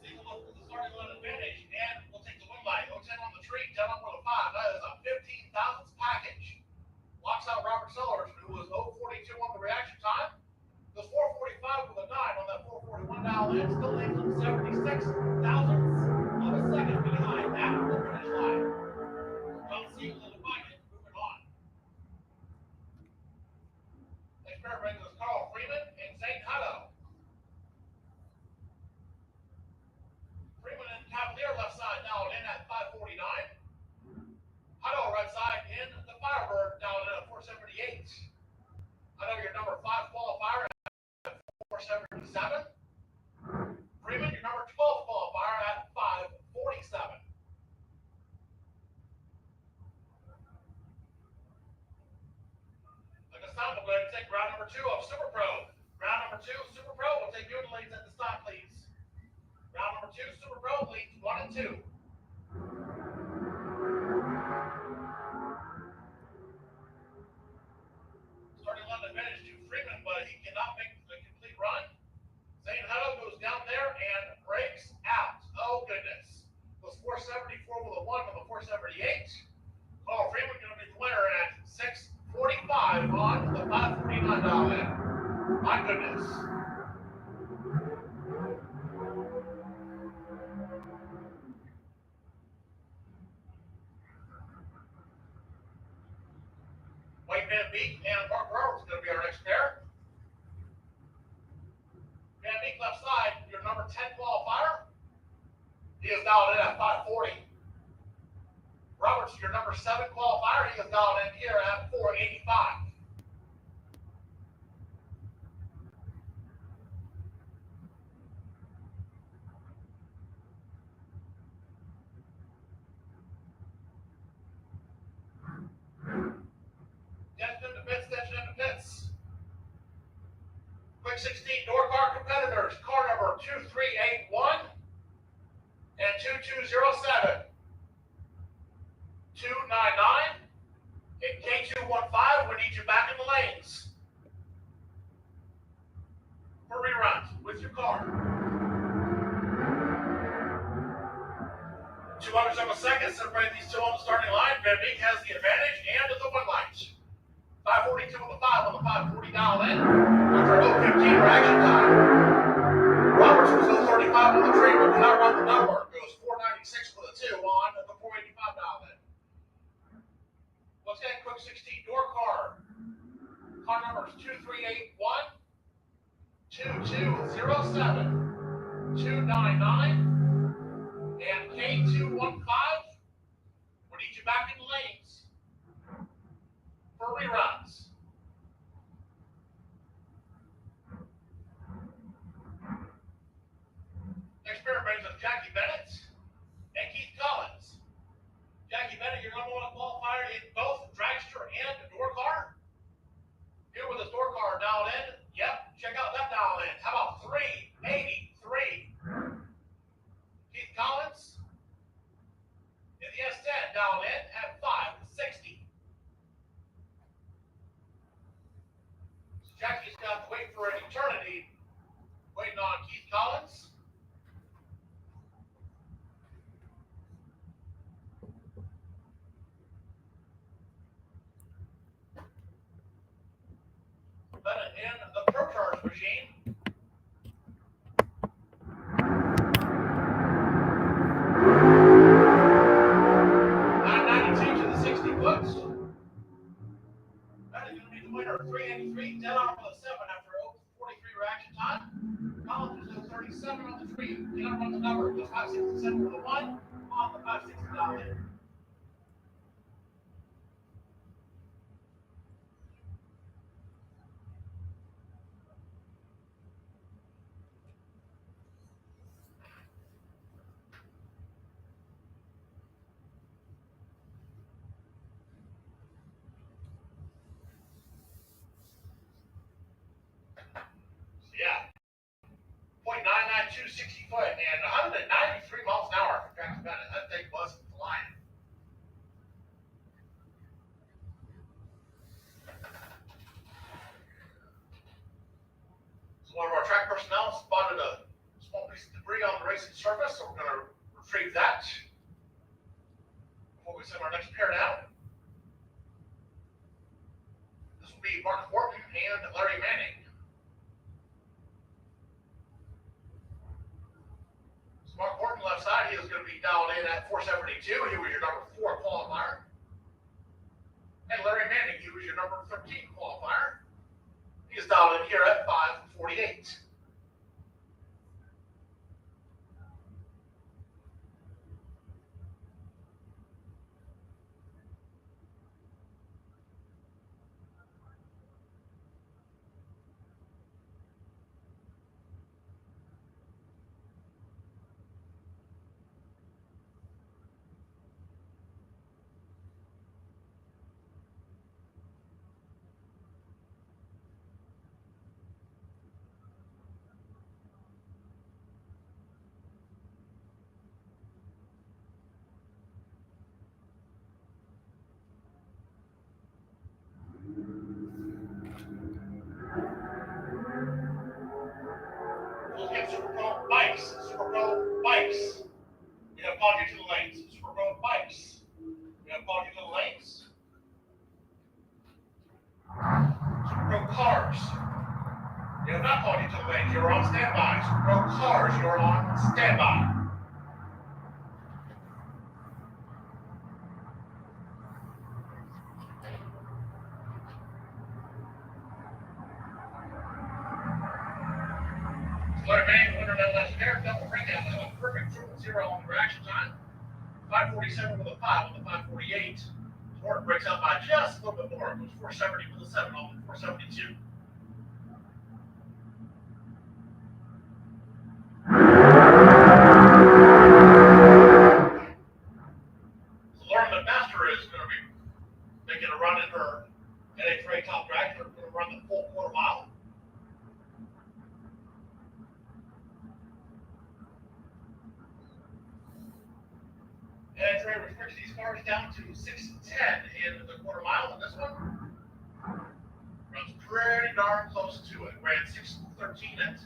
Siegel looks for the starting line advantage and will take the win line. 0-10 on the tree, 10 up with a 5. That is a 15,000th package. Locks out Robert Sellers, who was 0-42 on the reaction time. Goes 445 with a 9 on that 441 dial and still leaves him 76 thousandths of a second behind that the finish line. John Siegel in the pocket, moving on. Next pair brings us Carl Freeman and Zane Hutto. Freeman and Cavalier left side dialed in at 549. Hutto right side in the Firebird dialed in at 478. Hutto your number 5 qualifier at 477. Freeman your number 12 qualifier at 547. Like a sound, we'll go ahead and take round number 2 of Super Pro. Round number 2, Super Pro, we'll take you and the leads at this time, please. Round number 2, Super Pro, leads 1 and 2. Starting line advantage to Freeman, but he cannot make the complete run. Zane Hutto goes down there and breaks out. Oh, goodness. Was 474 with a 1 on the 478. Carl Freeman going to be the winner at 645 on the 549 dial in. My goodness. White Van Beek and Mark Roberts going to be our next pair. Van Beek left side, your number 10 qualifier. He is dialed in at 540. Roberts, your number 7 qualifier. He is dialed in here at 485. Attention to pits. Quick 16 door car competitors. Car number 2381 and 2207. 299 and K215. We need you back in the lanes for reruns with your car. 200 of a second separating these two on the starting line. Van Beek has the advantage and the win light. 542 with a 5 on the 540 dial in. After 015 reaction time. Roberts was 035 with the tree, but cannot run the number. Goes 496 with a 2 on the 485 dial in. Let's get quick 16 door car. Car number is 2381 2207 299 and K215. We need you back in the lanes for reruns. Next pair brings us Jackie Bennett and Keith Collins. Jackie Bennett, your number one qualifier in both Dragster and door car. Here with the door car dialed in. Yep, check out that dial in. How about 383? Keith Collins in the S10 dialed in at 560. So Jackie's got to wait for an eternity waiting on Keith Collins. Bennett in the Pro Charge machine. $992 to the 60 foot. That is going to be the winner. 383, dead off of the 7 after 43 reaction time. Collins was 37 on the 3. Get up on the number. Just 567 for the 1 on the 560 dial in. Yeah. 0.992 60 foot and 193 miles an hour for Jackson Bennett. That thing was flying. So one of our track personnel spotted a small piece of debris on the racing surface, so we're going to retrieve that before we send our next pair down. This will be Mark Horton and Larry Manning. Mark Horton left side, he is going to be dialed in at 472. He was your number 4 qualifier. And Larry Manning, he was your number 13 qualifier. He is dialed in here at 548. We'll get Super Pro bikes. Super Pro bikes. We have called you to the lanes. Super Pro bikes. We have called you to the lanes. Super Pro cars. We have not called you to the lanes. You're on standby. Super Pro cars, you're on standby. Larry Manning, winner of that last pair, double breakout, a perfect 0 on the reaction time. 547 with a 5 on the 548. Horton breaks out by just a little bit more. It was 470 with a 7 on the 472. So Lauren McMaster is going to be making a run in her NH3 top drag. They're going to run the full quarter mile. And Trey restricts these cars down to 6:10 in the quarter mile, and this one runs pretty darn close to it. Ran 6:13 at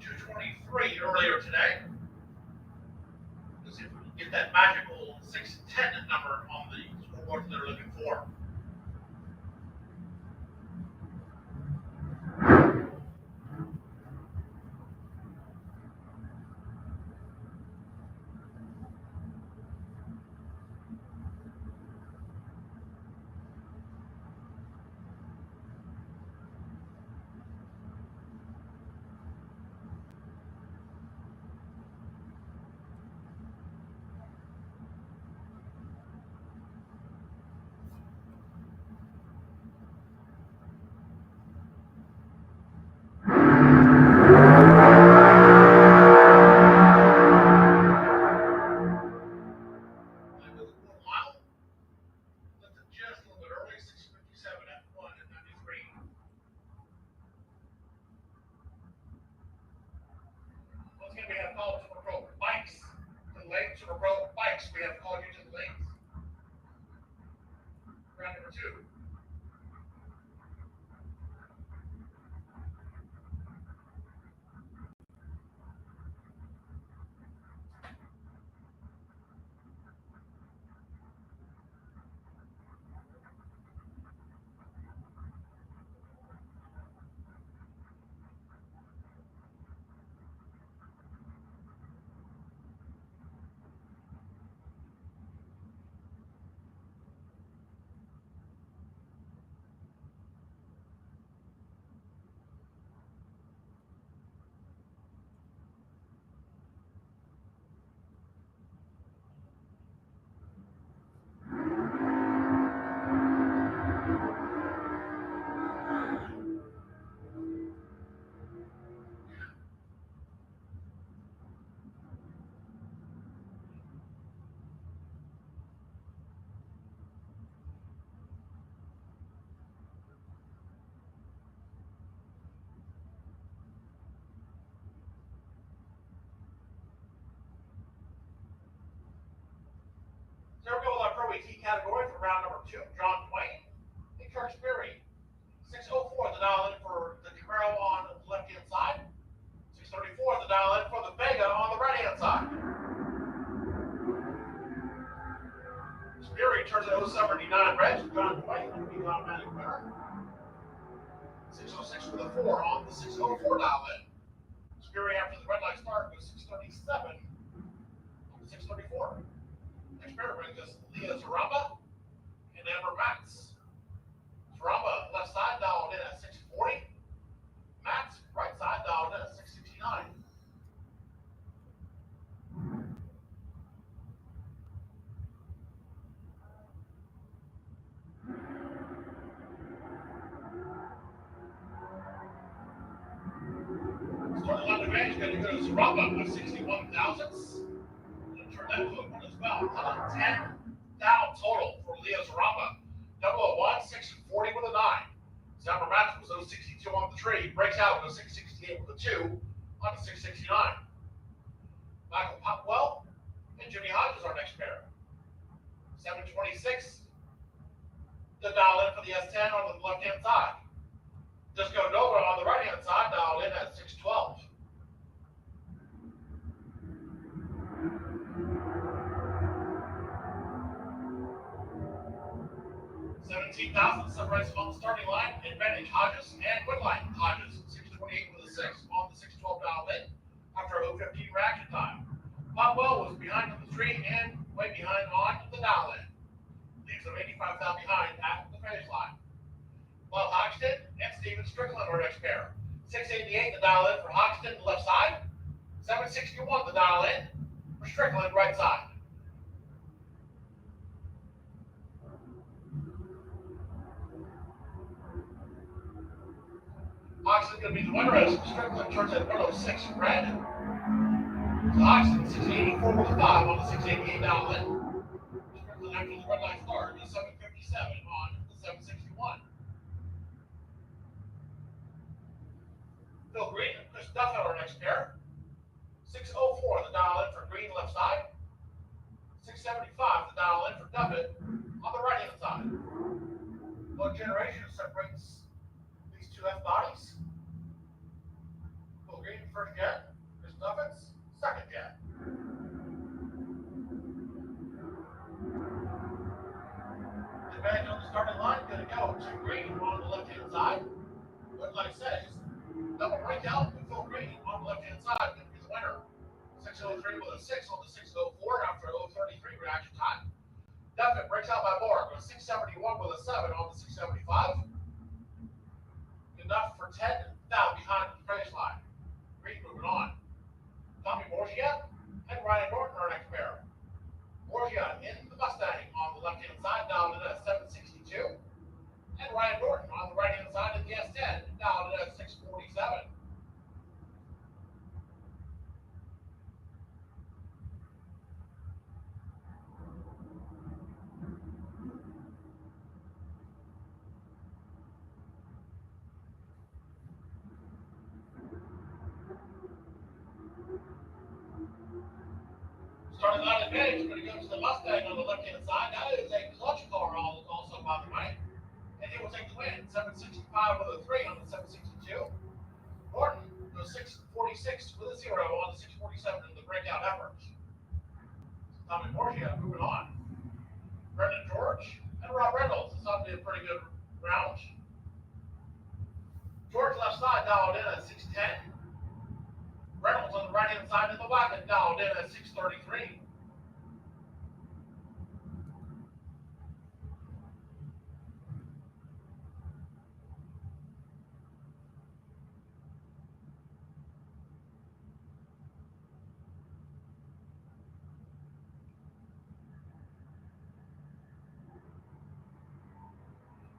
2:23 earlier today. Let's see if we can get that magical 6:10 number on the scoreboard that they're looking for. have called you to the lanes. Round number 2. There we go with our Pro AT category for round number 2. John Twain and Kirk Sperry. 6:04 the dial in for the Camaro on the left-hand side. 6:34 the dial in for the Vega on the right-hand side. Sperry turns an 079 red. John Twain will be the automatic winner. 6:06 for the 4 on the 6:04 dial in. Sperry after the red light start was 6:37 on the 6:34. Brings us Leah Zaramba and Amber Max. Zaramba left side dialed in at 640. Max right side dialed in at 669. Starting on the range, going to go to Zaramba with 61 thousandths. Turn that hook one as well. 110 down total for Leo Zaramba. 001, 640 with a 9. Zamber Match was 062 on the tree. Breaks out with a 668 with a 2 on the 669. Michael Popwell and Jimmy Hodges our next pair. 726. The dial in for the S10 on the left hand side. Disco Nova on the right hand side, dialed in at 612. 17,000 separates on the starting line. Advantage Hodges and Woodline. Hodges 628 with a 6 on the 612 dial in after a 015 reaction time. Popwell was behind on the tree and way behind on the dial in. Leaves them 85 down behind at the finish line. Bob Hoxton and Steven Strickland are next pair. 688 the dial in for Hoxton left side. 761 the dial in for Strickland right side. Hoxton's going to be the winner as Strickland turns at 106 red. So Hoxton 684 with a 5 on the 688 dial in. Strickland after the red line start is 757 on the 761. Phil Green and Chris Duffett are next pair. 604 the dial in for Green left side. 675 the dial in for Duffett on the right hand side. What generation separates these two F bodies? Phil Green first gen, Chris Duffett's second gen. Advantage on the starting line, going to go to Green on the left hand side. But like I said, double breakout with Phil Green on the left hand side, going to be the winner. 603 with a 6 on the 604 after a 033 reaction time. Duffett breaks out by more with 671 with a 7 on the 675. Enough for 10 down behind the finish line. Green moving on. Tommy Borgia and Ryan Norton are next pair. Borgia in the Mustang on the left hand side, down to that 762. And Ryan Norton on the right hand side in the S10, down to that 647. Starting line advantage, we're going to go to the Mustang on the left-hand side. That is a clutch car also, by the way. And he will take the win. 765 with a 3 on the 762. Norton goes 646 with a 0 on the 647 in the breakout effort. Tommy Borgia moving on. Brendan George and Rob Reynolds. This ought to be a pretty good round. George left side dialed in at 610. Reynolds on the right-hand side of the wagon dialed in at 633.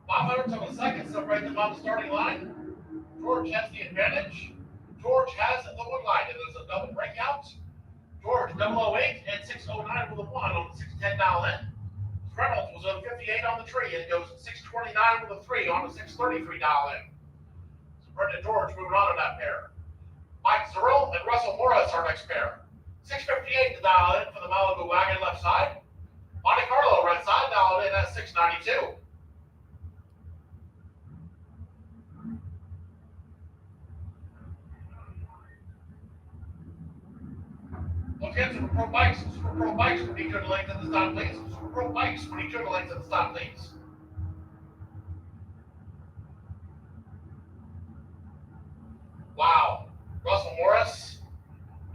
Five-hundredths of a second separate them on the starting line. George has the advantage. George has the one line. It is a double breakout. George 008 and 609 with a 1 on the 610 dial in. Reynolds was on 58 on the tree and goes 629 with a 3 on the 633 dial in. So Brendan George moving on to that pair. Mike Zerl and Russell Morris our next pair. 658 to dial in for the Malibu wagon left side. Monte Carlo right side dialed in at 692. Once again, Super Pro Bikes, when you turn the length of the stop, please. Super Pro Bikes, when you turn the length of the stop, please. Wow. Russell Morris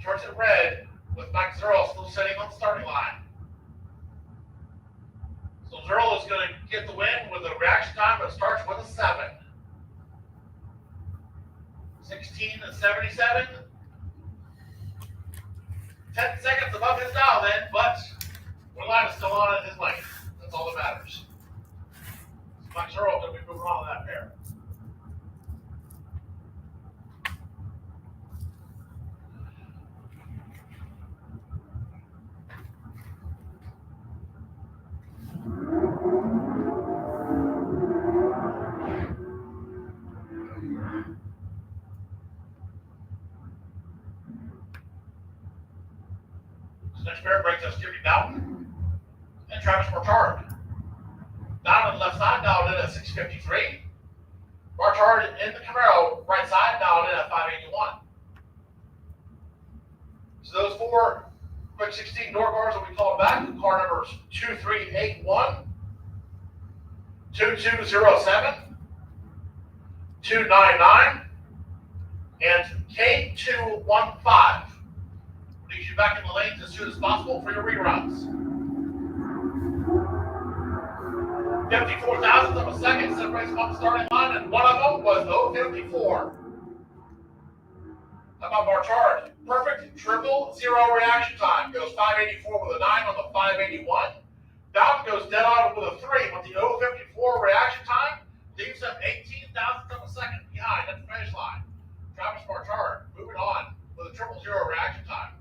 turns it red with Mike Zerl still sitting on the starting line. So Zerl is going to get the win with a reaction time that starts with a 7. 16 and 77. 10 seconds above his dial then, but one line is still on at his length. That's all that matters. So Mike Zerl going to be moving on to that pair. Next pair brings us Jimmy Bowden and Travis Marchard. Down on the left side, dialed in at 653. Marchard in the Camaro, right side, dialed in at 581. So those 4 quick 16 door cars will be called back. Car numbers 2381, 2207, 299, and K215. Get you back in the lanes as soon as possible for your reruns. 54 thousandths of a second separates them on the starting line, and one of them was 054. How about Marchard? Perfect triple zero reaction time. Goes 584 with a 9 on the 581. Bowden goes dead on with a 3, but the 054 reaction time leaves them 18 thousandths of a second behind at the finish line. Travis Marchard moving on with a triple zero reaction time.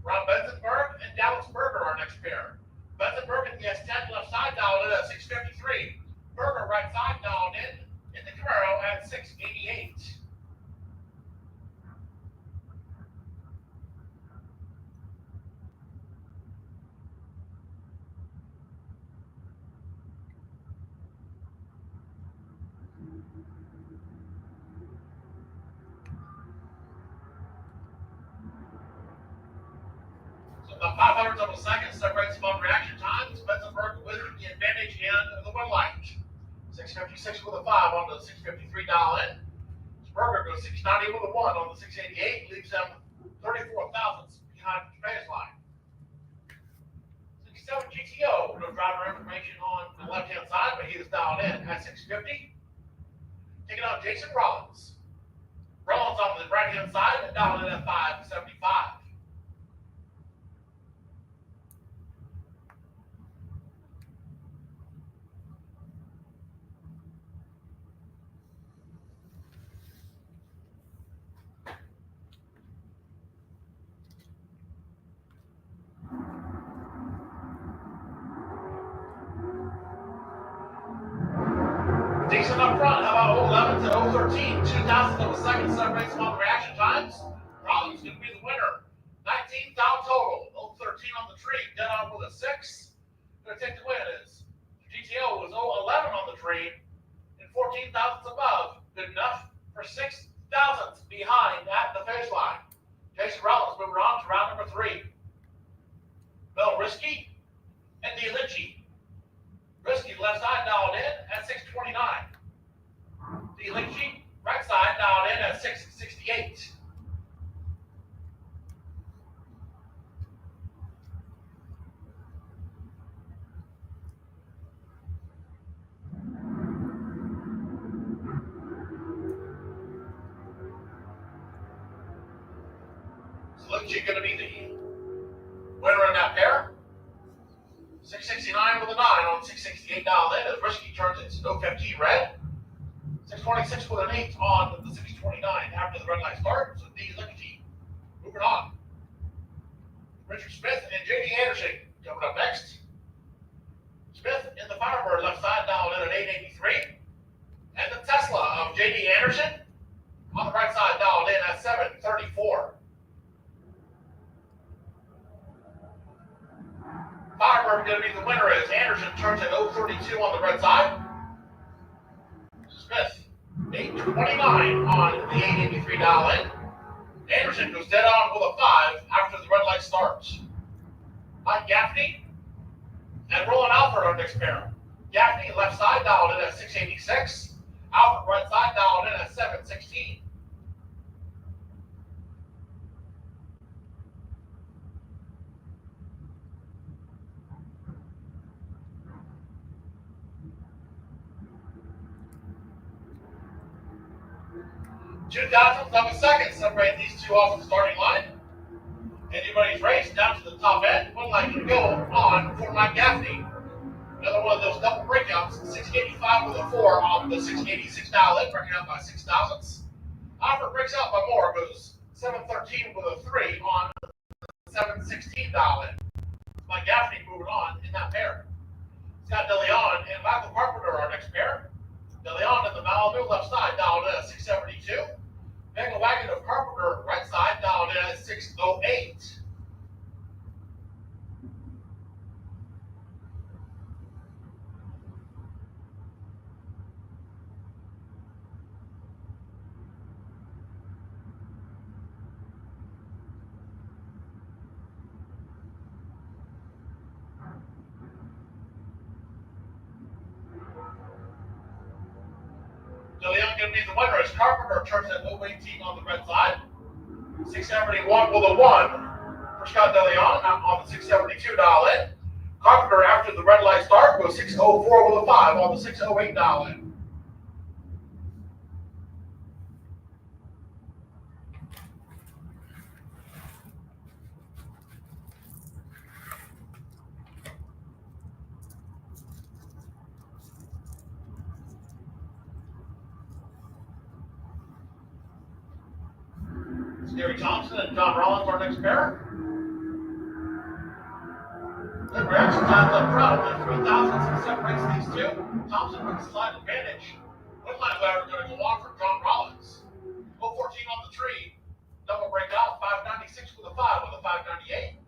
Ron Benzenberg and Dallas Berger our next pair. Benzenberg in the S10 left side dialed in at 653. Berger right side dialed in the Camaro at 688. About 500ths of a second separates them on reaction times. Benzenberg with the advantage in the one light. 656 with a 5 on the 653 dial in. Berger goes 690 with a 1 on the 688, leaves them 34 thousandths behind the finish line. 67 GTO, no driver information on the left-hand side, but he is dialed in at 650. Taking out Jason Rollins. Rollins on the right-hand side and dialed in at 575. Decent up front. How about 011 to 013? 2,000ths of a second separates them on the reaction times. Rollins going to be the winner. 19th out total. 013. on the tree, dead on with a 6. Gonna take the win is GTO was 0-11 on the tree and 14 thousandths above. Good enough for 6 thousandths behind at the finish line. Jason Rollins moving on to round number 3. Bill Risky and DeLinchi. Risky left side dialed in at 629. DeLinchi right side dialed in at 668. DeLinchi going to be the winner in that pair. 669 with a 9 on 668 dialed in as Risky turns its no 50 red. 626 with an 8 on the 629 after the red light start. So DeLinchi moving on. Richard Smith and JD Anderson coming up next. Smith in the Firebird left side dialed in at 883. And the Tesla of JD Anderson on the right side dialed in at 734. Firebird going to be the winner as Anderson turns at 032 on the red side. Smith, 829 on the 883 dial in. Anderson goes dead on with a 5 after the red light starts. Mike Gaffney and Roland Alford on next pair. Gaffney left side dialed in at 686. Alford right side dialed in at 716. Two thousandths of a second separate these two off the starting line. Anybody's race down to the top end. One line to go on for Mike Gaffney. Another one of those double breakouts. 685 with a 4 on the 686 dial in, breaking out by 6 thousandths. Alford breaks out by more, goes 713 with a 3 on the 716 dial in. Mike Gaffney moving on in that pair. Scott DeLeon and Michael Carpenter our next pair. DeLeon in the Malibu left side dialed in at 672. Mega Wagon of Carpenter right side dialed in at 608. DeLeon going to be the winner as Carpenter turns at 018 on the red side. 671 with a 1 for Scott DeLeon on the 672 dial in. Carpenter after the red light start goes 604 with a 5 on the 608 dial in. Gary Thompson and John Rollins our next pair. Good reaction times up front with 3 thousandths separates these two. Thompson with a slight advantage. One line ladder going to go on for John Rollins. 014 on the tree. Double breakout, 596 with a 5 with a 598.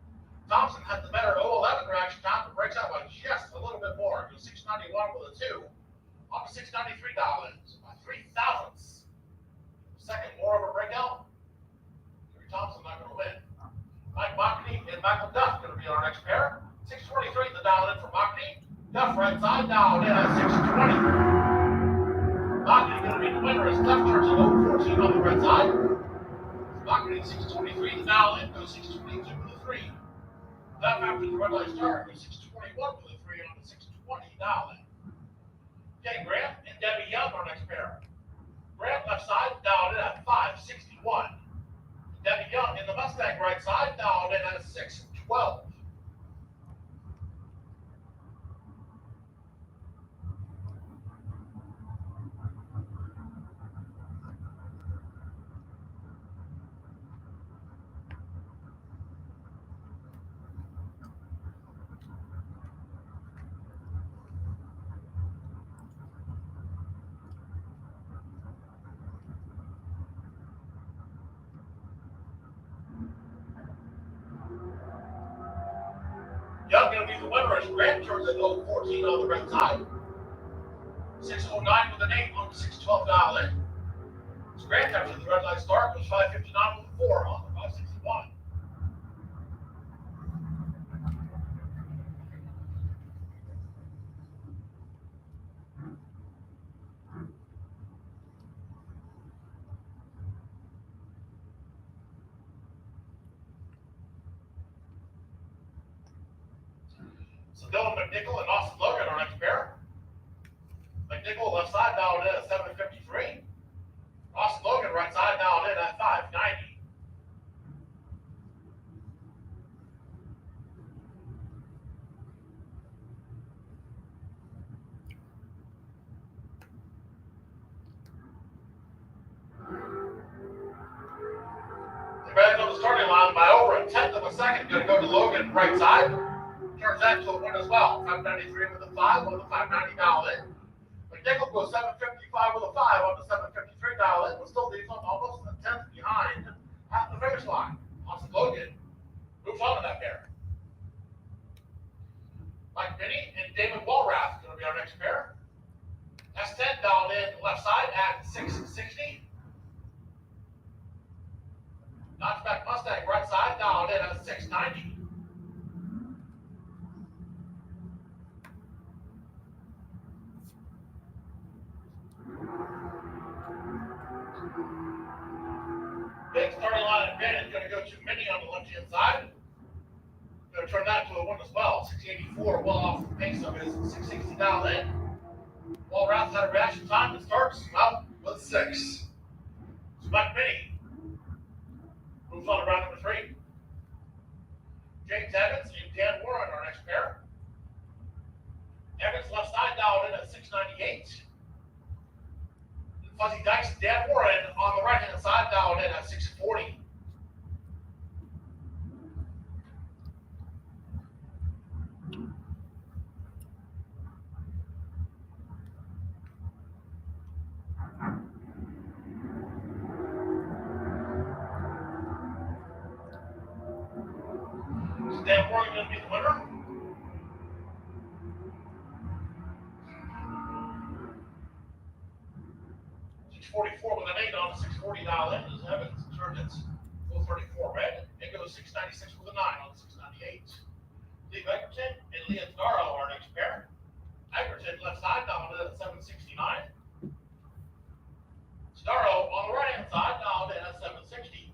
Thompson had the better 011 reaction time, but breaks out by just a little bit more. Goes 691 with a 2 on the 693 dial in. So by 3 thousandths. Second more of a breakout. Thompson not going to win. Mike Mockney and Michael Duff going to be our next pair. 623 the dial in for Mockney. Duff right side dialed in at 620. Mockney going to be the winner as Duff turns at 014 on the red side. Mockney 623 the dial in goes 622 with a 3. Duff after the red light start goes 621 with a 3 on the 620 dial in. Okay, Grant and Debbie Young our next pair. Grant left side dialed in at 561. Debbie Young in the Mustang right side, dialed in at 612. be the winner as Grant turns at 014 on the red side. 609 with an 8 on the 612 dial in. So Grant after the red light start was 559 with a 4 on the 561. So Dylan McNichol and Austin Logan are next pair. McNichol left side dialed in at 753. Austin Logan right side dialed in at 590. They're back on the starting line by over a tenth of a second. Going to go to Logan right side. Turns that to a win as well. 593 with a 5 on the 590 dial in. McNichol goes 755 with a 5 on the 753 dial in, but still leaves them almost a tenth behind at the finish line. Austin Logan moves on to that pair. Mike Minnie and David Walrath going to be our next pair. S10 dialed in left side at 660. Notchback Mustang right side dialed in at 690. Big starting line advantage going to go to Minnie on the left-hand side. Going to turn that to a win as well. 684, well off the pace of his 660 dial in. Walrath had a reaction time that starts out with 6. So Mike Minnie moves on to round number 3. James Evans and Dan Warren are next pair. Evans left side dialed in at 698. Fuzzy Dykes and Dan Warren on the right-hand side dialed in at 640. So Dan Warren going to be the winner. .44 with an 8 on the 640 dial in as Evans turned its 434 red and goes 696 with a 9 on the 698. Steve Egerton and Leah Tadaro are next pair. Egerton left side dialed in at 769. Tadaro on the right hand side dialed in at 760.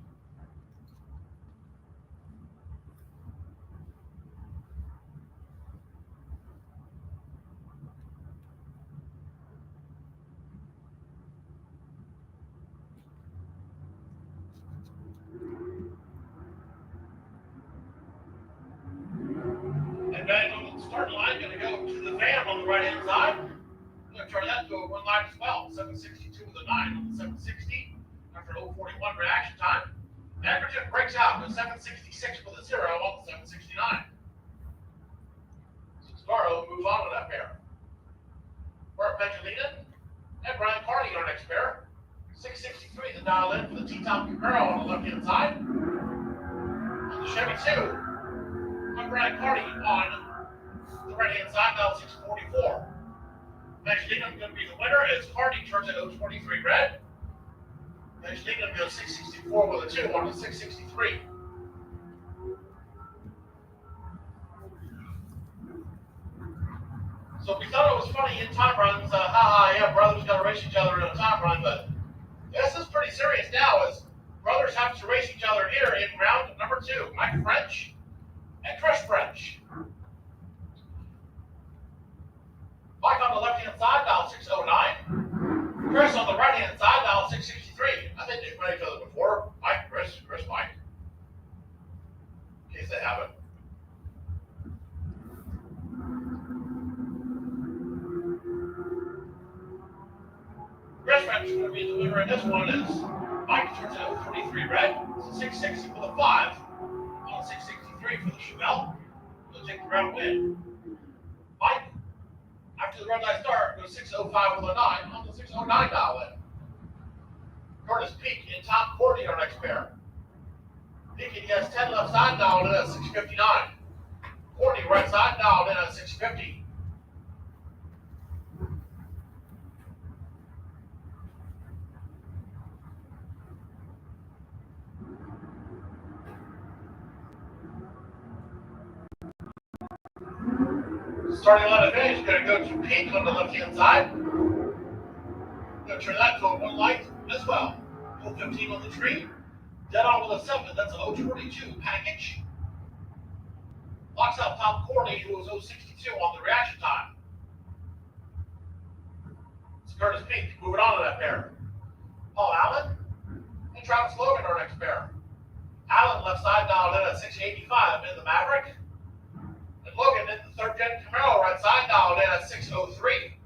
And back on the starting line, going to go to the van on the right-hand side. Going to turn that to a one line as well. 762 with a 9 on the 760 after an 041 reaction time. Egerton breaks out with 766 with a 0 on the 769. Scarro moves on to that pair. Bart Benjalina and Brian Carney are next pair. 663 the dial in for the T-Top Camaro on the left-hand side. On the Chevy 2. Brian Carney on the right-hand side, dial 644. Benjalina going to be the winner as Carney turns at 023 red. Benjalina goes 664 with a 2 on the 663. So we thought it was funny in time runs, yeah, brothers got to race each other in a time run, but this is pretty serious now as brothers have to race each other here in round number 2. Mike French and Chris French. Mike on the left-hand side, dial 609. Chris on the right-hand side, dial 663. I think they've met each other before. Mike, Chris, Mike. In case they haven't. Chris French is going to be the winner in this one as Mike turns out 43 red. It's a 660 for the 5. On 663 for the Chevelle. He'll take the round win. Mike, after the red light start, goes 605 with a 9 on the 609 dial in. Curtis Peak and Tom Courtney are next pair. Peak, he has 10 left side dialed in at 659. Courtney, right side, dialed in at 650. Starting line of finish, going to go to pink on the left-hand side. Going to turn that to a 1 light as well. 015 on the tree. Dead on with a 7. That's a 022 package. Locks out top Courtney, who was 062 on the reaction time. It's Curtis Pink moving on to that pair. Paul Allen and Travis Logan are next pair. Allen left side dialed in at 685 in the Maverick. And Logan in the third gen Camaro right side dialed in at 603.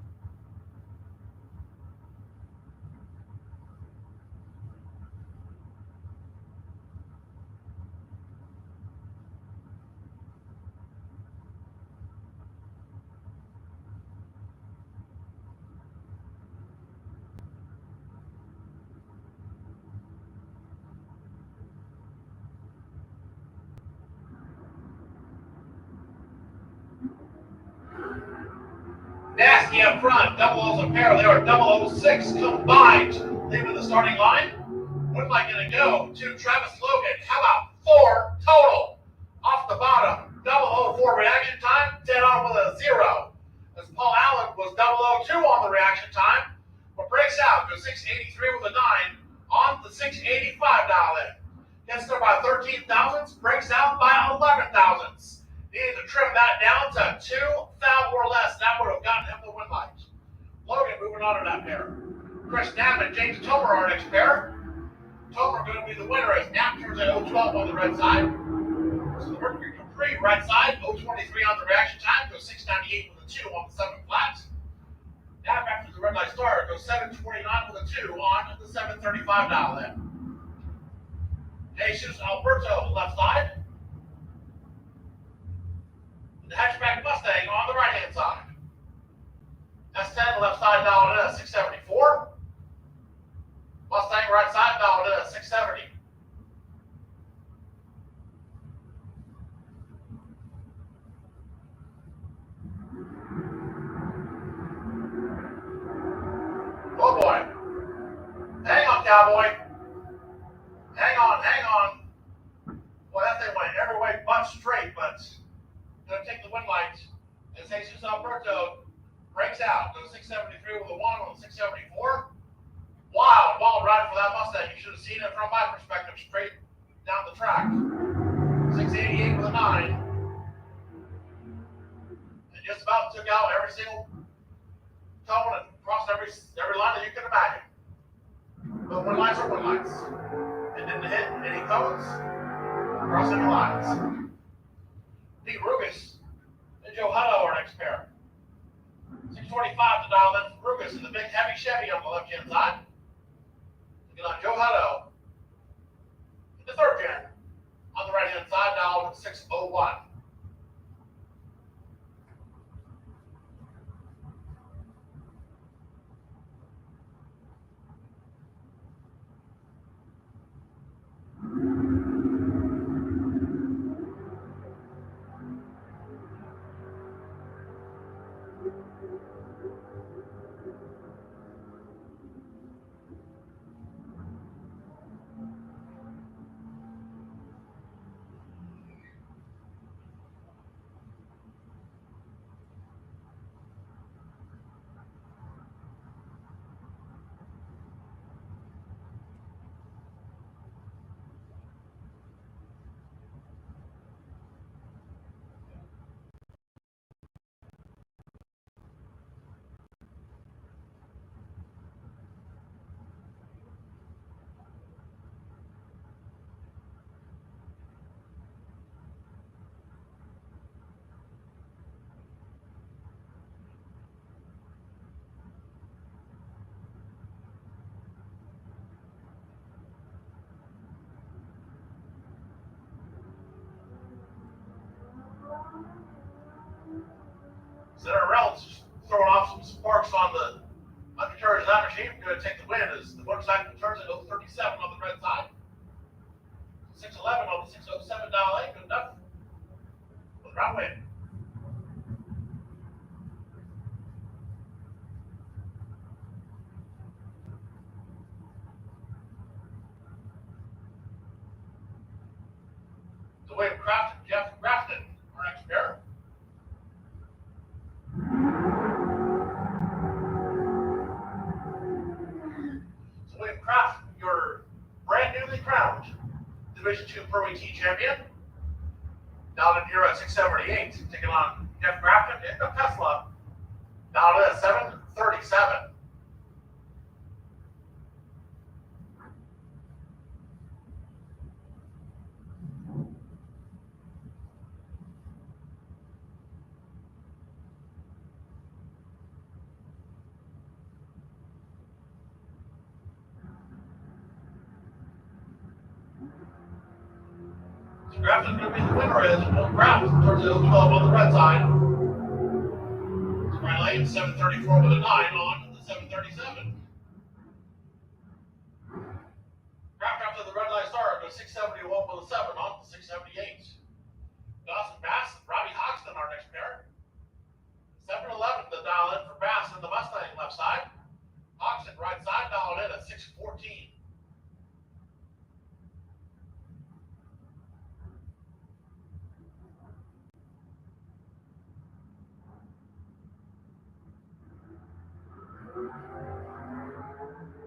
Nasty up front, double O's a pair. They are 006 combined, leaving the starting line. What am I going to go to Travis Logan? How about 4 total? Off the bottom, 004 reaction time, 10 on with a 0. As Paul Allen was 002 on the reaction time, but breaks out, goes 683 with a 9 on the 685 dial in. Gets there by 13 thousandths, breaks out by 11 thousandths. Needed to trim that down to 2 thou or less. That would have gotten him the win light. Logan moving on to that pair. Chris Knapp and James Tomer are next pair. Tomer going to be the winner as Knapp turns at 012 on the red side. So the Mercury Capri right side, 023 on the reaction time, goes 698 with a 2 on the 7 flat. Knapp after the red light start goes 729 with a 2 on the 735 dial in. Jesus Alberto left side. The hatchback Mustang on the right-hand side. S10 left side dialed in at 674. Mustang right side dialed in at 670. Oh boy. Hang on, cowboy. Hang on, hang on. Boy, that thing went every way but straight, but going to take the win light as Jesus Alberto breaks out. Goes 673 with a 1 on the 674. Wild ride for that Mustang. You should have seen it from my perspective, straight down the track. 688 with a 9. And just about took out every single tone and crossed every line that you could imagine. But win lights are win lights. It didn't hit any cones, crossing the lines. Pete Rugas and Joe Hutto are next pair. 625 to dial in for Rugas in the big heavy Chevy on the left-hand side. Looking on Joe Hutto in the third gen on the right-hand side, dialed at 601. Center Reynolds throwing off some sparks on the undercarriage of that machine. Going to take the win as the motorcycle turns at 037 on the red side. 611 on the 607 dial A. Good enough for the round win. Series 2 Pro AT champion. Down in here at 678, taking on Jeff Grafton in the Tesla. Down at 737. Grafton's going to be the winner as Grafton turns it 12 on the red side. Right lane, 734 with a 9 on the 737. Graft after the red light start goes 671 with a 7 on the 678. Dawson Bass and Robbie Hoxton our next pair. 711 to dial in for Bass in the Mustang left side. Hoxton right side dialed in at 614.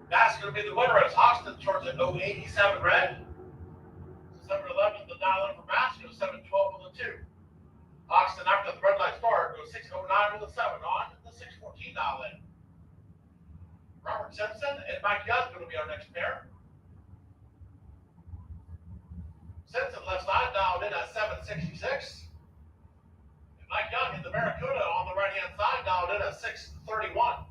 That's going to be the winner as Hoxton turns it 087 red. 711 the dial in for Bass goes 712 with a 2. Hoxton after the red light start goes 609 with a 7 on the 614 dial in. Robert Simpson and Mike Young going to be our next pair. Simpson left side dialed in at 766. And Mike Young in the Barracuda on the right hand side dialed in at 631.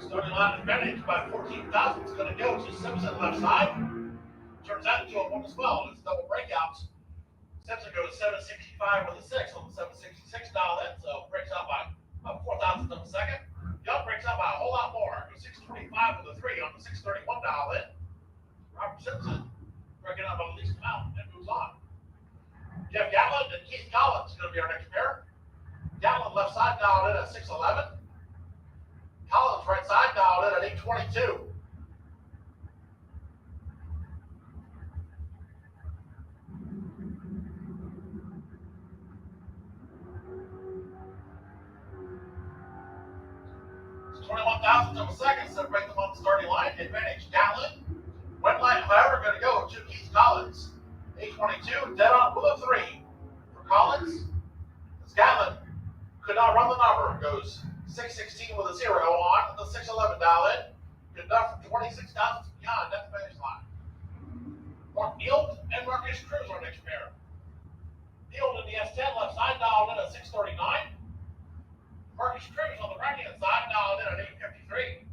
Starting line advantage by 14,000 is going to go to Simpson left side. Turns that into a 1 as well. It's double breakouts. Simpson goes 765 with a 6 on the 766 dial in, so breaks out by about 4,000 of a second. Young breaks out by a whole lot more. Goes 625 with a 3 on the 631 dial in. Robert Simpson breaking out by the least amount and moves on. Jeff Gatlin and Keith Collins is going to be our next pair. Gatlin left side dialed in at 611. Collins right side dialed in at 822. It's 21,000 of a second, separate them on the starting line. Advantage Gatlin. Wet line, however, going to go to Keith Collins. 822, dead on with a 3. For Collins, as Gatlin could not run the number. Goes 616 with a 0 on the 611 dial in. Good enough for 26,000 beyond that finish line. Mark Neal and Marcus Cruz our next pair. Neal in the S10 left side dialed in at 639. Marcus Cruz on the right hand side dialed in at 853.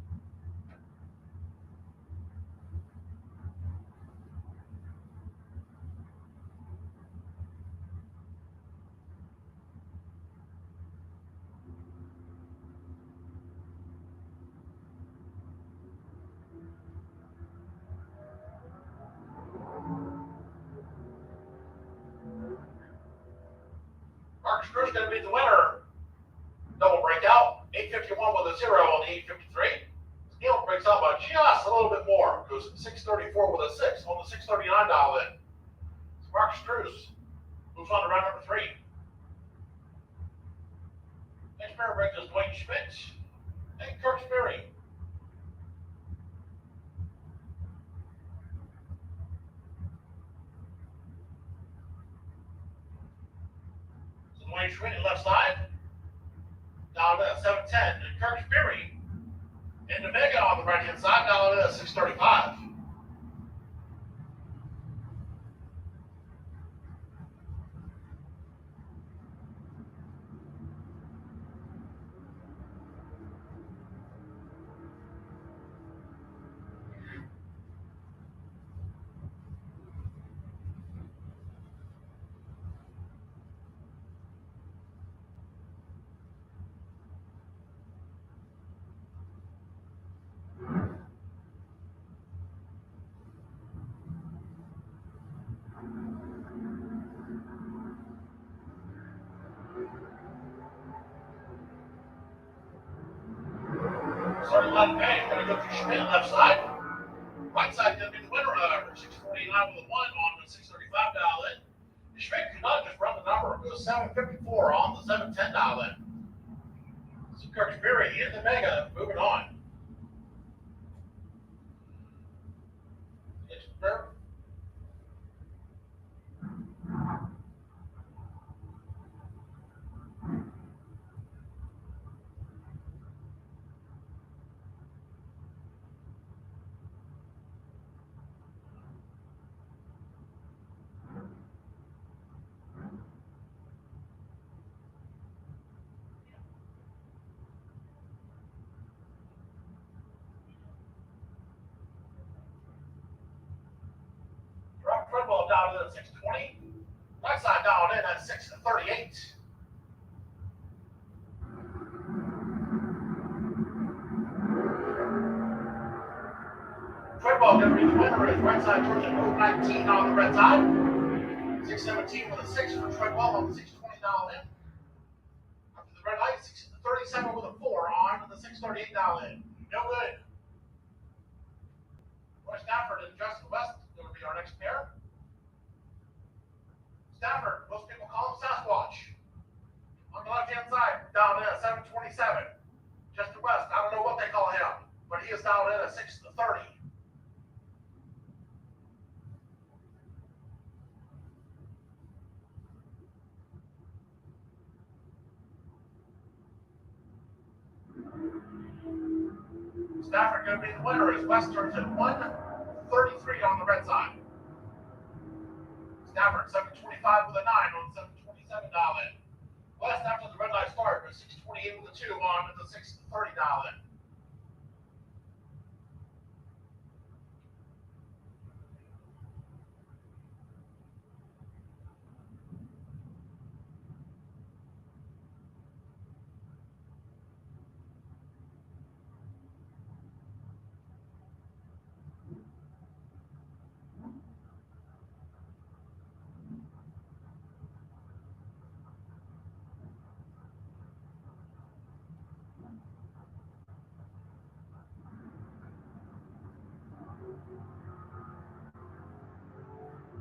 Marcus Cruz going to be the winner. Double breakout, 851 with a 0 on the 853. Neal breaks out by just a little bit more. Goes 634 with a 6 on the 639 dial in. So Marcus Cruz moves on to round number 3. Next pair break is Dwayne Schmidt and Kirk Sperry. Dwayne Schmidt left side. Down at 710. And Kirk Sperry in the mega on the right hand side. Down at 635. left bag, gonna go through Schmidt, left side. Right side gonna be the winner, 649 with a 1 on the 635 dial in. Schmidt could not just run the number, it goes 754 on the 710 dial in. So Kirk Fury in the mega, moving on. It's very front ball down in at 620. Right side down in at 638. Front ball gonna be the winner as right side towards the 19 on the red side. 617 with a 6 for Trent Ball on the 620 dial in. After the red light, 637 with a 4 on the 638 dial in. No good. Roy Stafford and Justin West is going to be our next pair. Stafford, most people call him Sasquatch. On the left-hand side, down in at 727. Justin West, I don't know what they call him, but he is down in at 630. Stafford going to be the winner as West turns at 133 on the red side. Stafford 725 with a 9 on 727 dial in. West after the red light start with 628 with a 2 on the 630 dial in.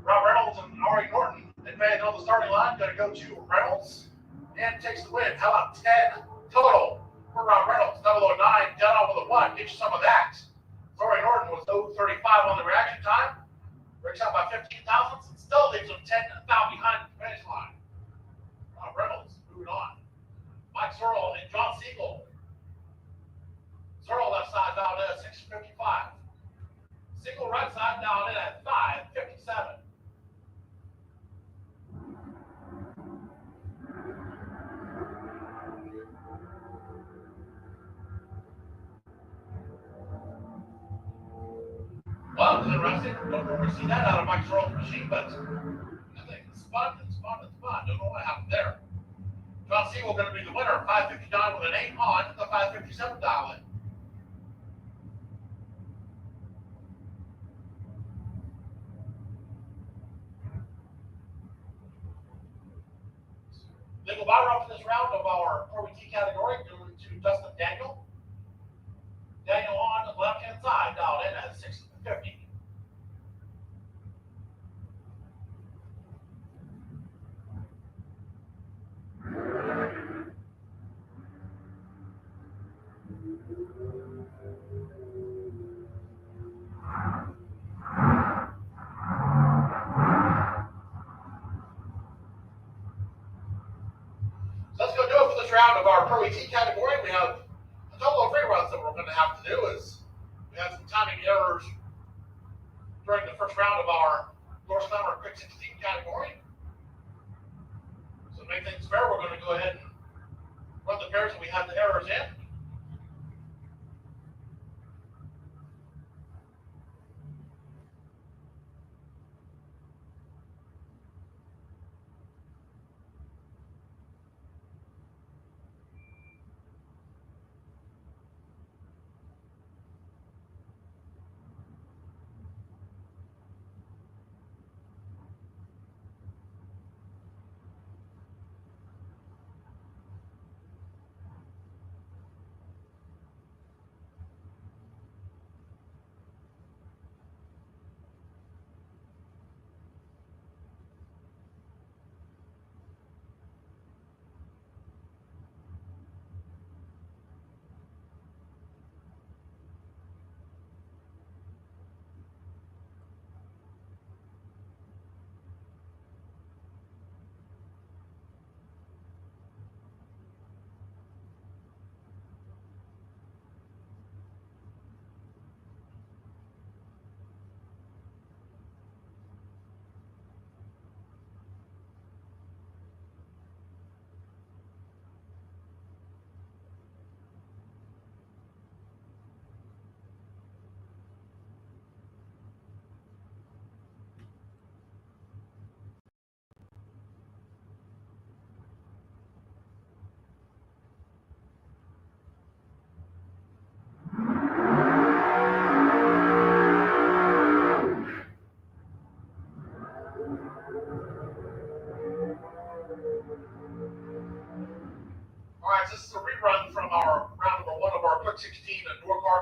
Rob Reynolds and Ari Norton advance on the starting line. Going to go to Reynolds and takes the win. How about 10 total for Rob Reynolds? 009 done on with a 1. Get you some of that. Ari Norton was 035 on the reaction time. Breaks out by 15 thousandths and still leaves him 10 foul behind the finish line. Rob Reynolds moving on. Mike Searle and John Siegel. Searle left side down in at 655. Siegel right side down in at 557. Well, it's interesting. Don't normally see that out of Mike Searle's machine, but I think it's fun. Don't know what happened there. John Siegel going to be the winner, 559 with an 8 on the 557 dial in. Legal buyer up for this round of our RWT category going to Dustin Daniel. Daniel on the left-hand side, dialed in at 650. So let's go do it for this round of our Pro ET category. We have a total of 3 runs that we're going to have to do. Is we had some timing errors during the first round of our North Summer Quick 16 category. So to make things fair, we're going to go ahead and run the pairs that we had the errors in.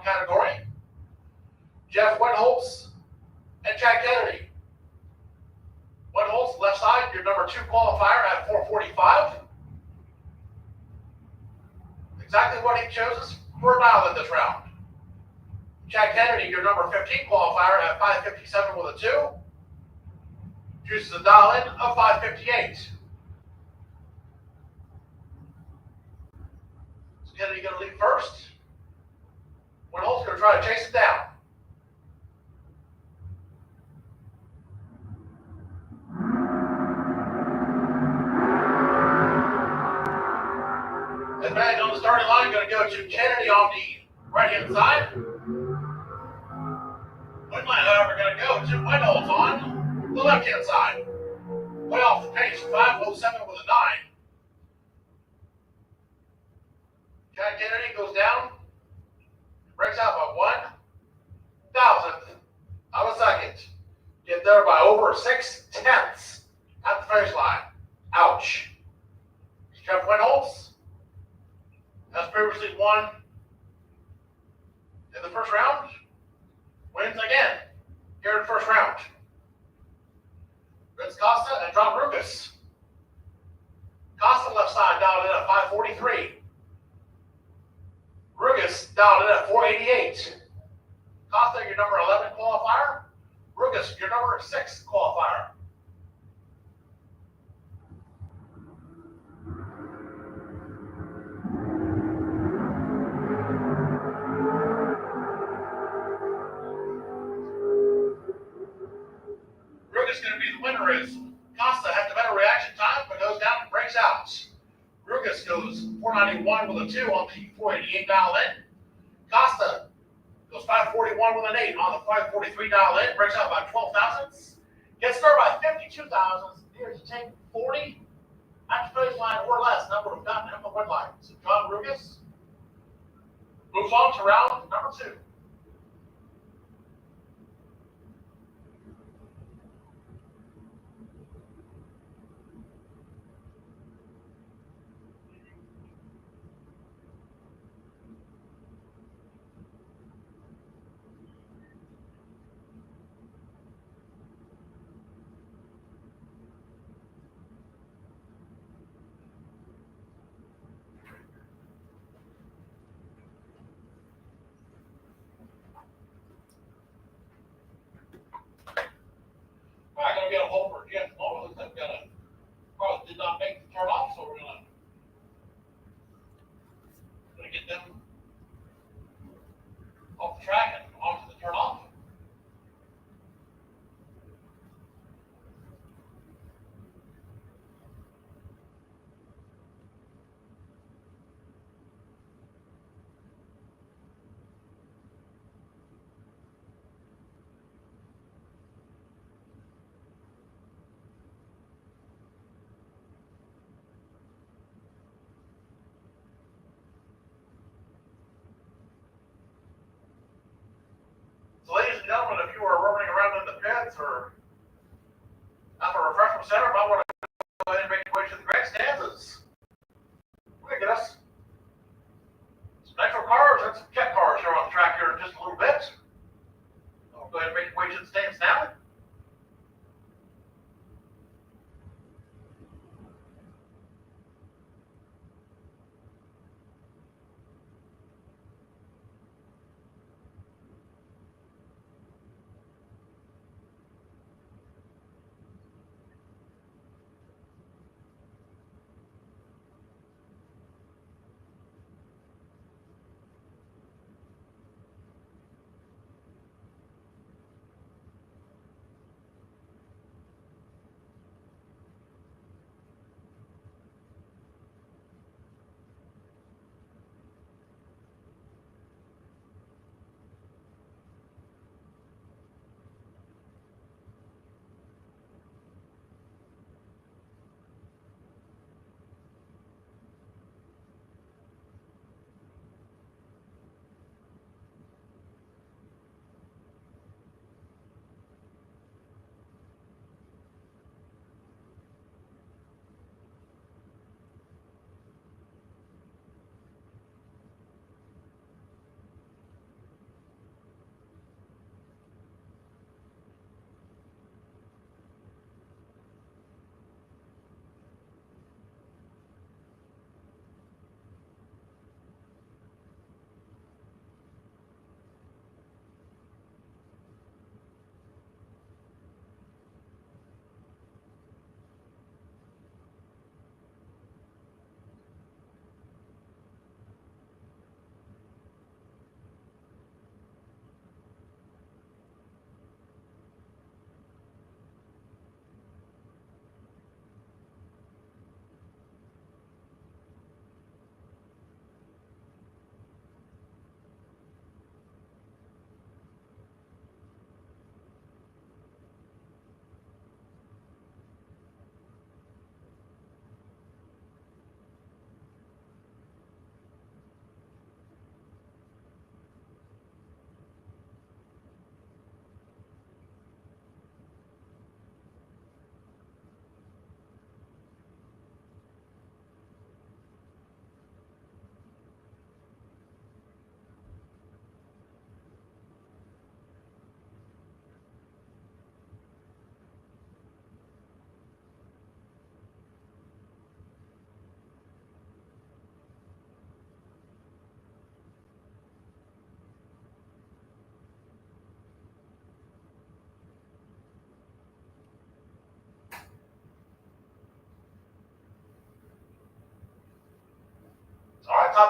uniform category. Jeff Wentholtz and Chad Kennedy. Wentholtz, left side, your number 2 qualifier at 4:45. Exactly what he chooses for a dial in this round. Chad Kennedy, your number 15 qualifier at 5:57 with a 2. Chooses a dial in of 5:58. So Kennedy going to lead first. Wentholtz going to try to chase it down. And back on the starting line, going to go to Kennedy on the right-hand side. Windline, however, going to go to Wentholtz on the left-hand side. Way off the pace, 5:07 with a 9. Chad Kennedy goes down, breaks out by 1,000th of a second. Get there by over 6/10 at the finish line. Ouch. Jeff Wentholtz has previously won in the first round, wins again here in the first round. Vince Costa and John Rugas. Costa left side dialed in at 5:43. Rugas dialed in at 4:88. Costa, your number 11 qualifier. Rugas, your number 6 qualifier. Rugas going to be the winner as Costa had the better reaction time, but goes down and breaks out. Rugas goes 491 with a 2 on the 488 dial in. Costa goes 541 with an 8 on the 543 dial in, breaks out by 12 thousandths. Gets there by 52 thousandths, near to take 40 at the finish line or less. That would have gotten him the win line. So John Rugas moves on to round number 2. I'm going to get a hold for Jeff Moore. Looks like we probably did not make the turn off, so we're going to get them off the track and onto the turn off. So, ladies and gentlemen, if you are roaming around in the pits or at the refreshment center, might want to go ahead and make your way to the grandstands. We're going to get us some nitro cars and some jet cars here on the track here in just a little bit. So go ahead and make your way to the stands now.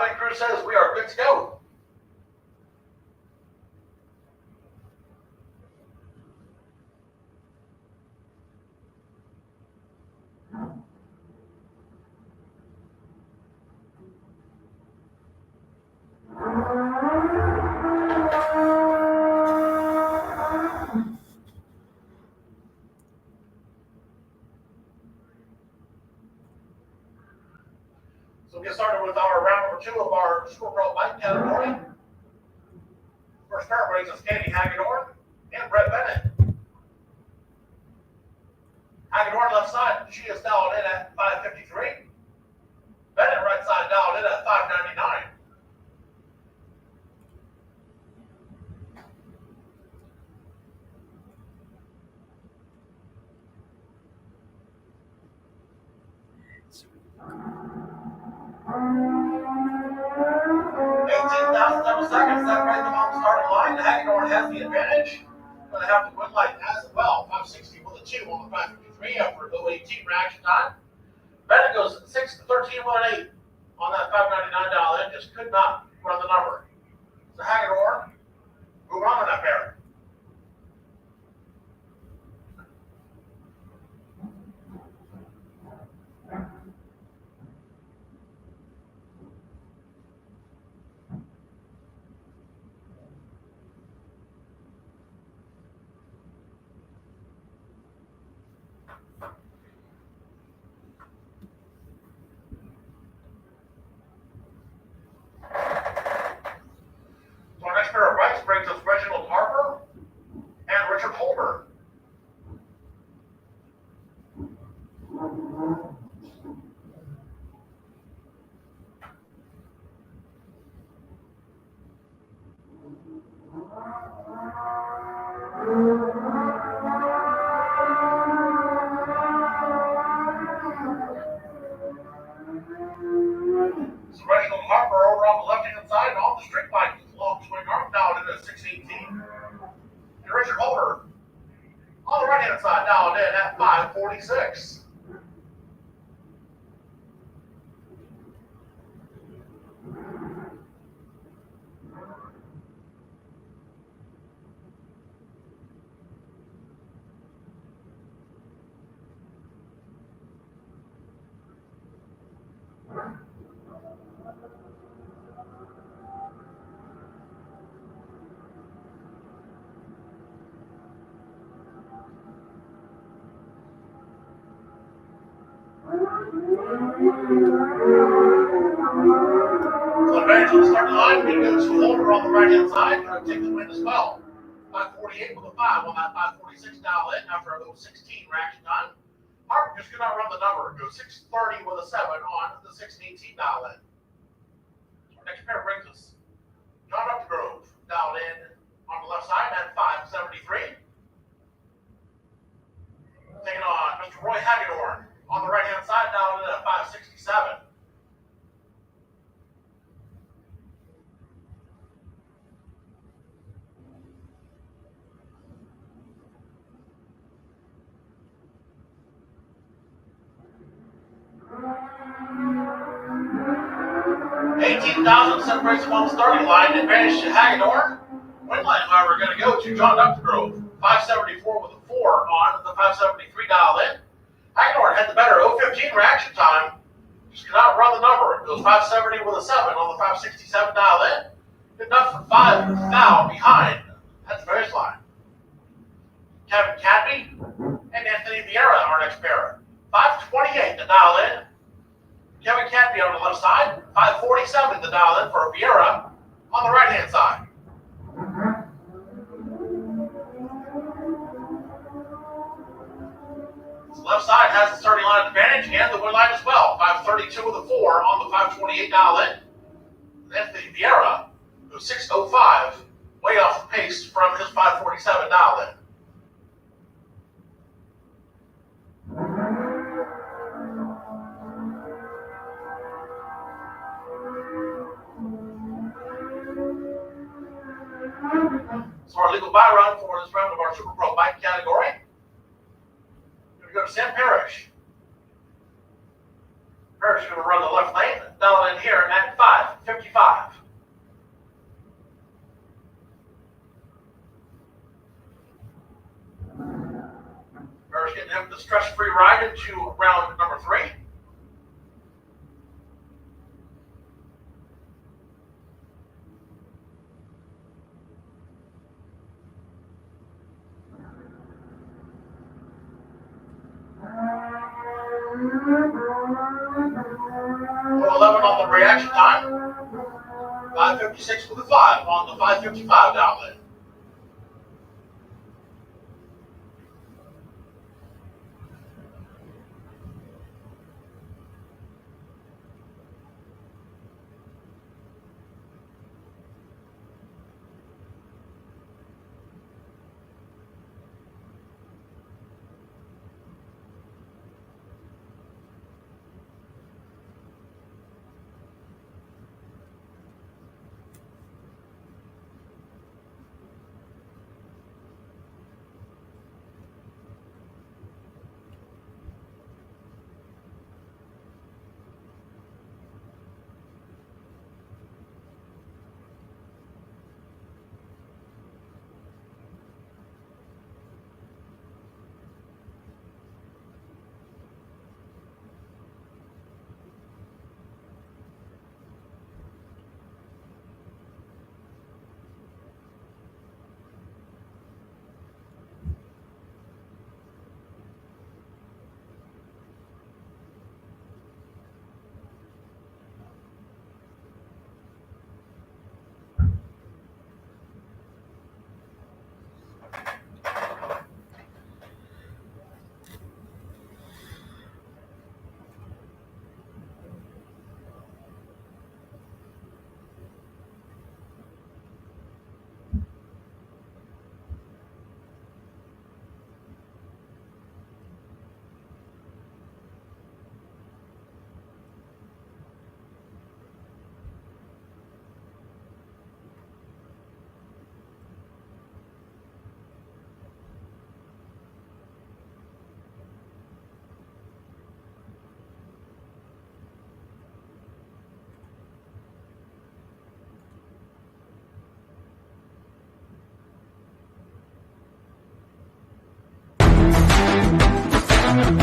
Live crew says we are good to go. So we'll get started with our round number 2 of our Super Pro bike category. First pair brings us Katie Hagedorn and Brett Bennett. Hagedorn left side, she is dialed in at 553. Bennett right side dialed in at 599. Seconds separate them on the starting line. Hagedorn has the advantage. Going to have to win like as well. 560 with a 2 on the 553 after 018 reaction time. Bennett goes 613 with an 8 on that 599 dial in. Just could not run the number. So Hagedorn moving on in that pair. Brings us Reginald Harper and Richard Holder. So Reginald Harper over on the left-hand side on the street bike. Long swing arm dialed in at 618. And Richard Holder on the right-hand side dialed in at 546. So advantage on the starting line, we go to Holder on the right-hand side, trying to take the win as well. 548 with a 5 on that 546 dial in after a 16 reaction time. Harper just could not run the number. Goes 630 with a 7 on the 618 dial in. Our next pair brings us John Upgrove dialed in on the left side at 573. Taking on Mr. Roy Hagedorn on the right-hand side dialed in at 567. $18,000 separates them on the starting line. Advantage to Hagedorn. Win line, however, going to go to John Upgrove. 574 with a 4 on the 573 dial in. Hagedorn had the better 015 reaction time. Just cannot run the number. It goes 570 with a 7 on the 567 dial in. Good enough for 5 now behind at the finish line. Kevin Cadby and Anthony Vieira, our next pair. 528 to dial in. Kevin Cadby on the left side. 547 to dial in for Vieira on the right-hand side. The left side has the starting line advantage and the win line as well. 532 with a 4 on the 528 dial in. Anthony Vieira goes 605, way off the pace from his 547 dial in. So our legal buy run for this round of our Super Pro bike category. We're going to go to Sam Parrish. Parrish is going to run the left lane, dial in here at 5. 5:55. We're getting him the stress-free ride into round number 3. Well, 11 on the reaction time. 5:56 for the 5 on the 5:55 downlet.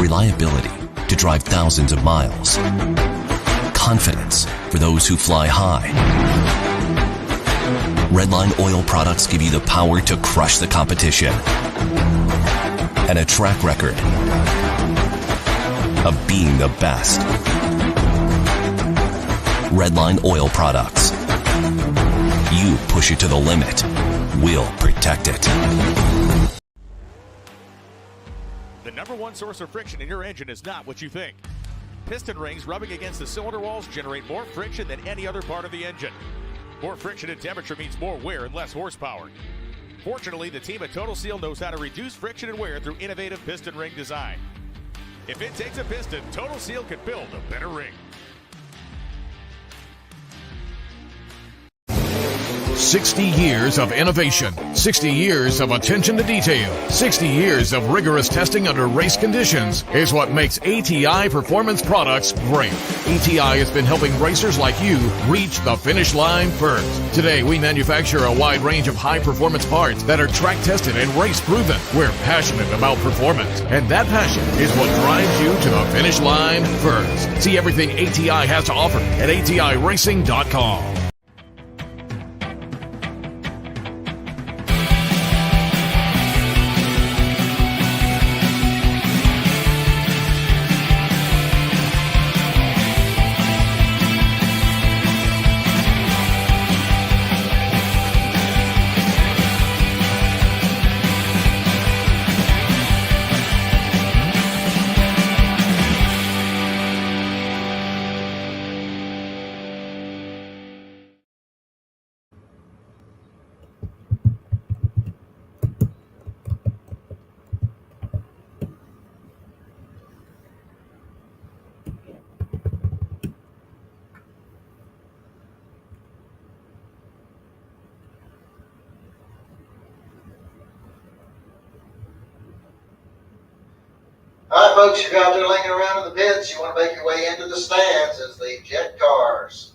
Reliability to drive thousands of miles. Confidence for those who fly high. Redline oil products give you the power to crush the competition. And a track record of being the best. Redline oil products. You push it to the limit, we'll protect it. The number one source of friction in your engine is not what you think. Piston rings rubbing against the cylinder walls generate more friction than any other part of the engine. More friction and temperature means more wear and less horsepower. Fortunately, the team at Total Seal knows how to reduce friction and wear through innovative piston ring design. If it takes a piston, Total Seal can build a better ring. 60 years of innovation, 60 years of attention to detail, 60 years of rigorous testing under race conditions is what makes ATI Performance Products great. ATI has been helping racers like you reach the finish line first. Today, we manufacture a wide range of high-performance parts that are track-tested and race-proven. We're passionate about performance, and that passion is what drives you to the finish line first. See everything ATI has to offer at ATIRacing.com. All right, folks, you're out there lingering around in the pits. You want to make your way into the stands as the jet cars.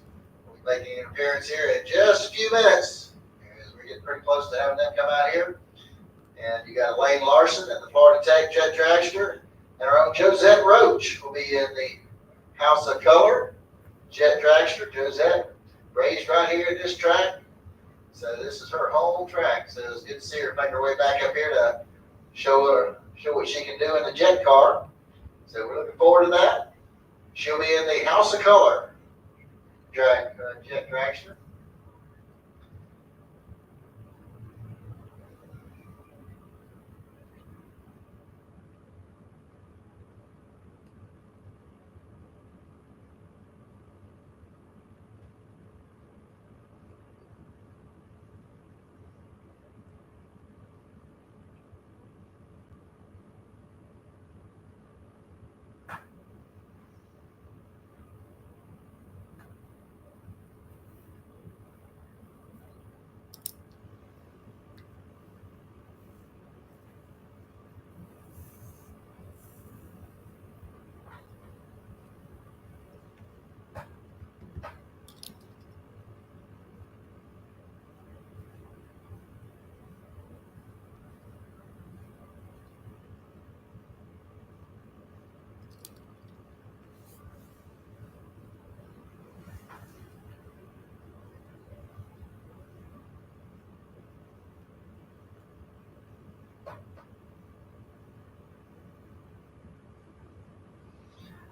We making an appearance here in just a few minutes. As we're getting pretty close to having them come out here. And you got Elaine Larson and the Florida Tech Jet Dragster. And our own Josette Roach will be in the House of Color Jet Dragster. Josette, raised right here at this track. So this is her home track. So it's good to see her make her way back up here to show what she can do in the jet car. So we're looking forward to that. She'll be in the House of Color Jet Dragster.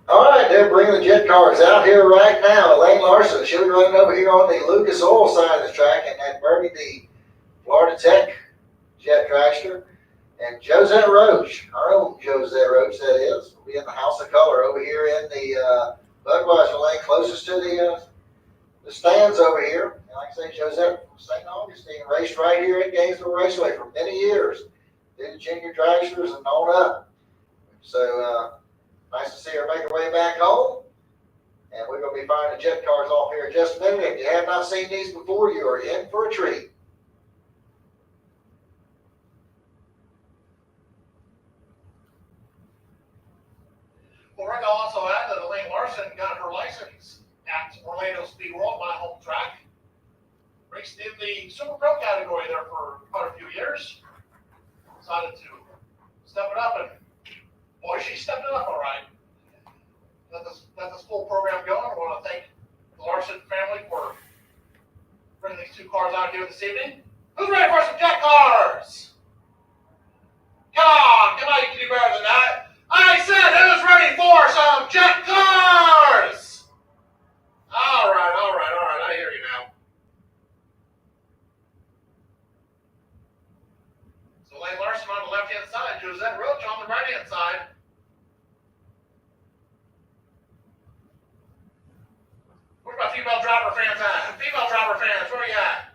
All right, they're bringing the jet cars out here right now. Elaine Larson, she'll be running over here on the Lucas Oil side of the track, and then Bernie, the Florida Tech Jet Dragster. And Josette Roach, our own Josette Roach, that is, will be in the House of Color over here in the Budweiser lane closest to the stands over here. And like I say, Josette from St. Augustine raced right here at Gainesville Raceway for many years. Did the junior dragsters and on up. So, nice to see her make her way back home. And we're going to be firing the jet cars off here in just a minute. If you have not seen these before, you are in for a treat. Well, Rick, I'll also add that Elaine Larson got her license at Orlando Speed World, my home track. Raced in the Super Pro category there for quite a few years. Decided to step it up, and boy, she stepped it up all right. Got this full program going. I want to thank the Larson family for bringing these two cars out here this evening. Who's ready for some jet cars? Come on, you can do better than that. I said, who's ready for some jet cars? All right, I hear you now. So Elaine Larson on the left-hand side, Josette Roach on the right-hand side. Where's my female driver fans at? Female driver fans, where are you at?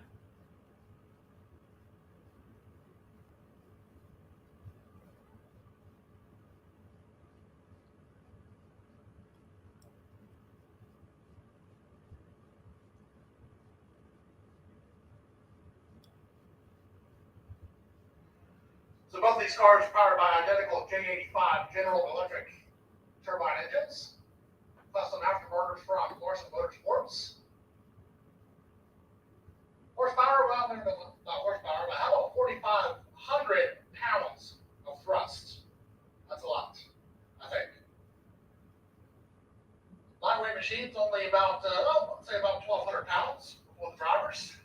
So both these cars are powered by identical J85 General Electric turbine engines. Custom afterburners from Larson Motorsports. Horsepower, well, they're not horsepower, but how about 4,500 pounds of thrust? That's a lot, I think. Lightweight machines only about, say about 1,200 pounds for the drivers.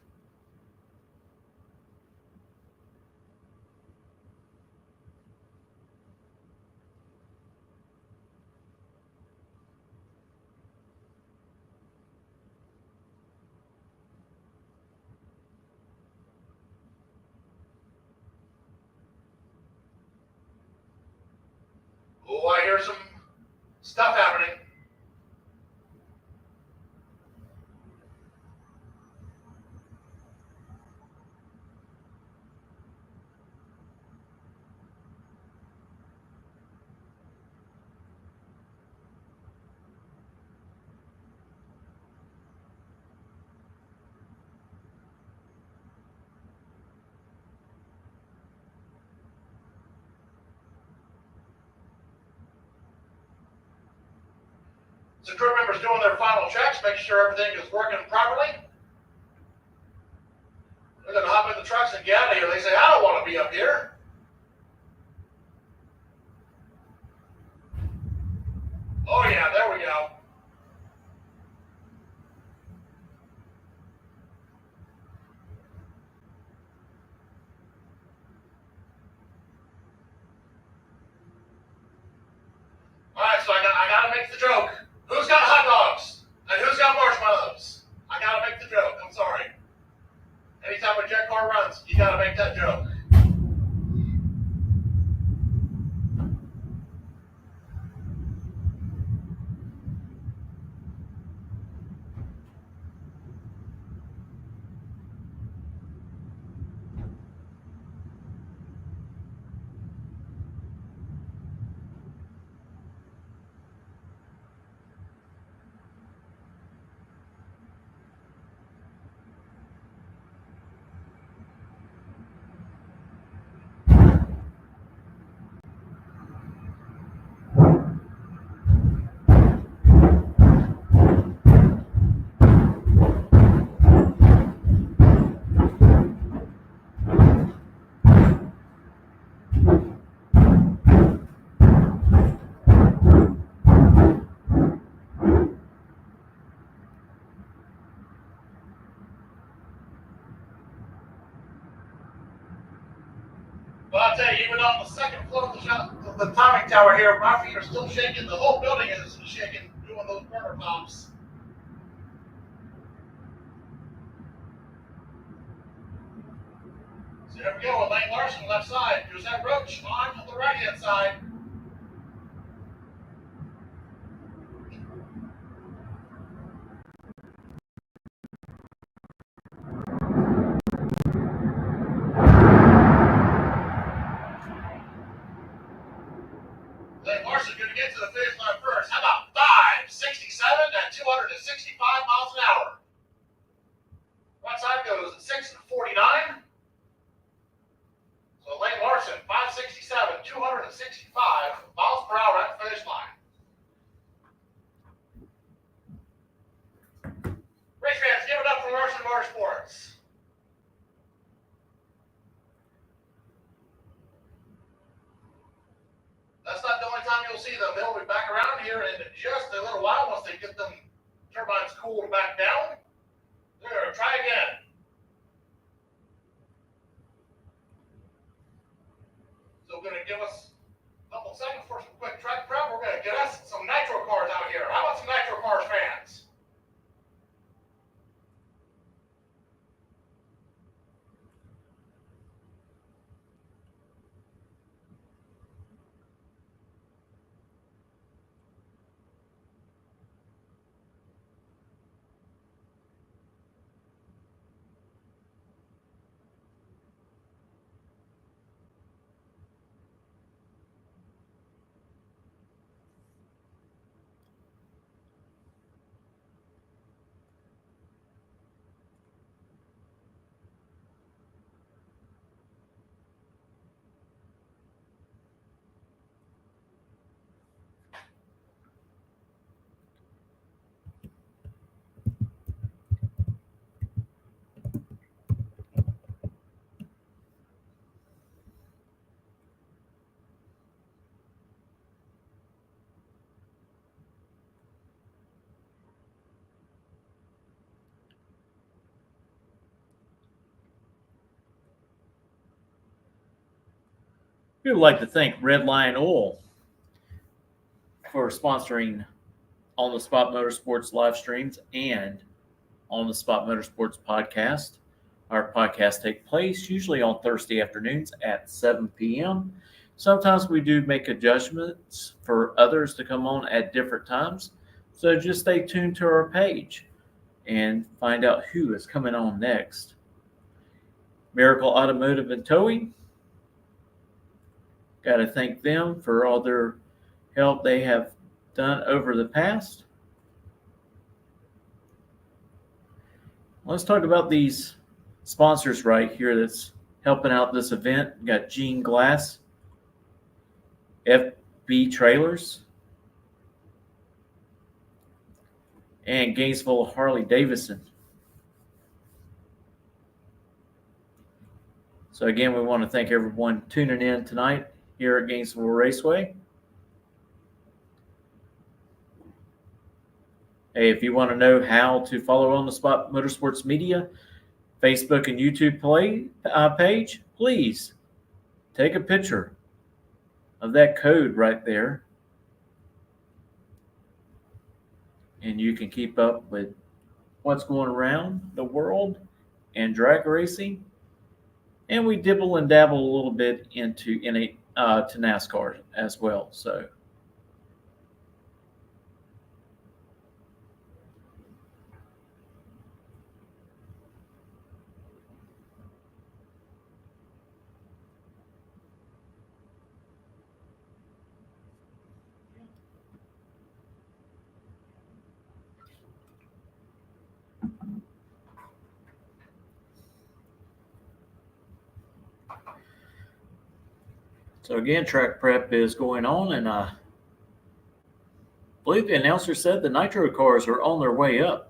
Oh, I hear some stuff happening. So crew members doing their final checks, making sure everything is working properly. They're going to hop in the trucks and get out of here. They say, I don't want to be up here. Oh yeah, there we go. All right, so I gotta make the joke. Who's got hot dogs? And who's got marshmallows? I gotta make the joke. I'm sorry. Anytime a jet car runs, you gotta make that joke. Well, I'll tell you, even on the second floor of the timing tower here, my feet are still shaking. The whole building is shaking, doing those burner pops. So here we go with Lane Larson, left side. Josette Roach on the right-hand side. Lane Larson going to get to the finish line first. How about 5:67 at 265 miles an hour? Right side goes at 6:49. So Lane Larson, 5:67, 265 miles per hour at the finish line. Race fans, give it up for Larson Motorsports. That's not the only time you'll see them. They'll be back around here in just a little while once they get them turbines cooled back down. They're going to try again. So we're going to give us a couple seconds for some quick track prep. We're going to get us some nitro cars out here. How about some nitro cars fans? We would like to thank Red Lion Oil for sponsoring On the Spot Motorsports live streams and On the Spot Motorsports podcast. Our podcasts take place usually on Thursday afternoons at 7 p.m. Sometimes we do make adjustments for others to come on at different times. So just stay tuned to our page and find out who is coming on next. Miracle Automotive and Towing. Got to thank them for all their help they have done over the past. Let's talk about these sponsors right here that's helping out this event. We got Gene Glass, FB Trailers, and Gainesville Harley Davidson. So again, we want to thank everyone tuning in tonight here at Gainesville Raceway. Hey, if you want to know how to follow On the Spot Motorsports Media Facebook and YouTube page, please take a picture of that code right there, and you can keep up with what's going around the world and drag racing. And we dibble and dabble a little bit into to NASCAR as well. So again, track prep is going on, and I believe the announcer said the nitro cars are on their way up.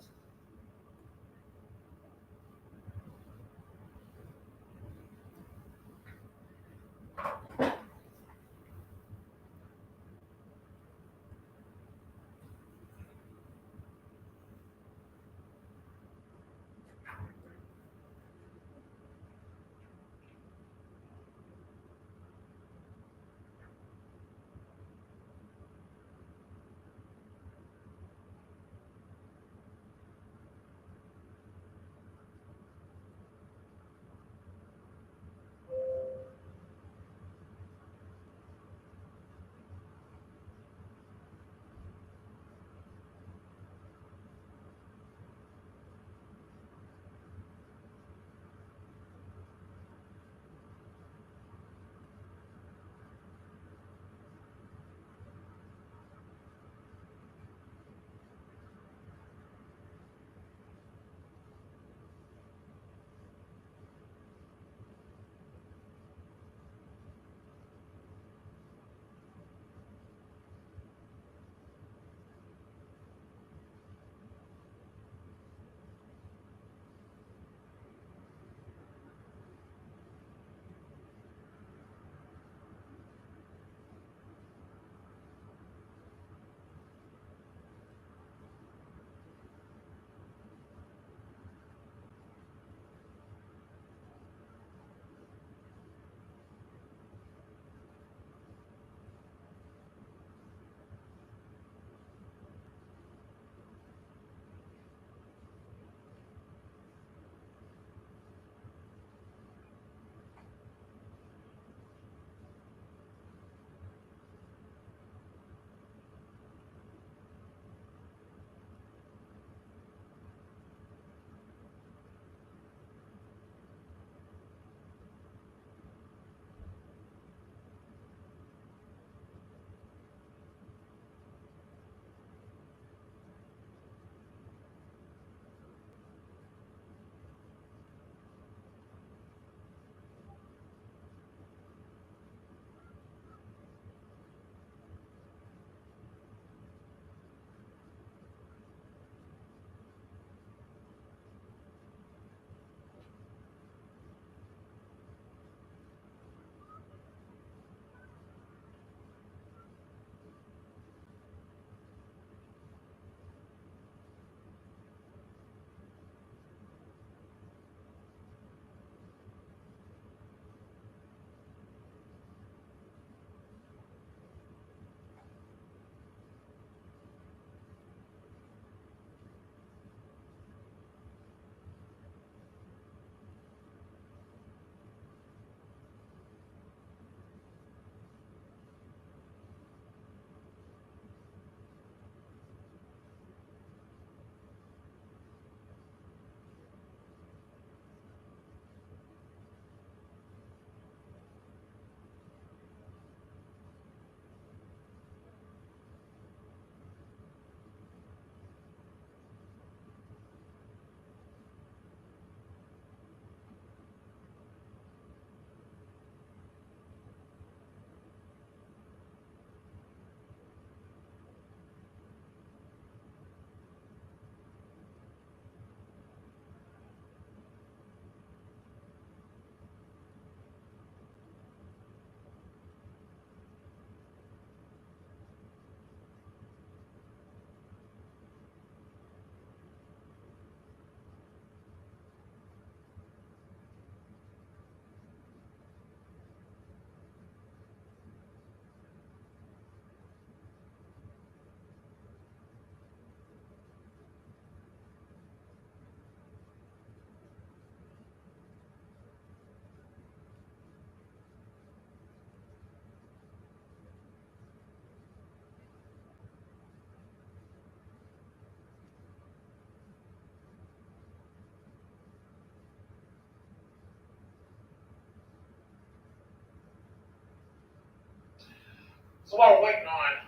So while we're waiting on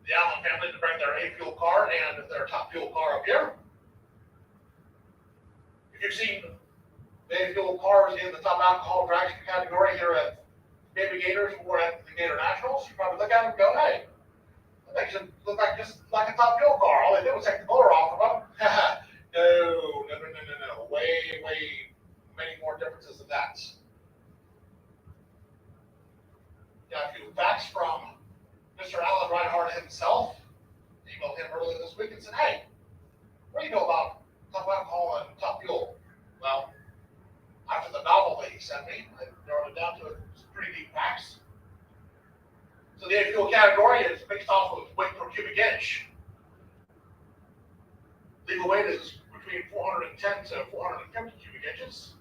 the Allen family to bring their A-Fuel car and their top fuel car up here, if you've seen the A-Fuel cars in the top alcohol dragster category here at Baby Gators or at the Gator Nationals, you probably look at them and go, hey, that makes it look like just like a top fuel car. All they did was take the motor off of them. No. Way many more differences than that. Got a few facts from Mr. Alan Reinhardt himself. Emailed him earlier this week and said, hey, what do you know about top alcohol and top fuel? Well, after the novel that he sent me, I narrowed it down to some pretty deep facts. So the A-Fuel category is based off of weight per cubic inch. Legal weight is between 410 to 450 cubic inches.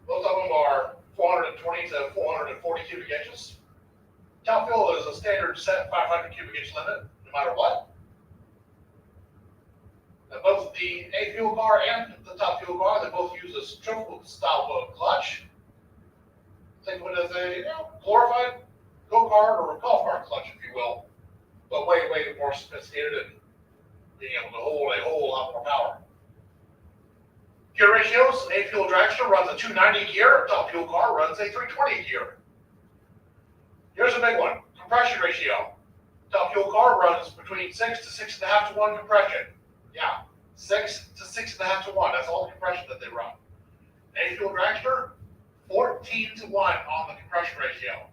Most of them are 420 to 440 cubic inches. Top fuel is a standard set 500 cubic inch limit, no matter what. Now, both the A-Fuel car and the top fuel car, they both use a triple style boat clutch. Think of it as a glorified go-kart or a golf cart clutch, if you will, but way more sophisticated and being able to hold a whole lot more power. Gear ratios: A-Fuel Dragster runs a 290 gear, top fuel car runs a 320 gear. Here's a big one: compression ratio. Top fuel car runs between 6 to 6.5 to 1 compression. Yeah, 6 to 6.5 to 1. That's all the compression that they run. A-Fuel Dragster, 14 to 1 on the compression ratio.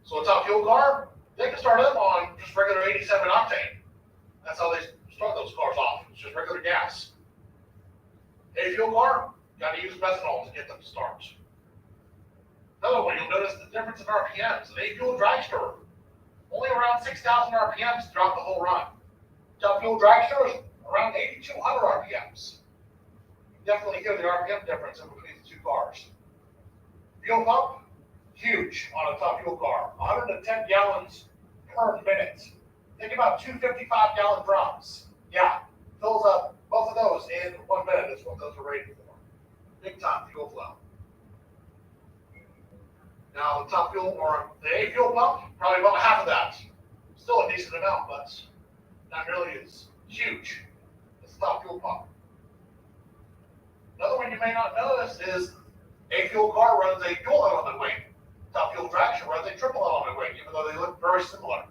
So a top fuel car, they can start up on just regular 87 octane. That's how they start those cars off. It's just regular gas. A-Fuel car, got to use methanol to get them to start. Another one, you'll notice the difference in RPMs. An A-Fuel Dragster, only around 6,000 RPMs throughout the whole run. Top fuel Dragster is around 8,200 RPMs. Definitely hear the RPM difference in between the two cars. Fuel pump, huge on a top fuel car. 110 gallons per minute. Think about 255 gallon drums. Yeah, fills up both of those in 1 minute is what those are rated for. Big time fuel flow. Now the top fuel or the A-Fuel pump, probably about half of that. Still a decent amount, but not nearly as huge as the top fuel pump. Another one you may not notice is A-Fuel car runs a dual element weight. Top fuel Dragster runs a triple element weight, even though they look very similar.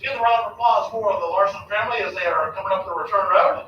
Give a round of applause for the Larson family as they are coming up the return road.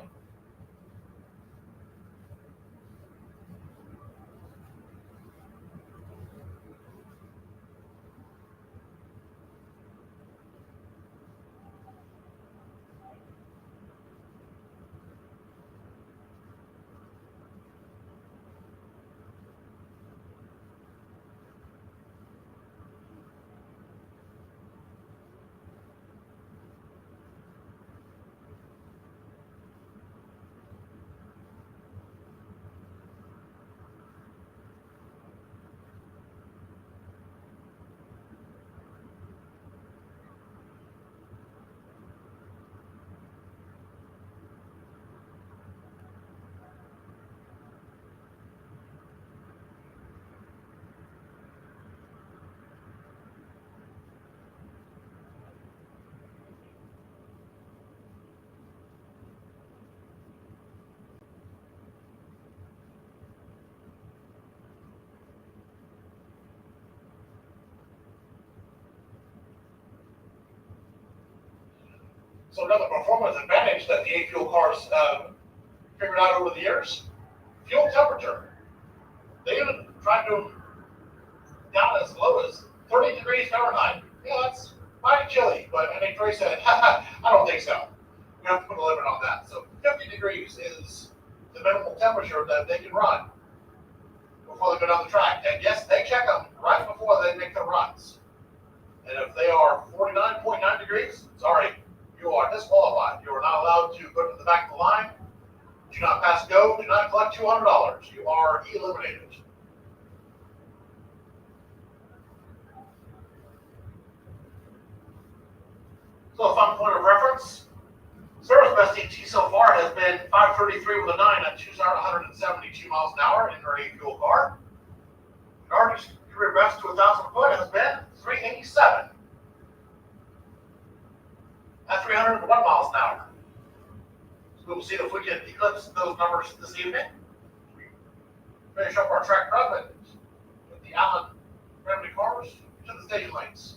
So another performance advantage that the A-Fuel cars figured out over the years, fuel temperature. They even tried to down as low as 30 degrees Fahrenheit. Yeah, that's mighty chilly, but I think Trey said, I don't think so. We have to put a limit on that. So 50 degrees is the minimal temperature that they can run before they go down the track. And yes, they check them right before they make their runs. And if they are 49.9 degrees, sorry, you are disqualified. You are not allowed to go to the back of the line. Do not pass go. Do not collect $200. You are eliminated. So a fun point of reference. Sarah's best ET so far has been 5:33 with a 9 at 172 miles an hour in her A fuel car. Artie's career best to 1,000 foot has been 387 at 301 miles an hour. So we'll see if we can eclipse those numbers this evening. Finish up our track prep with the Allen family cars to the stage lanes.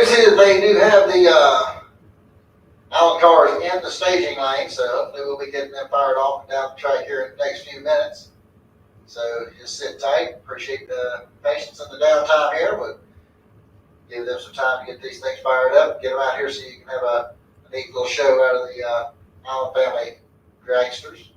do see that they do have the Allen cars in the staging lane, so hopefully we'll be getting them fired off and down the track here in the next few minutes. So just sit tight. Appreciate the patience and the downtime here, but give them some time to get these things fired up, get them out here so you can have a neat little show out of the Allen family dragsters.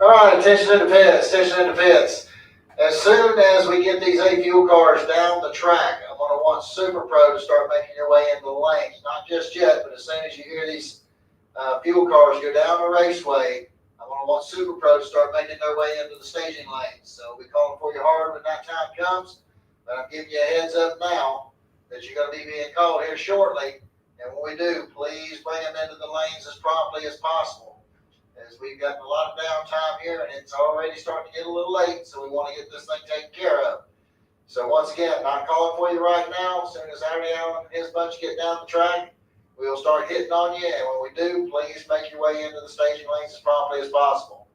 All right, attention in the pits, attention in the pits. As soon as we get these A fuel cars down the track, I'm going to want Super Pro to start making your way into the lanes. Not just yet, but as soon as you hear these fuel cars go down the raceway, I'm going to want Super Pro to start making their way into the staging lanes. So we'll be calling for you hard when that time comes, but I'm giving you a heads up now that you're going to be being called here shortly. And when we do, please bring them into the lanes as promptly as possible, as we've got a lot of downtime here and it's already starting to get a little late, so we want to get this thing taken care of. So once again, not calling for you right now. As soon as Saturday Allen and his bunch get down the track, we'll start hitting on you, and when we do, please make your way into the staging lanes as promptly as possible.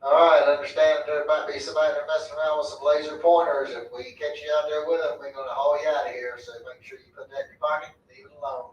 All right, I understand there might be somebody that messing around with some laser pointers. If we catch you out there with them, we're gonna haul you out of here, so make sure you put that in your pocket and leave it alone.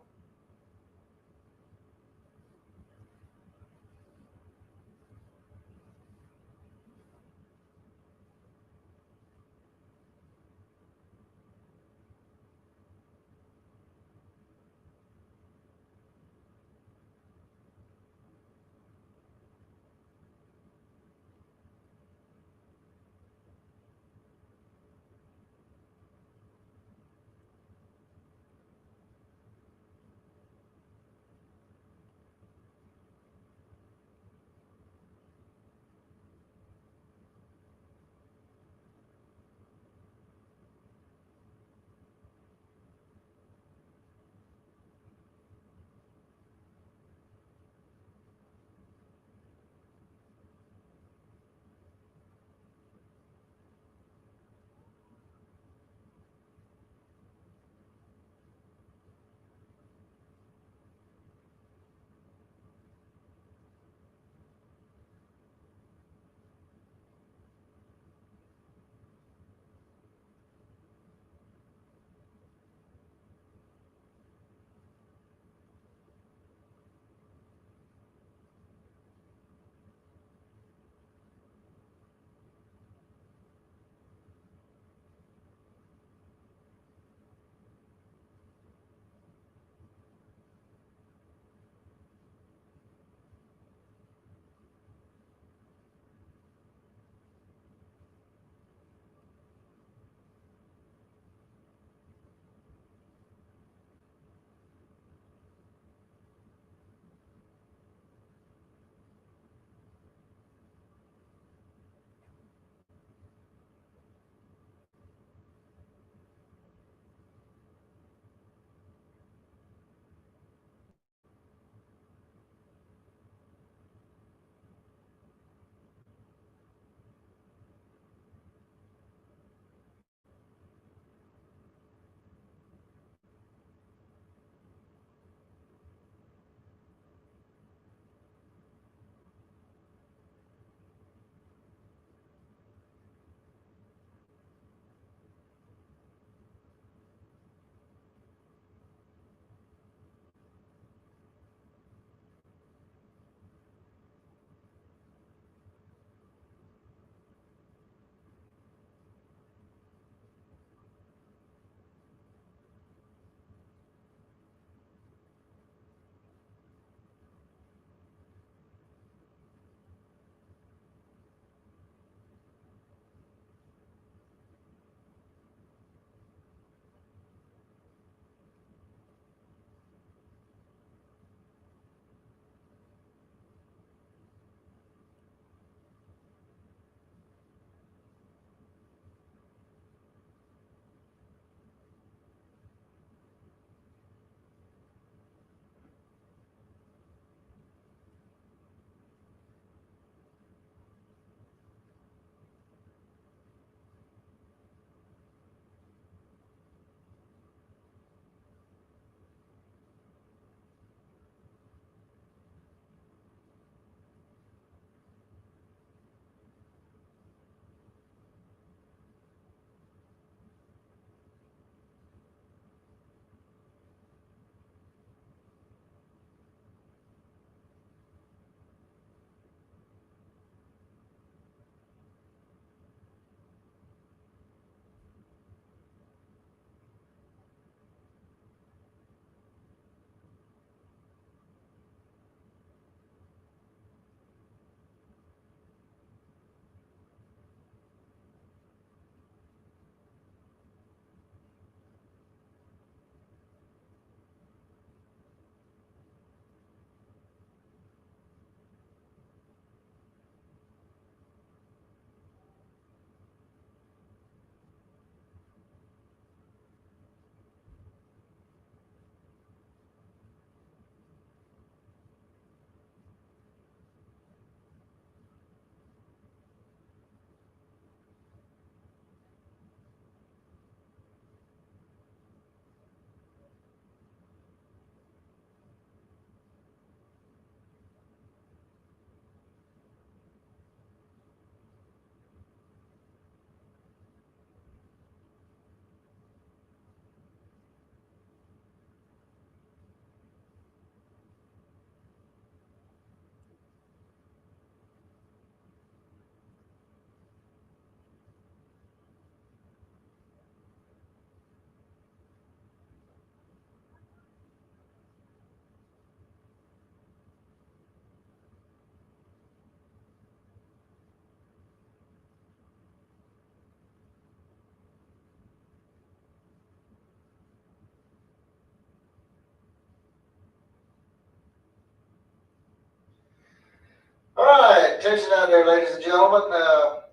Attention out there, ladies and gentlemen.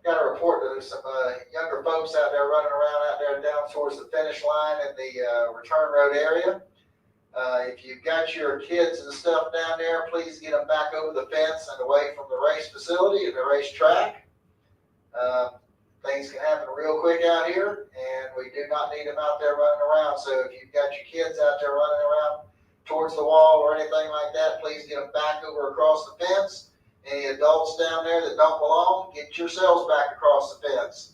Got a report that there's some younger folks out there running around out there down towards the finish line in the return road area. If you've got your kids and stuff down there, please get them back over the fence and away from the race facility and the racetrack. Things can happen real quick out here, and we do not need them out there running around. So if you've got your kids out there running around towards the wall or anything like that, please get them back over across the fence. Any adults down there that don't belong, get yourselves back across the fence.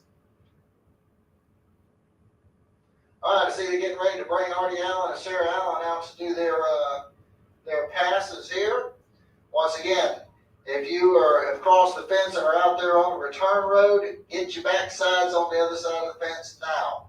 All right, I see they're getting ready to bring Artie Allen and Sarah Allen out to do their passes here. Once again, if you have crossed the fence and are out there on the return road, get your backsides on the other side of the fence now.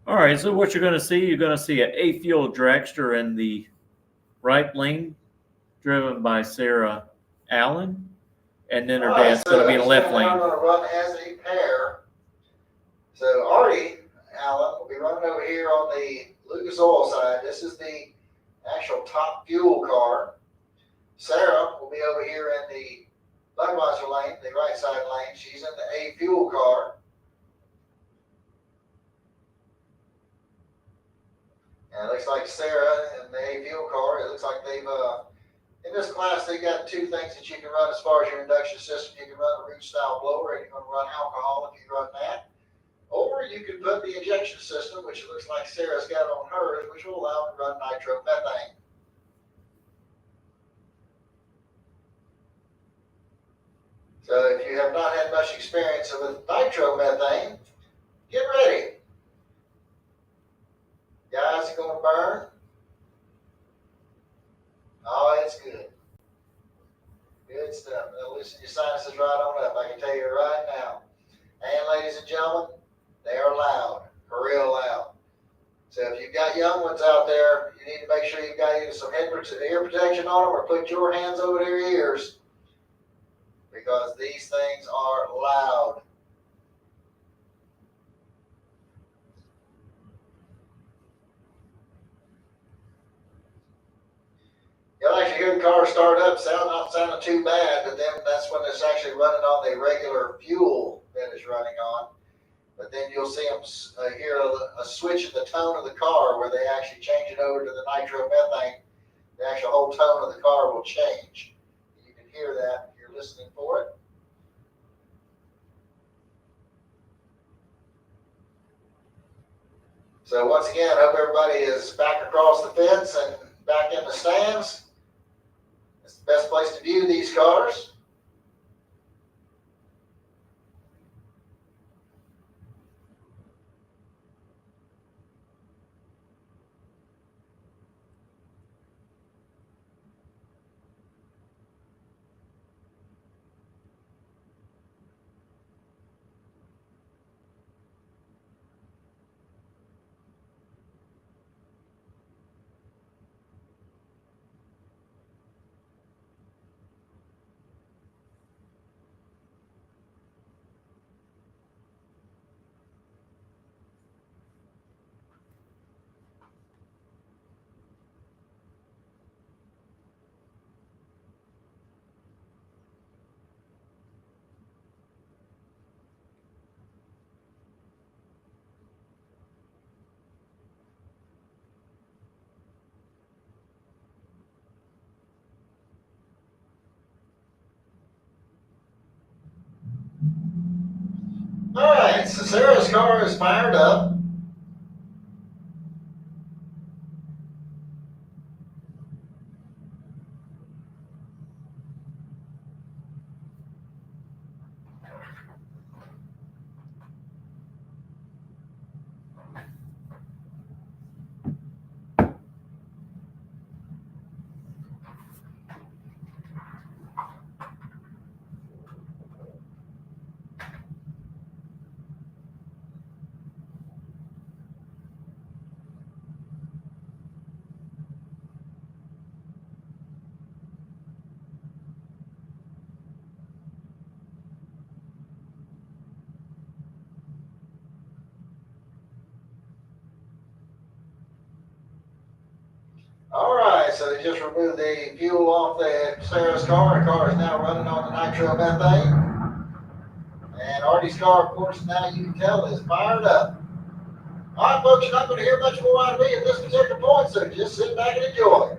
All right, so what you're going to see an A-Fuel Dragster in the right lane, driven by Sarah Allen, and then her dad's going to be in the left lane. They're going to run as a pair. So Artie Allen will be running over here on the Lucas Oil side. This is the actual top fuel car. Sarah will be over here in the Budweiser lane, the right side lane. She's in the A-Fuel car. And it looks like Sarah in the A-Fuel car, it looks like they've, in this class, they got two things that you can run as far as your induction system. You can run a root style blower, and you can run alcohol if you run that. Or you can put the injection system, which it looks like Sarah's got on hers, which will allow them to run nitromethane. So if you have not had much experience with nitromethane, get ready. Guys, it's going to burn. Oh, it's good. Good stuff. It'll loosen your sinuses right on up, I can tell you right now. And ladies and gentlemen, they are loud, for real loud. So if you've got young ones out there, you need to make sure you've got either some ear protection on them or put your hands over their ears, because these things are loud. You'll actually hear the car start up, not sounding too bad, but then that's when it's actually running on the regular fuel that it's running on. But then you'll see them hear a switch in the tone of the car where they actually change it over to the nitromethane. The actual whole tone of the car will change. You can hear that if you're listening for it. So once again, I hope everybody is back across the fence and back in the stands. It's the best place to view these cars. All right, so Sarah's car is fired up. so they just removed the fuel off the Sarah's car. The car is now running on the nitromethane. And Artie's car, of course, now you can tell is fired up. All right, folks, you're not going to hear much more out of me at this particular point, so just sit back and enjoy.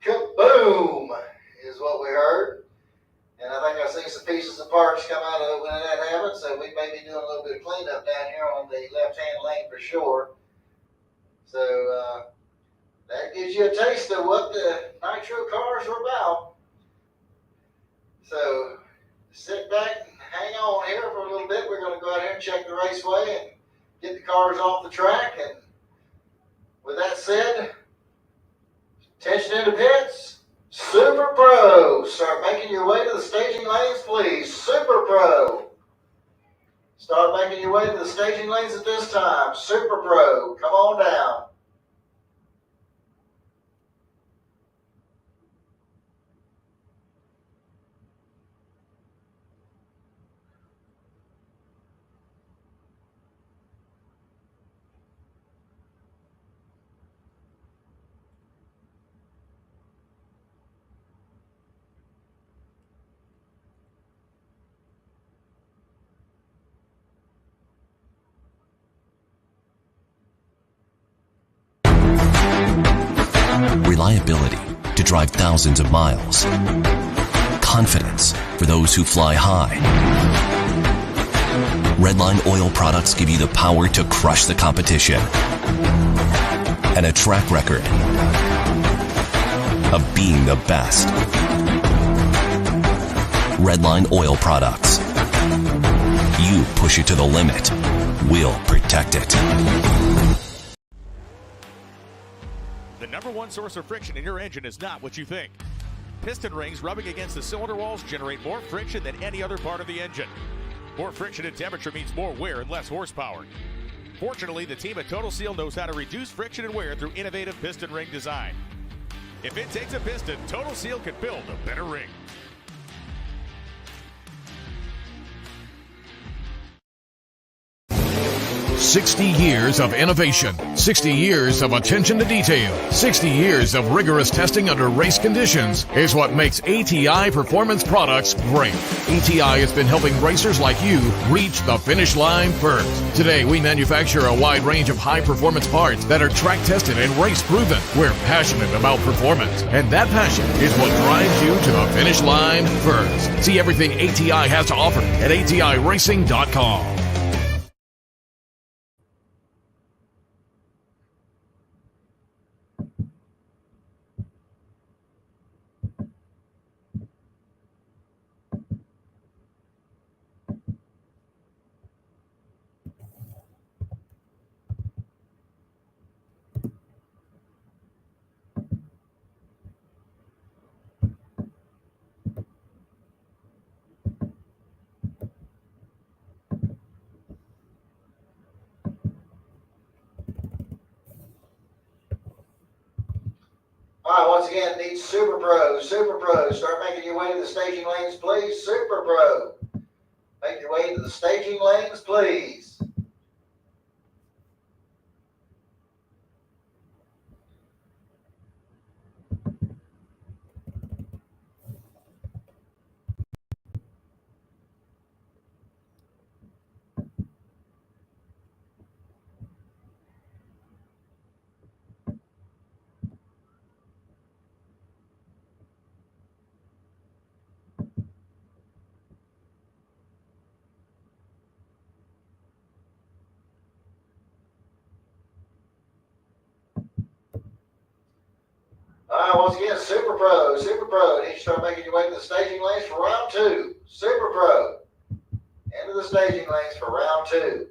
Kaboom is what we heard. And I think I've seen some pieces and parts come out of it when that happened, so we may be doing a little bit of cleanup down here on the left-hand lane for sure. So that gives you a taste of what the nitro cars are about. So sit back and hang on here for a little bit. We're going to go out here and check the raceway and get the cars off the track. And with that said, attention in the pits. Super Pro, start making your way to the staging lanes, please. Super Pro. Start making your way to the staging lanes at this time. Super Pro, come on down. Reliability to drive thousands of miles. Confidence for those who fly high. Redline oil products give you the power to crush the competition. And a track record of being the best. Redline oil products. You push it to the limit, we'll protect it. The number one source of friction in your engine is not what you think. Piston rings rubbing against the cylinder walls generate more friction than any other part of the engine. More friction and temperature means more wear and less horsepower. Fortunately, the team at Total Seal knows how to reduce friction and wear through innovative piston ring design. If it takes a piston, Total Seal can build a better ring. 60 years of innovation, 60 years of attention to detail, 60 years of rigorous testing under race conditions is what makes ATI Performance Products great. ATI has been helping racers like you reach the finish line first. Today, we manufacture a wide range of high-performance parts that are track-tested and race-proven. We're passionate about performance, and that passion is what drives you to the finish line first. See everything ATI has to offer at ATIRacing.com. All right, once again, need Super Pro. Super Pro, start making your way to the staging lanes, please. Super Pro, make your way to the staging lanes, please. All right, once again, Super Pro, Super Pro. Need to start making your way to the staging lanes for round two. Super Pro, into the staging lanes for round two.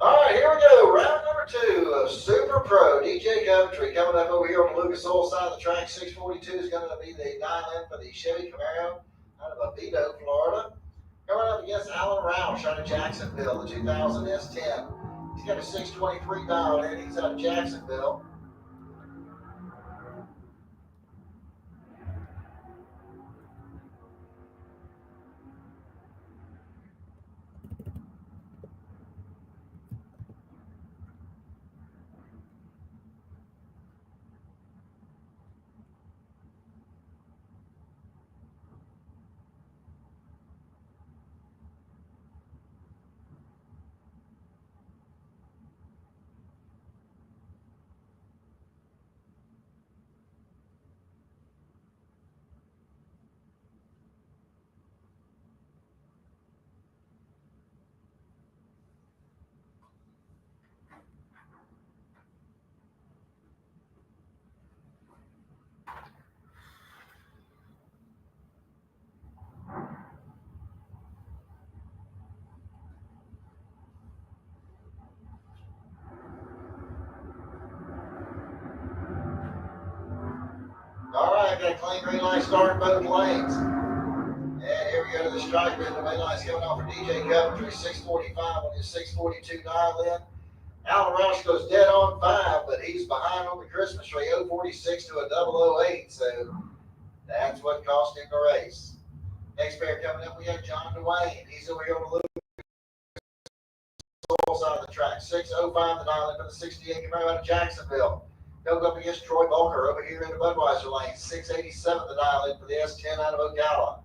All right, here we go. Round number 2 of Super Pro. DJ Coventry coming up over here on the Lucas Oil side of the track. 642 is going to be the dial-in for the Chevy Camaro out of Oviedo, Florida. Coming up against Alan Roush out of Jacksonville, the 2000 S10. He's got a 623 dialed in. He's out of Jacksonville. All right, got a clean green light start both lanes. And here we go to the stripe bend. The main line's coming off for DJ Coventry, 645 on his 642 dial in. Alan Roush goes dead on 5, but he's behind on the Christmas tree, 046 to a 008, so that's what cost him the race. Next pair coming up, we have John Dwayne. He's over here on the Lucas side of the track, 605 the dial in for the 68 Camaro out of Jacksonville. He'll go up against Troy Bulker over here in the Budweiser lane, 687 the dial in for the S10 out of Ocala.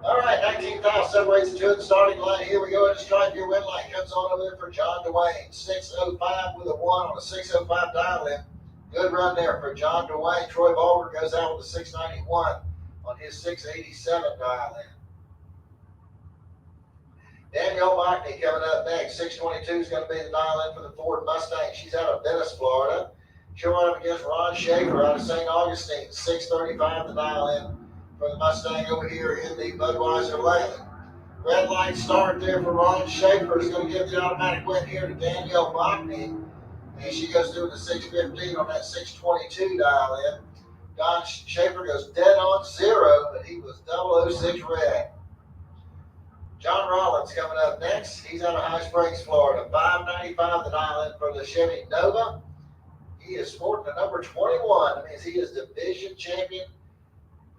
All right, 19,000 separates the two at the starting line. Here we go. And strike your win line comes on over there for John Dwayne. 605 with a 1 on a 605 dial in. Good run there for John Dwayne. Troy Bulger goes out with a 691 on his 687 dial in. Danielle Mockney coming up next. 622 is going to be the dial in for the Ford Mustang. She's out of Venice, Florida. She'll run up against Ron Schaefer out of St. Augustine. 635 the dial in for the Mustang over here in the Budweiser lane. Red light start there for Ron Schaefer is going to give the automatic win here to Danielle Mockney. And she goes through the 615 on that 622 dial in. Don Schaefer goes dead on 0, but he was 006 red. John Rollins coming up next. He's out of High Springs, Florida. 595 the dial in for the Chevy Nova. He is sporting the number 21. That means he is division champion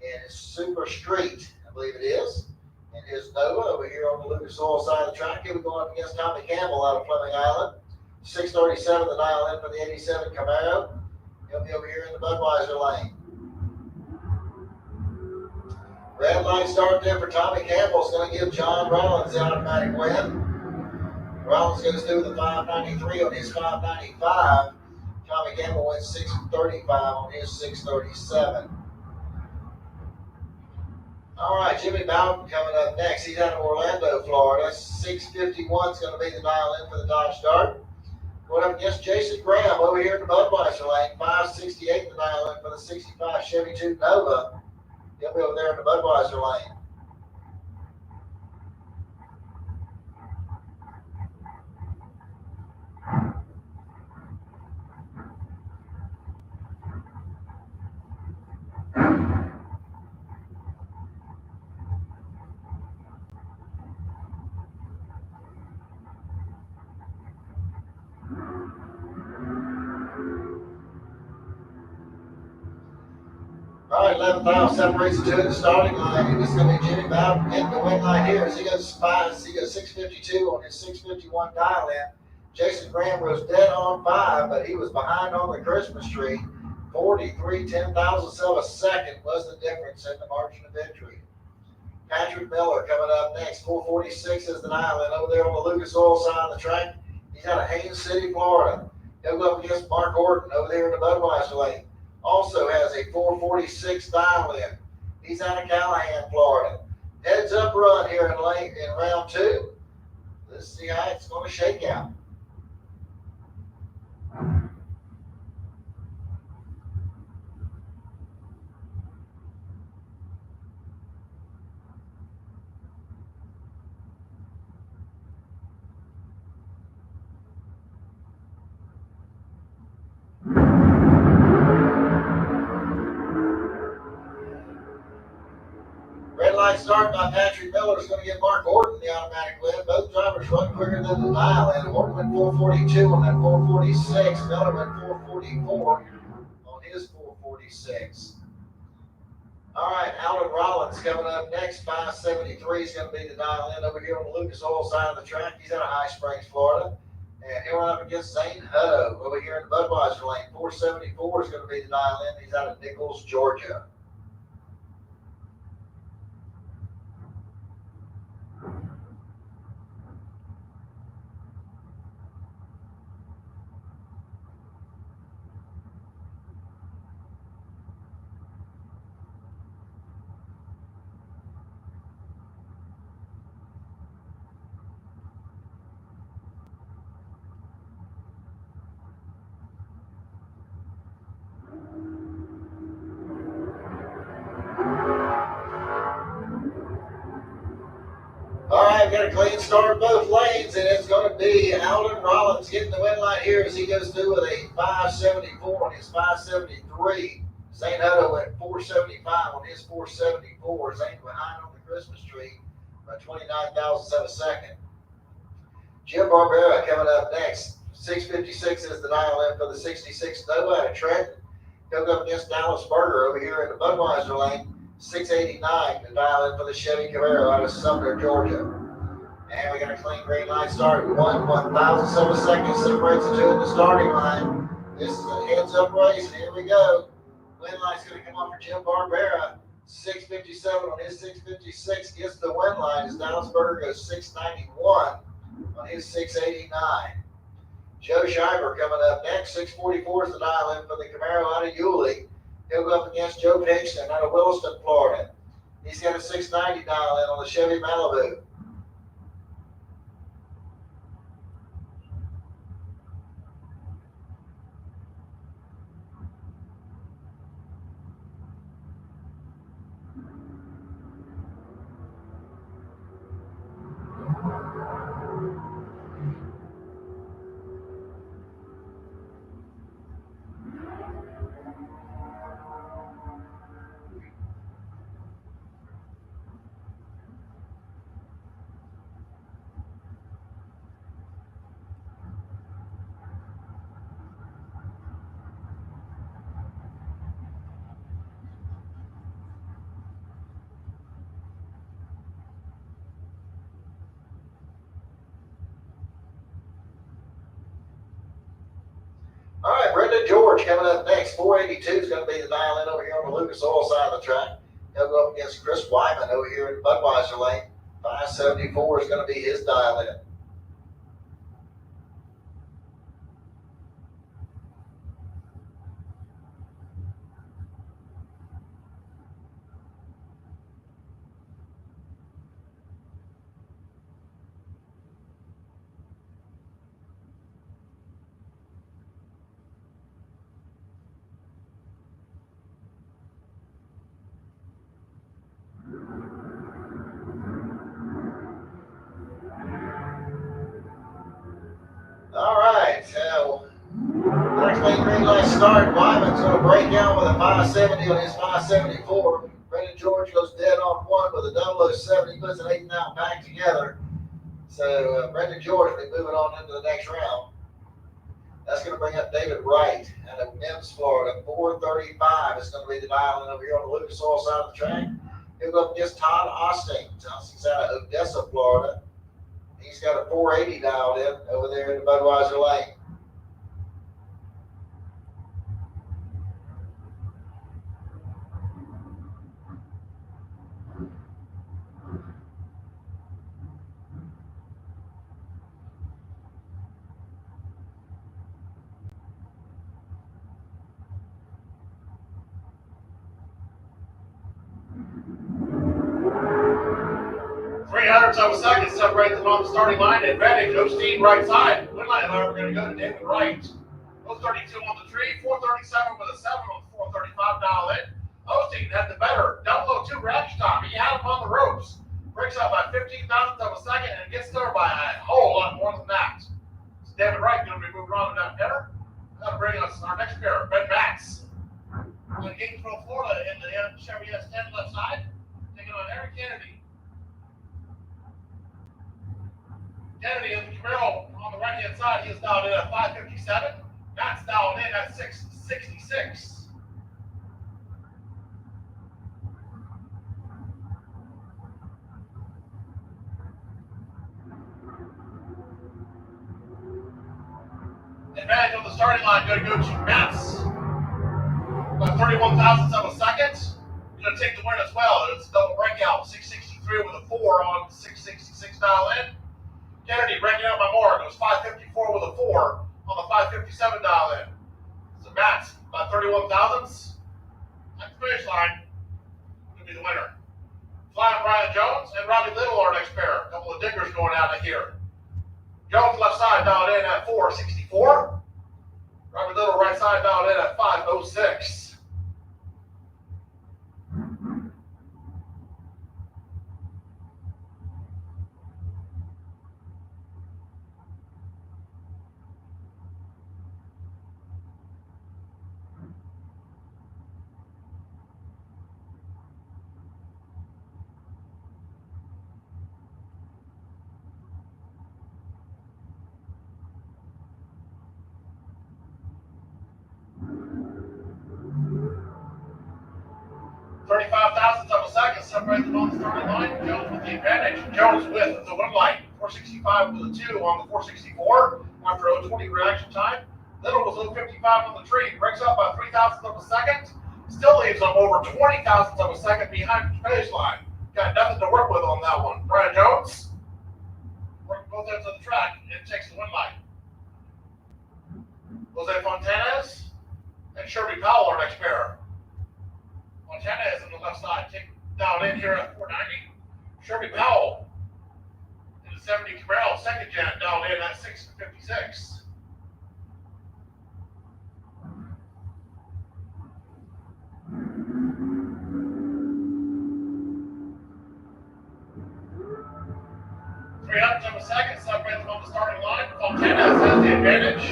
in his Super Street, I believe it is. And his Nova over here on the Lucas Oil side of the track. He'll be going up against Tommy Campbell out of Fleming Island. 637 the dial in for the 87 Camaro. He'll be over here in the Budweiser lane. Red light start there for Tommy Campbell is going to give John Rollins the automatic win. Rollins goes through the 593 on his 595. Tommy Campbell went 635 on his 637. All right, Jimmy Bowden coming up next. He's out of Orlando, Florida. 651 is going to be the dial in for the Dodge Dart. Going up against Jason Graham over here in the Budweiser lane. 568 the dial in for the 65 Chevy 2 Nova. He'll be over there in the Budweiser lane. All right, 11,000 separates the two at the starting line. And it's going to be Jimmy Bowden getting the win line here as he goes 652 on his 651 dial in. Jason Graham was dead on 5, but he was behind on the Christmas tree. 43 10,000ths of a second was the difference in the margin of victory. Patrick Miller coming up next. 446 is the dial in over there on the Lucas Oil side of the track. He's out of Haines City, Florida. He'll go up against Mark Orton over there in the Budweiser lane. Also has a 446 dial in. He's out of Callahan, Florida. Heads up run here in round 2. Let's see how it's going to shake out. light start by Patrick Miller is going to give Mark Horton the automatic win. Both drivers run quicker than the dial in. Horton went 442 on that 446. Miller went 444 on his 446. All right, Alan Rollins coming up next. 573 is going to be the dial in over here on the Lucas Oil side of the track. He's out of High Springs, Florida. And he'll run up against Zane Hutto over here in the Budweiser lane. 474 is going to be the dial in. He's out of Nichols, Georgia. All right, got a clean start both lanes, and it's going to be Alden Rollins getting the win light here as he goes through with a 574 on his 573. Zane Hutto went 475 on his 474. Zane behind on the Christmas tree by 29 thousandths of a second. Jim Barbera coming up next. 656 is the dial in for the 66 Nova out of Trenton. He'll go up against Dallas Berger over here in the Budweiser lane. 689 to dial in for the Chevy Camaro out of Sumner, Georgia. And we got a clean green light start. 1/1000th of a second separates the two in the starting line. This is a heads-up race, and here we go. Win light's going to come off for Jim Barbera. 657 on his 656 gets the win line as Dallas Berger goes 691 on his 689. Joe Schreiber coming up next. 644 is the dial in for the Camaro out of Yulee. He'll go up against Joe Pinkston out of Williston, Florida. He's got a 690 dial in on the Chevy Malibu. All right, Brendan George coming up next. 482 is going to be the dial in over here on the Lucas Oil side of the track. He'll go up against Chris Wyman over here in Budweiser lane. 574 is going to be his dial in. All right, next lane green light start. Wyman's going to break down with a 570 on his 574. Brendan George goes dead on one with a 007. He puts an 8 now back together. So Brendan George will be moving on into the next round. That's going to bring up David Wright out of Mims, Florida. 435 is going to be the dial in over here on the Lucas Oil side of the track. He'll go up against Todd Austin. Austin's out of Odessa, Florida. He's got a 480 dialed in over there in the Budweiser lane. Of a second separate them on the starting line. Advantage, Osteen right side. Win line, however, we're going to go to David Wright. 432 on the tree, 437 with a 7 on the 435 dial in. Osteen had the better 002 ratchet time. He had him on the ropes. Breaks out by 15 thousandths of a second and gets there by a whole lot more than that. So David Wright going to be moving on to that pair. That'll bring us our next pair, Ben Max. In Gainesville, Florida, in the Chevy S10 left side, taking on Eric Kennedy. starting line, going to go to Mets. About 31 thousandths of a second. Going to take the win as well. It's a double breakout. 663 with a 4 on 666 dial in. Kennedy breaking out by more. It was 554 with a 4 on the 557 dial in. So Matt, about 31 thousandths. At the finish line, going to be the winner. Flying Brian Jones and Robbie Little are next pair. A couple of diggers going out of here. Jones left side dialed in at 464. Robbie Little right side dialed in at 506. 35 thousandths of a second separate them on the starting line. Jones with the advantage. Jones with the win line. 465 with a 2 on the 464 after 020 reaction time. Little was 055 on the tree. Breaks up by 3 thousandths of a second. Still leaves them over 20 thousandths of a second behind the finish line. Got nothing to work with on that one. Brian Jones working both ends of the track and takes the win line. Jose Fontanez and Sherby Powell are next pair. Fontanez on the left side, take down in here at 490. Sherby Powell in the 70 Camaro, second gen, down in at 656. Three hundredths of a second separates them on the starting line. Fontanez has the advantage.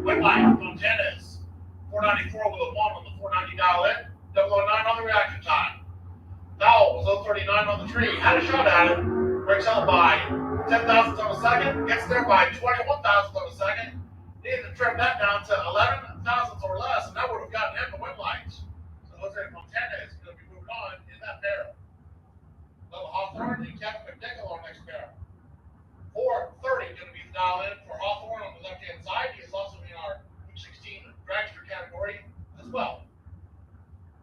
Win line, Fontanez. 494 with a 1 on the 490 dial in. 009 on the reaction time. Powell was 039 on the tree. Had a shot at it. Breaks out by 10 thousandths of a second. Gets there by 21 thousandths of a second. Needed to trim that down to 11 thousandths or less, and that would have gotten him the win lines. So Jose Fontanez is going to be moving on in that pair. Bubba Hawthorne and Kevin McNichol are next pair. 430 going to be the dial in for Hawthorne on the left hand side. He is also in our 16 dragster category as well.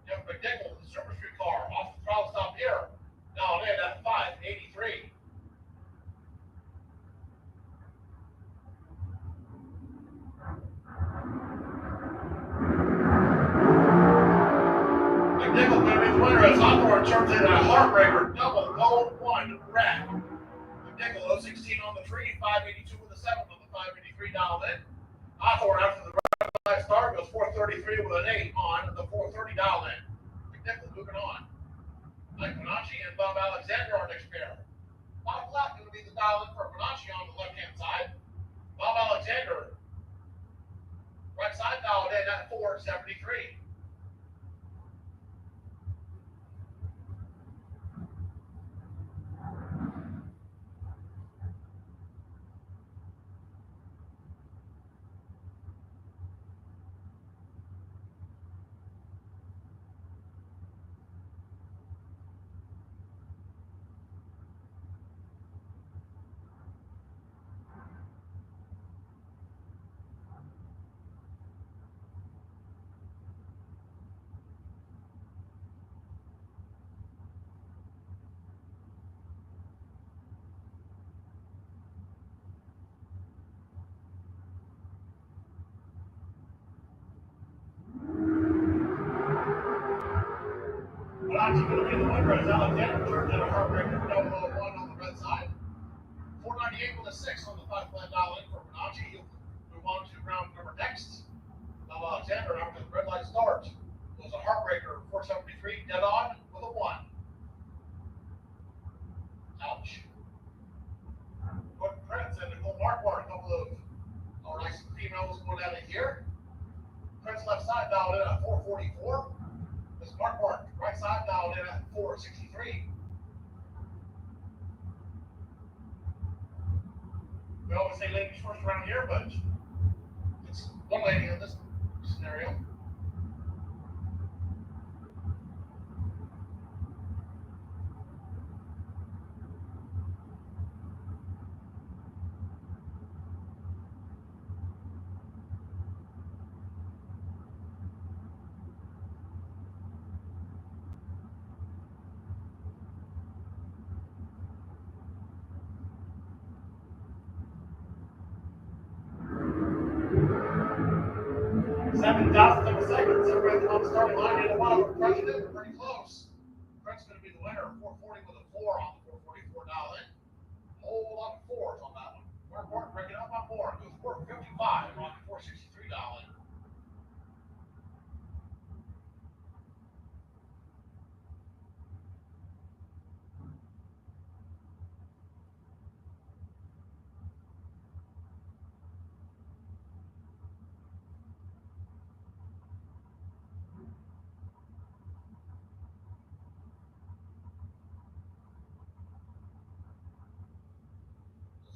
Kevin McNichol with the Super Street car off the throttle stop here. Down in at 583. McNichol going to be the winner as Hawthorne turns in a heartbreaker double gold 1 red. McNichol 016 on the tree, 582 with a 7 on the 583 dialed in. Hawthorne after the red flag start goes 433 with an 8 on the 430 dial in. McNichol moving on. Mike Bonacci and Bob Alexander are next pair. Bob Black going to be the dial in for Bonacci on the left hand side. Bob Alexander right side dialed in at 473. Bonacci going to be the winner as Alexander turns in a heartbreaker 001 on the red side. 498 with a 6 on the 5 flat dial in for Bonacci. He'll move on to round number next. Now Alexander after the red light start was a heartbreaker 473 dead on with a 1. Ouch. Quick Prince and Nicole Marquardt, a couple of nice females going out of here. Prince left side dialed in at 444. This Marquardt right side dialed in at 463. We always say ladies first around here, but it's one lady in this scenario. 11,000 of a second. Separated on the starting line. And a while we're crushing it. We're pretty close. Fred's going to be the winner. 440 with a 4 on the 444 dial in. Whole lot of 4s on that one. We're important. Break it up by 4. It goes 455 on the 463 dial in.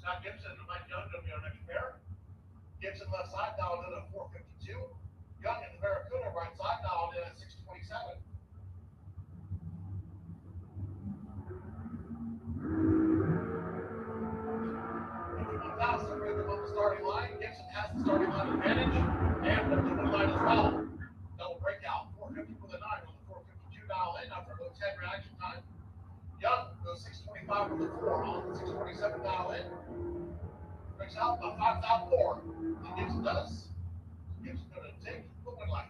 Scott Gibson and Mike Young going to be our next pair. Gibson left side dialed in at 452. Young in the Barracuda right side dialed in at 627. Separated on the starting line. Gibson has the starting line advantage and the middle line as well. Double breakout. 450 with a 9 on the 452 dial in after a little 10 reaction time. Young goes 625 with a 4 on the 627 dial in. Breaks out by 5,000 more. And Gibson does. Gibson going to take the win light.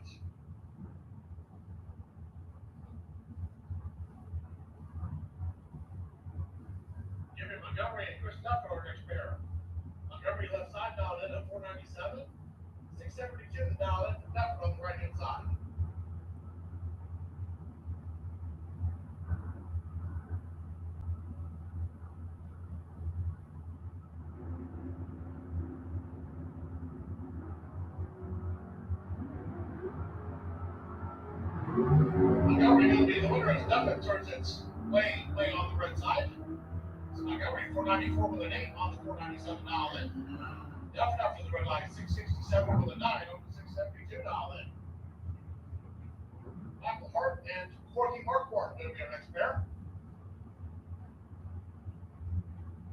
Give him Montgomery and Chris Duff our next pair. Montgomery left side dialed in at 497. 672 the dial in from Duff on the right hand side. Montgomery going to be the winner as Duffin turns its way on the red side. So Montgomery 494 with an 8 on the 497 dial in. Duffin after the red line 667 with a 9 on the 672 dial in. Michael Hart and Corky Marquardt going to be our next pair.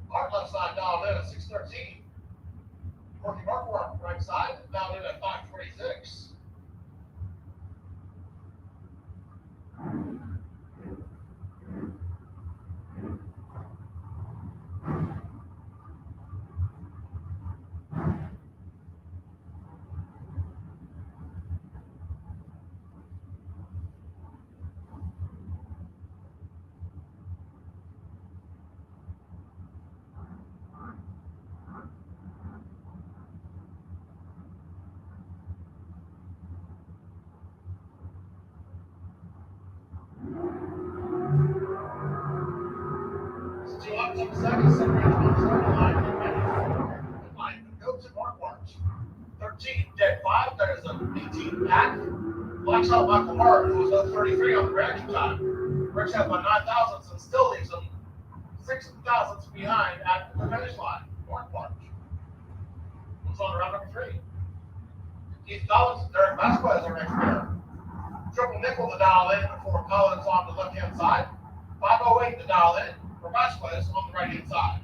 Hart left side dialed in at 613. Corky Marquardt right side dialed in at 526. Two up to the second, separated on the starting line. Line goes to Marquardt. 13, dead 5. There's an 18 pack. Blacks out Michael Hart, who was up 33 on the reaction time. Breaks out by 9 thousandths and still leaves him 6 thousandths behind at the finish line. Marquardt moves on to round number 3. Keith Collins and Derek Vasquez are next pair. Triple nickel to dial in before Collins on the left hand side. 508 to dial in for Vasquez on the right hand side.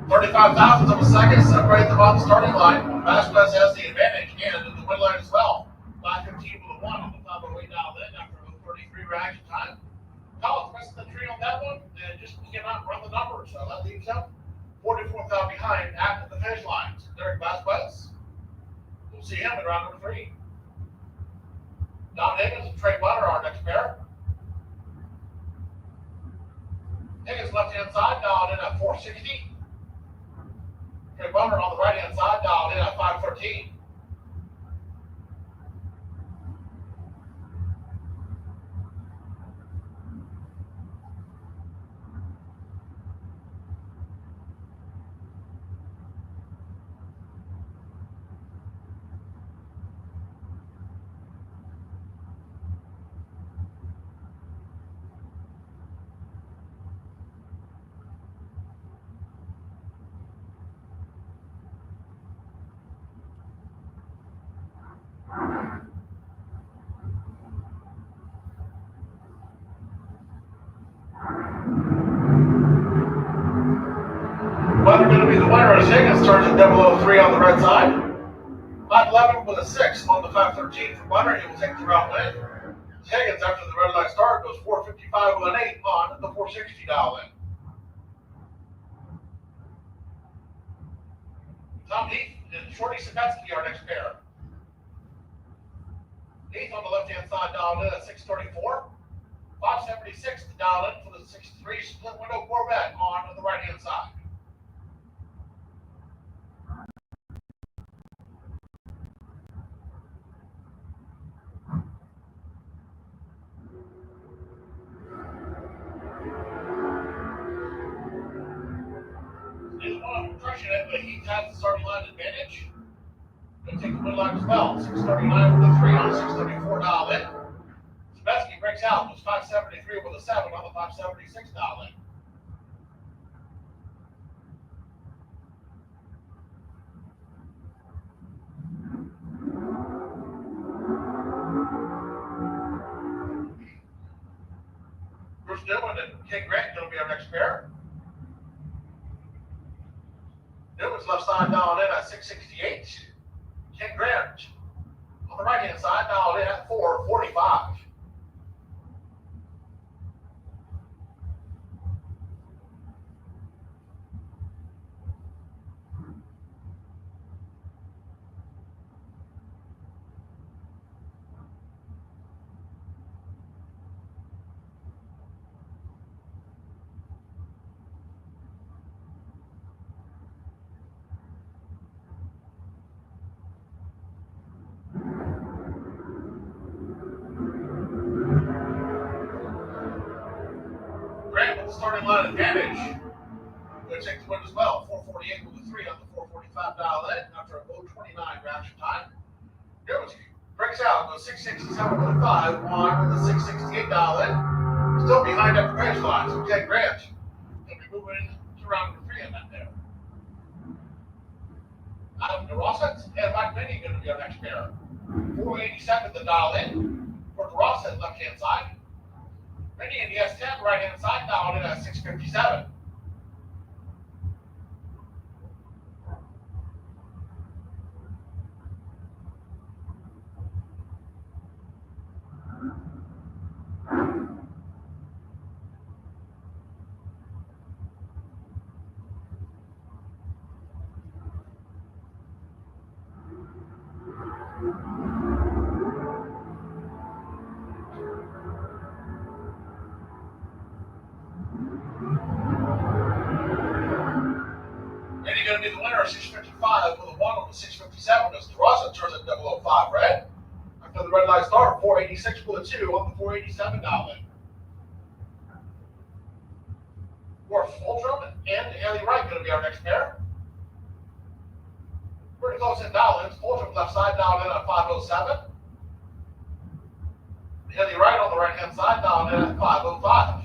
$35,000 of a second separate them on the starting line. Vasquez has the advantage and the win line as well. 515 with a 1 on the 508 dialed in after a 33 reaction time. Collins missing the tree on that one and just cannot run the numbers. So that leaves him 44,000 behind after the finish line. So Derek Vasquez, we'll see him in round number 3. Don Higgins and Trey Butter are our next pair. Higgins left hand side dialed in at 460. Trey Bummer on the right hand side dialed in at 513. Grant starts at 003 on the red side. 511 with a 6 on the 513 for Bunner. He will take the round win. Higgins, after the red light start, goes 455 with an 8 on the 460 dial in. Tom Heath and Shorty Sabetsky are next pair. Heath on the left-hand side dialed in at 634. 576 to dial in for the 63 split window Corvette on the right-hand side. Neither one of them crushing it, but Heath has the starting line advantage. Going to take the win line as well. 639 with a 3 on the 634 dial in. Sabetsky breaks out, was 573 with a 7 on the 576 dial in. Bruce Newman and King Grant going to be our next pair. Newman's left side dialed in at 668. King Grant on the right hand side dialed in at 445. Grant with the starting line advantage. Going to take the win as well. 448 with a 3 on the 445 dial in after a 029 reaction time. Newman breaks out, goes 667 with a 5 on the 668 dial in. Still behind up the race line, so Ken Grant going to be moving to round number 3 in that there. Adam DeRossett and Mike Benny going to be our next pair. 487 the dial in for DeRossett left hand side. Benny in the S10 right hand side dialed in at 657. Going to be the winner of 655 with a 1 on the 657 as DeRosa turns at 005 red. After the red light start, 486 with a 2 on the 487 dial in. Worf Fultrum and Haley Wright going to be our next pair. Pretty close in dial ins. Fultrum left side dialed in at 507. Haley Wright on the right hand side dialed in at 505.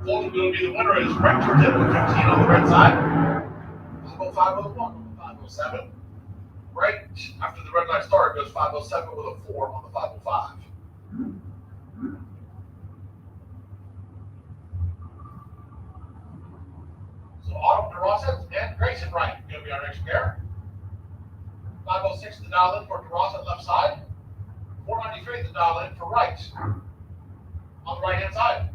Fulton will be the winner as Wright turns in with 15 on the red side. 505 with a 1 on the 507. Wright, after the red light start, goes 507 with a 4 on the 505. So Autumn DeRossett and Grayson Wright are going to be our next pair. 506 the dial in for DeRossett left side. 493 the dial in for Wright on the right hand side.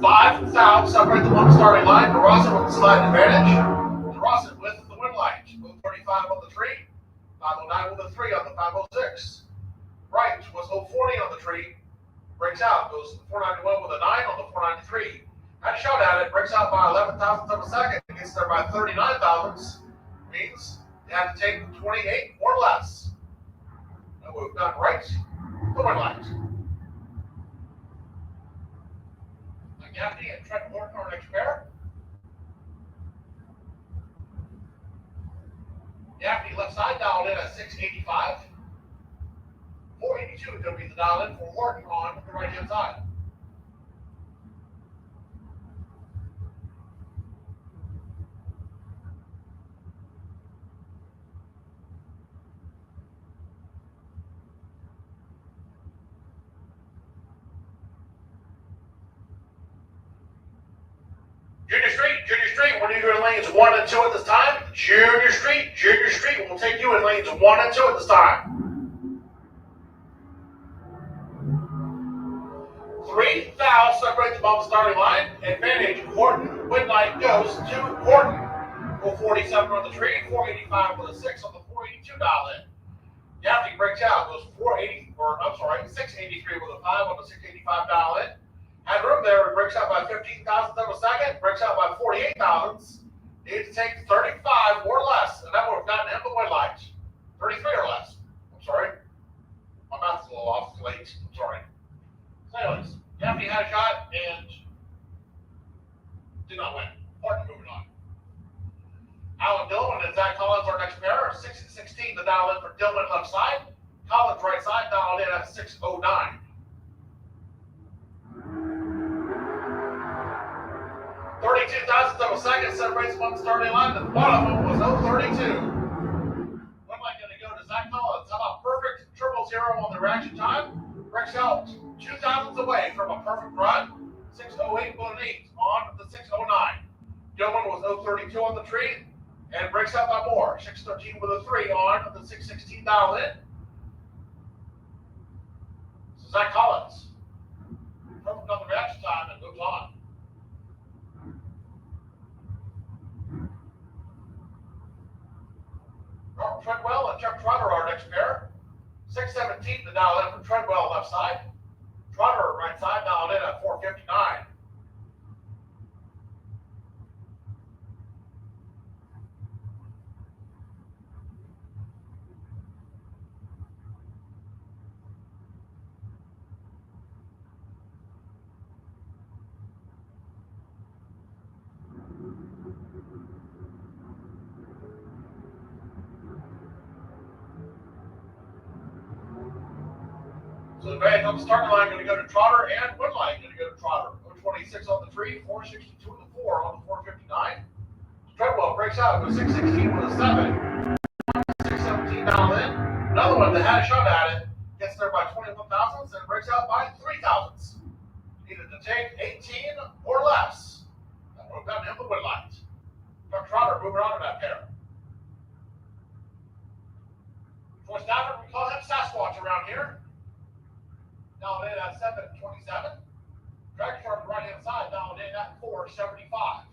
5 fouls separate the one starting line. DeRossi with the slide advantage. DeRossi with the win light. 035 on the 3. 509 with the 3 on the 506. Wright was 040 on the tree. Breaks out. Goes 491 with a 9 on the 493. Had a shot at it. Breaks out by 11 thousandths of a second. Gets there by 39 thousandths. Means they have to take 28 or less. And we've got Wright the win light. Gaffney and Trent Morton are next pair. Gaffney left side dialed in at 685. 482 is going to be the dial in for Morton on the right hand side. Junior Street, when you go in lanes 1 and 2 at this time. Junior Street will take you in lanes 1 and 2 at this time. 3 fouls separate the ball starting line. Advantage, Horton. Win light goes to Horton. 447 on the tree, 485 with a 6 on the 482 dial in. Gaffney breaks out, goes 683 with a 5 on the 685 dial in. Had room there, it breaks out by 15 thousandths of a second, breaks out by 48 thousandths. Needs to take 35 or less, and that would have gotten him the win light. 33 or less. I'm sorry. My math's a little off, it's late. I'm sorry. So anyways, Gaffney had a shot and did not win. Horton moving on. Alan Dillman and Zach Collins are next pair. 6 and 16 to dial in for Dillman left side. Collins right side dialed in at 609. 32 thousandths of a second separates one starting line. The bottom of them was 032. What am I going to go to Zach Collins? How about perfect 000 on the reaction time? Breaks out 2 thousandths away from a perfect run. 608 with an 8 on the 609. Dillman was 032 on the tree and breaks out by more. 613 with a 3 on the 616 dial in. So Zach Collins. Perfect on the reaction time and moves on. Robert Treadwell and Chuck Trotter are next pair. 617 to dial in for Treadwell left side. Trotter right side dialed in at 459. So the band on the starting line going to go to Trotter and Woodline going to go to Trotter. 026 on the 3, 462 to the 4 on the 459. Treadwell breaks out with 616 with a 7. 617 dial in. Another one that had a shot at it gets there by 21 thousandths and breaks out by 3 thousandths. Needed to take 18 or less. That would have gotten him the Woodline. Trotter moving on to that pair. For Stafford, we call him Sasquatch around here. Dialed in at 727. Dragster on the right hand side, dialed in at 475.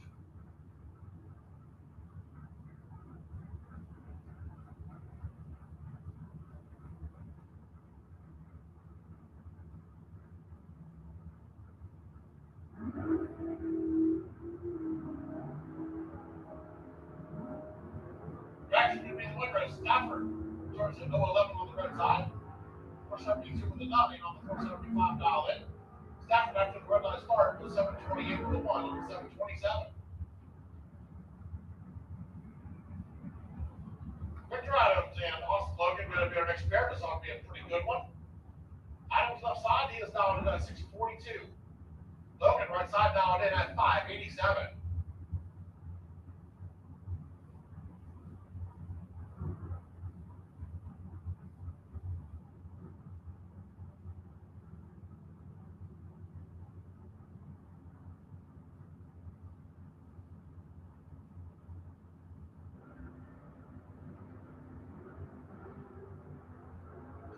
Dragster going to be the winner as Stafford starts at 011 on the red side. 472 with a 9 on the 475 dial in. Stafford after the red line start was 728 with a 1 on the 727. Victor Adams and Austin Logan going to be our next pair. This ought to be a pretty good one. Adams left side, he is dialed in at 642. Logan right side dialed in at 587.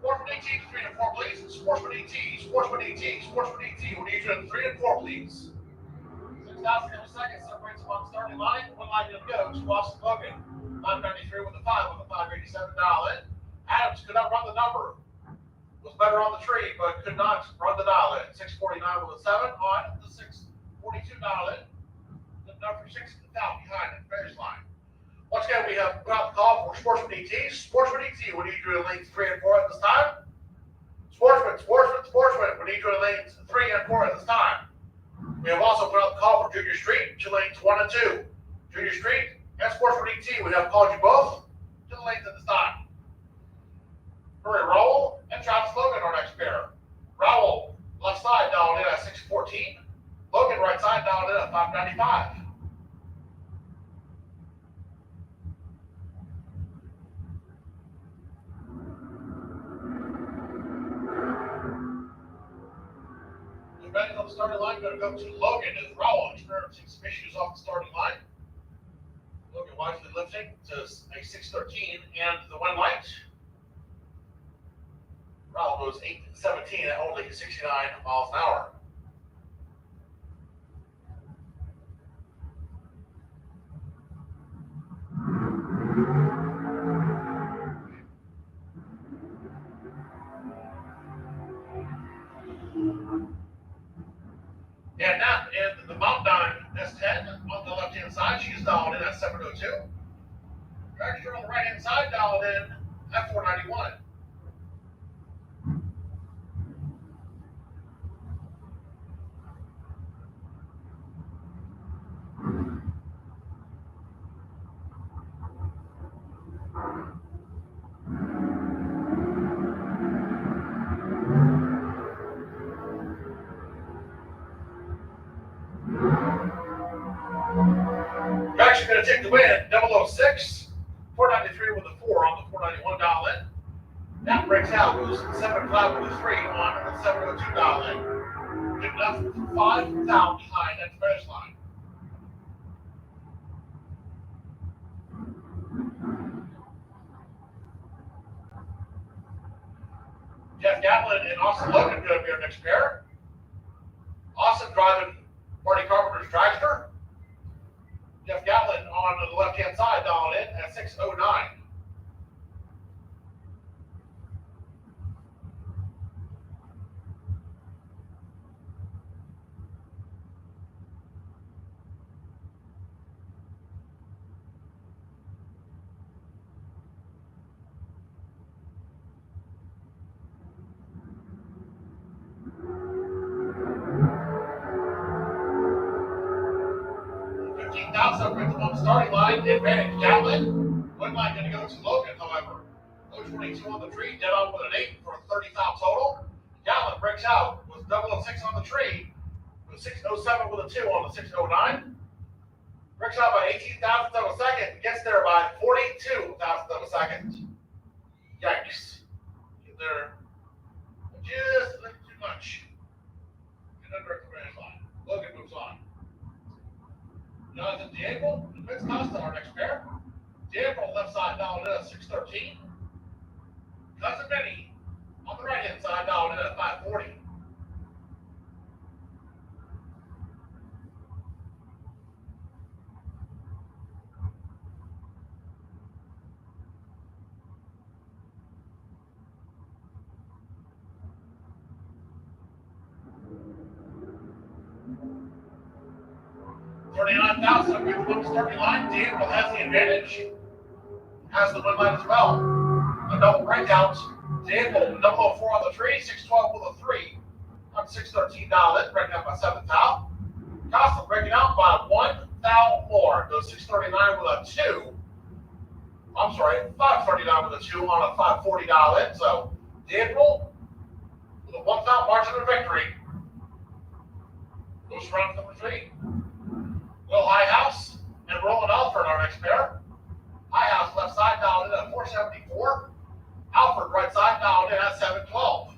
Sportsman ET, 3 and 4, please. Sportsman ET, Sportsman ET, Sportsman ET. We need you in 3 and 4, please. thousandths of a second separates them on the starting line. One line to go to Austin Logan. 593 with a 5 with a 587 dial in. Adams could not run the number. Was better on the tree, but could not run the dial in. 649 with a 7 on the 642 dial in. The number 6 down behind the finish line. Once again, we have put out the call for Sportsman ET. Sportsman ET, we need you in lanes 3 and 4 at this time. Sportsman, we need you in lanes 3 and 4 at this time. We have also put out the call for Junior Street to lanes 1 and 2. Junior Street and Sportsman ET, we have called you both to the lanes at this time. Hurry Rowell and Travis Logan, our next pair. Rowell, left side, dialed in at 614. Logan, right side, dialed in at 595. Betting on the starting line, going to go to Logan as Rowell experiencing some issues off the starting line. Logan wisely lifting to a 613 and the win light. Rowell goes 8-17 at only 69 miles an hour. And now in the Mountain S10 on the left-hand side, she's dialed in at 702. Dragster on the right-hand side, dialed in at 491. Dragster going to take the win, 006, 493 with a 4 on the 491 dial in. That breaks out, goes 7-5 with a 3 on the 702 dial in. Good enough for 5 down behind at the finish line. Jeff Gatlin and Austin Logan going to be our next pair. Austin driving Marty Carpenter's Dragster. Jeff Gatlin on the left-hand side, dialed in at 609. Separates them on the starting line. Advantage Gatlin. Win line going to go to Logan, however. 022 on the tree, dead on with an 8 for a 30 foul total. Gatlin breaks out with 006 on the tree, with 607 with a 2 on the 609. Breaks out by 18 thousandths of a second, gets there by 42 thousandths of a second. Yikes. Get there just a little too much. And under the finish line. Logan moves on. Jonathan Diego and Vince Costa, our next pair. Diego left side dialed in at 613. Cousin Benny on the right hand side dialed in at 540. From the starting line, Diego has the advantage. Has the win line as well. A double breakout. Diego, 004 on the tree, 612 with a 3. On 613 dialed in, breaking out by 7 foul. Costa breaking out by 1 foul more. Goes 639 with a 2. I'm sorry, 539 with a 2 on a 540 dial in. So Diego with a 1 foul margin of victory. Goes round number 3. Will Highhouse and Roland Alford, our next pair. Highhouse left side dialed in at 474. Alford right side dialed in at 712.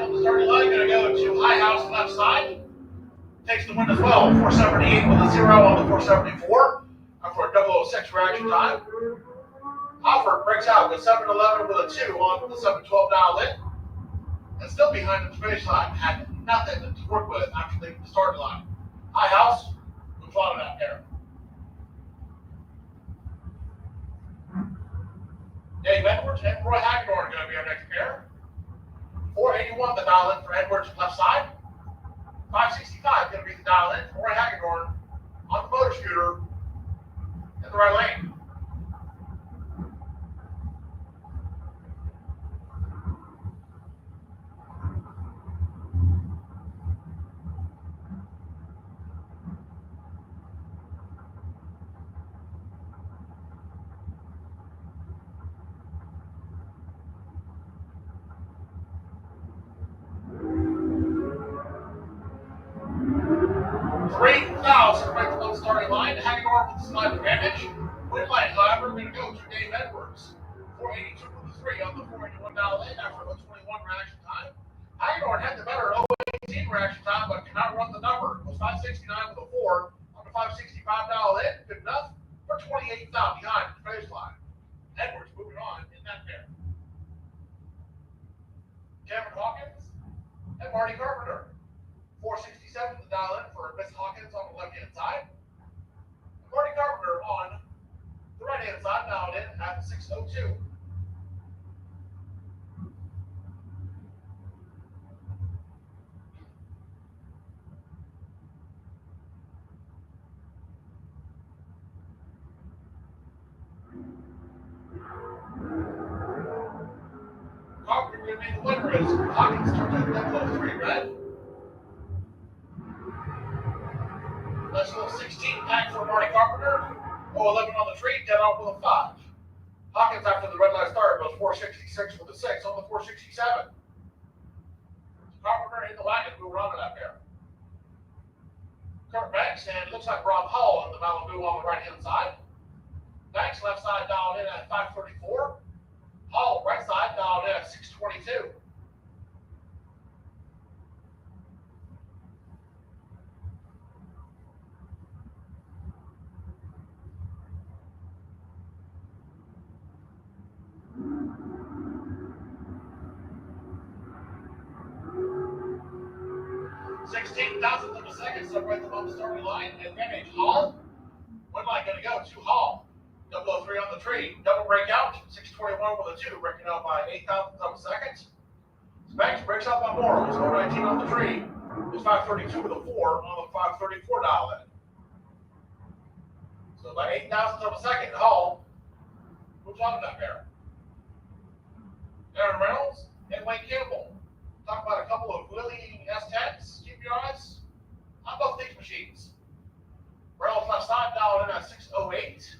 on the starting line, gonna go to High House left side. Takes the win as well. 478 with a 0 on the 474. For a 006 reaction time. Alford breaks out with 711 with a 2 on the 712 dial in. And still behind the finish line. Had nothing to work with after leaving the starting line. High House moves on to that pair. Dave Edwards and Roy Hagedorn are going to be our next pair. 481 the dial in for Edwards left side. 565 going to be the dial in for Roy Hagedorn on the motor scooter in the right lane. Right from the starting line. Hagedorn with the slide advantage. Win line, however, going to go to Dave Edwards. 482 with the 3 on the 481 dial in after a 21 reaction time. Hagedorn had the better 018 reaction time, but cannot run the number. It was 569 with a 4 on the 565 dial in. Good enough for 28th out behind the finish line. Edwards moving on in that pair. Cameron Hawkins and Marty Carpenter. 467 the dial in for Miss Hawkins on the left hand side. Marty Carpenter on the right hand side dialed in at 602. Carpenter going to be the winner as Hawkins turns out 3 red. Nice little 16 pack for Marty Carpenter. 011 on the tree, 10 off with a 5. Hawkins after the red light start goes 466 with a 6 on the 467. Carpenter in the wagon, moving on to that pair. Kurt Banks and looks like Rob Hall in the Malibu on the right hand side. Banks left side dialed in at 534. Hall right side dialed in at 622. Thousandths of a second separate them on the starting line. Advantage Hall. Win line going to go to Hall. 003 on the tree. Double breakout. 621 with a 2. Breaking out by 8,000ths of a second. Banks breaks out by more. It's 419 on the tree. It's 532 with a 4 on the 534 dial in. So by 8,000ths of a second, Hall moves on to that pair. Aaron Reynolds and Wayne Campbell. Talk about a couple of Willie S10s. Keep your eyes on both these machines. Reynolds left side dialed in at 608.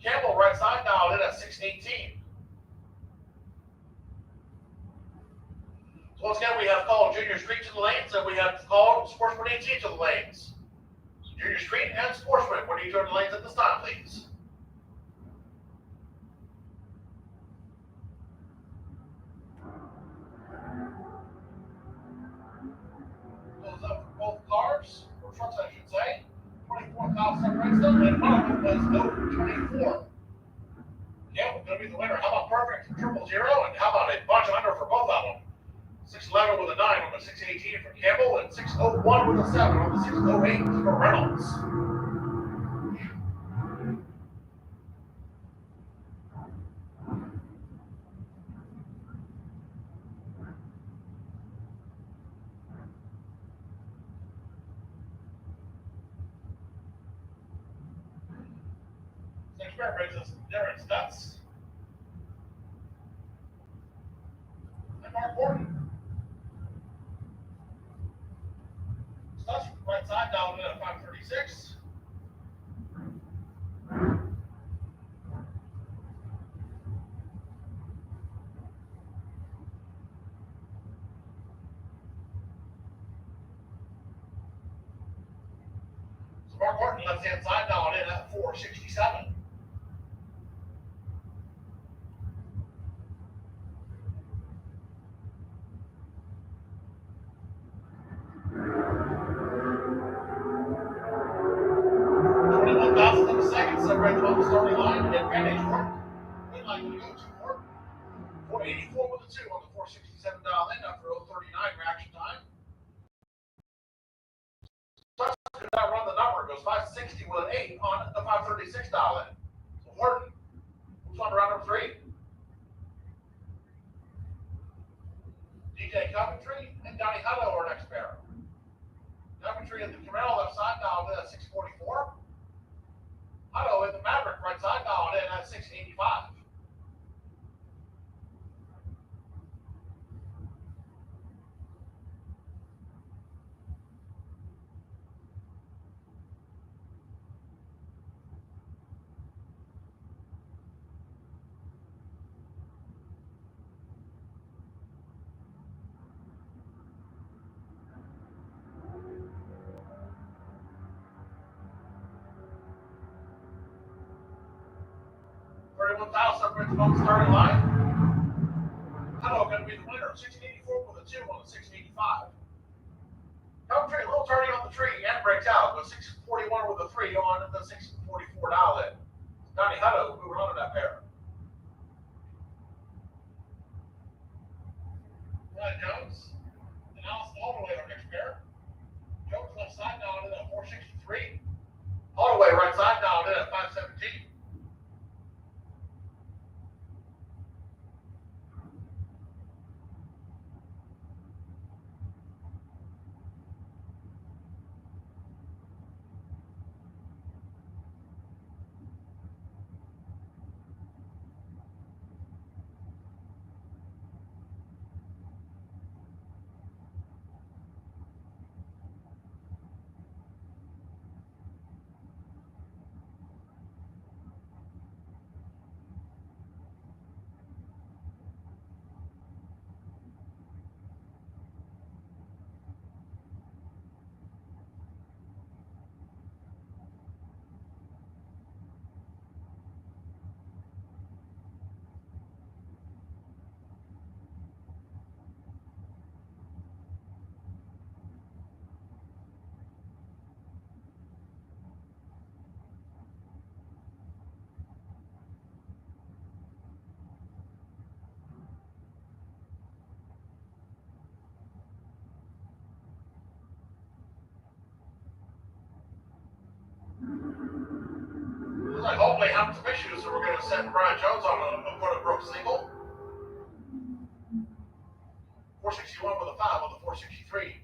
Campbell right side dialed in at 618. So once again, we have called Junior Street to the lanes, and we have called Sportsman AT to the lanes. Junior Street and Sportsman, when you turn the lanes at this time, please. Up for both cars, or trucks I should say. 24,000 Redstone, and one of them was over 24. Campbell going to be the winner. How about perfect 000, and how about a bunch under for both of them? 611 with a 9 on the 618 for Campbell, and 601 with a 7 on the 608 for Reynolds. Square brings us Darren Stutz and Mark Gordon. Stutz right side dialed in at 536. So Mark Gordon left hand side dialed in at 467. starting line and advantage work. We'd like to go to work. 484 with a 2 on the 467 dial in after 039 reaction time. Could not run the number. It goes 560 with an 8 on the 536 dial in. So Horton moves on to round number 3. DJ Coventry and Donnie Hutto are next pair. Coventry at the Camaro left side dialed in at 644. Hutto at the Maverick right side dialed in at 685. On the starting line. Hutto going to be the winner. 1684 with a 2 on the 685. Coventry a little turning on the tree and breaks out with 641 with a 3 on the 644 dial in. Donnie Hutto moving on to that pair. Ryan Jones and Alice Holloway are next pair. Jones left side dialed in at 463. Holloway right side dialed in at 517. Looks like hopefully having some issues, so we're going to send Brian Jones on a quarter-broke single. 461 with a 5 on the 463.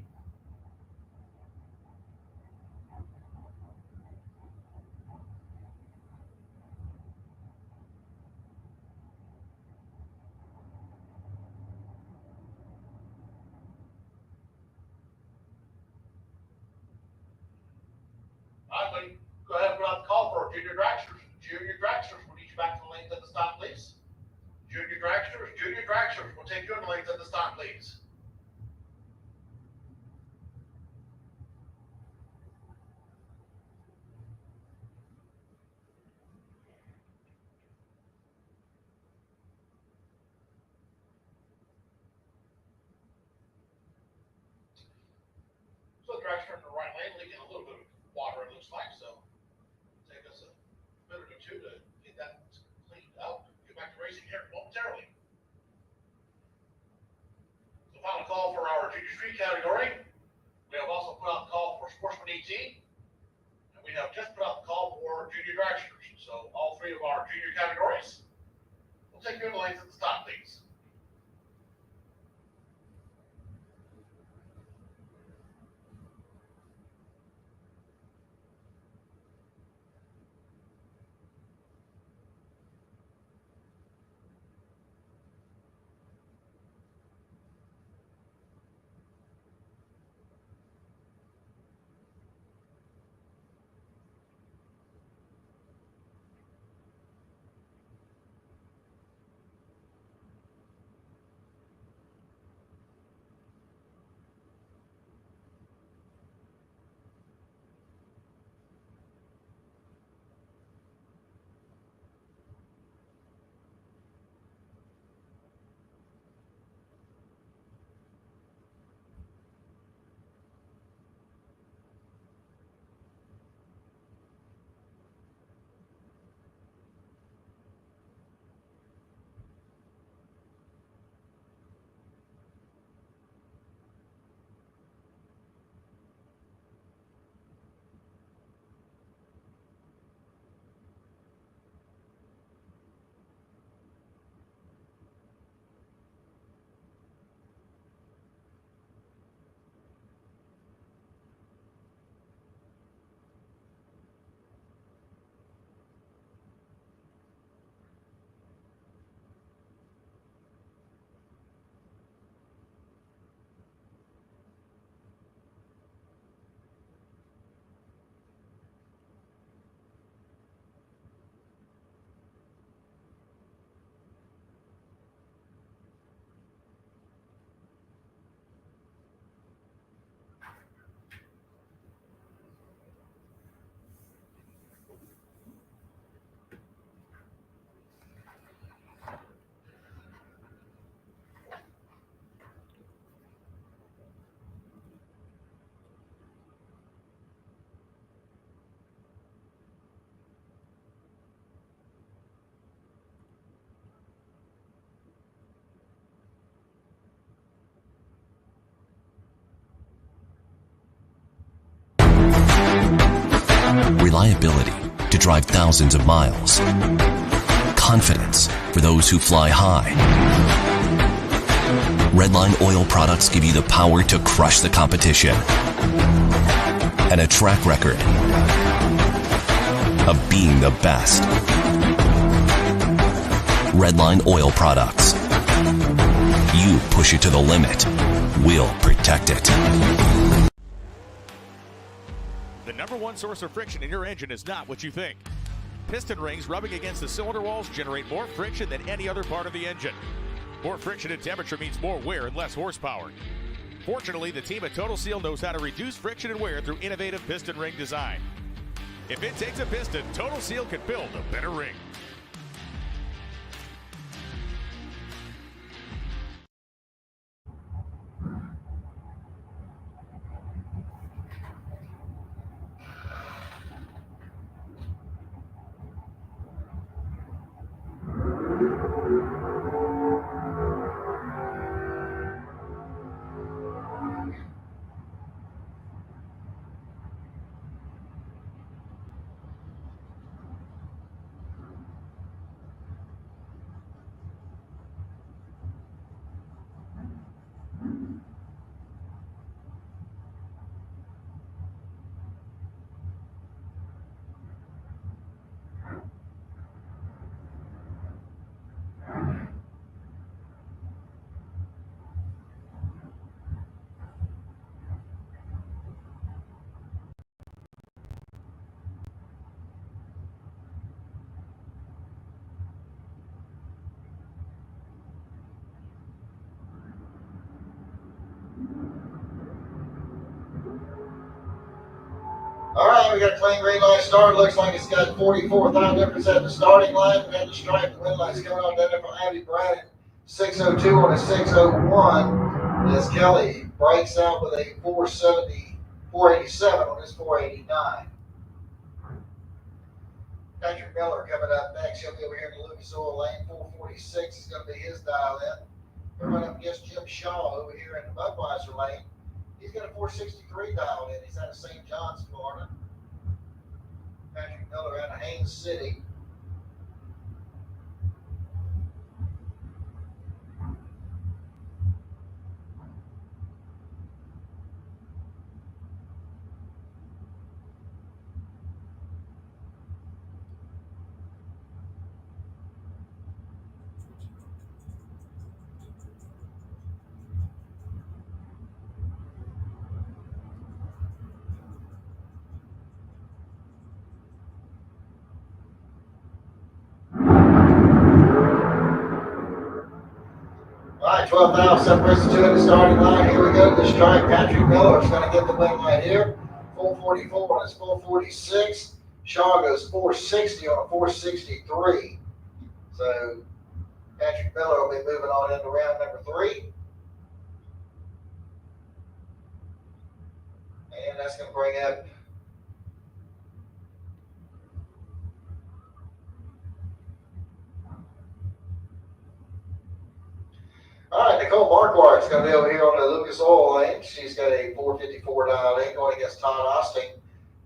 All right, buddy. Go ahead and put out the call for junior dragsters. Junior dragsters will each back to the lanes at the stop, please. Junior dragsters will take you in the lanes at the stop, please. So the dragster in the right lane leaking a little bit of water, it looks like, so take us a minute or two to get that cleaned up. Get back to racing here momentarily. So final call for our junior street category. We have also put out the call for Sportsman ET. And we have just put out the call for junior dragsters. So all three of our junior categories. We'll take you in the lanes at the stop, please. reliability to drive thousands of miles. Confidence for those who fly high. Redline oil products give you the power to crush the competition. And a track record of being the best. Redline oil products. You push it to the limit, we'll protect it. The number one source of friction in your engine is not what you think. Piston rings rubbing against the cylinder walls generate more friction than any other part of the engine. More friction and temperature means more wear and less horsepower. Fortunately, the team at Total Seal knows how to reduce friction and wear through innovative piston ring design. If it takes a piston, Total Seal can build a better ring. All right, we got a clean green light start. Looks like it's got 44 time difference at the starting line. We had the stripe, the wind lights coming on down there from Abby Braddock. 602 on a 601 as Kelly breaks out with a 487 on his 489. Patrick Miller coming up next. He'll be over here in the Lucas Oil Lane. 446 is going to be his dial in. We're running up against Jim Shaw over here in the Budweiser Lane. He's got a 463 dialed in. He's out of St. John's, Florida. Patrick Miller out of Haines City. All right, 12,000 separates the two in the starting line. Here we go to the stripe. Patrick Miller is going to get the win right here. 444 on his 446. Shaw goes 460 on a 463. So Patrick Miller will be moving on into round number 3. And that's going to bring up all right, Nicole Marquardt is going to be over here on the Lucas Oil Lane. She's got a 454 dial in going against Todd Osting.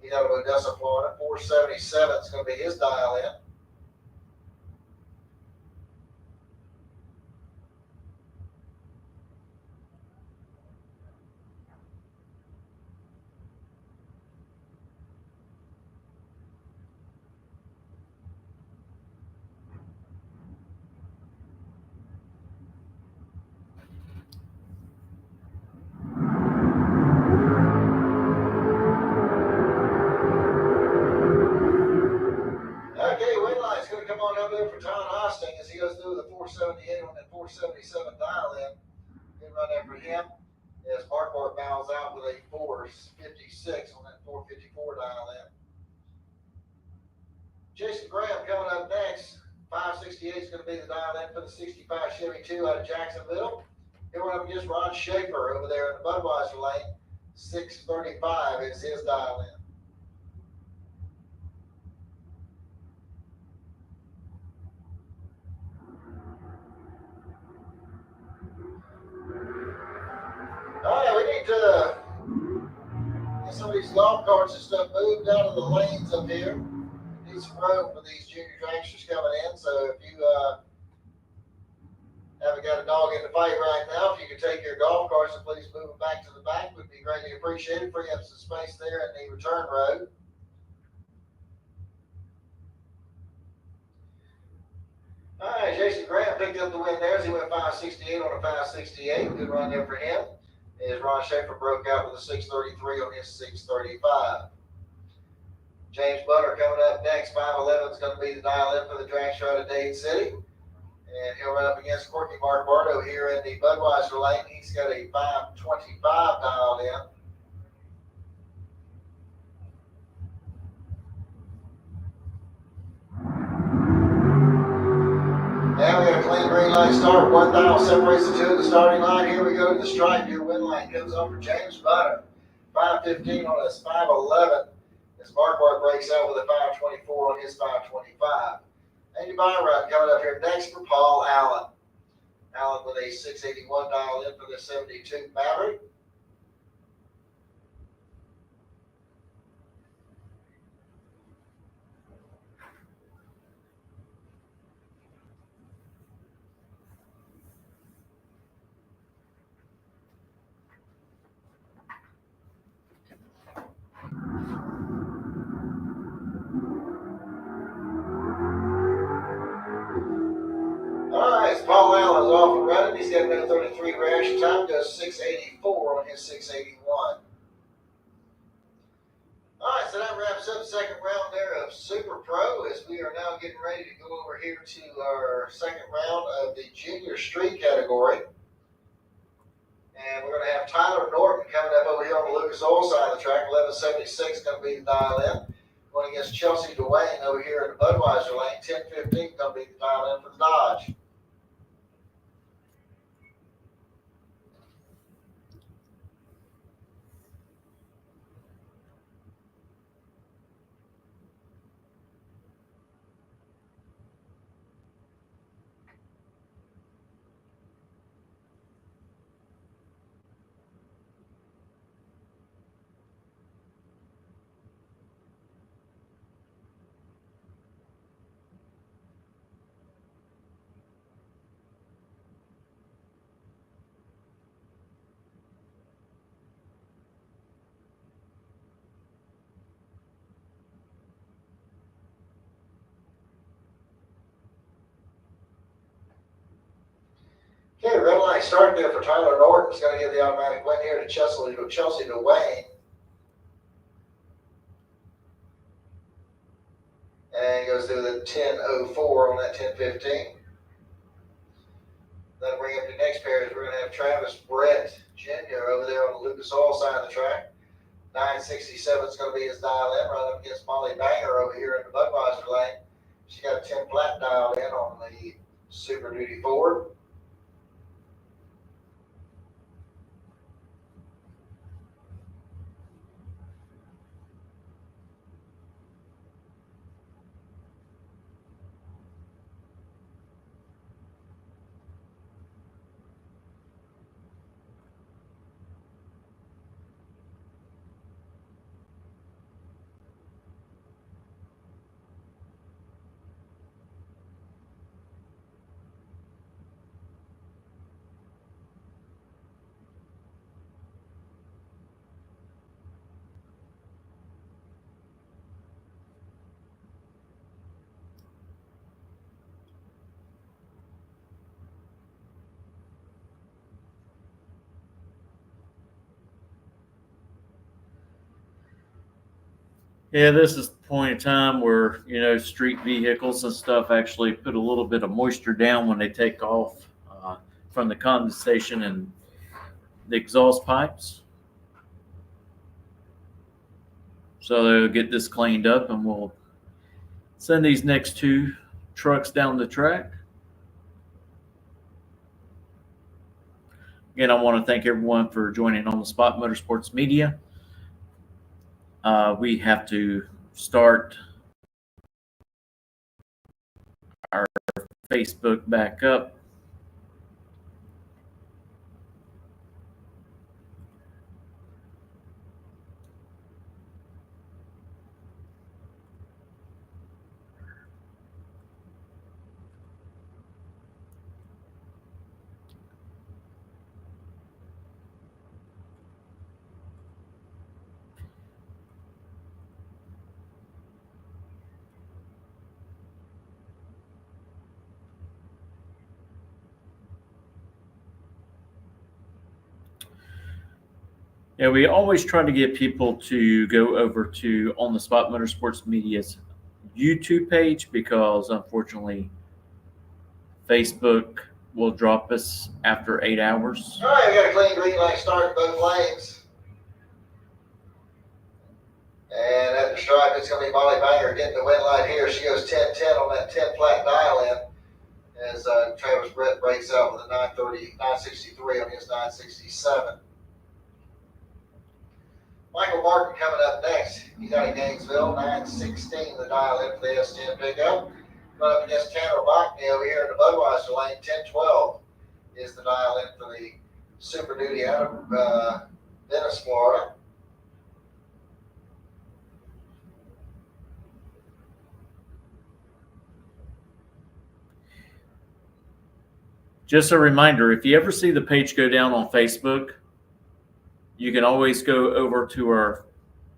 He's out of Odessa, Florida. 477 is going to be his dial in. For Todd Osting as he goes through the 478 on that 477 dial in. Good run there for him as Marquardt bows out with a 456 on that 454 dial in. Jason Graham coming up next. 568 is going to be the dial in for the 65 Chevy 2 out of Jacksonville. Here we're up against Ron Schaefer over there in the Budweiser Lane. 635 is his dial in. All right, we need to some of these golf carts and stuff moved out of the lanes up here. Need some room for these junior dragsters coming in. So if you haven't got a dog in the fight right now, if you could take your golf carts and please move them back to the back, would be greatly appreciated. Free up some space there in the return road. All right, Jason Grant picked up the win there as he went 568 on a 568. Good run there for him. As Ron Schaefer broke out with a 633 on his 635. James Butter coming up next. 511 is going to be the dial in for the Dragster out of Dade City. And he'll run up against Corky Mark Bardo here in the Budweiser lane. He's got a 525 dialed in. Now we got a clean green light start. 1,000 separates the two of the starting line. Here we go to the stripe. Your win line comes on for James Butter. 515 on his 511. As Mark breaks out with a 524 on his 525. Andy Byron coming up here next for Paul Allen. Allen with a 681 dial in for the 72 Maverick. All right, Paul Allen's off and running. He's got a minute 33 reaction time. Goes 684 on his 681. All right, so that wraps up the second round there of Super Pro as we are now getting ready to go over here to our second round of the Junior Street category. And we're going to have Tyler Norton coming up over here on the Lucas Oil side of the track. 1176 going to be the dial in. Going against Chelsea Dwayne over here in the Budweiser lane. 1015 going to be the dial in for the Dodge. Okay, red light start there for Tyler Norton. He's going to give the automatic win here to Chelsea Dwayne. And he goes through the 10:04 on that 10:15. That'll bring up the next pair is we're going to have Travis Brett Jr. over there on the Lucas Oil side of the track. 967 is going to be his dial in, right up against Molly Banger over here in the Budweiser lane. She got a 10 flat dialed in on the Super Duty Ford. Yeah, this is the point in time where, street vehicles and stuff actually put a little bit of moisture down when they take off from the condensation and the exhaust pipes. So they'll get this cleaned up and we'll send these next two trucks down the track. Again, I want to thank everyone for joining on the Spot Motorsports Media. We have to start our Facebook back up. Yeah, we always try to get people to go over to On the Spot Motorsports Media's YouTube page because unfortunately Facebook will drop us after 8 hours. All right, we got a clean green light start in both lanes. And at the stripe, it's going to be Molly Banger getting the win light here. She goes 10-10 on that 10 flat dial in as Travis Brett breaks out with a 963 on his 967. Michael Martin coming up next. He's out of Gainesville, 916 the dial in for the S10 pickup. Going up against Tanner Bachny over here in the Budweiser lane, 1012 is the dial in for the Super Duty out of Venice, Florida. Just a reminder, if you ever see the page go down on Facebook, you can always go over to our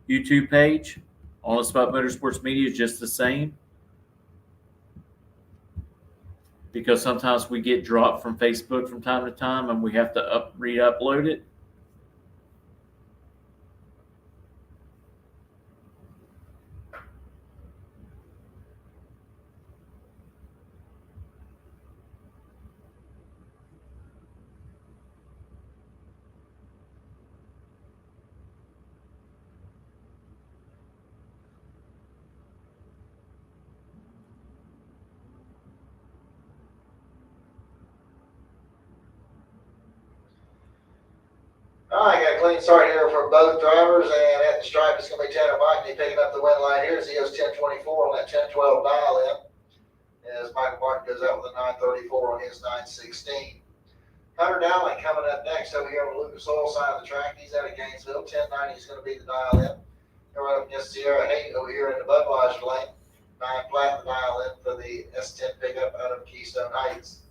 YouTube page. On the Spot Motorsports Media is just the same. Because sometimes we get dropped from Facebook from time to time and we have to re-upload it. All right, got a clean start here for both drivers, and at the stripe, it's going to be Tanner Bachny picking up the win line here as he goes 1024 on that 1012 dial in. As Michael Martin goes out with a 934 on his 916. Hunter Dowling coming up next over here on the Lucas Oil side of the track. He's out of Gainesville. 1090 is going to be the dial in. They're right up against Sierra Hayden over here in the Budweiser lane. 9 flat the dial in for the S10 pickup out of Keystone Heights.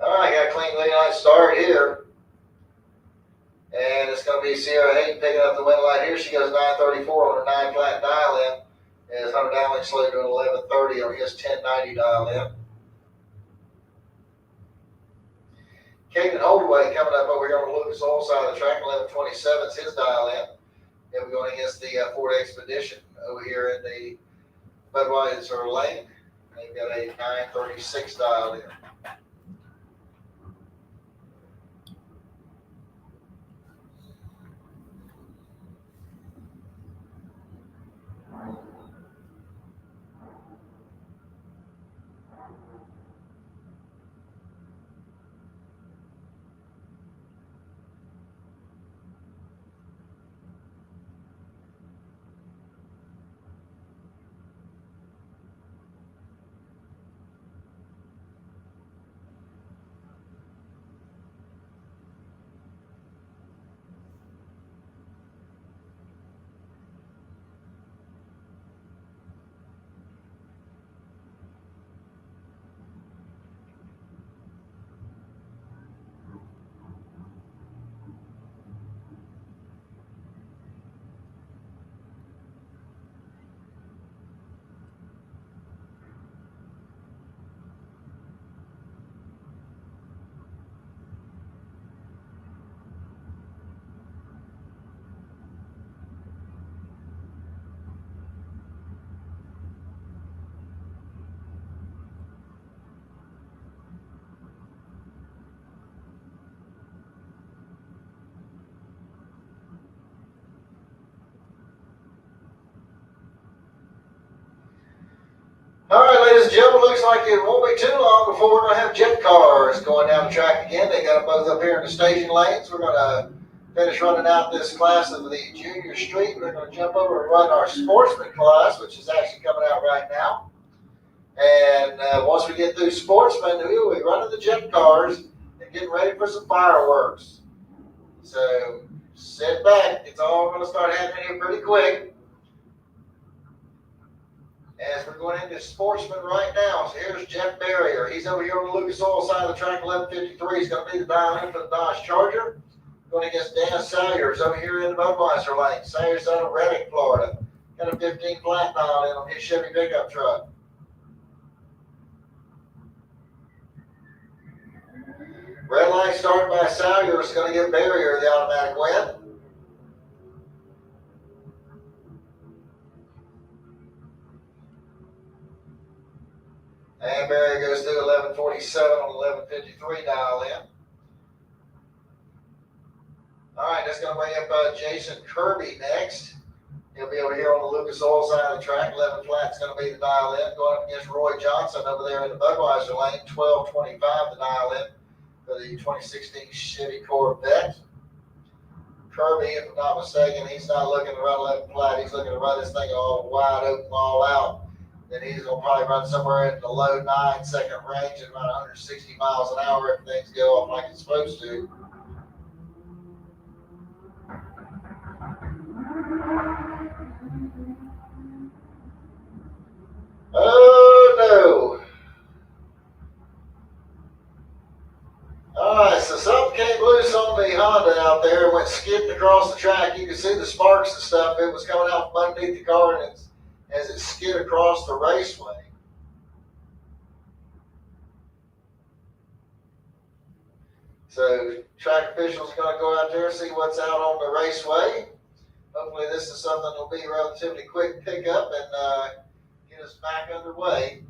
All right, got a clean green light start here. And it's going to be Sierra Hayden picking up the win light here. She goes 934 on her 9 flat dial in. As Hunter Dowling slowed to an 1130 on his 1090 dial in. Caden Holdaway coming up over here on the Lucas Oil side of the track. 1127 is his dial in. And we're going against the Ford Expedition over here in the Budweiser lane. They've got a 936 dial in. like it won't be too long before we're going to have jet cars going down the track again. They got them both up here in the staging lanes. We're going to finish running out this class of the junior street. We're going to jump over and run our sportsman class, which is actually coming out right now. And once we get through sportsman, we will be running the jet cars and getting ready for some fireworks. So sit back. It's all going to start happening here pretty quick. As we're going into sportsman right now, so here's Jeff Barrier. He's over here on the Lucas Oil side of the track, 1153. He's going to be the dial in for the Dodge Charger. Going against Dan Salyers over here in the Budweiser lane. Salyers out of Reddick, Florida. Got a 15 flat dial in on his Chevy pickup truck. Red light started by Salyers. Going to give Barrier the automatic win. And Barrier goes through 1147 on 1153 dial in. All right, that's going to bring up Jason Kirby next. He'll be over here on the Lucas Oil side of the track. 11 flat's going to be the dial in. Going up against Roy Johnson over there in the Budweiser lane. 1225 the dial in for the 2016 Chevy Corvette. Kirby, if I'm not mistaken, he's not looking to run 11 flat. He's looking to run this thing all wide open, all out. Then he's going to probably run somewhere in the low 9-second range at about 160 miles an hour if things go off like it's supposed to. Oh no. Alright, so something came loose on the Honda out there and went skidding across the track. You can see the sparks and stuff. It was coming out from underneath the car and as it skid across the raceway. So track officials are going to go out there and see what's out on the raceway. Hopefully this is something that will be a relatively quick pickup and get us back underway.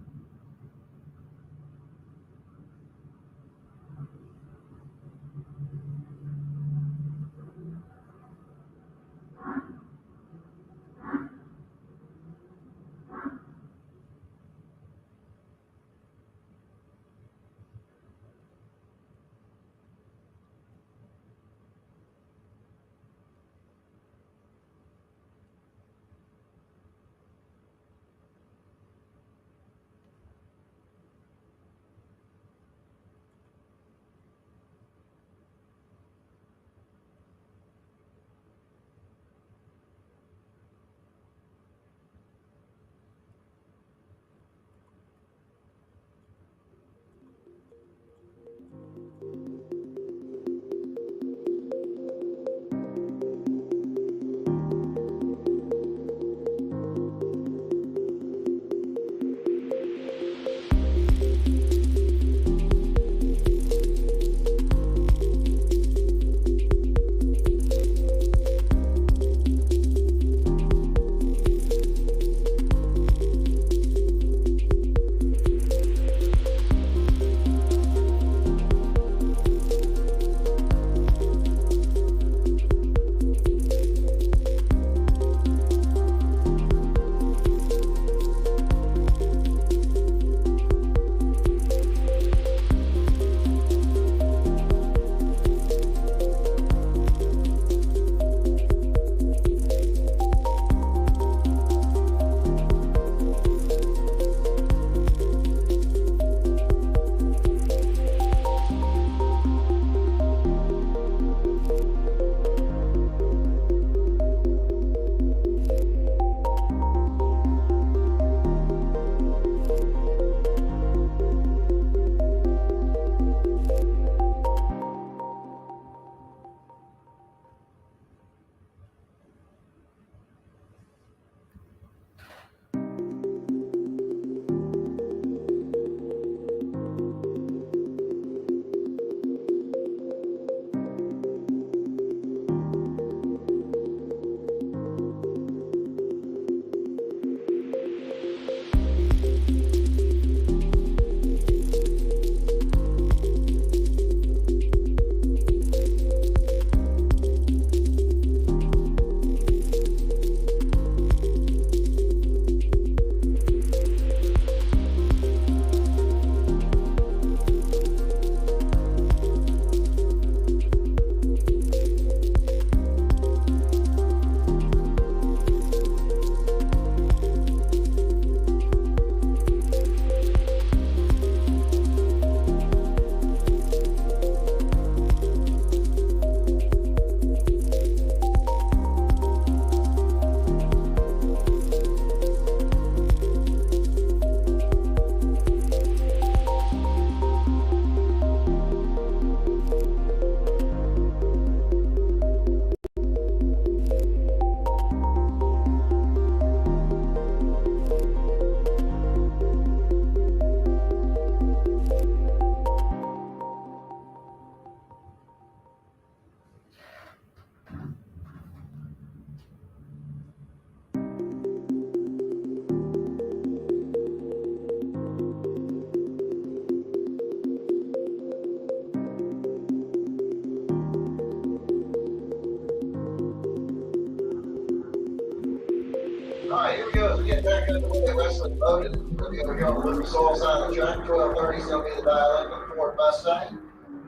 Wesley Bowden will be over here on the Lucas Oil side of the track. 12:30 is going to be the dial in for the Ford Mustang.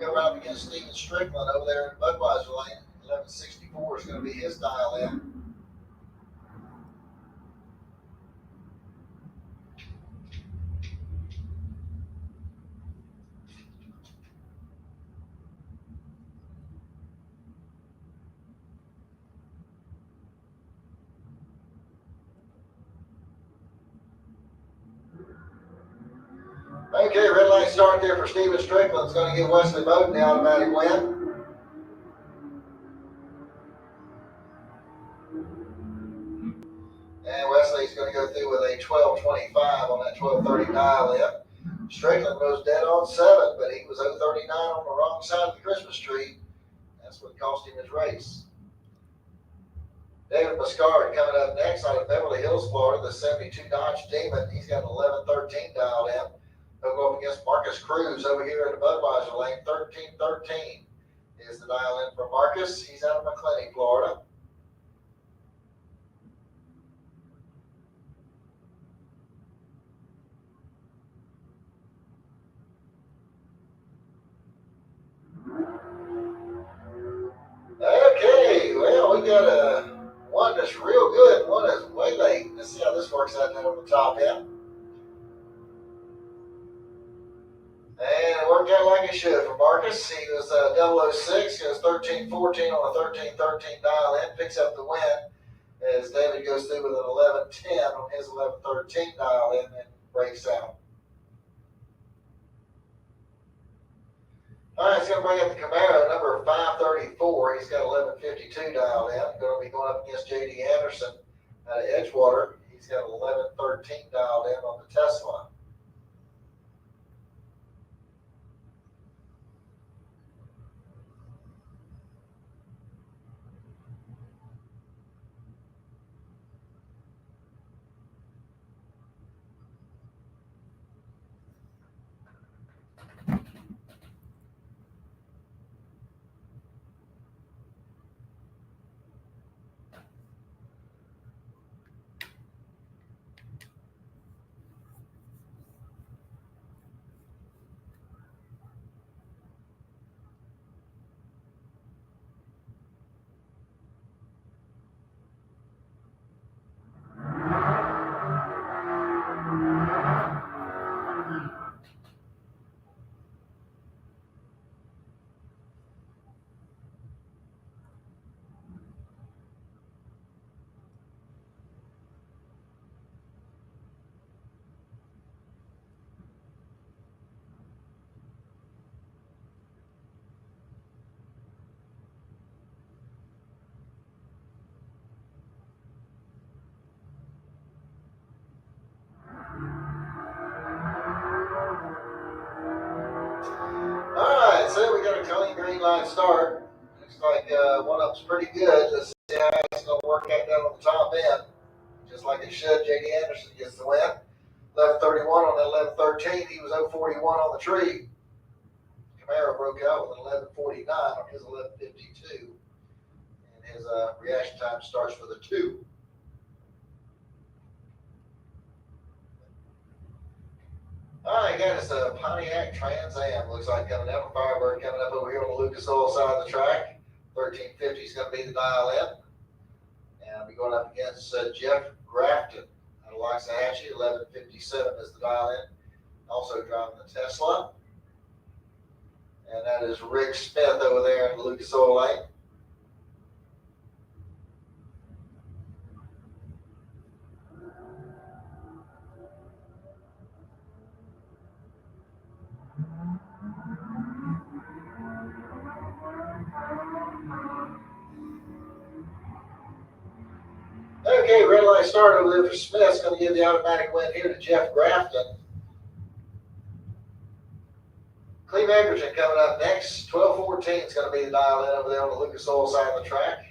Go right up against Steven Strickland over there in Budweiser lane. 11:64 is going to be his dial in. Okay, red light start there for Steven Strickland. It's going to give Wesley Bowden the automatic win. And Wesley's going to go through with a 12:25 on that 12:30 dial in. Strickland goes dead on 7, but he was 0:39 on the wrong side of the Christmas tree. That's what cost him his race. David Muscard coming up next out of Beverly Hills, Florida, the 72 Dodge Demon. He's got an 11:13 dialed in. He'll go up against Marcus Cruz over here in the Budweiser lane. 13:13 is the dial in for Marcus. He's out of McClenny, Florida. Okay, well, we got one that's real good and one that's way late. Let's see how this works out there on the top end. And it worked out like it should for Marcus. He was 006. He was 13:14 on a 13:13 dial in. Picks up the win as David goes through with an 11:10 on his 11:13 dial in and breaks out. All right, it's going to bring up the Camaro, number 534. He's got 11:52 dialed in. Going to be going up against J.D. Anderson out of Edgewater. He's got 11:13 dialed in on the Tesla. Alright, so we got a clean green line start. Looks like one of them's pretty good. Let's see how it's going to work out down on the top end. Just like it should, J.D. Anderson gets the win. 11:31 on that 11:13. He was 0:41 on the tree. Camaro broke out with an 11:49 on his 11:52. And his reaction time starts for the 2. All right, got us a Pontiac Trans Am. Looks like coming out. Firebird coming up over here on the Lucas Oil side of the track. 13:50 is going to be the dial in. And I'll be going up against Jeff Grafton out of Waxahachie. 11:57 is the dial in. Also driving the Tesla. And that is Rick Smith over there in the Lucas Oil lane. Okay, red light start over there for Smith's going to give the automatic win here to Jeff Grafton. Cleve Egerton coming up next. 12:14 is going to be the dial in over there on the Lucas Oil side of the track.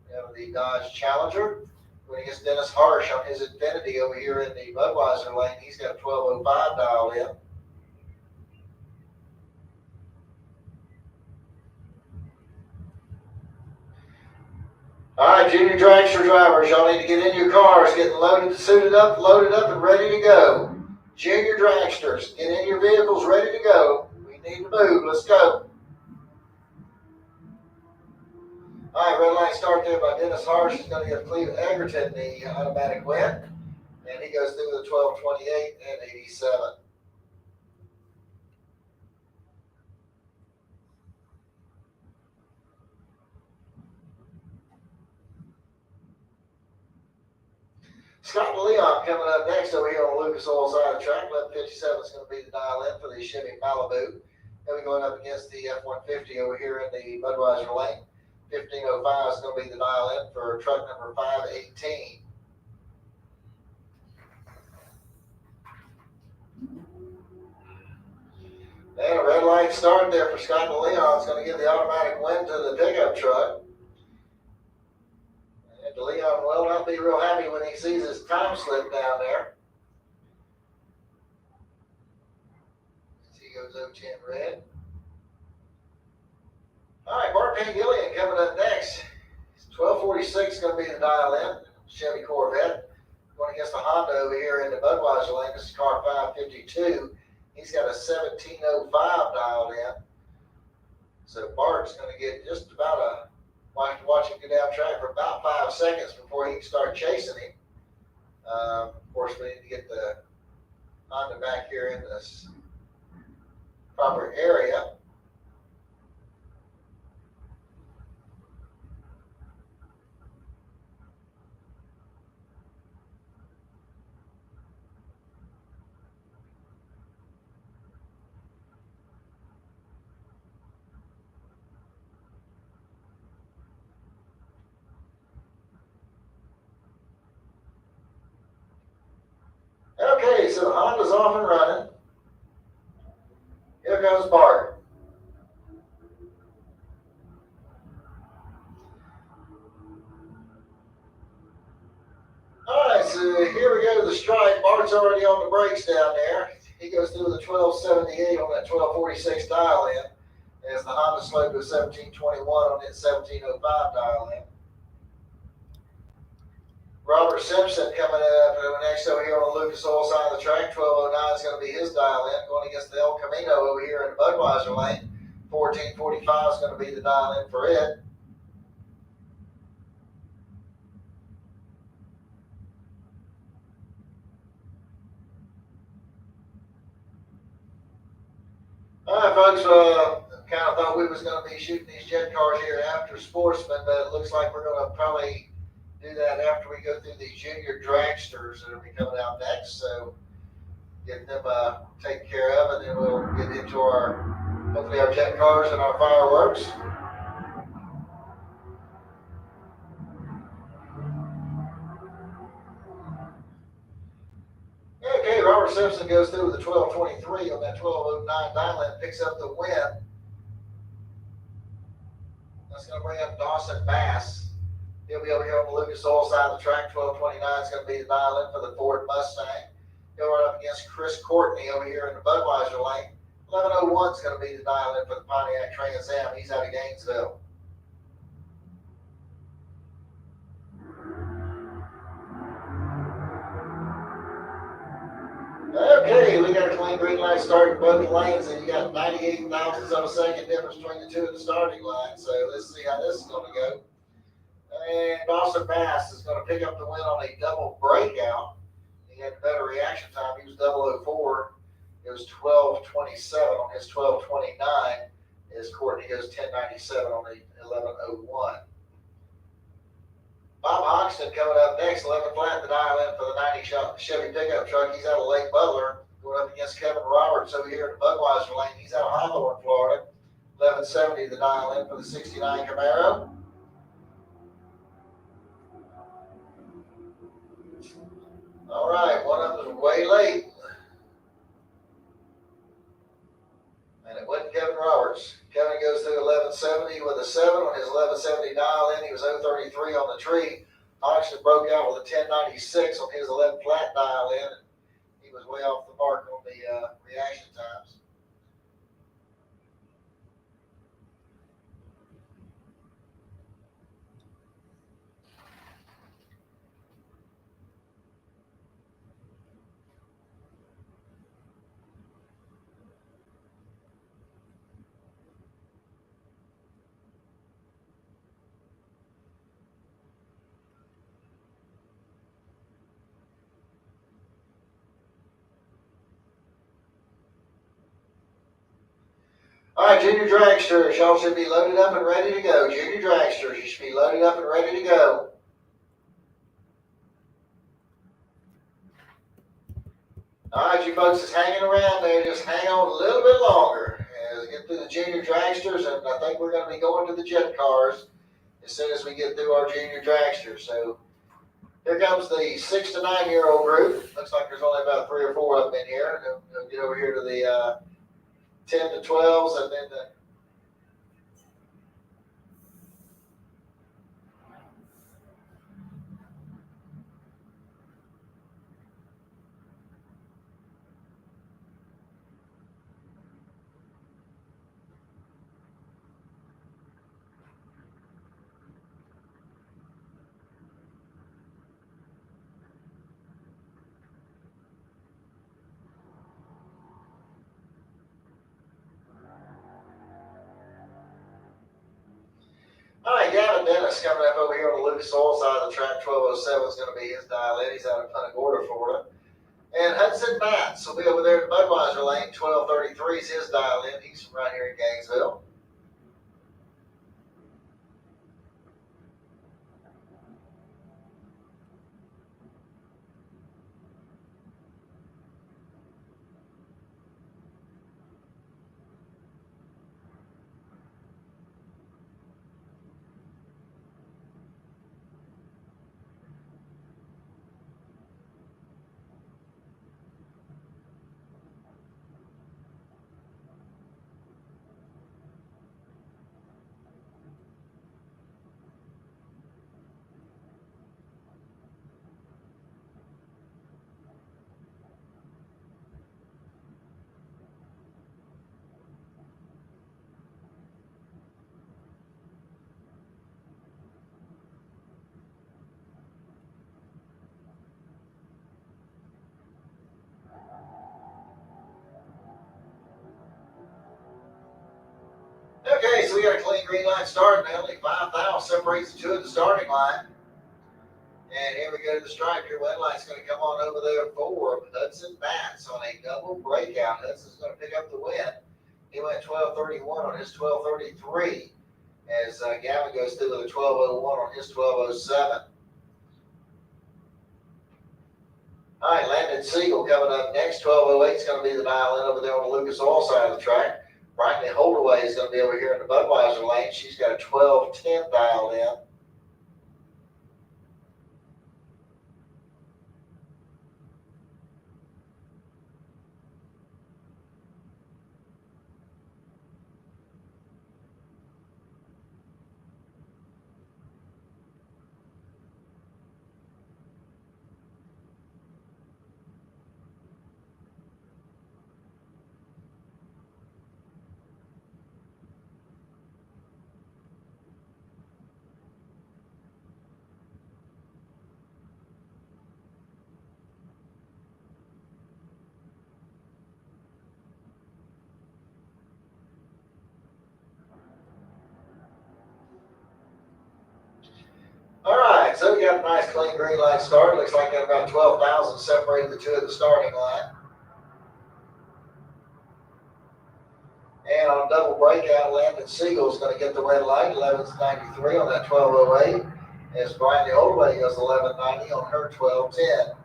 We have the Dodge Challenger. Going against Dennis Harsh on his Infiniti over here in the Budweiser lane. He's got a 12:05 dialed in. All right, right, junior dragster drivers, y'all need to get in your cars, getting loaded, suited up, loaded up, and ready to go. Junior dragsters, get in your vehicles, ready to go. We need to move. Let's go. All right, red light start there by Dennis Harsh. He's going to give Cleve Egerton the automatic win. And he goes through with a 12:28 and 87. Scott Leon coming up next over here on the Lucas Oil side of the track. 11:57 is going to be the dial in for the Chevy Malibu. He'll be going up against the F-150 over here in the Budweiser lane. 15:05 is going to be the dial in for truck number 518. And a red light start there for Scott Leon. Is going to give the automatic win to the pickup truck. And DeLeon will not be real happy when he sees his time slip down there. As he goes 010 red. All right, Bart Pangillion coming up next. 12:46 is going to be the dial in. Chevy Corvette going against the Honda over here in the Budweiser lane. This is car 552. He's got a 17:05 dialed in. So Bart's going to get just about watch him get down track for about 5 seconds before he can start chasing him. Of course, we need to get the Honda back here in this proper area. Okay, so the Honda's off and running. Here goes Bart. All right, so here we go to the strike. Bart's already on the brakes down there. He goes through the 12:78 on that 12:46 dial in, as the Honda slowed to 17:21 on that 17:05 dial in. Robert Simpson coming up next over here on the Lucas Oil side of the track. 12:09 is going to be his dial in, going against the El Camino over here in the Budweiser lane. 14:45 is going to be the dial in for it. All right, folks, kind of thought we was going to be shooting these jet cars here after Sportsman, but it looks like we're going to probably do that after we go through the junior dragsters that will be coming out next. So get them taken care of, and then we'll get into hopefully our jet cars and our fireworks. Okay, Robert Simpson goes through with the 12:23 on that 12:09 dial in, picks up the win. That's going to bring up Dawson Bass. He'll be over here on the Lucas Oil side of the track. 12:29 is going to be the dial in for the Ford Mustang. He'll run up against Chris Courtney over here in the Budweiser lane. 11:01 is going to be the dial in for the Pontiac Trans Am. He's out of Gainesville. Okay, we got a clean green light starting both lanes, and you got 98 thousandths of a second difference between the two at the starting line. So let's see how this is going to go. And Dawson Bass is going to pick up the win on a double breakout. He had better reaction time. He was 0:04. It was 12:27 on his 12:29. As Courtney goes 10:97 on the 11:01. Bob Hoxton coming up next, 11 flat, the dial in for the 90 Chevy pickup truck. He's out of Lake Butler, going up against Kevin Roberts over here in the Budweiser lane. He's out of Hawthorne, Florida. 11:70 the dial in for the 69 Camaro. All right, one of them was way late. And it wasn't Kevin Roberts. Kevin goes through 11:70 with a 7 on his 11:70 dial in. He was 0:33 on the tree. Oxford broke out with a 10:96 on his 11 flat dial in. He was way off the mark on the reaction times. right, junior dragsters, y'all should be loaded up and ready to go. Junior dragsters, you should be loaded up and ready to go. All right, you folks is hanging around there. Just hang on a little bit longer as we get through the junior dragsters, and I think we're going to be going to the jet cars as soon as we get through our junior dragsters. So here comes the 6 to 9 year old group. Looks like there's only about 3 or 4 of them in here. They'll get over here to the 10 to 12s, and then the all right, Gavin Dennis coming up over here on the Lucas Oil side of the track. 1207 is going to be his dial in. He's out of Punta Gorda, Florida. And Hudson Matz will be over there at Budweiser Lane. 1233 is his dial in. He's from right here in Gainesville. Okay, so we got a clean green line start now. Only 5 thou separates the two at the starting line. And here we go to the stripe. Your wet light's going to come on over there for Hudson Matz on a double breakout. Hudson's going to pick up the win. He went 12:31 on his 12:33 as Gavin goes through with a 12:01 on his 12:07. All right, Landon Siegel coming up next. 12:08 is going to be the dial in over there on the Lucas Oil side of the track. Brittany Holdaway is going to be over here in the Budweiser lane. She's got a 12:10 dialed in. All right, so we got a nice clean green light start. Looks like got about 12,000 separated the two at the starting line. And on a double breakout, Landon Siegel is going to get the red light, 1193 on that 12:08. As Brittany Holdaway goes 1190 on her 12:10.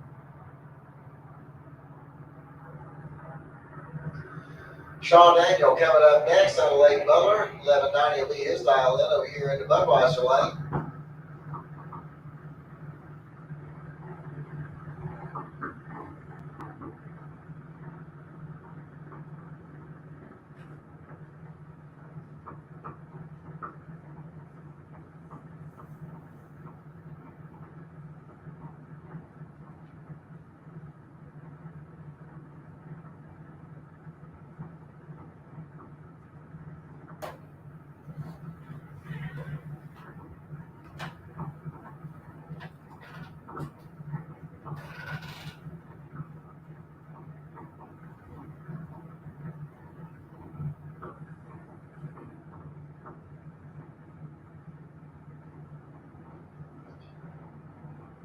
Sean Daniel coming up next out of Lake Butler. 1190 will be his dial in over here in the Budweiser lane.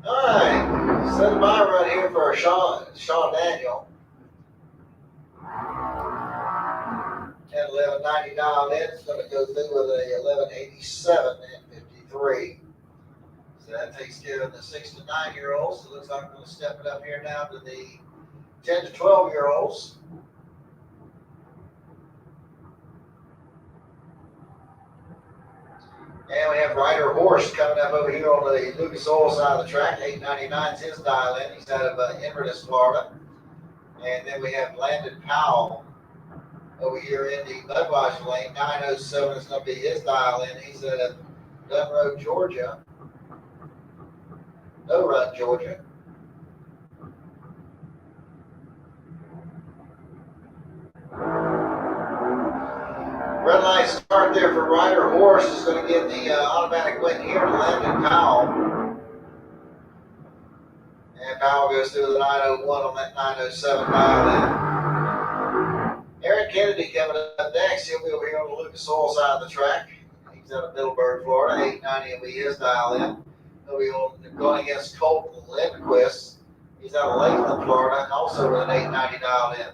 All right, set by right here for Sean Daniel. And 1190 dialed in. It's going to go through with a 1187 and 53. So that takes care of the 6 to 9-year-olds. So it looks like I'm going to step it up here now to the 10 to 12-year-olds. And we have Ryder Horse coming up over here on the Lucas Oil side of the track. 899 is his dial in. He's out of Inverness, Florida. And then we have Landon Powell over here in the Budweiser lane. 907 is going to be his dial in. He's out of Dunroad, Georgia. No Run, Georgia. Red light start there for Ryder Horse is going to give the automatic win here to Landon Powell. And Powell goes through the 901 on that 907 dial in. Aaron Kennedy coming up next. He'll be over here on the Lucas Oil side of the track. He's out of Middleburg, Florida. 890 will be his dial in. He'll be going against Colton Lindquist. He's out of Lakeland, Florida, and also with an 890 dialed in.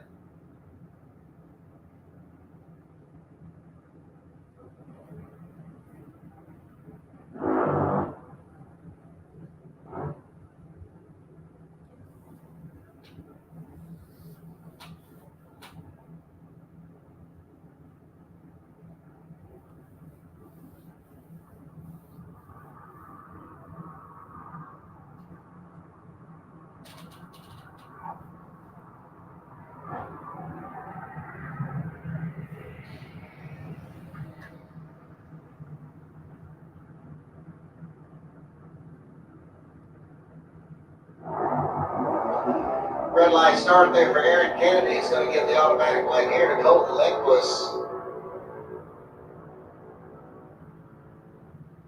Red light start there for Aaron Kennedy. He's going to give the automatic win here to Colton Lindquist.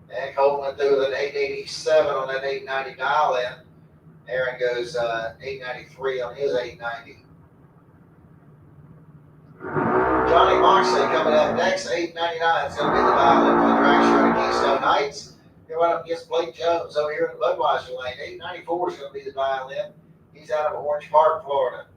And Colton went through with an 887 on that 890 dial in. Aaron goes 893 on his 890. Johnny Moxley coming up next. 899 is going to be the dial in for the Dragster at Keystone Heights. Here right up against Blake Jones over here in the Budweiser lane. 894 is going to be the dial in. He's out of Orange Park, Florida.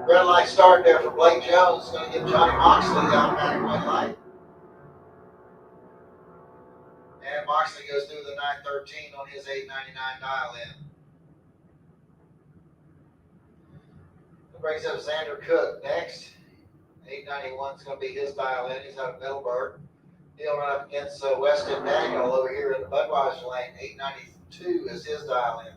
Red light start there for Blake Jones. Going to give Johnny Moxley the automatic red light. And Moxley goes through the 913 on his 899 dial in. That brings up Xander Cook next. 891 is going to be his dial in. He's out of Middleburg. He'll run up against Weston Daniel over here in the Budweiser lane. 892 is his dial in.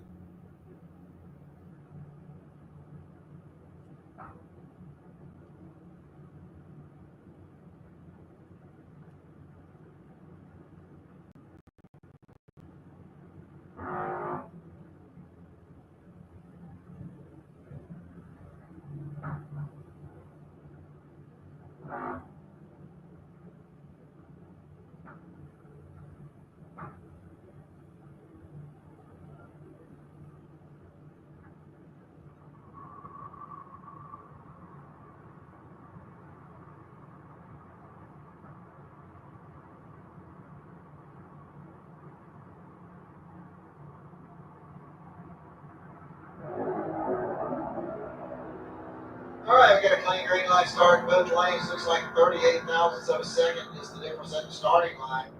All right, we got a clean green light start in both lanes. Looks like 38 thousandths of a second is the difference at the starting line.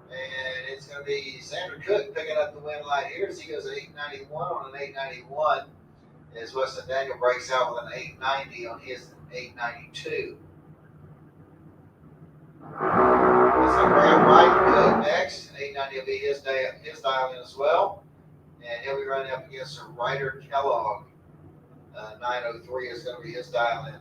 And it's going to be Xander Cook picking up the win light here as he goes at 891 on an 891. As Weston Daniel breaks out with an 890 on his 892. So Brad Wright next. 890 will be his dial in as well. And he'll be running up against Ryder Kellogg. 903 is going to be his dial in.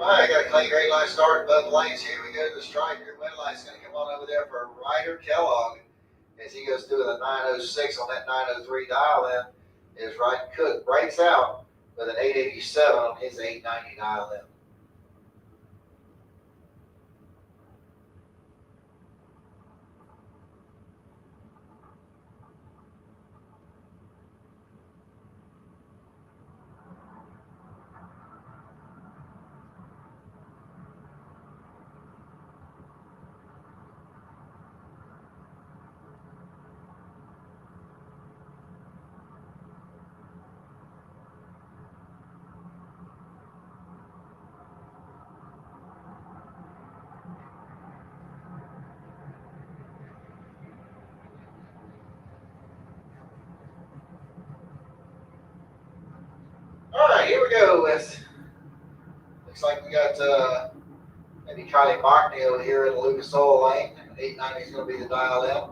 Alright, got a clean green light start above the lanes. Here we go to the stripe. Your red light's going to come on over there for Ryder Kellogg as he goes through with a 906 on that 903 dial in. Is Ryan Cook breaks out with an 887 on his 890 dial in. Alright, here we go with, looks like we got maybe Kylie Mockney over here in the Lucas Oil lane. 890 is going to be the dial in.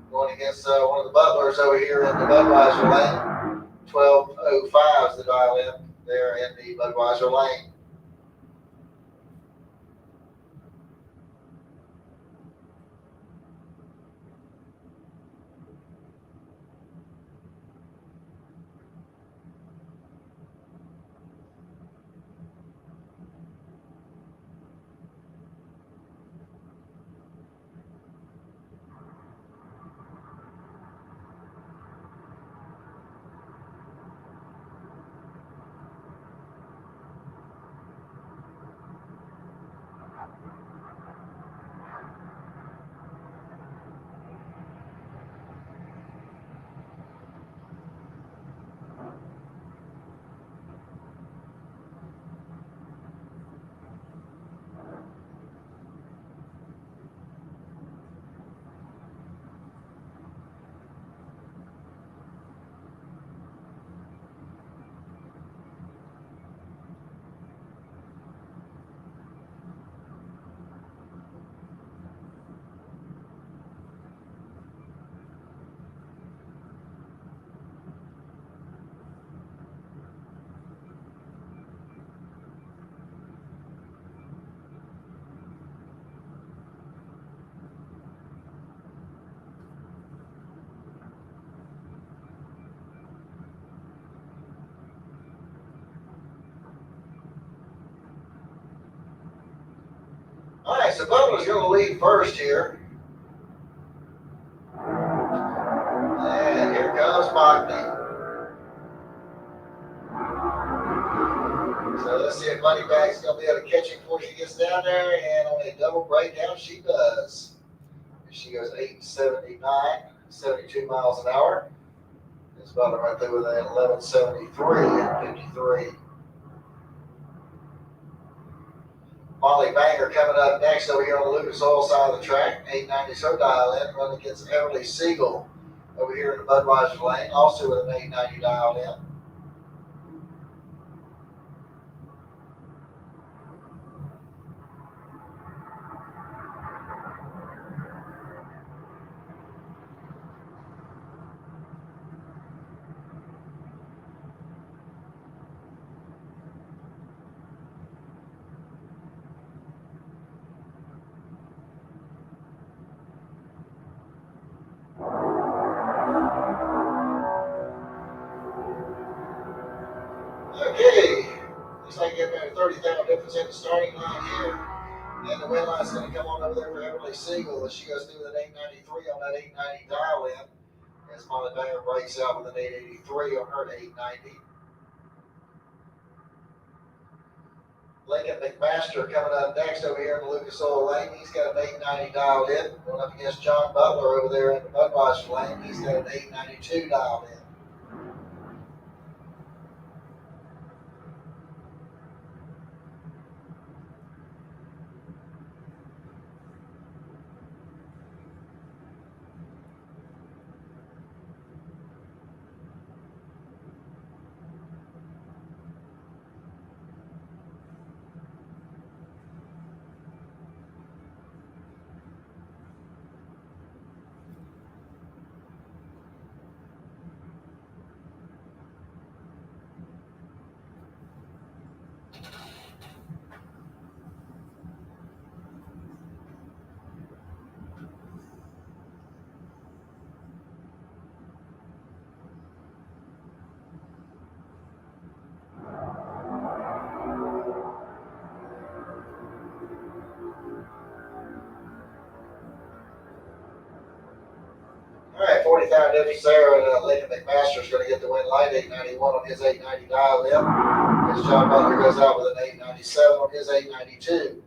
Going against one of the Butlers over here in the Budweiser lane. 1205 is the dial in there in the Budweiser lane. Alright, so Butler's going to lead first here. And here comes Mockney. So let's see if Moneybag's going to be able to catch him before she gets down there. And on a double breakdown, she does. She goes 879, 72 miles an hour. It's Butler right there with an 1173 and 53. Molly Banger coming up next over here on the Lucas Oil side of the track. 890 is her dial in, running against Everly Siegel over here in the Budweiser lane, also with an 890 dialed in. All right, so Butler's going to lead first here. And here comes Mockney. So let's see if Moneybag's going to be able to catch him before she gets down there. And on a double breakdown, she does. Eliminations at the starting line here. And the win line's going to come on over there for Everly Siegel as she goes through with an 893 on that 890 dial in. As Molly Banger breaks out with an 883 on her 890. Lincoln McMaster coming up next over here in the Lucas Oil lane. He's got an 890 dialed in. Going up against John Butler over there in the Budweiser lane. He's got an 892 dialed in. All right, 40,000 difference there, and Lincoln McMaster is going to get the win light, 891 on his 890 dial in. As John Butler goes out with an 897 on his 892.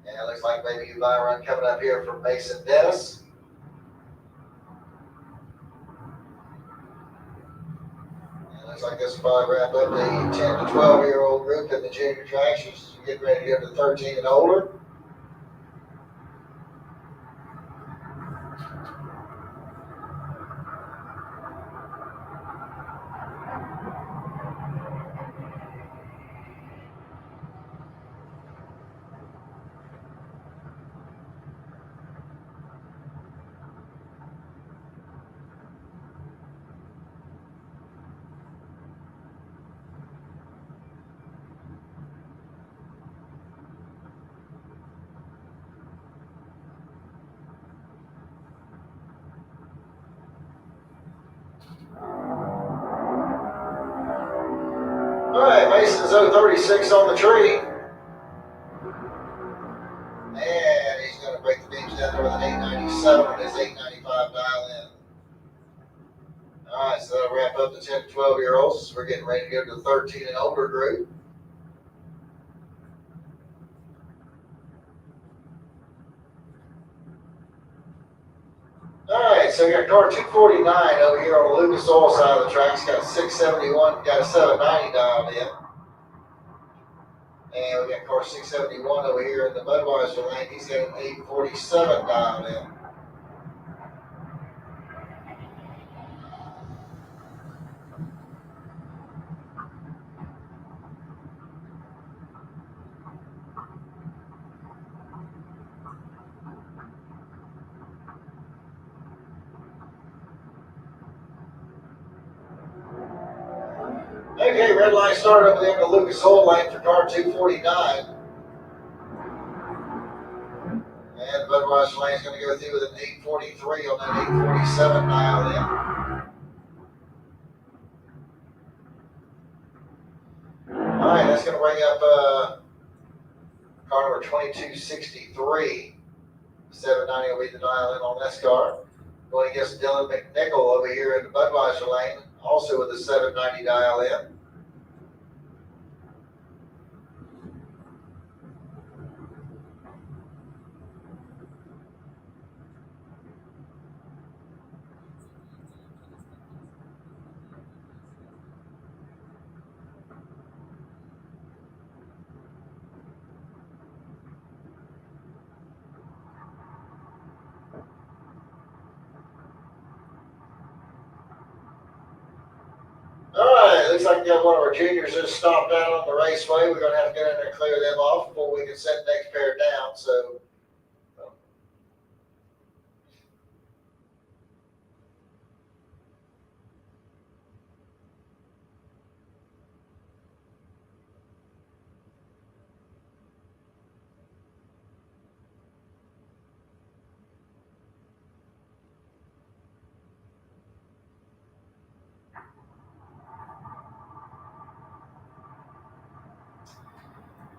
And it looks like maybe a buy run coming up here from Mason Dennis. And it looks like this will probably wrap up the 10 to 12-year-old group in the junior tracks. We're getting ready to go to 13 and older. All right, Mason's 036 on the tree. And he's going to break the beams down there with an 897 on his 895 dial in. All right, so that'll wrap up the 10 to 12-year-olds. We're getting ready to go to the 13 and older group. All right, so we got car 249 over here on the Lucas Oil side of the track. It's got a 671, got a 790 dialed in. And we got car 671 over here in the Budweiser lane. He's got an 847 dialed in. Okay, red line start over there in the Lucas Oil lane for car 249. And Budweiser lane is going to go through with an 843 on that 847 dial in. All right, that's going to bring up car number 2263. 790 will be the dial in on this car. Going against Dylan McNichol over here in the Budweiser lane, also with a 790 dial in. Looks like we got one of our juniors just stopped out on the raceway. We're going to have to go in there and clear them off before we can set the next pair down. So,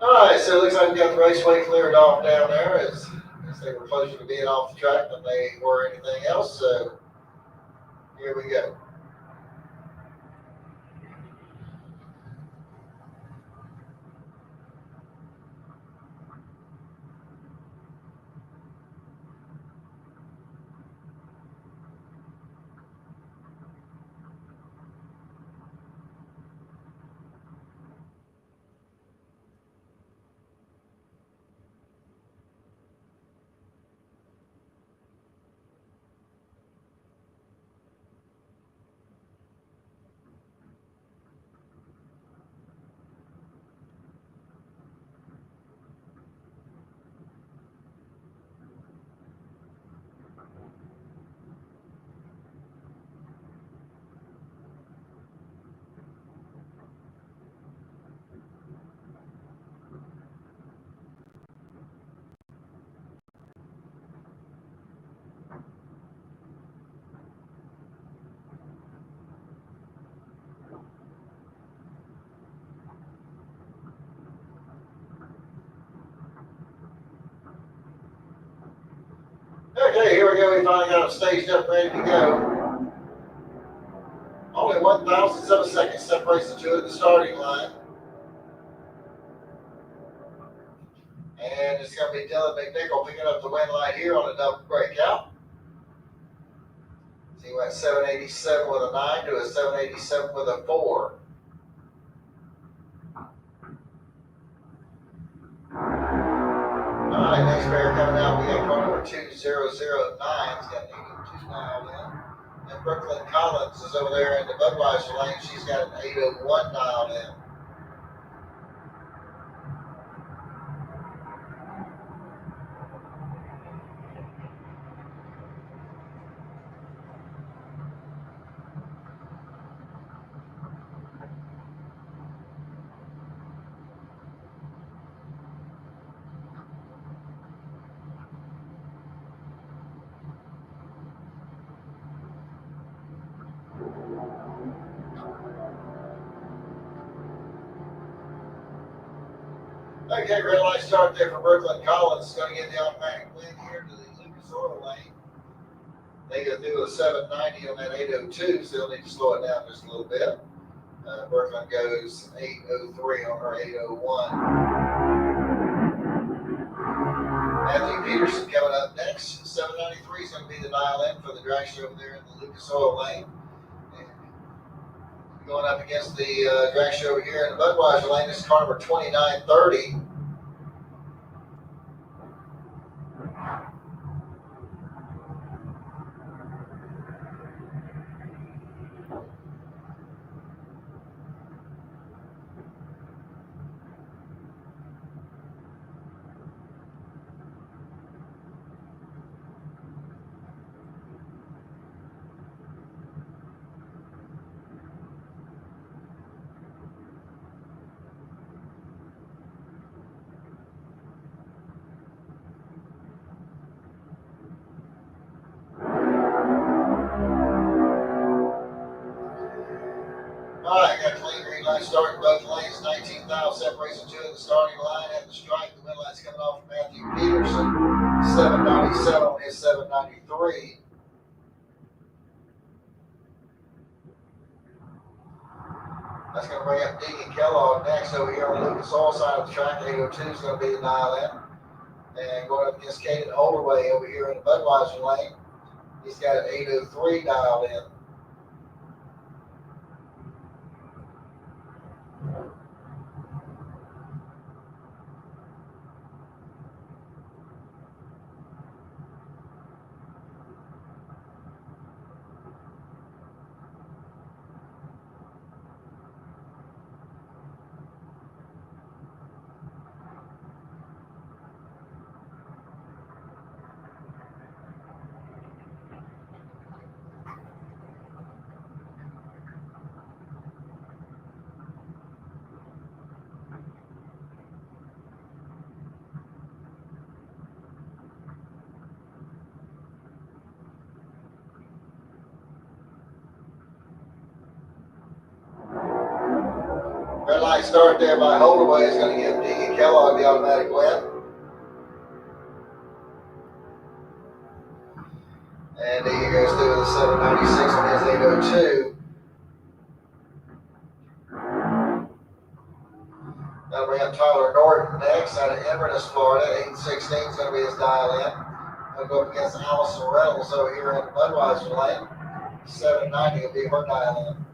All right, so it looks like we got the raceway cleared off down there as they were closer to being off the track than they were anything else. So here we go. Okay, here we go. We finally got them staged up, ready to go. Only 1,000th of a second separates the two at the starting line. And it's going to be Dylan McNichol picking up the win light here on a double breakout. So he went 787 with a 9 to a 787 with a 4. All right, next pair coming out, we got car number 2009. He's got 82 dialed in. And Brooklyn Collins is over there in the Budweiser lane. She's got an 801 dialed in. Okay, red light start there for Brooklyn Collins. Is going to get the automatic win here to the Lucas Oil lane. They go through a 790 on that 802, so they'll need to slow it down just a little bit. Brooklyn goes 803 on her 801. Matthew Peterson coming up next. 793 is going to be the dial in for the dragster over there in the Lucas Oil lane. And going up against the dragster over here in the Budweiser lane, this is car number 2930. All right, got clean green light starting both lanes. 19,000 separates the two at the starting line at the stripe. The win light's coming off from Matthew Peterson. 797 on his 793. That's going to bring up Deacon Kellogg next over here on the Lucas Oil side of the track. 802 is going to be the dial in. And going up against Caden Holdaway over here in the Budweiser lane. He's got an 803 dialed in. nice start there by Holdaway is going to give Deegan Kellogg the automatic win. And Deegan goes through with a 796 on his 802. That'll bring up Tyler Norton next out of Inverness, Florida. 816 is going to be his dial in. He'll go up against Allison Reynolds over here in Budweiser lane. 790 will be her dial in.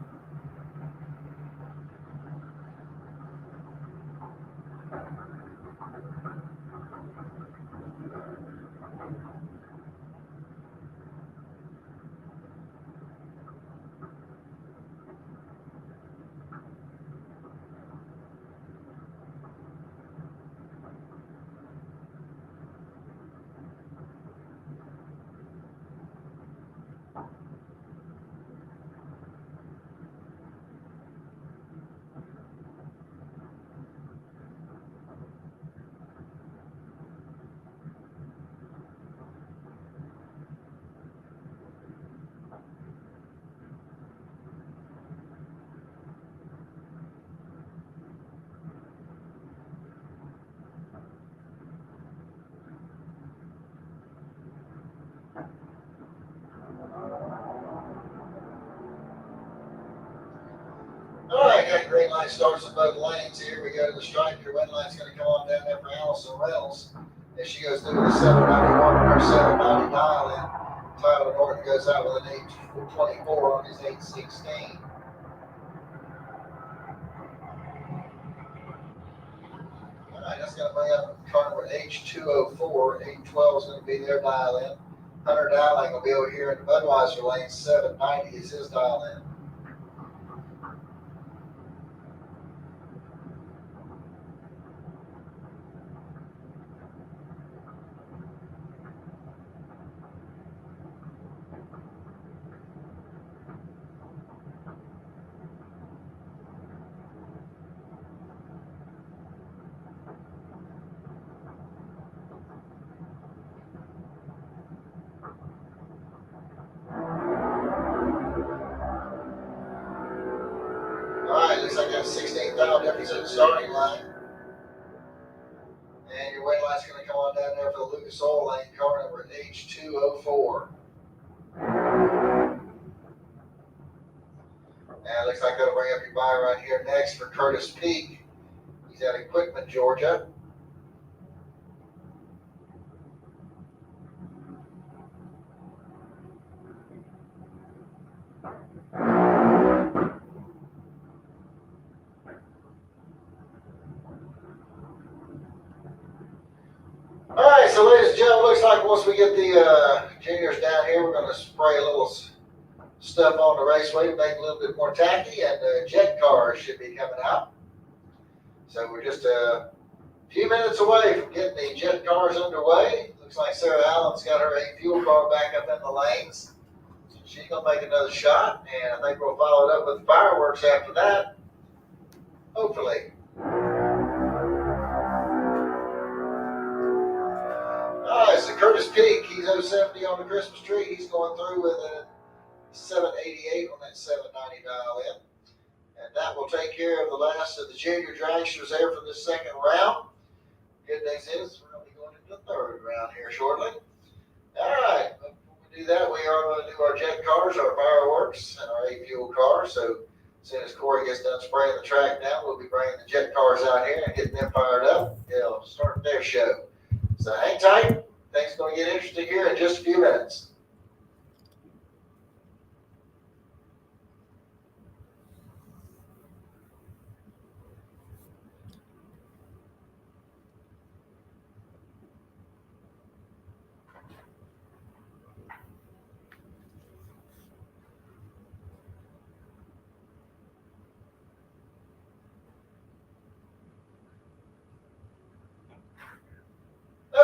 All right, got green light starts in both lanes here. We go to the stripe. Your win line's going to come on down there for Allison Reynolds. As she goes through with a 791 on her 790 dial in. Tyler Norton goes out with an 824 on his 816. All right, that's going to bring up car number H204. 812 is going to be their dial in. Hunter Dowling will be over here in the Budweiser lane. 790 is his dial in. Looks like that 16,000 difference in the starting line. And your weight line's going to come on down there for the Lucas Oil lane, car number H204. And it looks like that'll bring up your buy right here next for Curtis Peak. He's at Equipment, Georgia. Alright, so ladies and gentlemen, looks like once we get the juniors down here, we're going to spray a little stuff on the raceway to make it a little bit more tacky, and jet cars should be coming out. So we're just a few minutes away from getting the jet cars underway. Looks like Sarah Allen's got her 8 fuel car back up in the lanes. So she's going to make another shot, and I think we'll follow it up with fireworks after that. Hopefully. Alright, so Curtis Peak, he's 070 on the Christmas tree. He's going through with a 788 on that 790 dial in. And that will take care of the last of the junior dragsters there for this second round. Good news is we're going to be going into the third round here shortly. Alright, before we do that, we are going to do our jet cars, our fireworks, and our 8 fuel cars. So as soon as Corey gets done spraying the track down, we'll be bringing the jet cars out here and getting them fired up. They'll start their show. So hang tight. Things are going to get interesting here in just a few minutes.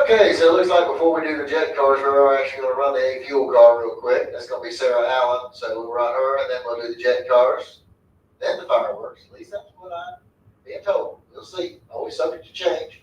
Okay, so it looks like before we do the jet cars, we're actually going to run the 8 fuel car real quick. That's going to be Sarah Allen. So we'll run her, and then we'll do the jet cars, then the fireworks. At least that's what I'm being told. We'll see. Always subject to change.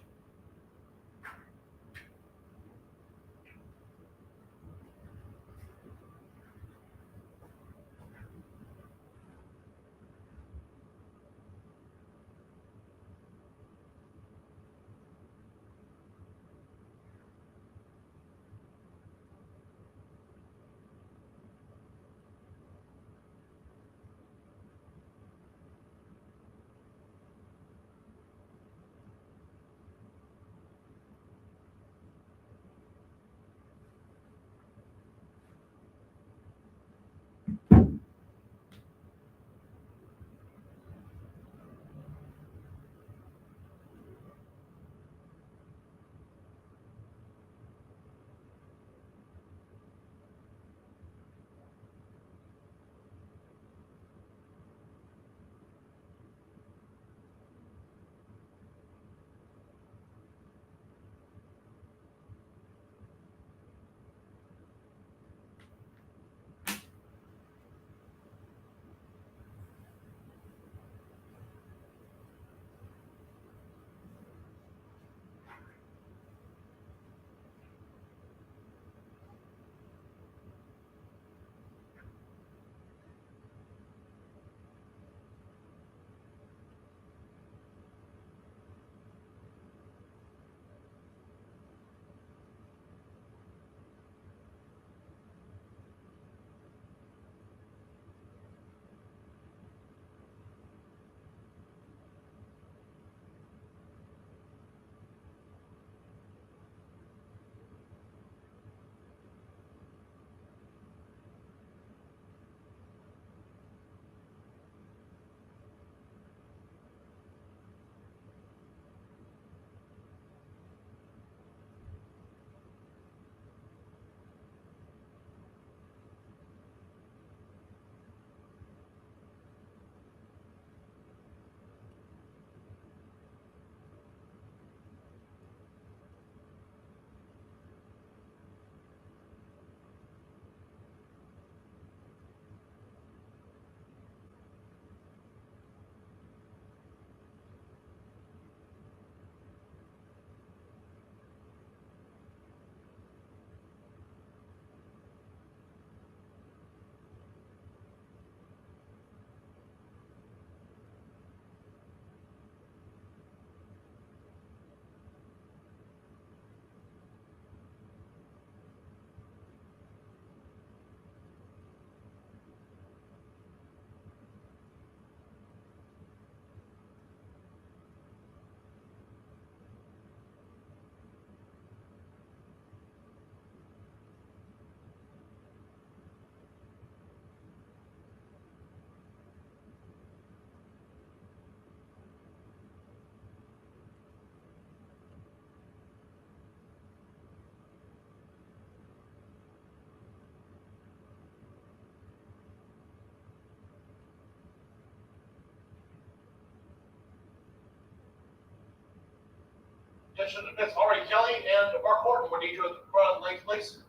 It's already Kelly and Mark Horton would need to run late place.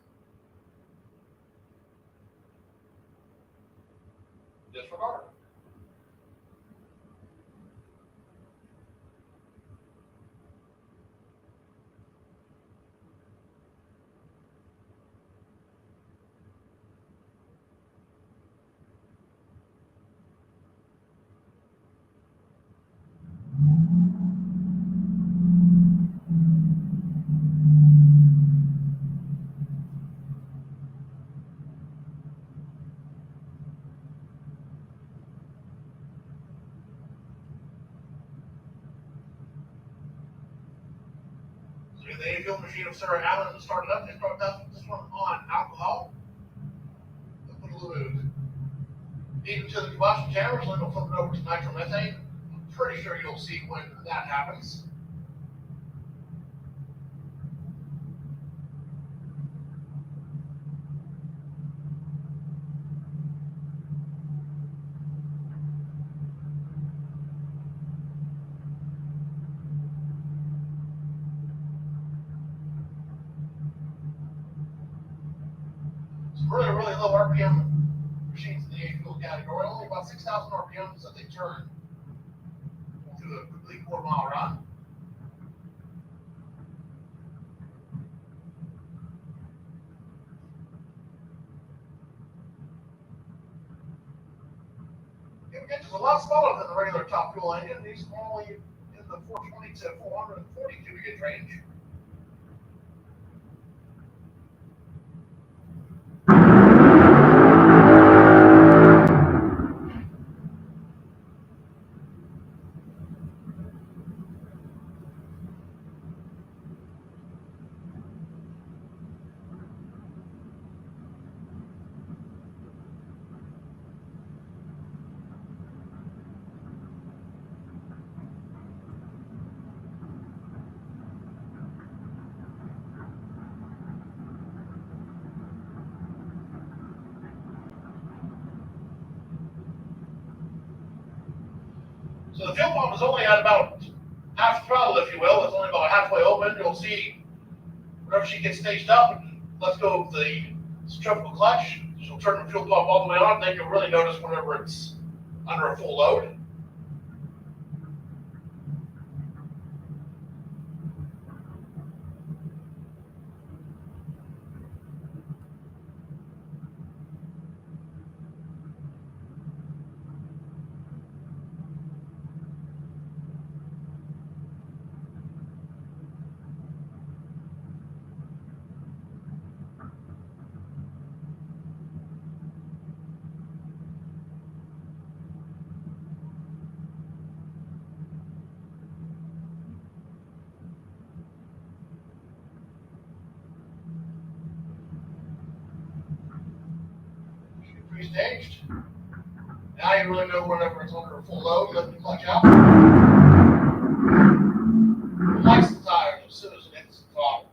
Disregard. The infield machine of Sarah Allen started up. They started up this one on alcohol. They'll put a little bit of heat into the combustion chamber, so they'll flip it over to nitromethane. I'm pretty sure you'll see when that happens. Really low RPM machines in the A-fuel category, only about 6,000 RPMs that they turn through a complete quarter-mile run. It's a lot smaller than the regular top fuel engine. These are only in the 420 to 440 cubic inch range. So the fuel pump is only at about half throttle, if you will. It's only about halfway open. You'll see whenever she gets staged up, let's go with the centrifugal clutch. She'll turn the fuel pump all the way on. Then you'll really notice whenever it's under a full load. Pre-staged. Now you really know whenever it's under a full load, let the clutch out. Relax the tires as soon as it hits the throttle.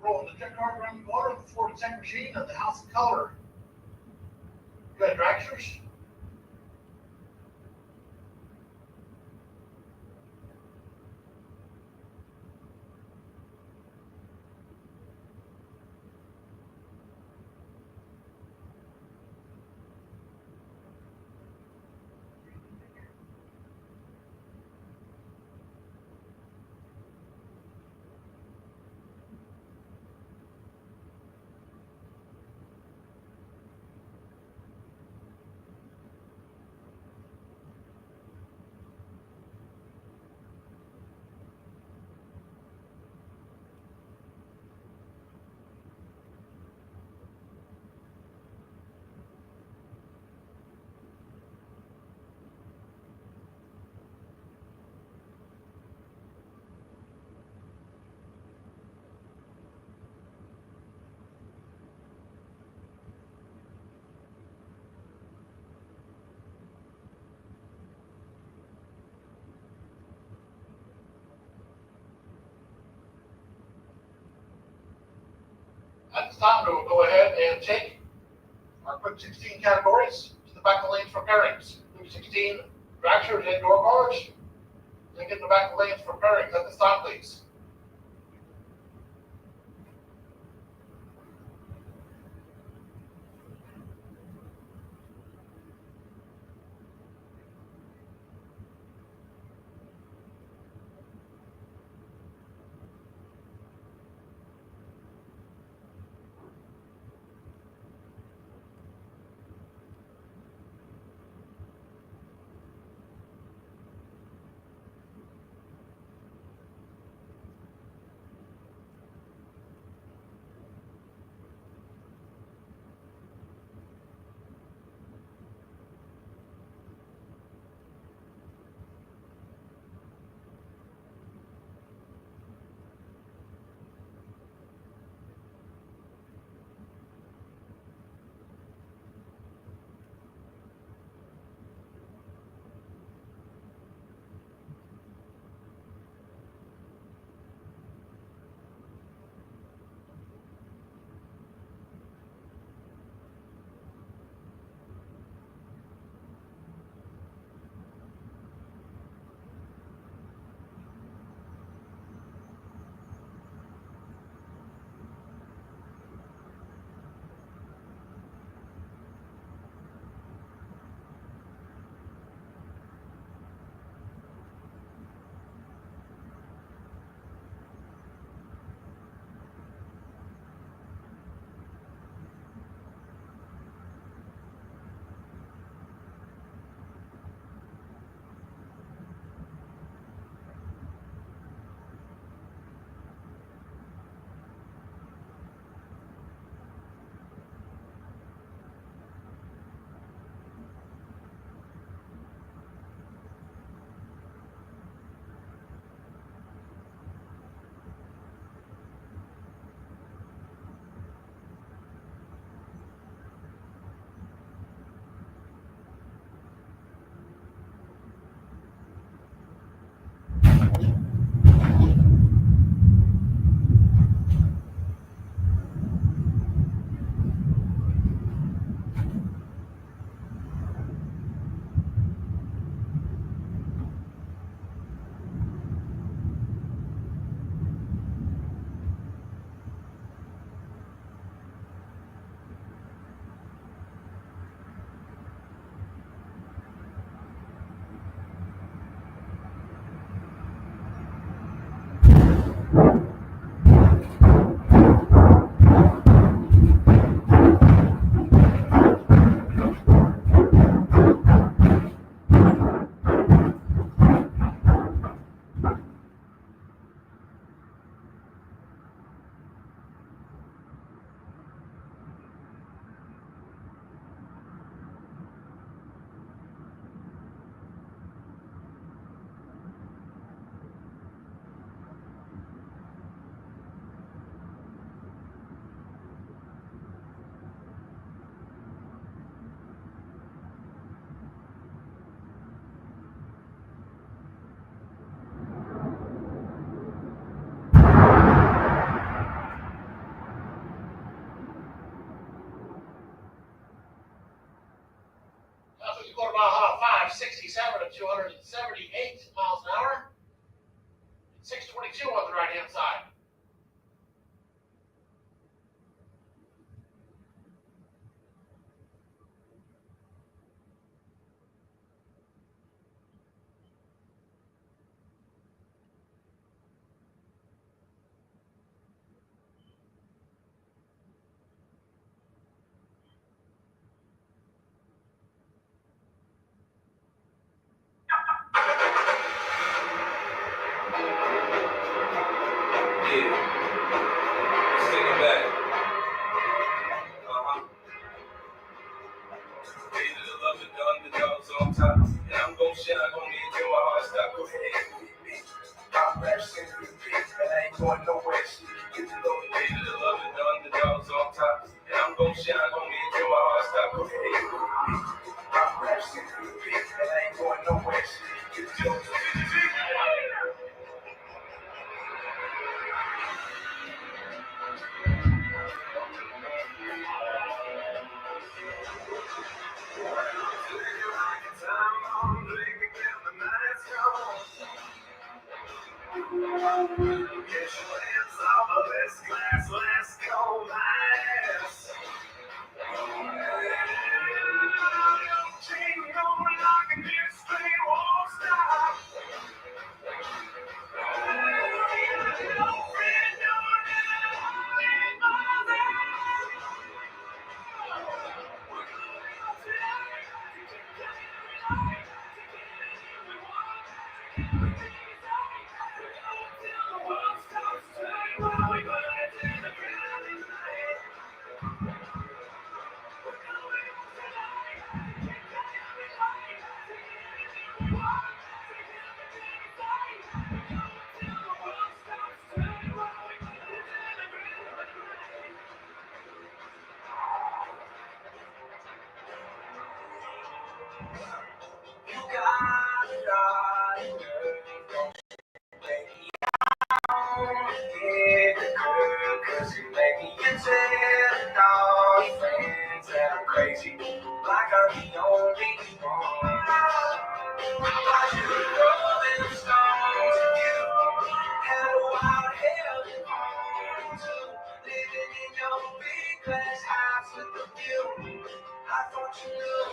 Rolling the check card around the water, the Ford check machine, and the House of Color. Good dragsters. time to go ahead and take our quick 16 categories to the back of the lanes for pairings. 16 dragsters and door bars. Then get in the back of the lanes for pairings at this time, please. Quarter mile, 567 to 278 miles an hour. 622 on the right hand side. Get your hands off of this glass, let's go last. Chain on lock and this train won't stop. You got it all, baby. I wanna get the girl, 'cause you make me telling all your friends that I'm crazy, like I'm the only one. I should throw them stones at you, had a wild hell in home too, living in your big glass house with a view. I thought you knew.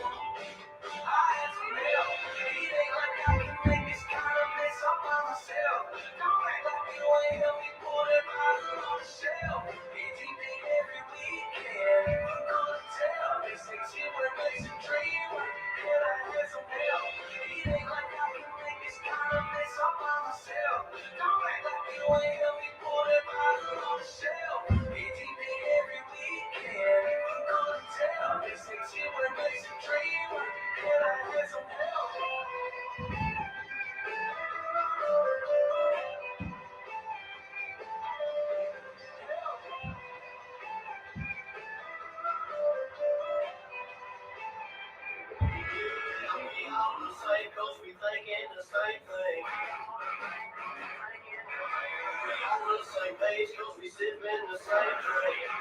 I had some help. It ain't like I can make this kind of mess up by myself. Don't act like you ain't helped me pull that bottle on the shelf. ETP every weekend, you couldn't tell. This ain't shit where it makes a dream. And I had some help. It ain't like I can make this kind of mess up by myself. Don't act like you ain't helped me pull that bottle on the shelf. ETP every weekend, you couldn't tell. This ain't shit where it makes a dream. And I had some help. We all the same 'cause we thinking the same thing. We all on the same page 'cause we sipping the same drink.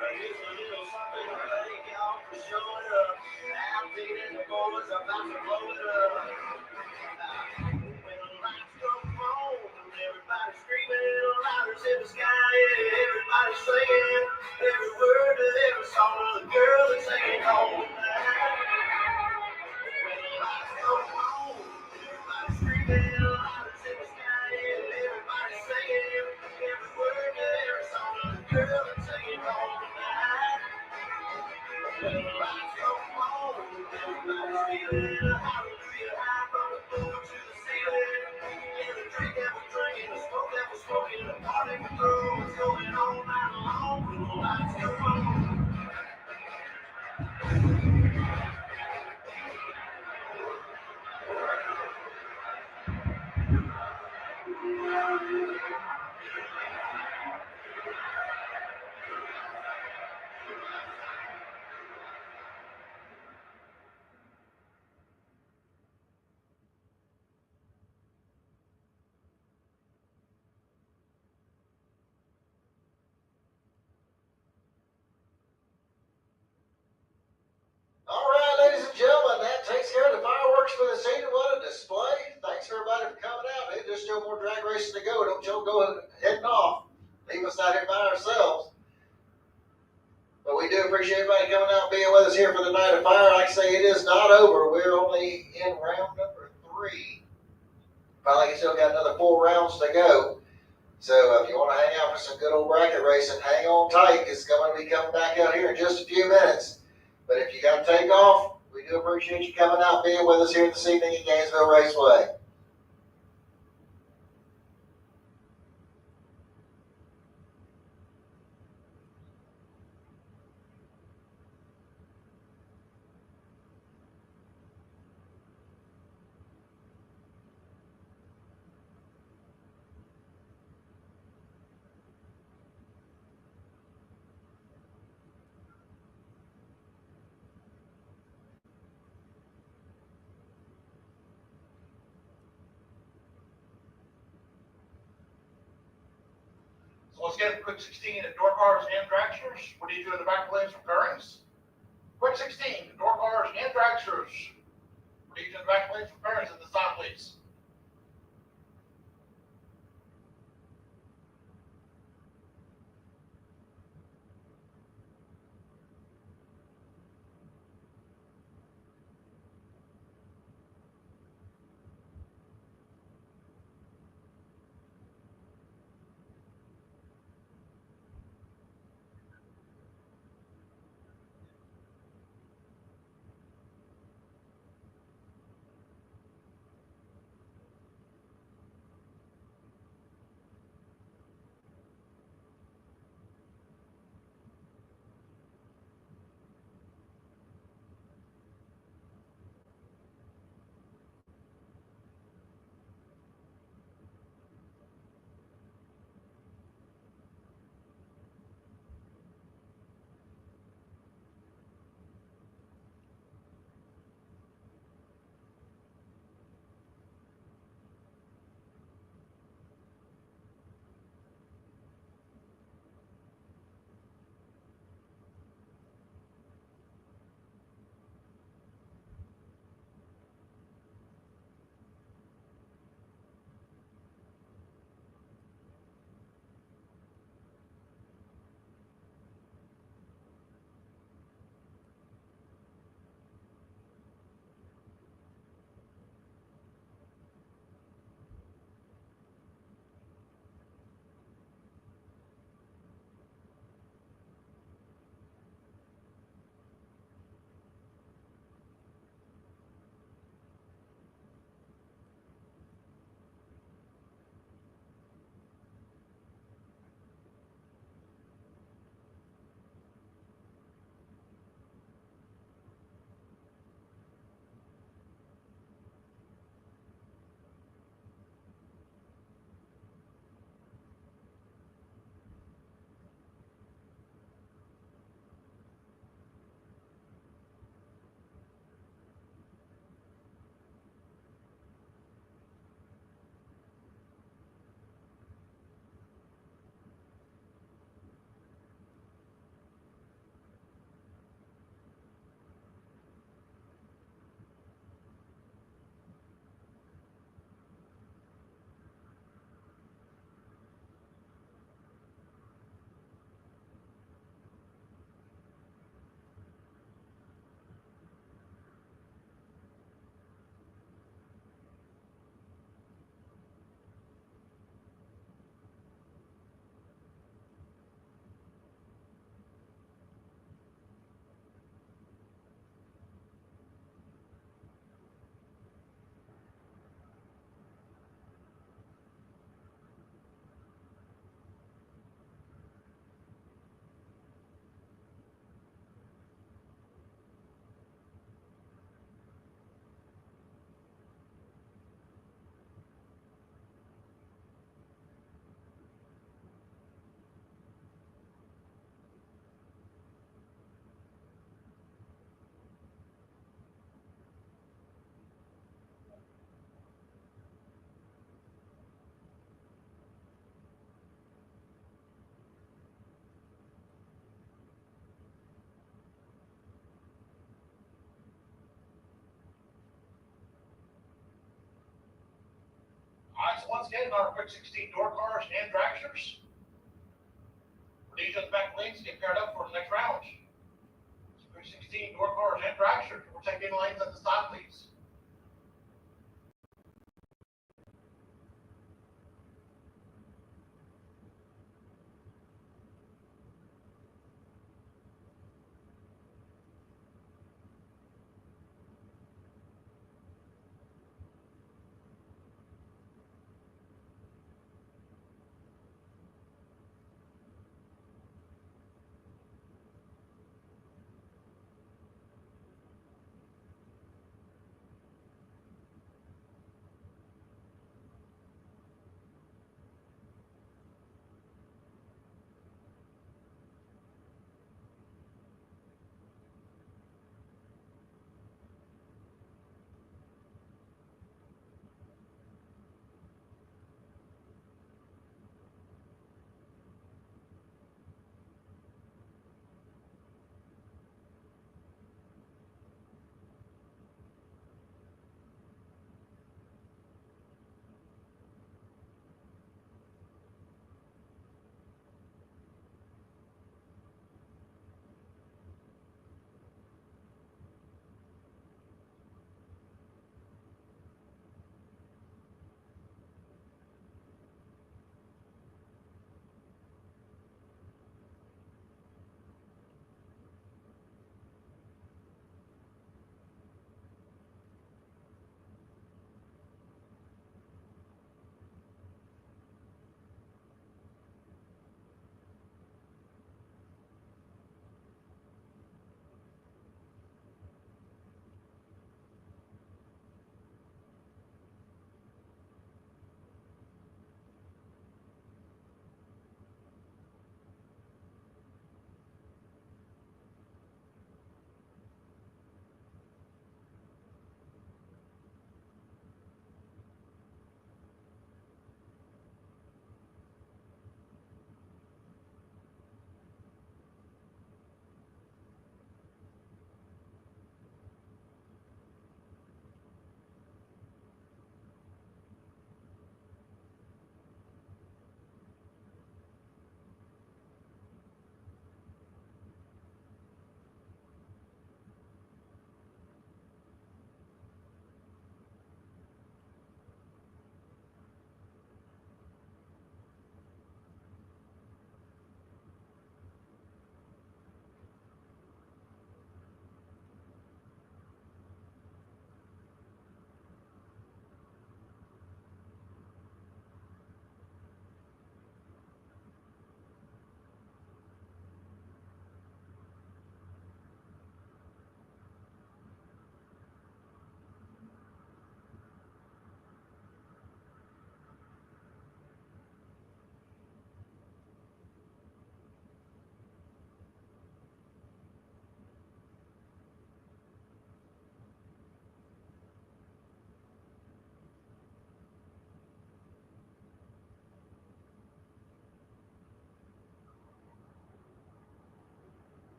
Here's a little something to thank y'all for showing up. Out in the boys about to blow it up. When the lights come on, everybody's screaming, lighters in the sky, yeah, everybody's singing every word of every song of the girl that's singing home tonight. When the lights come on, everybody's screaming, lighters in the sky, yeah, everybody's singing every word of every song of the girl that's singing home tonight. When the lights come on, everybody's feeling a hallelujah high from the floor to the ceiling. And the drink that we're drinking, the smoke that we're smoking, the party we throw is going on night long. When the lights come on. All right, ladies and gentlemen, that takes care of the fireworks for this evening. What a display. Thanks everybody for coming out. Hey, there's still more drag racing to go. Don't y'all go heading off. Leave us out here by ourselves. But we do appreciate everybody coming out and being with us here for the night of fire. Like I say, it is not over. We're only in round number 3. Probably still got another 4 rounds to go. So if you want to hang out for some good old bracket racing, hang on tight. It's going to be coming back out here in just a few minutes. But if you got to take off, we do appreciate you coming out and being with us here this evening at Gainesville Raceway. So let's get quick 16 at door cars and dragsters. What do you do in the back lanes for pairings? Quick 16, door cars and dragsters. What do you do in the back lanes for pairings at the stop, please? once again, our quick 16 door cars and dragsters. For these at the back lanes, get paired up for the next round. Quick 16 door cars and dragsters. We'll take in lanes at the stop, please.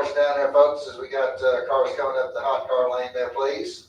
caution down there, folks, as we got cars coming up the hot car lane there, please.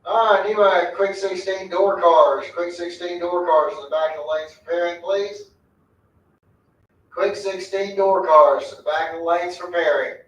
All right, anyway, quick 16 door cars. Quick 16 door cars in the back of the lanes preparing, please. Quick 16 door cars to the back of the lanes preparing.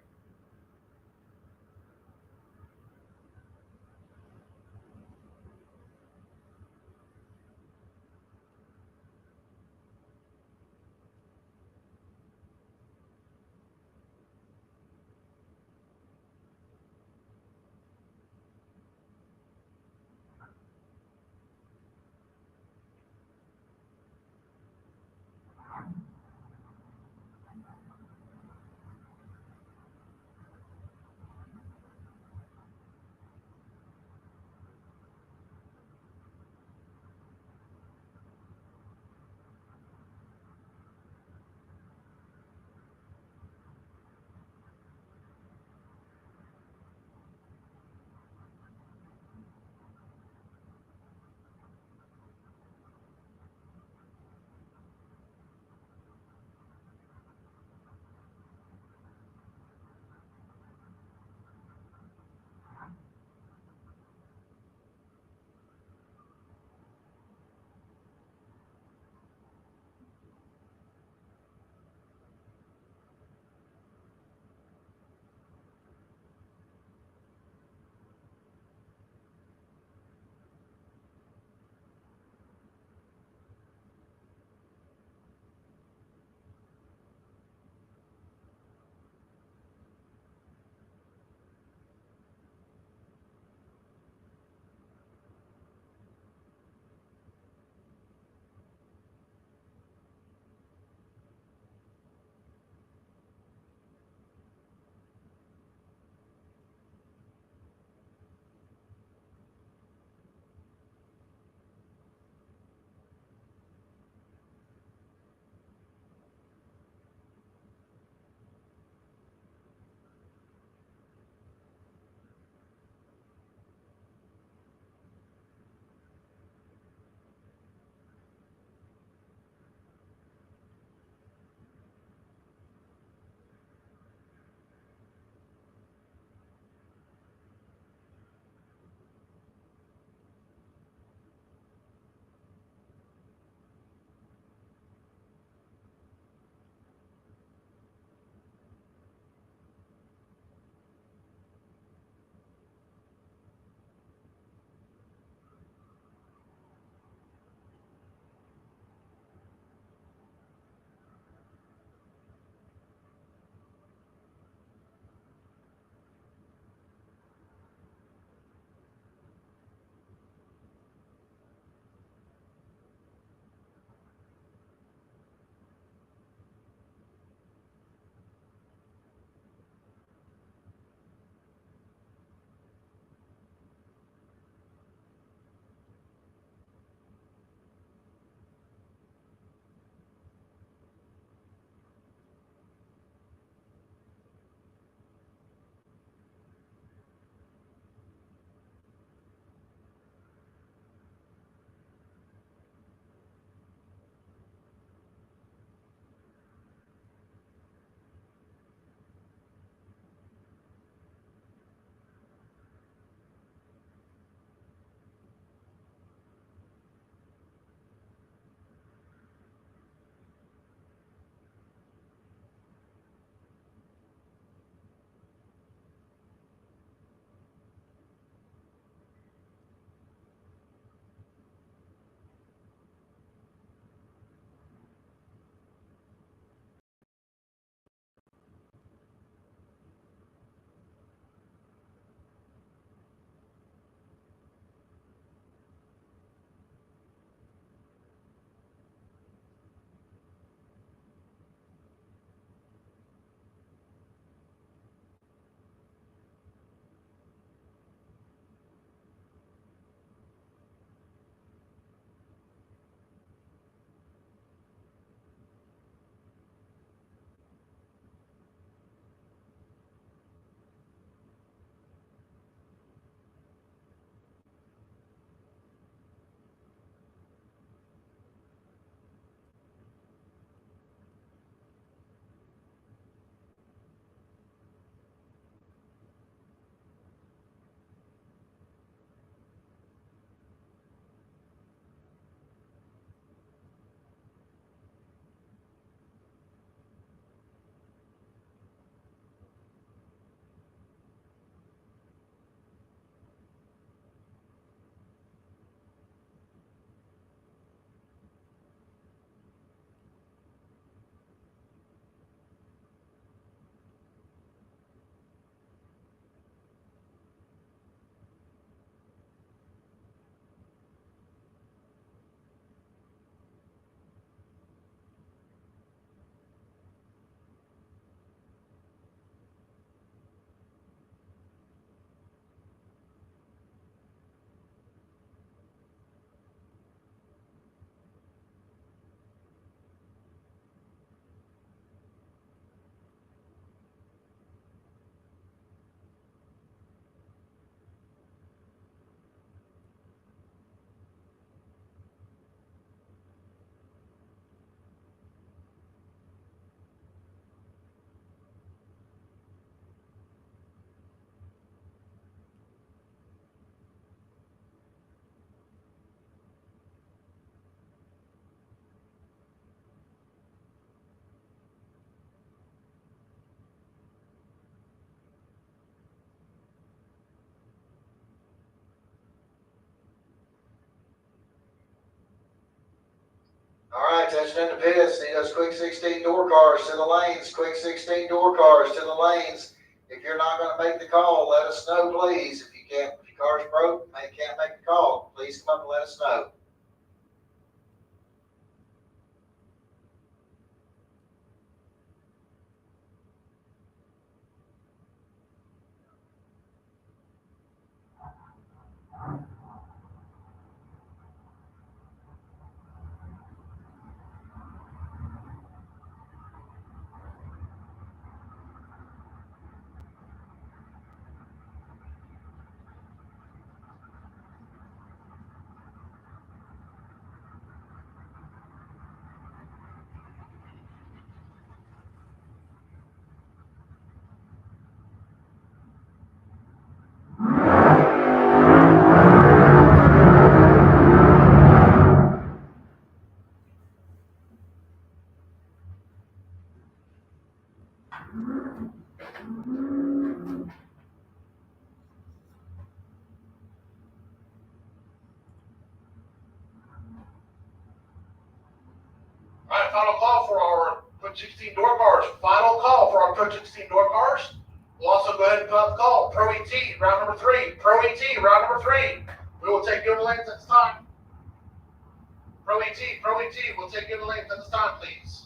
All right, touching in the pits. Need those quick 16 door cars to the lanes. Quick 16 door cars to the lanes. If you're not going to make the call, let us know, please. If your car's broke and you can't make the call, please come up and let us know. All right, final call for our quick 16 door cars. Final call for our quick 16 door cars. We'll also go ahead and put out the call. Pro ET, round number 3. Pro ET, round number 3. We will take your lanes at this time. Pro ET, we'll take your lanes at this time, please.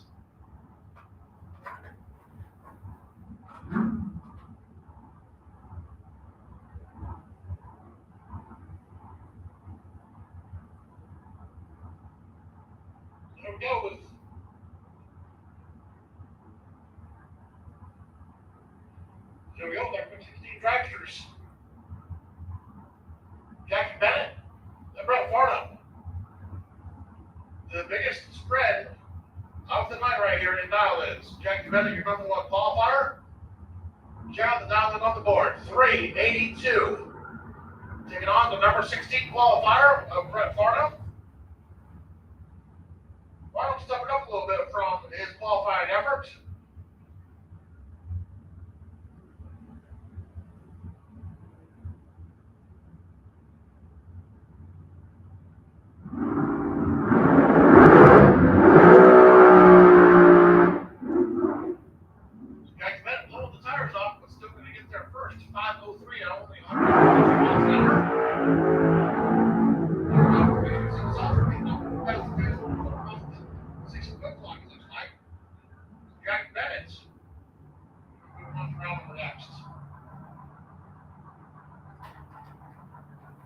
Here we go. Here we go. They're 16 dragsters. Jackie Bennett and Brett Farnham. The biggest spread of the night right here in dial is Jackie Bennett, your number 1 qualifier. Check out the dial on the board. 382. Taking on the number 16 qualifier of Brett Farnham. Why don't you step it up a little bit from his qualifying effort? Jackie Bennett blowing the tires off, but still going to get there first. 5:03 at only 150 miles an hour. Jack Bennett. Moving on to round number next.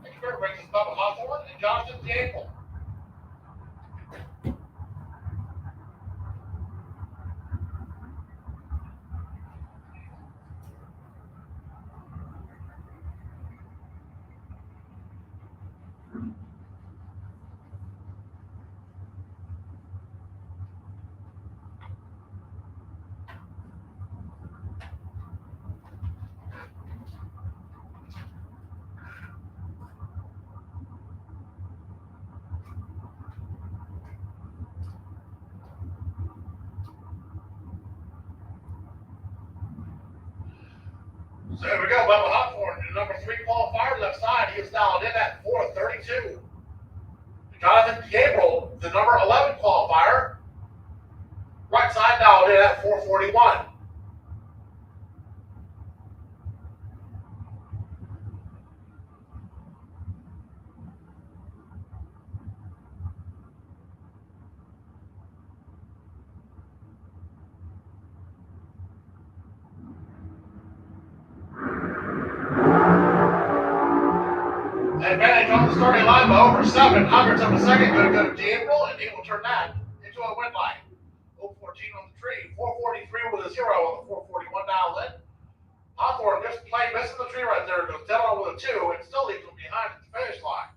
Next pair brings us Bubba Hawthorne and Jonathan Gable. So here we go, Bubba Hawthorne, the number 3 qualifier, left side. He is dialed in at 432. Jonathan Gabriel, the number 11 qualifier, right side dialed in at 441. Advantage on the starting line by over 7 hundredths of a second. Going to go to Gabriel, and he will turn that into a win line. 014 on the tree, 443 with a 0 on the 441 dial in. Hawthorne just plain missing the tree right there. Goes dead on with a 2 and still leaves him behind at the finish line.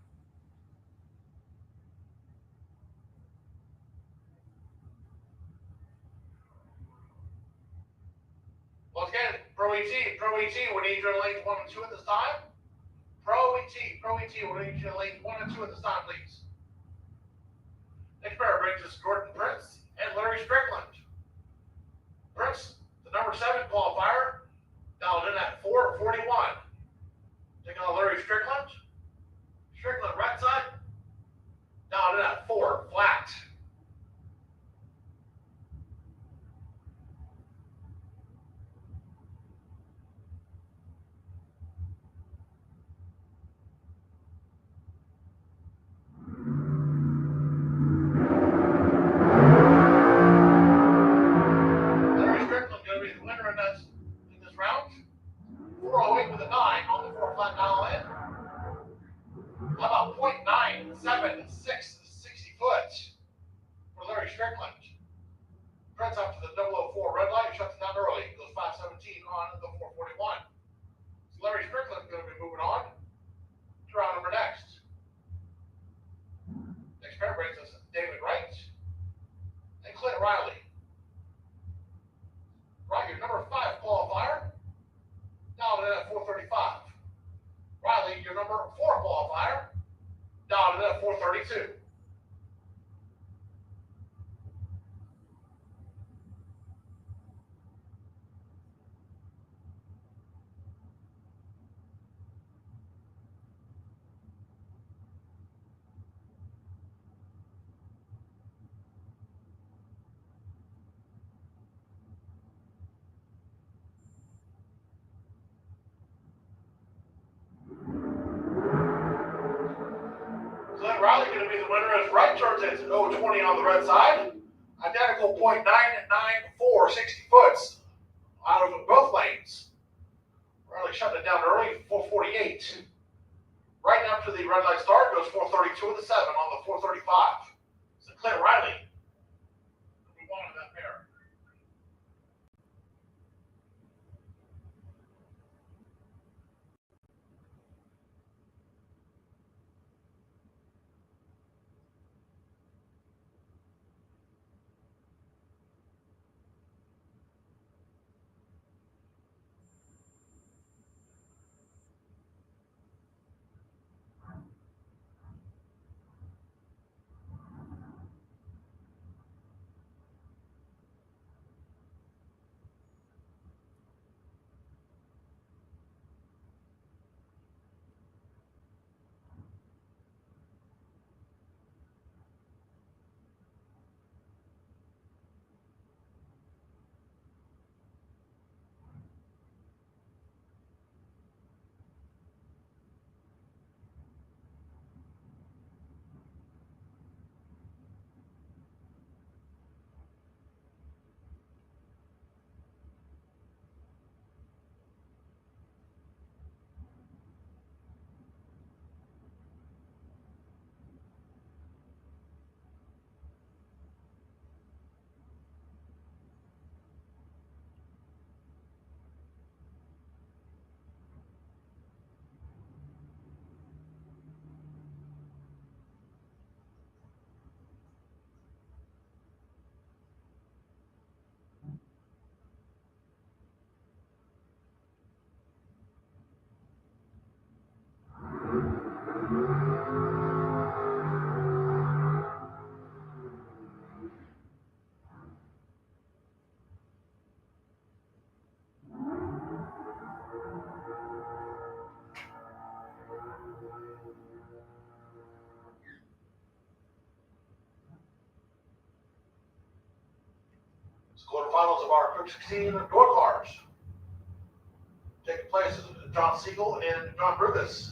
Once again, Pro ET, we need your lanes 1 and 2 at this time. Pro ET, we need your lanes 1 and 2 at this time, please. Next pair brings us Gordon Prince and Larry Strickland. Prince, the number 7 qualifier, dialed in at 441. Taking on Larry Strickland. Strickland right side, dialed in at 4 flat. Riley shuts it down early. Goes 5:17 on the 441. So Larry Strickland's going to be moving on to round number next. Next pair brings us David Wright and Clint Riley. Right, your number 5 qualifier, dialed in at 435. Riley, your number 4 qualifier, dialed in at 432. Clint Riley going to be the winner as Wright turns it 0-20 on the red side. Identical .994 60 foots out of both lanes. Riley shut it down early, 448. Right after the red light start goes 432 with the 7 on the 435. So Clint Riley, we wanted that pair. Quarterfinals of our Quick 16 door cars. Taking place is John Siegel and John Brugus.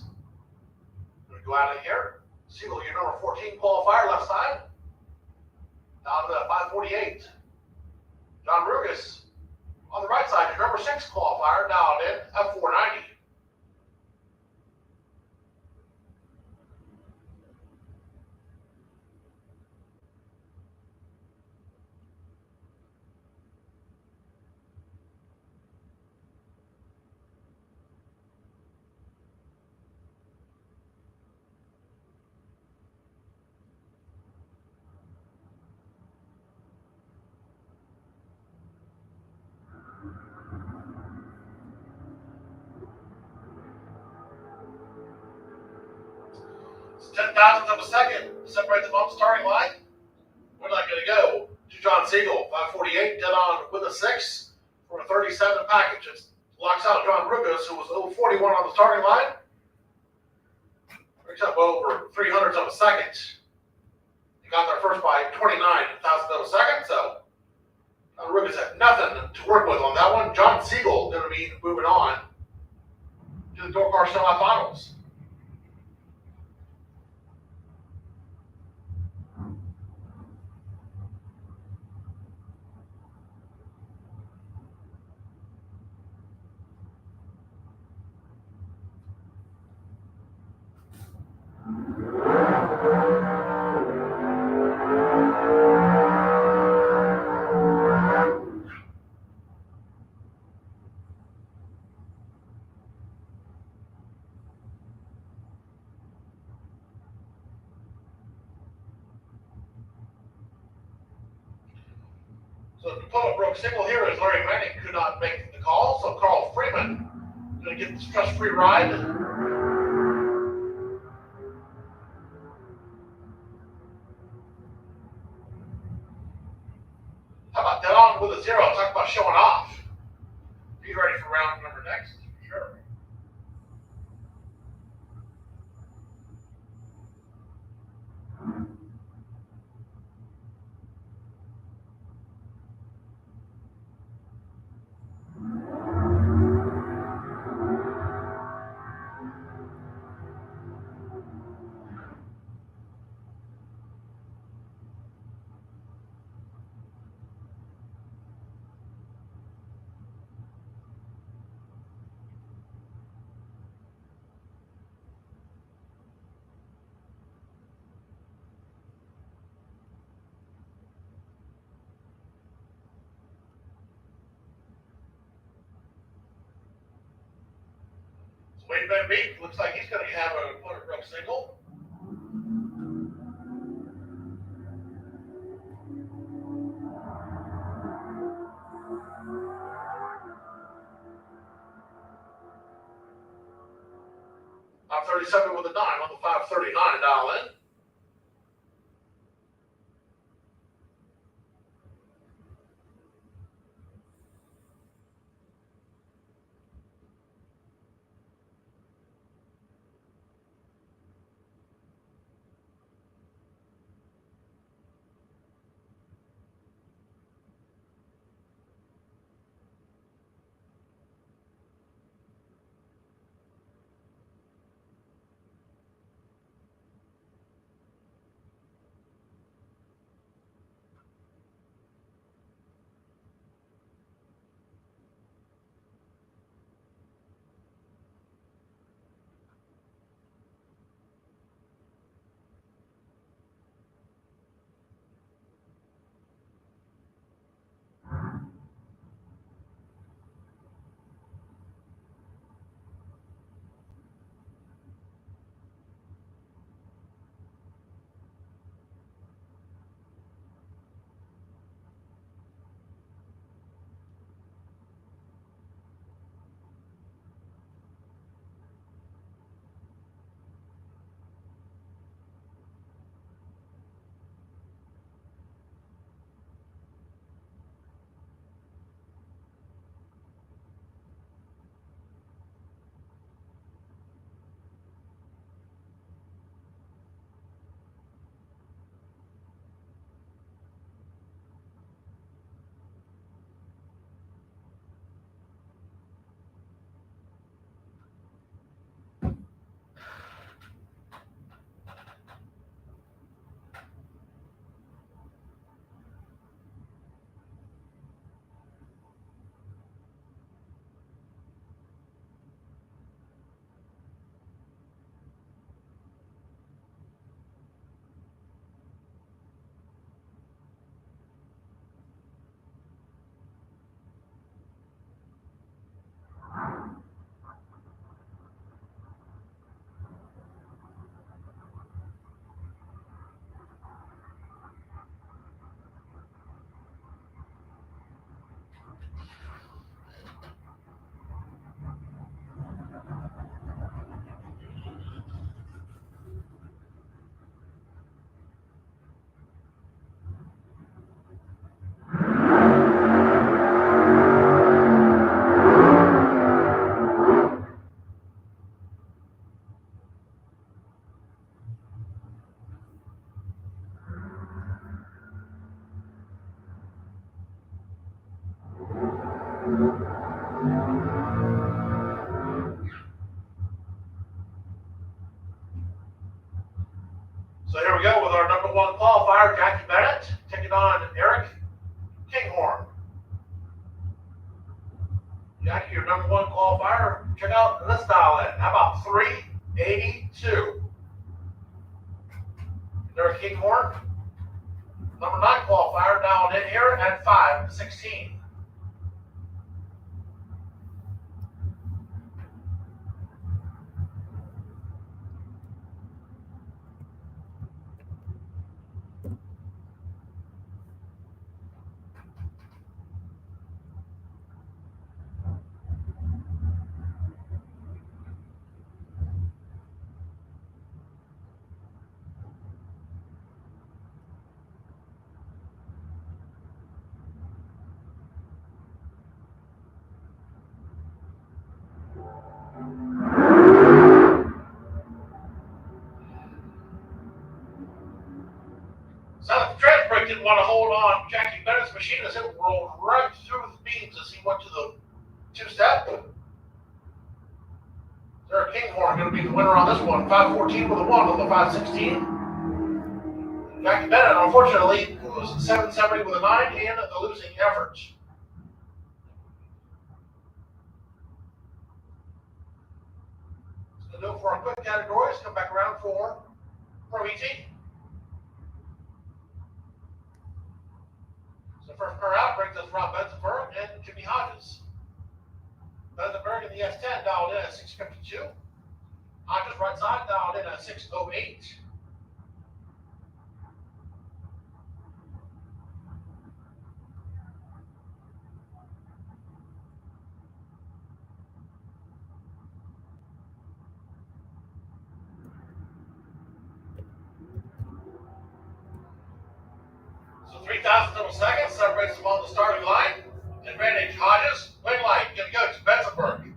Going to go out of here. Siegel, your number 14 qualifier, left side. Down to 548. John Brugus on the right side, your number 6 qualifier, dialed in at 490. It's 10,000ths of a second separates them on the starting line. We're not going to go to John Siegel, 548, dead on with a 6 for a 37 package. It locks out John Brugus, who was 041 on the starting line. Brings up over 300ths of a second. He got there first by 29,000ths of a second, so John Brugus had nothing to work with on that one. John Siegel going to be moving on to the door car semifinals. So the pull-up broke single here is Larry Manning could not make the call, so Carl Freeman going to get the stress-free ride. How about dead on with a 0? Talk about showing off. Be ready for round number next, for sure. Wade Van Beek looks like he's going to have a pull-up broke single. Top 37 with a dime on the 539 dial in. So here we go with our number one qualifier, Jackie Bennett, taking on Eric Kinghorn. Jackie, your number one qualifier, check out this dial in. How about 382? Eric Kinghorn, number 9 qualifier, dialed in here at 516. on 514 with a 1 on the 516. Jackie Bennett, unfortunately, was 770 with a 9 and the losing effort. So do it for our quick categories. Come back around for Pro ET. So first pair out brings us Rob Benzenberg and Jimmy Hodges. Benzenberg in the S10 dialed in at 652. Hodges right side dialed in at 608. So 3,000 seconds separates them on the starting line. Advantage Hodges. Wing line, gonna go to Benzenberg.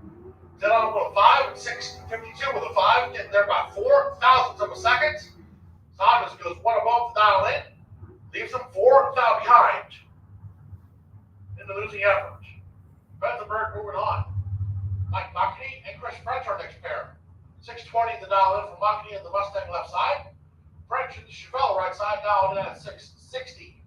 Then on with a 5 and 652 with a 5, getting there by 4,000 of a second. So Hodges goes one above the dial in, leaves them 4 dial behind in the losing effort. Benzenberg moving on. Mike Mockney and Chris French are next pair. 620 the dial in from Mockney and the Mustang left side. French and the Chevelle right side dialed in at 660.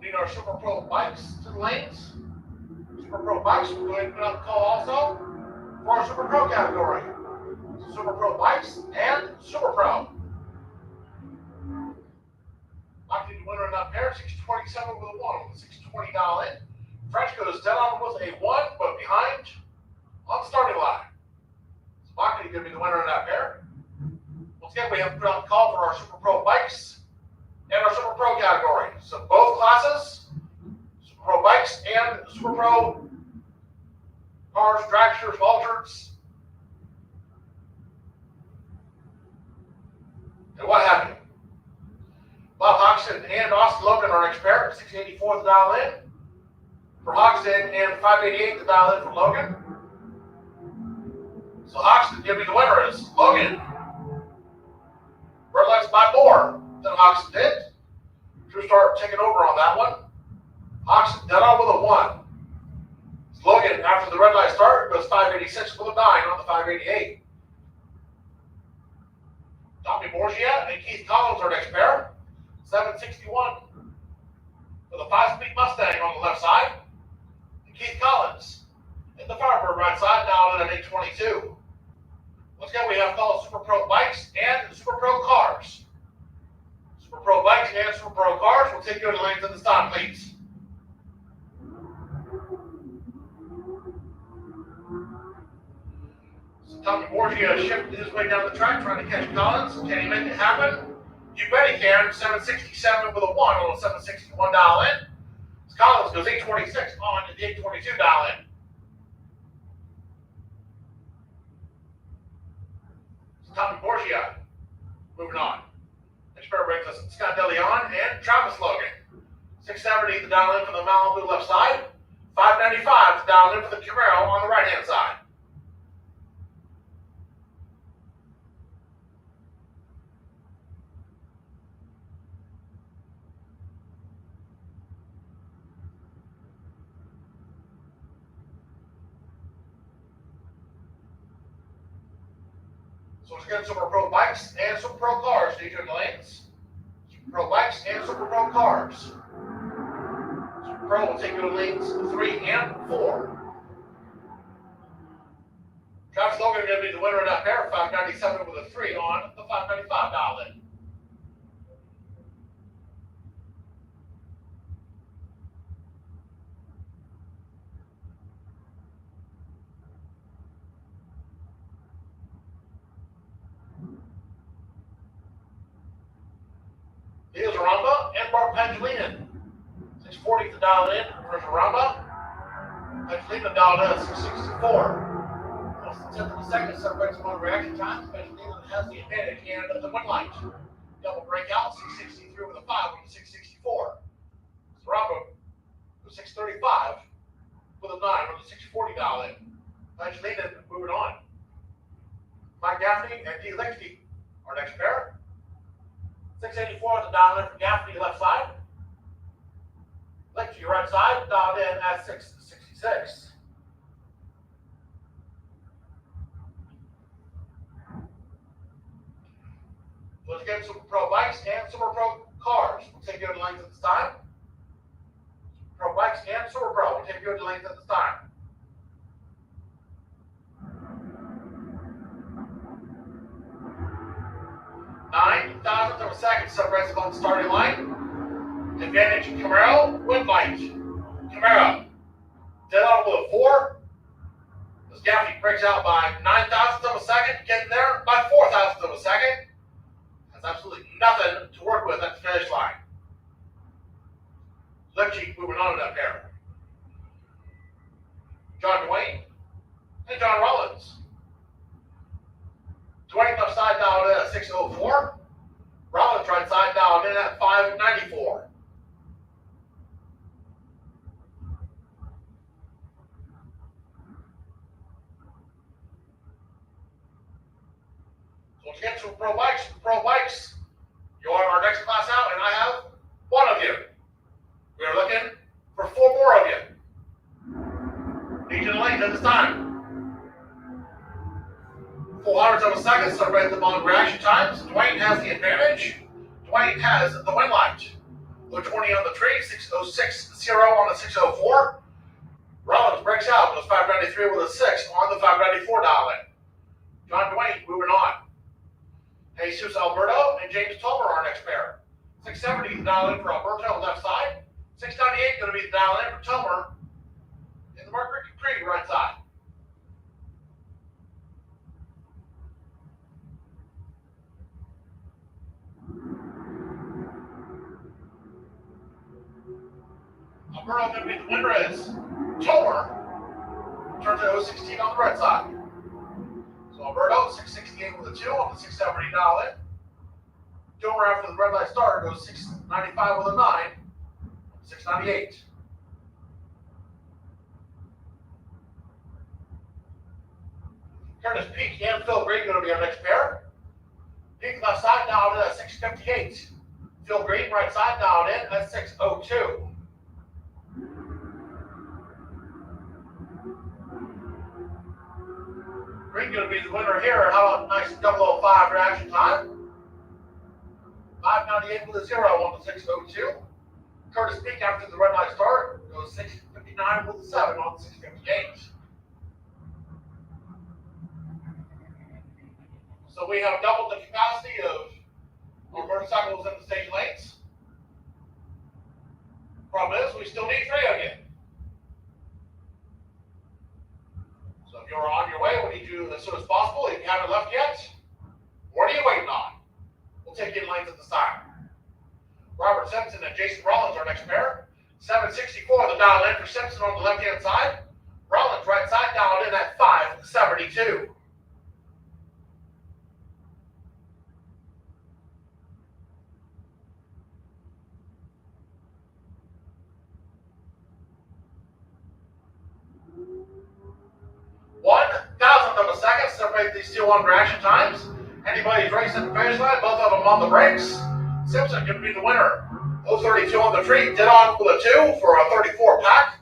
Need our Super Pro bikes to the lanes. Super Pro bikes, we'll go ahead and put out the call also for our Super Pro category. Super Pro bikes and Super Pro. Mockney the winner in that pair, 627 with a 1 with a 620 dial in. French goes dead on with a 1, but behind on the starting line. So Mockney going to be the winner in that pair. Once again, we have to put out the call for our Super Pro bikes and our Super Pro category. So both classes, Super Pro bikes and Super Pro cars, dragsters, altereds. And what happened? Bob Hoxton and Austin Logan are next pair, 684 the dial in for Hoxton and 588 the dial in for Logan. So Hoxton giving the winner is Logan. Red lights by more than Hoxton did. Drew Starr taking over on that one. Hoxton dead on with a 1. Logan, after the red light start, goes 586 with a 9 on the 588. Tommy Borgia and Keith Collins are next pair. 761 with a 5-speed Mustang on the left side. And Keith Collins in the Firebird right side, now in an 822. Once again, we have called Super Pro bikes and Super Pro cars. Super Pro bikes and Super Pro cars. We'll take you to the lanes at this time, please. So Tommy Borgia shifted his way down the track trying to catch Collins. Can he make it happen? You bet he can. 767 with a 1 on a 761 dial in. Collins goes 826 on to the 822 dial in. So Tommy Borgia moving on. Next pair brings us Scott DeLeon and Travis Logan. 670 the dial in for the Malibu left side. 595 the dial in for the Camaro on the right hand side. So let's get Super Pro bikes and Super Pro cars. These are the lanes. Super Pro bikes and Super Pro cars. Super Pro will take you to lanes 3 and 4. Travis Logan is going to be the winner of that pair, 597 with a 3 on the 595 dial in. Here's Zaramba and Bart Pangilinan. 640 to dial in for Zaramba. Pangilinan dialed in at 664. Almost the 10th of a second separates them on reaction time. Pangilinan has the advantage and the win light. Double breakout, 663 with a 5 with a 664. Bravo, 635 with a 9 with a 640 dial in. Thanks, Nathan. Moving on. Mike Gaffney and D. Lichty, our next pair. 684 with a dial in for Gaffney, left side. Lichty, right side, dialed in at 666. Let's get Super Pro bikes and Super Pro cars. We'll take you to length at this time. Pro bikes and Super Pro. We'll take you to length at this time. Nine thousandths of a second separates on the starting line. Advantage Camaro, wind light. Camaro. Dead on with a 4. This Gaffney breaks out by 9 thousandths of a second, getting there by 4 thousandths of a second. Has absolutely nothing to work with at the finish line. Lichty moving on to that pair. John Dwayne and John Rollins. Dwayne left side dialed in at 604. Rollins right side dialed in at 594. So let's get some pro bikes. Pro bikes. You are our next class out, and I have one of you. We are looking for 4 more of you. Need you to length at this time. 400ths of a second separates them on reaction times. Dwayne has the advantage. Dwayne has the win light. Low 20 on the tree, 606.0 on the 604. Rollins breaks out with 593 with a 6 on the 594 dial in. John Dwayne moving on. Jesus Alberto and James Tolmer our next pair. 670 is dial in for Alberto left side. 698 going to be the dial in for Tolmer in the Mercury Capri right side. Alberto going to be the winner as Tolmer turns to 016 on the right side. So Alberto, 668 with a 2 on the 670 dial in. Tolmer after the red light start goes 695 with a 9, 698. Curtis Peak and Phil Green going to be our next pair. Peak left side dialed in at 658. Phil Green right side dialed in at 602. Green going to be the winner here. How about a nice 005 reaction time? 598 with a 0 on the 602. Curtis Peak after the red light start goes 659 with a 7 on the 658. So we have doubled the capacity of our motorcycles in the stage lanes. Problem is, we still need 3 of you. So if you're on your way, we need you as soon as possible. If you haven't left yet, what are you waiting on? We'll take you in lanes at this time. Robert Simpson and Jason Rollins, our next pair. 764, the dial in for Simpson on the left-hand side. Rollins right side dialed in at 572. Separate these two on reaction times. Anybody's racing the finish line, both of them on the brakes. Simpson going to be the winner. 032 on the tree, did on with a 2 for a 34 pack.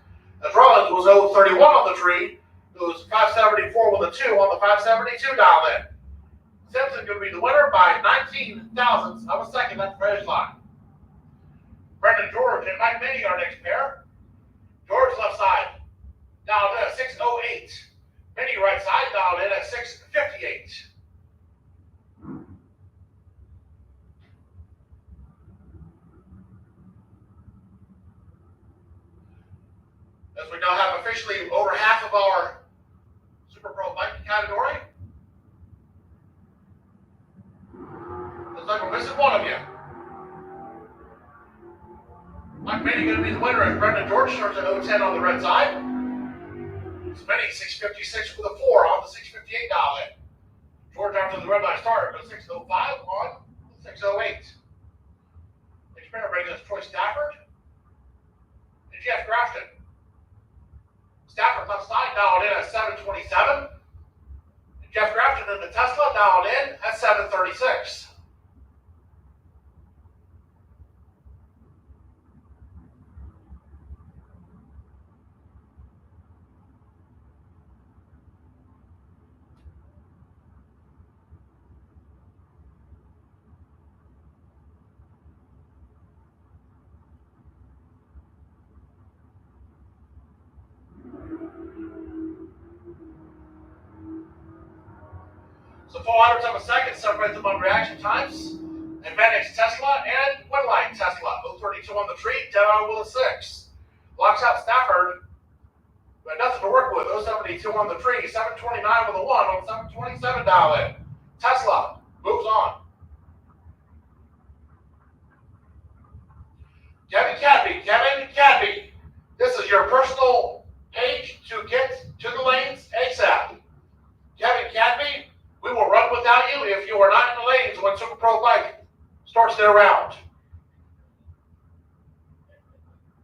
As Rollins was 031 on the tree, it was 574 with a 2 on the 572 dial in. Simpson going to be the winner by 19 thousandths of a second at the finish line. Brendan George and Mike Minnie our next pair. George left side, dialed in at 608. Minnie right side dialed in at 658. As we now have officially over half of our Super Pro biking category. Looks like we're missing one of you. Mike Minnie going to be the winner as Brendan George starts at 010 on the red side. Minnie 656 with a 4 on the 658 dial in. George after the red light start goes 605 on the 6:08. Experiment brings us Troy Stafford and Jeff Grafton. Stafford left side dialed in at 7:27. And Jeff Grafton in the Tesla dialed in at 7:36. So 400ths of a second separates them on reaction times. Advantage Tesla and Winlight Tesla. 032 on the tree, 10 with a 6. Locks out Stafford, but nothing to work with. 072 on the tree, 729 with a 1 on 727 dial in. Tesla moves on. Kevin Cadby. This is your personal page to get to the lanes ASAP. Kevin Cadby, we will run without you if you are not in the lanes when Super Pro Bike starts their round.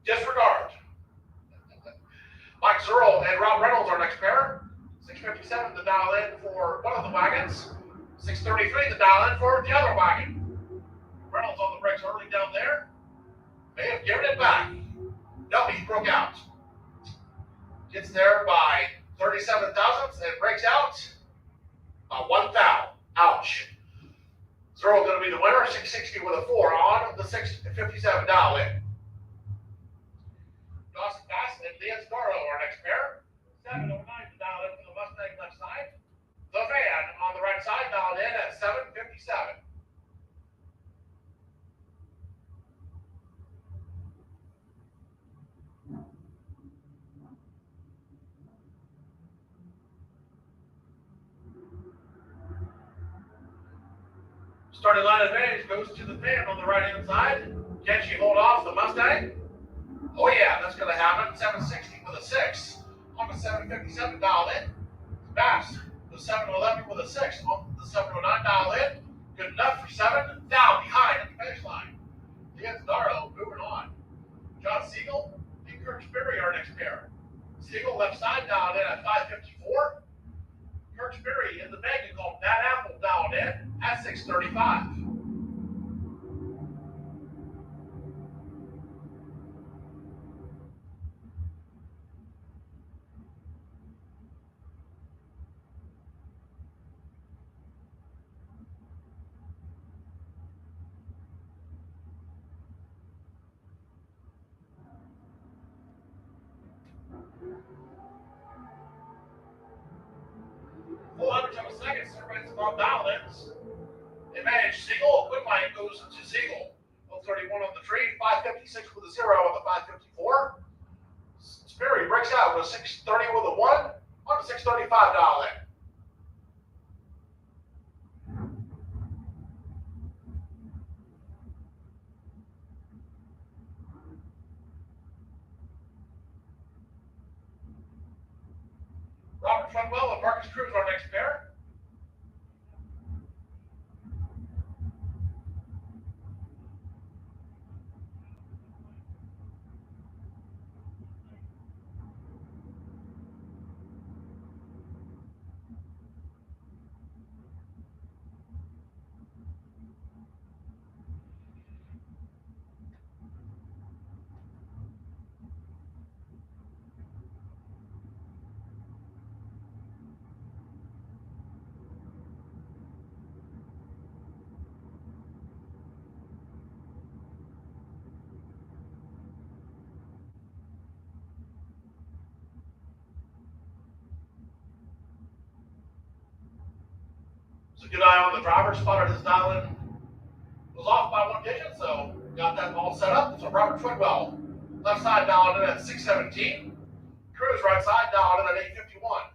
Disregard. Mike Zerl and Rob Reynolds are next pair. 6:57 to dial in for one of the wagons. 6:33 to dial in for the other wagon. Reynolds on the brakes early down there. May have given it back. No, he broke out. Gets there by 37 thousandths and breaks out. 1 foul. Ouch. Zero going to be the winner. 660 with a 4 on the 6:57 dial in. Dawson Bass and Leah Scarlo are next pair. 7:09 to dial in for the Mustang left side. The van on the right side dialed in at 7:57. Starting line advantage goes to the fan on the right-hand side. Can she hold off the Mustang? Oh yeah, that's going to happen. 760 with a 6 on the 7:57 dial in. Bass, the 7:11 with a 6 on the 7:09 dial in. Good enough for 7. Down behind at the finish line. Leah Darrow moving on. John Siegel and Kirk Sperry are next pair. Siegel left side dialed in at 5:54. Kirk Sperry in the bag called Bad Apple dialed in at 6:35. On dial ins. Advantage Siegel. Quick line goes to Siegel. 031 on the tree. 556 with a 0 on the 554. Sperry breaks out with a 630 with a 1 on the 635 dial in. Robert Trunwell and Marcus Cruz are next pair. So good eye on the driver, spotted his dial in was off by 1 digit, so got that all set up. So Robert Twidwell, left side dialed in at 6:17. Cruz right side dialed in at 8:51.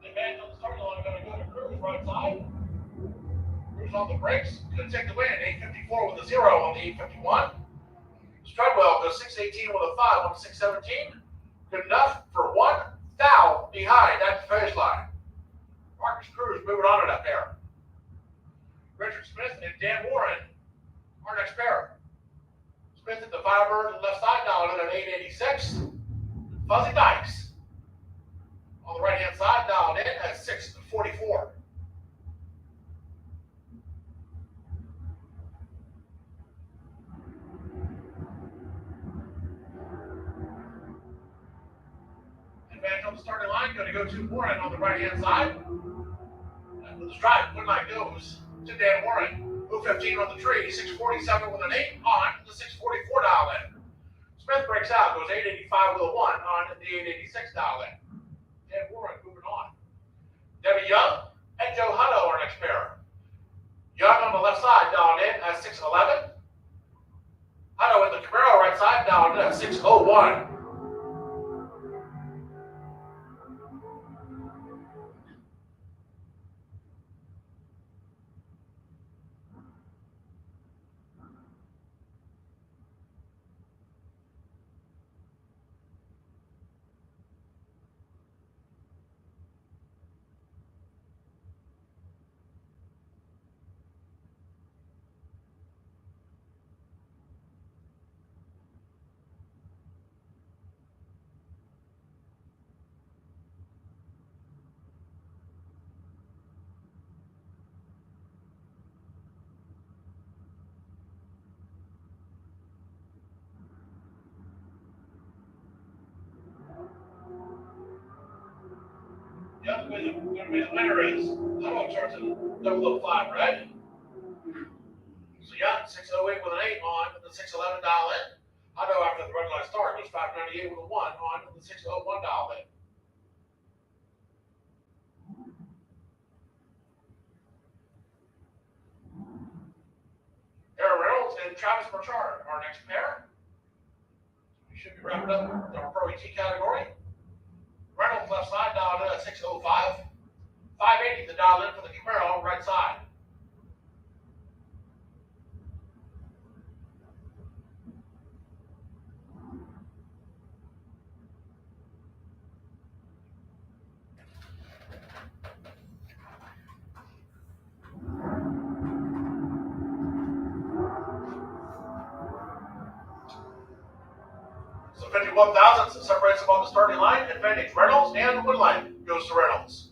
The man on the start line going to go to Cruz right side. Cruz was on the brakes. Going to take the win. 854 with a 0 on the 851. Strudwell goes 618 with a 5 on the 617. Good enough for 1 foul behind at the finish line. Marcus Cruz moving on to that pair. Richard Smith and Dan Warren, our next pair. Smith at the Firebird on the left side, dialed in at 886. Fuzzy Dykes on the right hand side, dialed in at 644. Advantage on the starting line, going to go to Warren on the right hand side. And with the stripe, one line goes to Dan Warren. 015 on the tree, 647 with an 8 on the 644 dial in. Smith breaks out, goes 885 with a 1 on the 886 dial in. Dan Warren moving on. Debbie Young and Joe Hutto are next pair. Young on the left side dialed in at 611. Hutto in the Camaro right side dialed in at 601. Young going to be the winner is Hutto starts at 005 red. So Young 608 with an 8 on the 611 dial in. Hutto after the red light start was 598 with a 1 on the 601 dial in. Aaron Reynolds and Travis Burchard, our next pair. We should be wrapping up our Pro ET category. Reynolds left side dialed in at 605. 580 the dial in for the Camaro right side. So 51 thousandths separates them on the starting line. Advantage Reynolds and Woodline goes to Reynolds.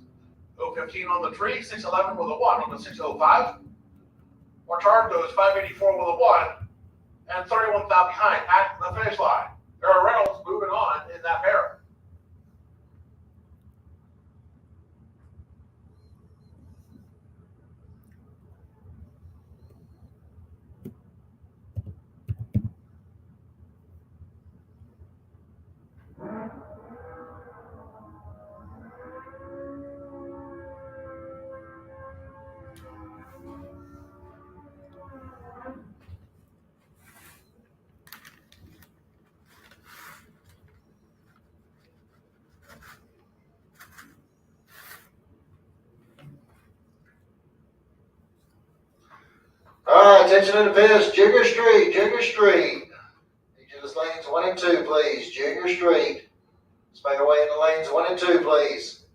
015 on the tree, 611 with a 1 on the 605. Marchard goes 584 with a 1 and 31 thou behind at the finish line. Aaron Reynolds moving on in that pair. All right, attention in the pits, Jigger Street, Jigger Street. Need you to lanes 1 and 2, please. Jigger Street. Let's make our way in the lanes 1 and 2, please.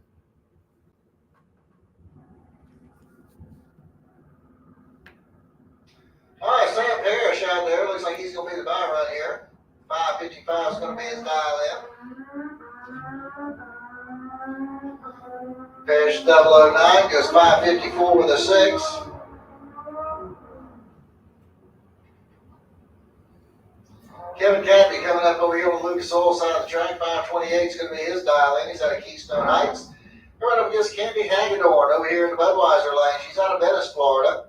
All right, Sam Parrish out there. Looks like he's going to be the buy right here. 555 is going to be his dial in. Parrish 009 goes 554 with a 6. Kevin Cappy coming up over here on the Lucas Oil side of the track. 528 is going to be his dial in. He's out of Keystone Heights. Right up against Campy Hagedorn over here in the Budweiser lane. She's out of Venice, Florida.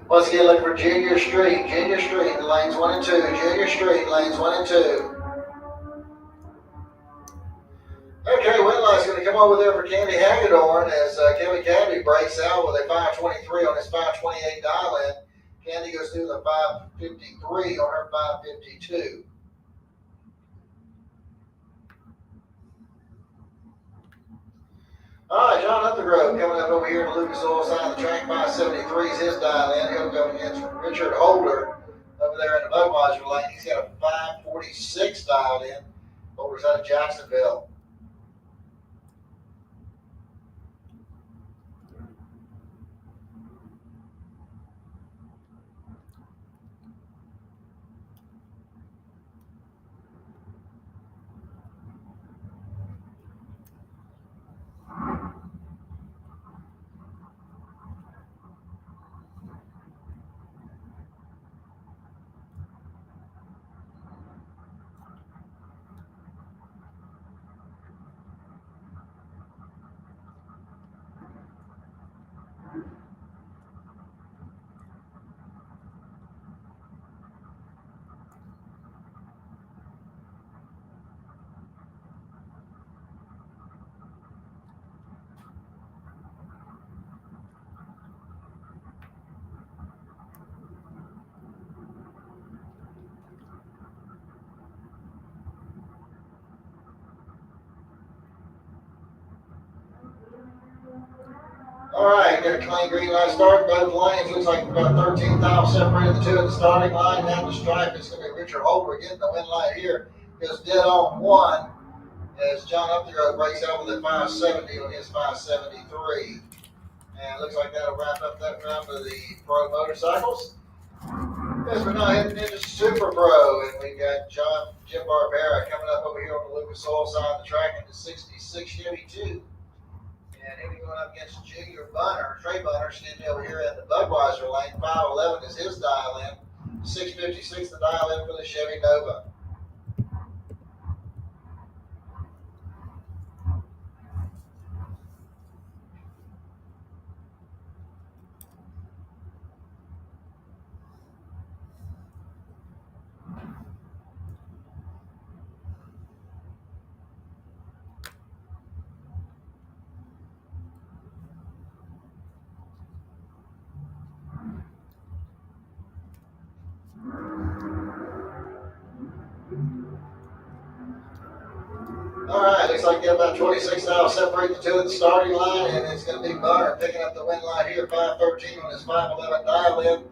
Once again, looking for Junior Street, the lanes 1 and 2, Junior Street, lanes 1 and 2. Okay, Winlight's going to come over there for Candy Hagedorn as Kevin Candy breaks out with a 523 on his 528 dial-in. Candy goes through the 553 on her 552. All right, John Upthegrove coming up over here to Lucas Oil side of the track. 573 is his dial-in. He'll go against Richard Holder over there in the Budweiser lane. He's got a 546 dialed in. Holder's out of Jacksonville. All right, got a clean green light start. Both lanes looks like about 13,000 separated the two at the starting line. Down the stripe, it's going to be Richard Holder getting the win light here. Goes dead on one as John Upthegrove breaks out with a 570 on his 573. And it looks like that'll wrap up that round of the pro motorcycles. Yes, we're now heading into Super Pro, and we got Jim Barbera coming up over here on the Lucas Oil side of the track in the 66 Chevy 2. And he'll be going up against Junior Bunner, Trey Bunner, standing over here at the Budweiser lane. 511 is his dial-in. 656 the dial-in for the Chevy Nova. All right, looks like you got about 26 now separate the two at the starting line, and it's going to be Bunner picking up the win light here. 513 on his 511 dial-in.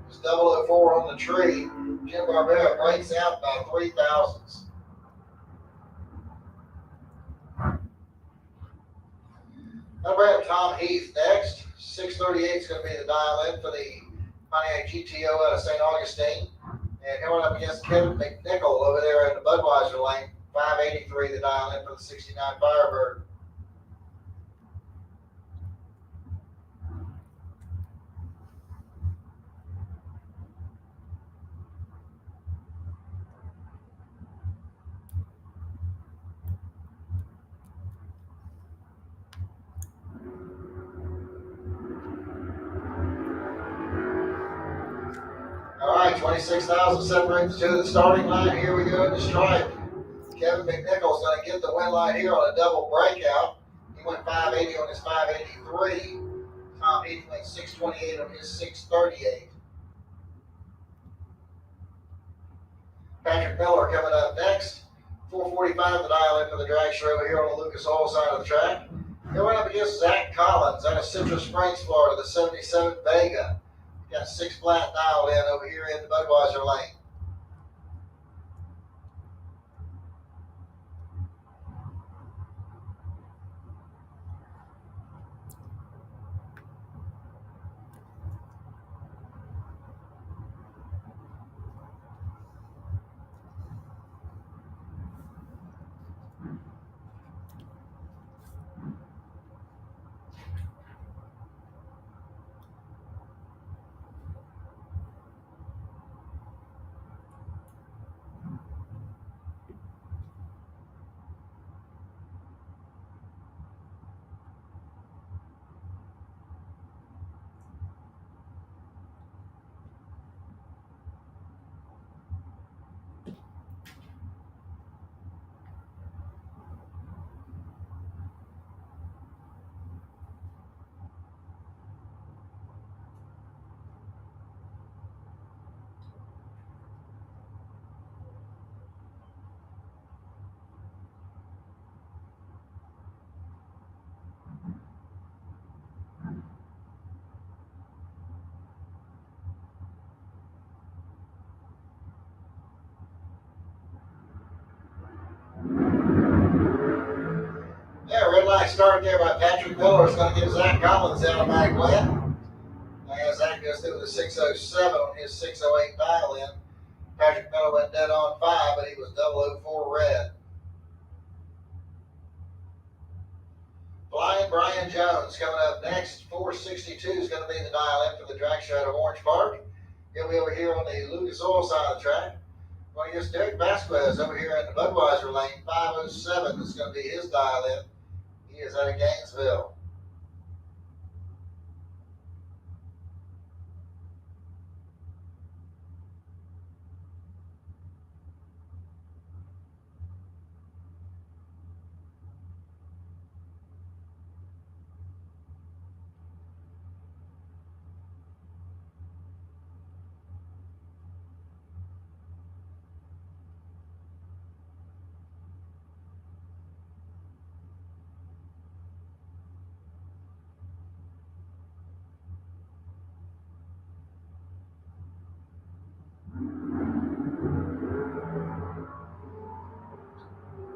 It's 004 on the tree. Jim Barbera breaks out by 3 thousandths. Now we have Tom Heath next. 638 is going to be the dial-in for the Pontiac GTO out of St. Augustine. And coming up against Kevin McNichol over there in the Budweiser lane. 583 the dial-in for the 69 Firebird. All right, 26,000 separate the two at the starting line. Here we go in the stripe. Kevin McNichol's going to get the win light here on a double breakout. He went 580 on his 583. Tom Heath went 628 on his 638. Patrick Miller coming up next. 445 the dial-in for the Dragster over here on the Lucas Oil side of the track. Going up against Zach Collins out of Citrus Springs, Florida, the 77 Vega. Got 6 flat dialed in over here in the Budweiser lane. start there by Patrick Miller is going to give Zach Collins the automatic win. As Zach goes through with a 607 on his 608 dial-in. Patrick Miller went dead on 5, but he was 004 red. Flying Brian Jones coming up next. 462 is going to be the dial-in for the Dragster out of Orange Park. He'll be over here on the Lucas Oil side of the track. Well, yes, Derek Vasquez over here in the Budweiser lane. 507 is going to be his dial-in. He is out of Gainesville.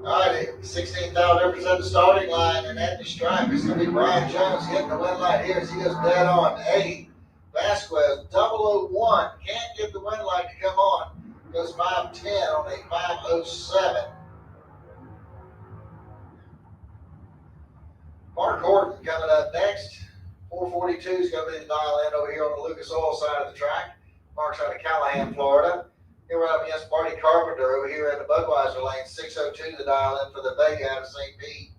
All right, 16,000 represent the starting line, and at the stripe, it's going to be Brian Jones getting the win light here as he goes dead on 8. Vasquez, 001, can't get the win light to come on. Goes 510 on a 507. Mark Horton coming up next. 442 is going to be the dial-in over here on the Lucas Oil side of the track. Mark's out of Callahan, Florida. Here we're up against Marty Carpenter over here in the Budweiser lane. 602 the dial-in for the Vega out of St. Pete.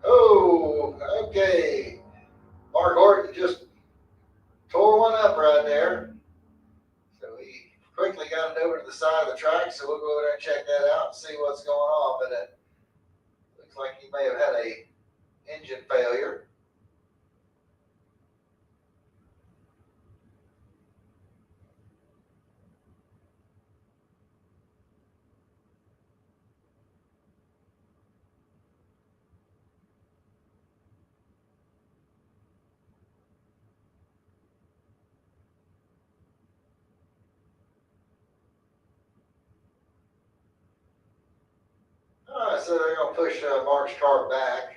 Oh, okay. Mark Horton just tore one up right there. So he quickly got it over to the side of the track, so we'll go over there and check that out and see what's going on. But it looks like he may have had a engine failure. All right, so they're going to push Mark's car back.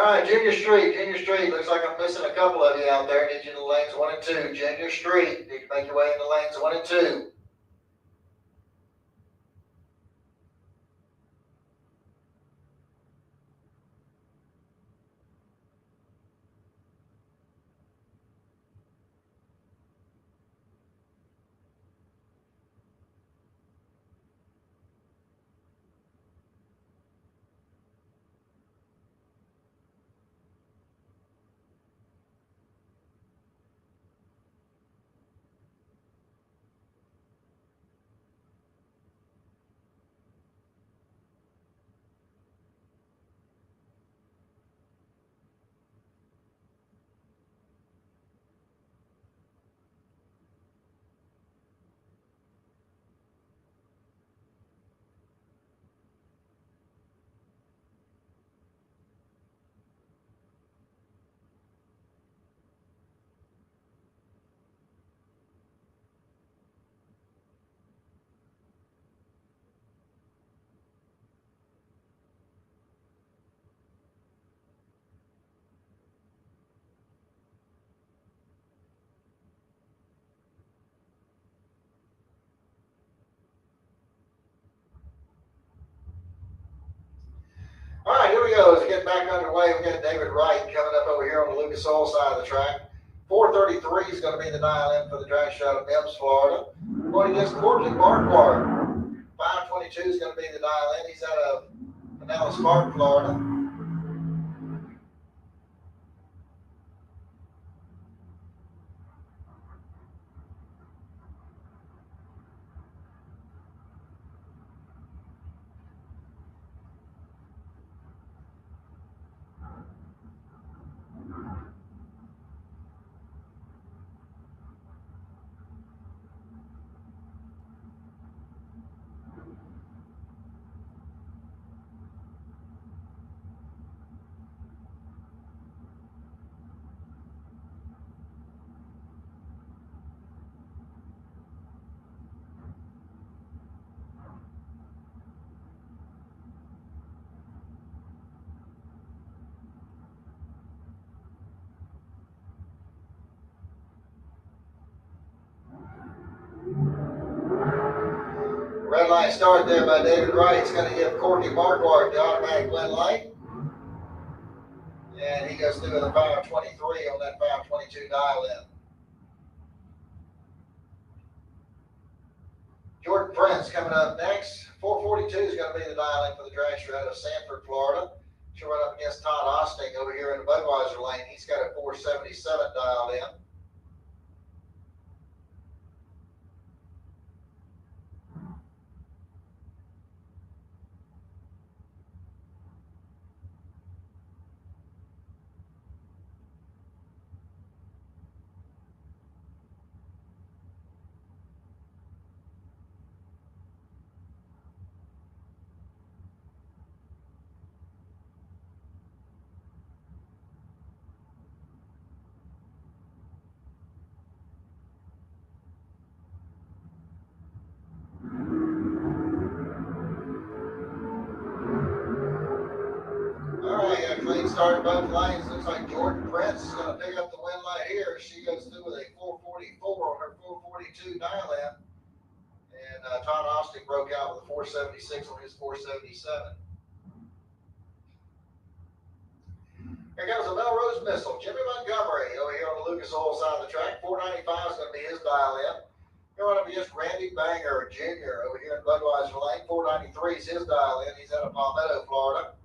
All right, Junior Street. Looks like I'm missing a couple of you out there. Need you in the lanes 1 and 2. Junior Street. Need to make your way in the lanes 1 and 2. All right, here we go. Let's get back underway. We got David Wright coming up over here on the Lucas Oil side of the track. 433 is going to be the dial in for the Dragster out of Mims, Florida. Going against Courtney Marquardt. 522 is going to be the dial in. He's out of Pinellas Park, Florida. Red light start there by David Wright. It's going to give Courtney Marquardt the automatic win light. And he goes through with a 523 on that 522 dial in. Jordan Prince coming up next. 442 is going to be the dial in for the Dragster out of Sanford, Florida. She'll run up against Todd Osting over here in the Budweiser lane. He's got a 477 dialed in. Started both lanes. Looks like Jordan Prince is going to pick up the win light here. She goes through with a 444 on her 442 dial in. And Todd Austin broke out with a 476 on his 477. Here comes a Melrose Missile. Jimmy Montgomery over here on the Lucas Oil side of the track. 495 is going to be his dial in. Going up against Randy Banger Jr. over here in Budweiser lane. 493 is his dial in. He's out of Palmetto, Florida.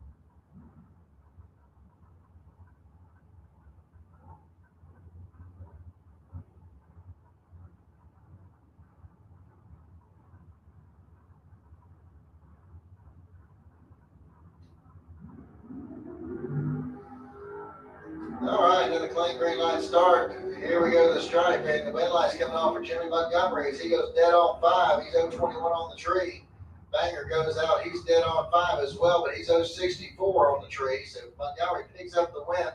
All right, then the clean green light start. Here we go to the stripe, and the win light's coming off for Jimmy Montgomery as he goes dead on 5. He's 021 on the tree. Banger goes out. He's dead on 5 as well, but he's 064 on the tree. So Montgomery picks up the win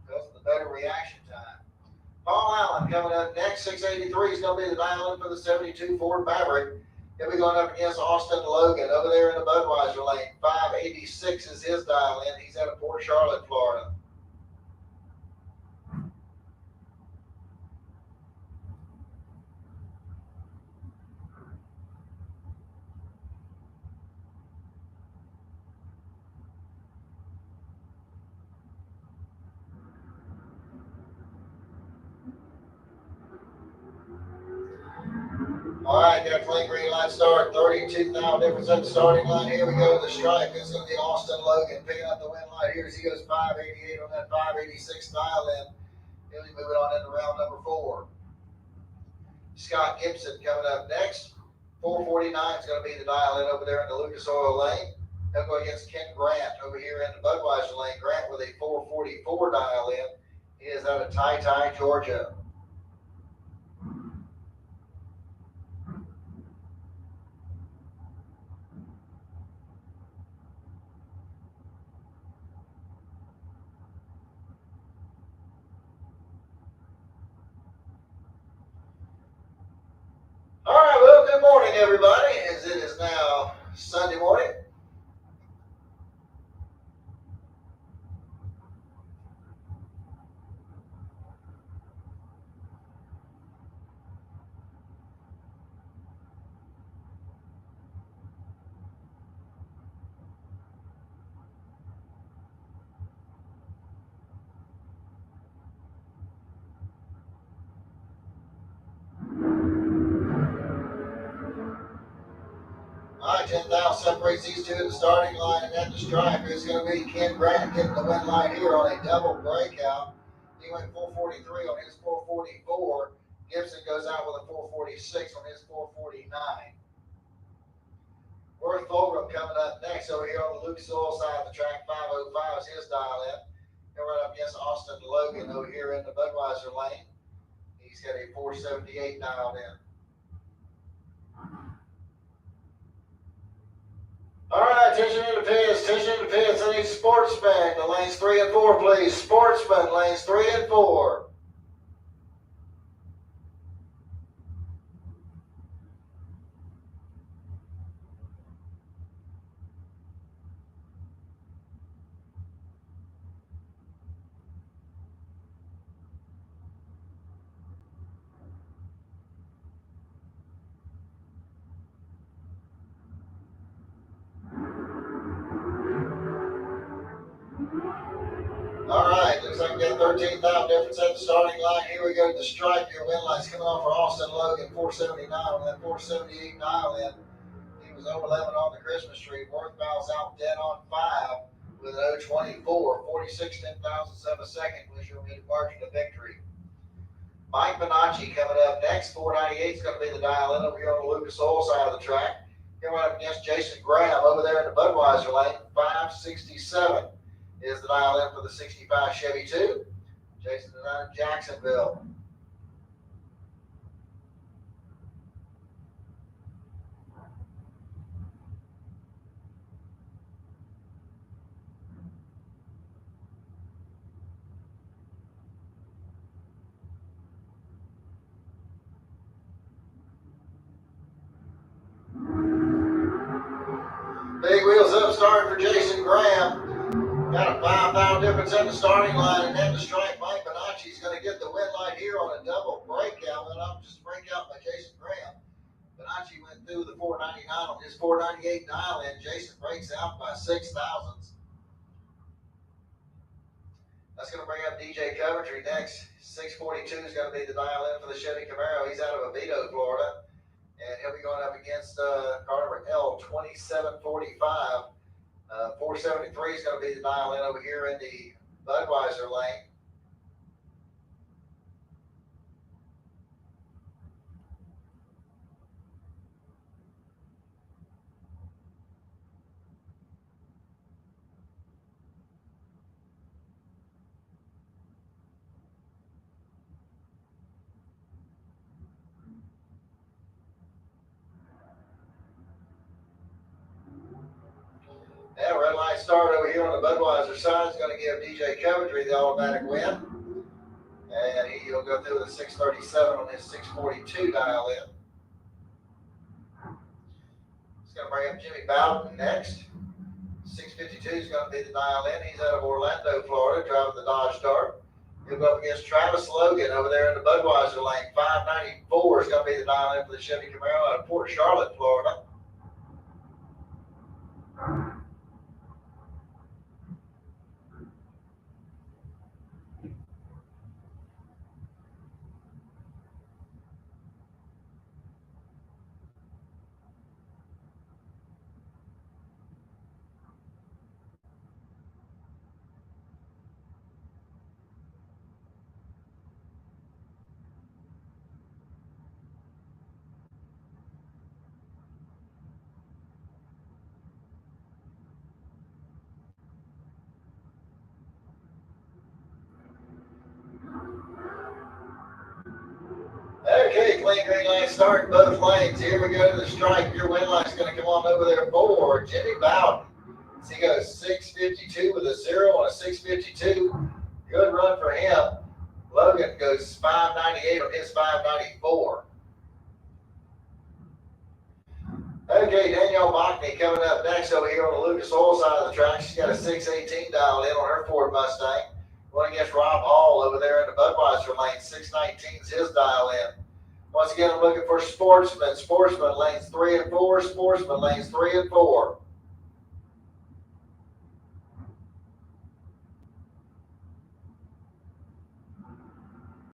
because of the better reaction time. Paul Allen coming up next. 683 is going to be the dial in for the 72 Ford Maverick. He'll be going up against Austin Logan over there in the Budweiser lane. 586 is his dial in. He's out of Port Charlotte, Florida. All right, got a clean green light start. 32 now difference at the starting line. Here we go. The stripe is going to be Austin Logan picking up the win light here as he goes 588 on that 586 dial in. He'll be moving on into round number 4. Scott Gibson coming up next. 449 is going to be the dial in over there in the Lucas Oil lane. He'll go against Ken Grant over here in the Budweiser lane. Grant with a 444 dial in. He is out of Ty, Georgia. All right, well, good morning, everybody, as it is now Sunday morning. All right, 10,000 separates these two at the starting line, and at the stripe is going to be Ken Grant getting the win light here on a double breakout. He went 443 on his 444. Gibson goes out with a 446 on his 449. Worth Fulgham coming up next over here on the Lucas Oil side of the track. 505 is his dial in. He'll run up against Austin Logan over here in the Budweiser lane. He's got a 478 dialed in. All right, attention to the pits, I need Sportsman, the lanes 3 and 4, please. Sportsman, lanes 3 and 4. All right, looks like we got 13,000 difference at the starting line. Here we go to the stripe. Your win line's coming off for Austin Logan, 479 on that 478 dial in. He was 011 on the Christmas tree. Worthbow's out dead on 5 with an 024. 46 10,000 of a second was your margin of victory. Mike Bonacci coming up next. 498 is going to be the dial in over here on the Lucas Oil side of the track. Here right up against Jason Graham over there in the Budweiser lane. 567 is the dial in for the 65 Chevy 2. Jason is out of Jacksonville. Big wheels up, starting for Jason Graham. Got a 5,000 difference at the starting line, and then the stripe. Mike Bonacci's going to get the win light here on a double breakout, and I'm just breakout by Jason Graham. Bonacci went through the 499 on his 498 dial in. Jason breaks out by 6 thousandths. That's going to bring up DJ Coventry next. 642 is going to be the dial in for the Chevy Camaro. He's out of Oviedo, Florida, and he'll be going up against car number L2745. 473 is going to be the dial in over here in the Budweiser lane. Yeah, red light start over here on the Budweiser side is going to give DJ Coventry the automatic win. And he'll go through with a 637 on his 642 dial in. to bring up Jimmy Bowden next. 652 is going to be the dial-in. He's out of Orlando, Florida, driving the Dodge Dart. He'll go up against Travis Logan over there in the Budweiser lane. 594 is going to be the dial-in for the Chevy Camaro out of Port Charlotte, Florida. Okay, clean green light start, both lanes. Here we go to the stripe. Your win light's going to come on over there for Jimmy Bowden. So he goes 652 with a 0 and a 652. Good run for him. Logan goes 598 on his 594. Okay, Danielle Bachny coming up next over here on the Lucas Oil side of the track. She's got a 618 dialed in on her Ford Mustang. Going against Rob Hall over there in the Budweiser lane. 619 is his dial in. Once again, I'm looking for Sportsman. Sportsman lanes 3 and 4. Sportsman lanes 3 and 4.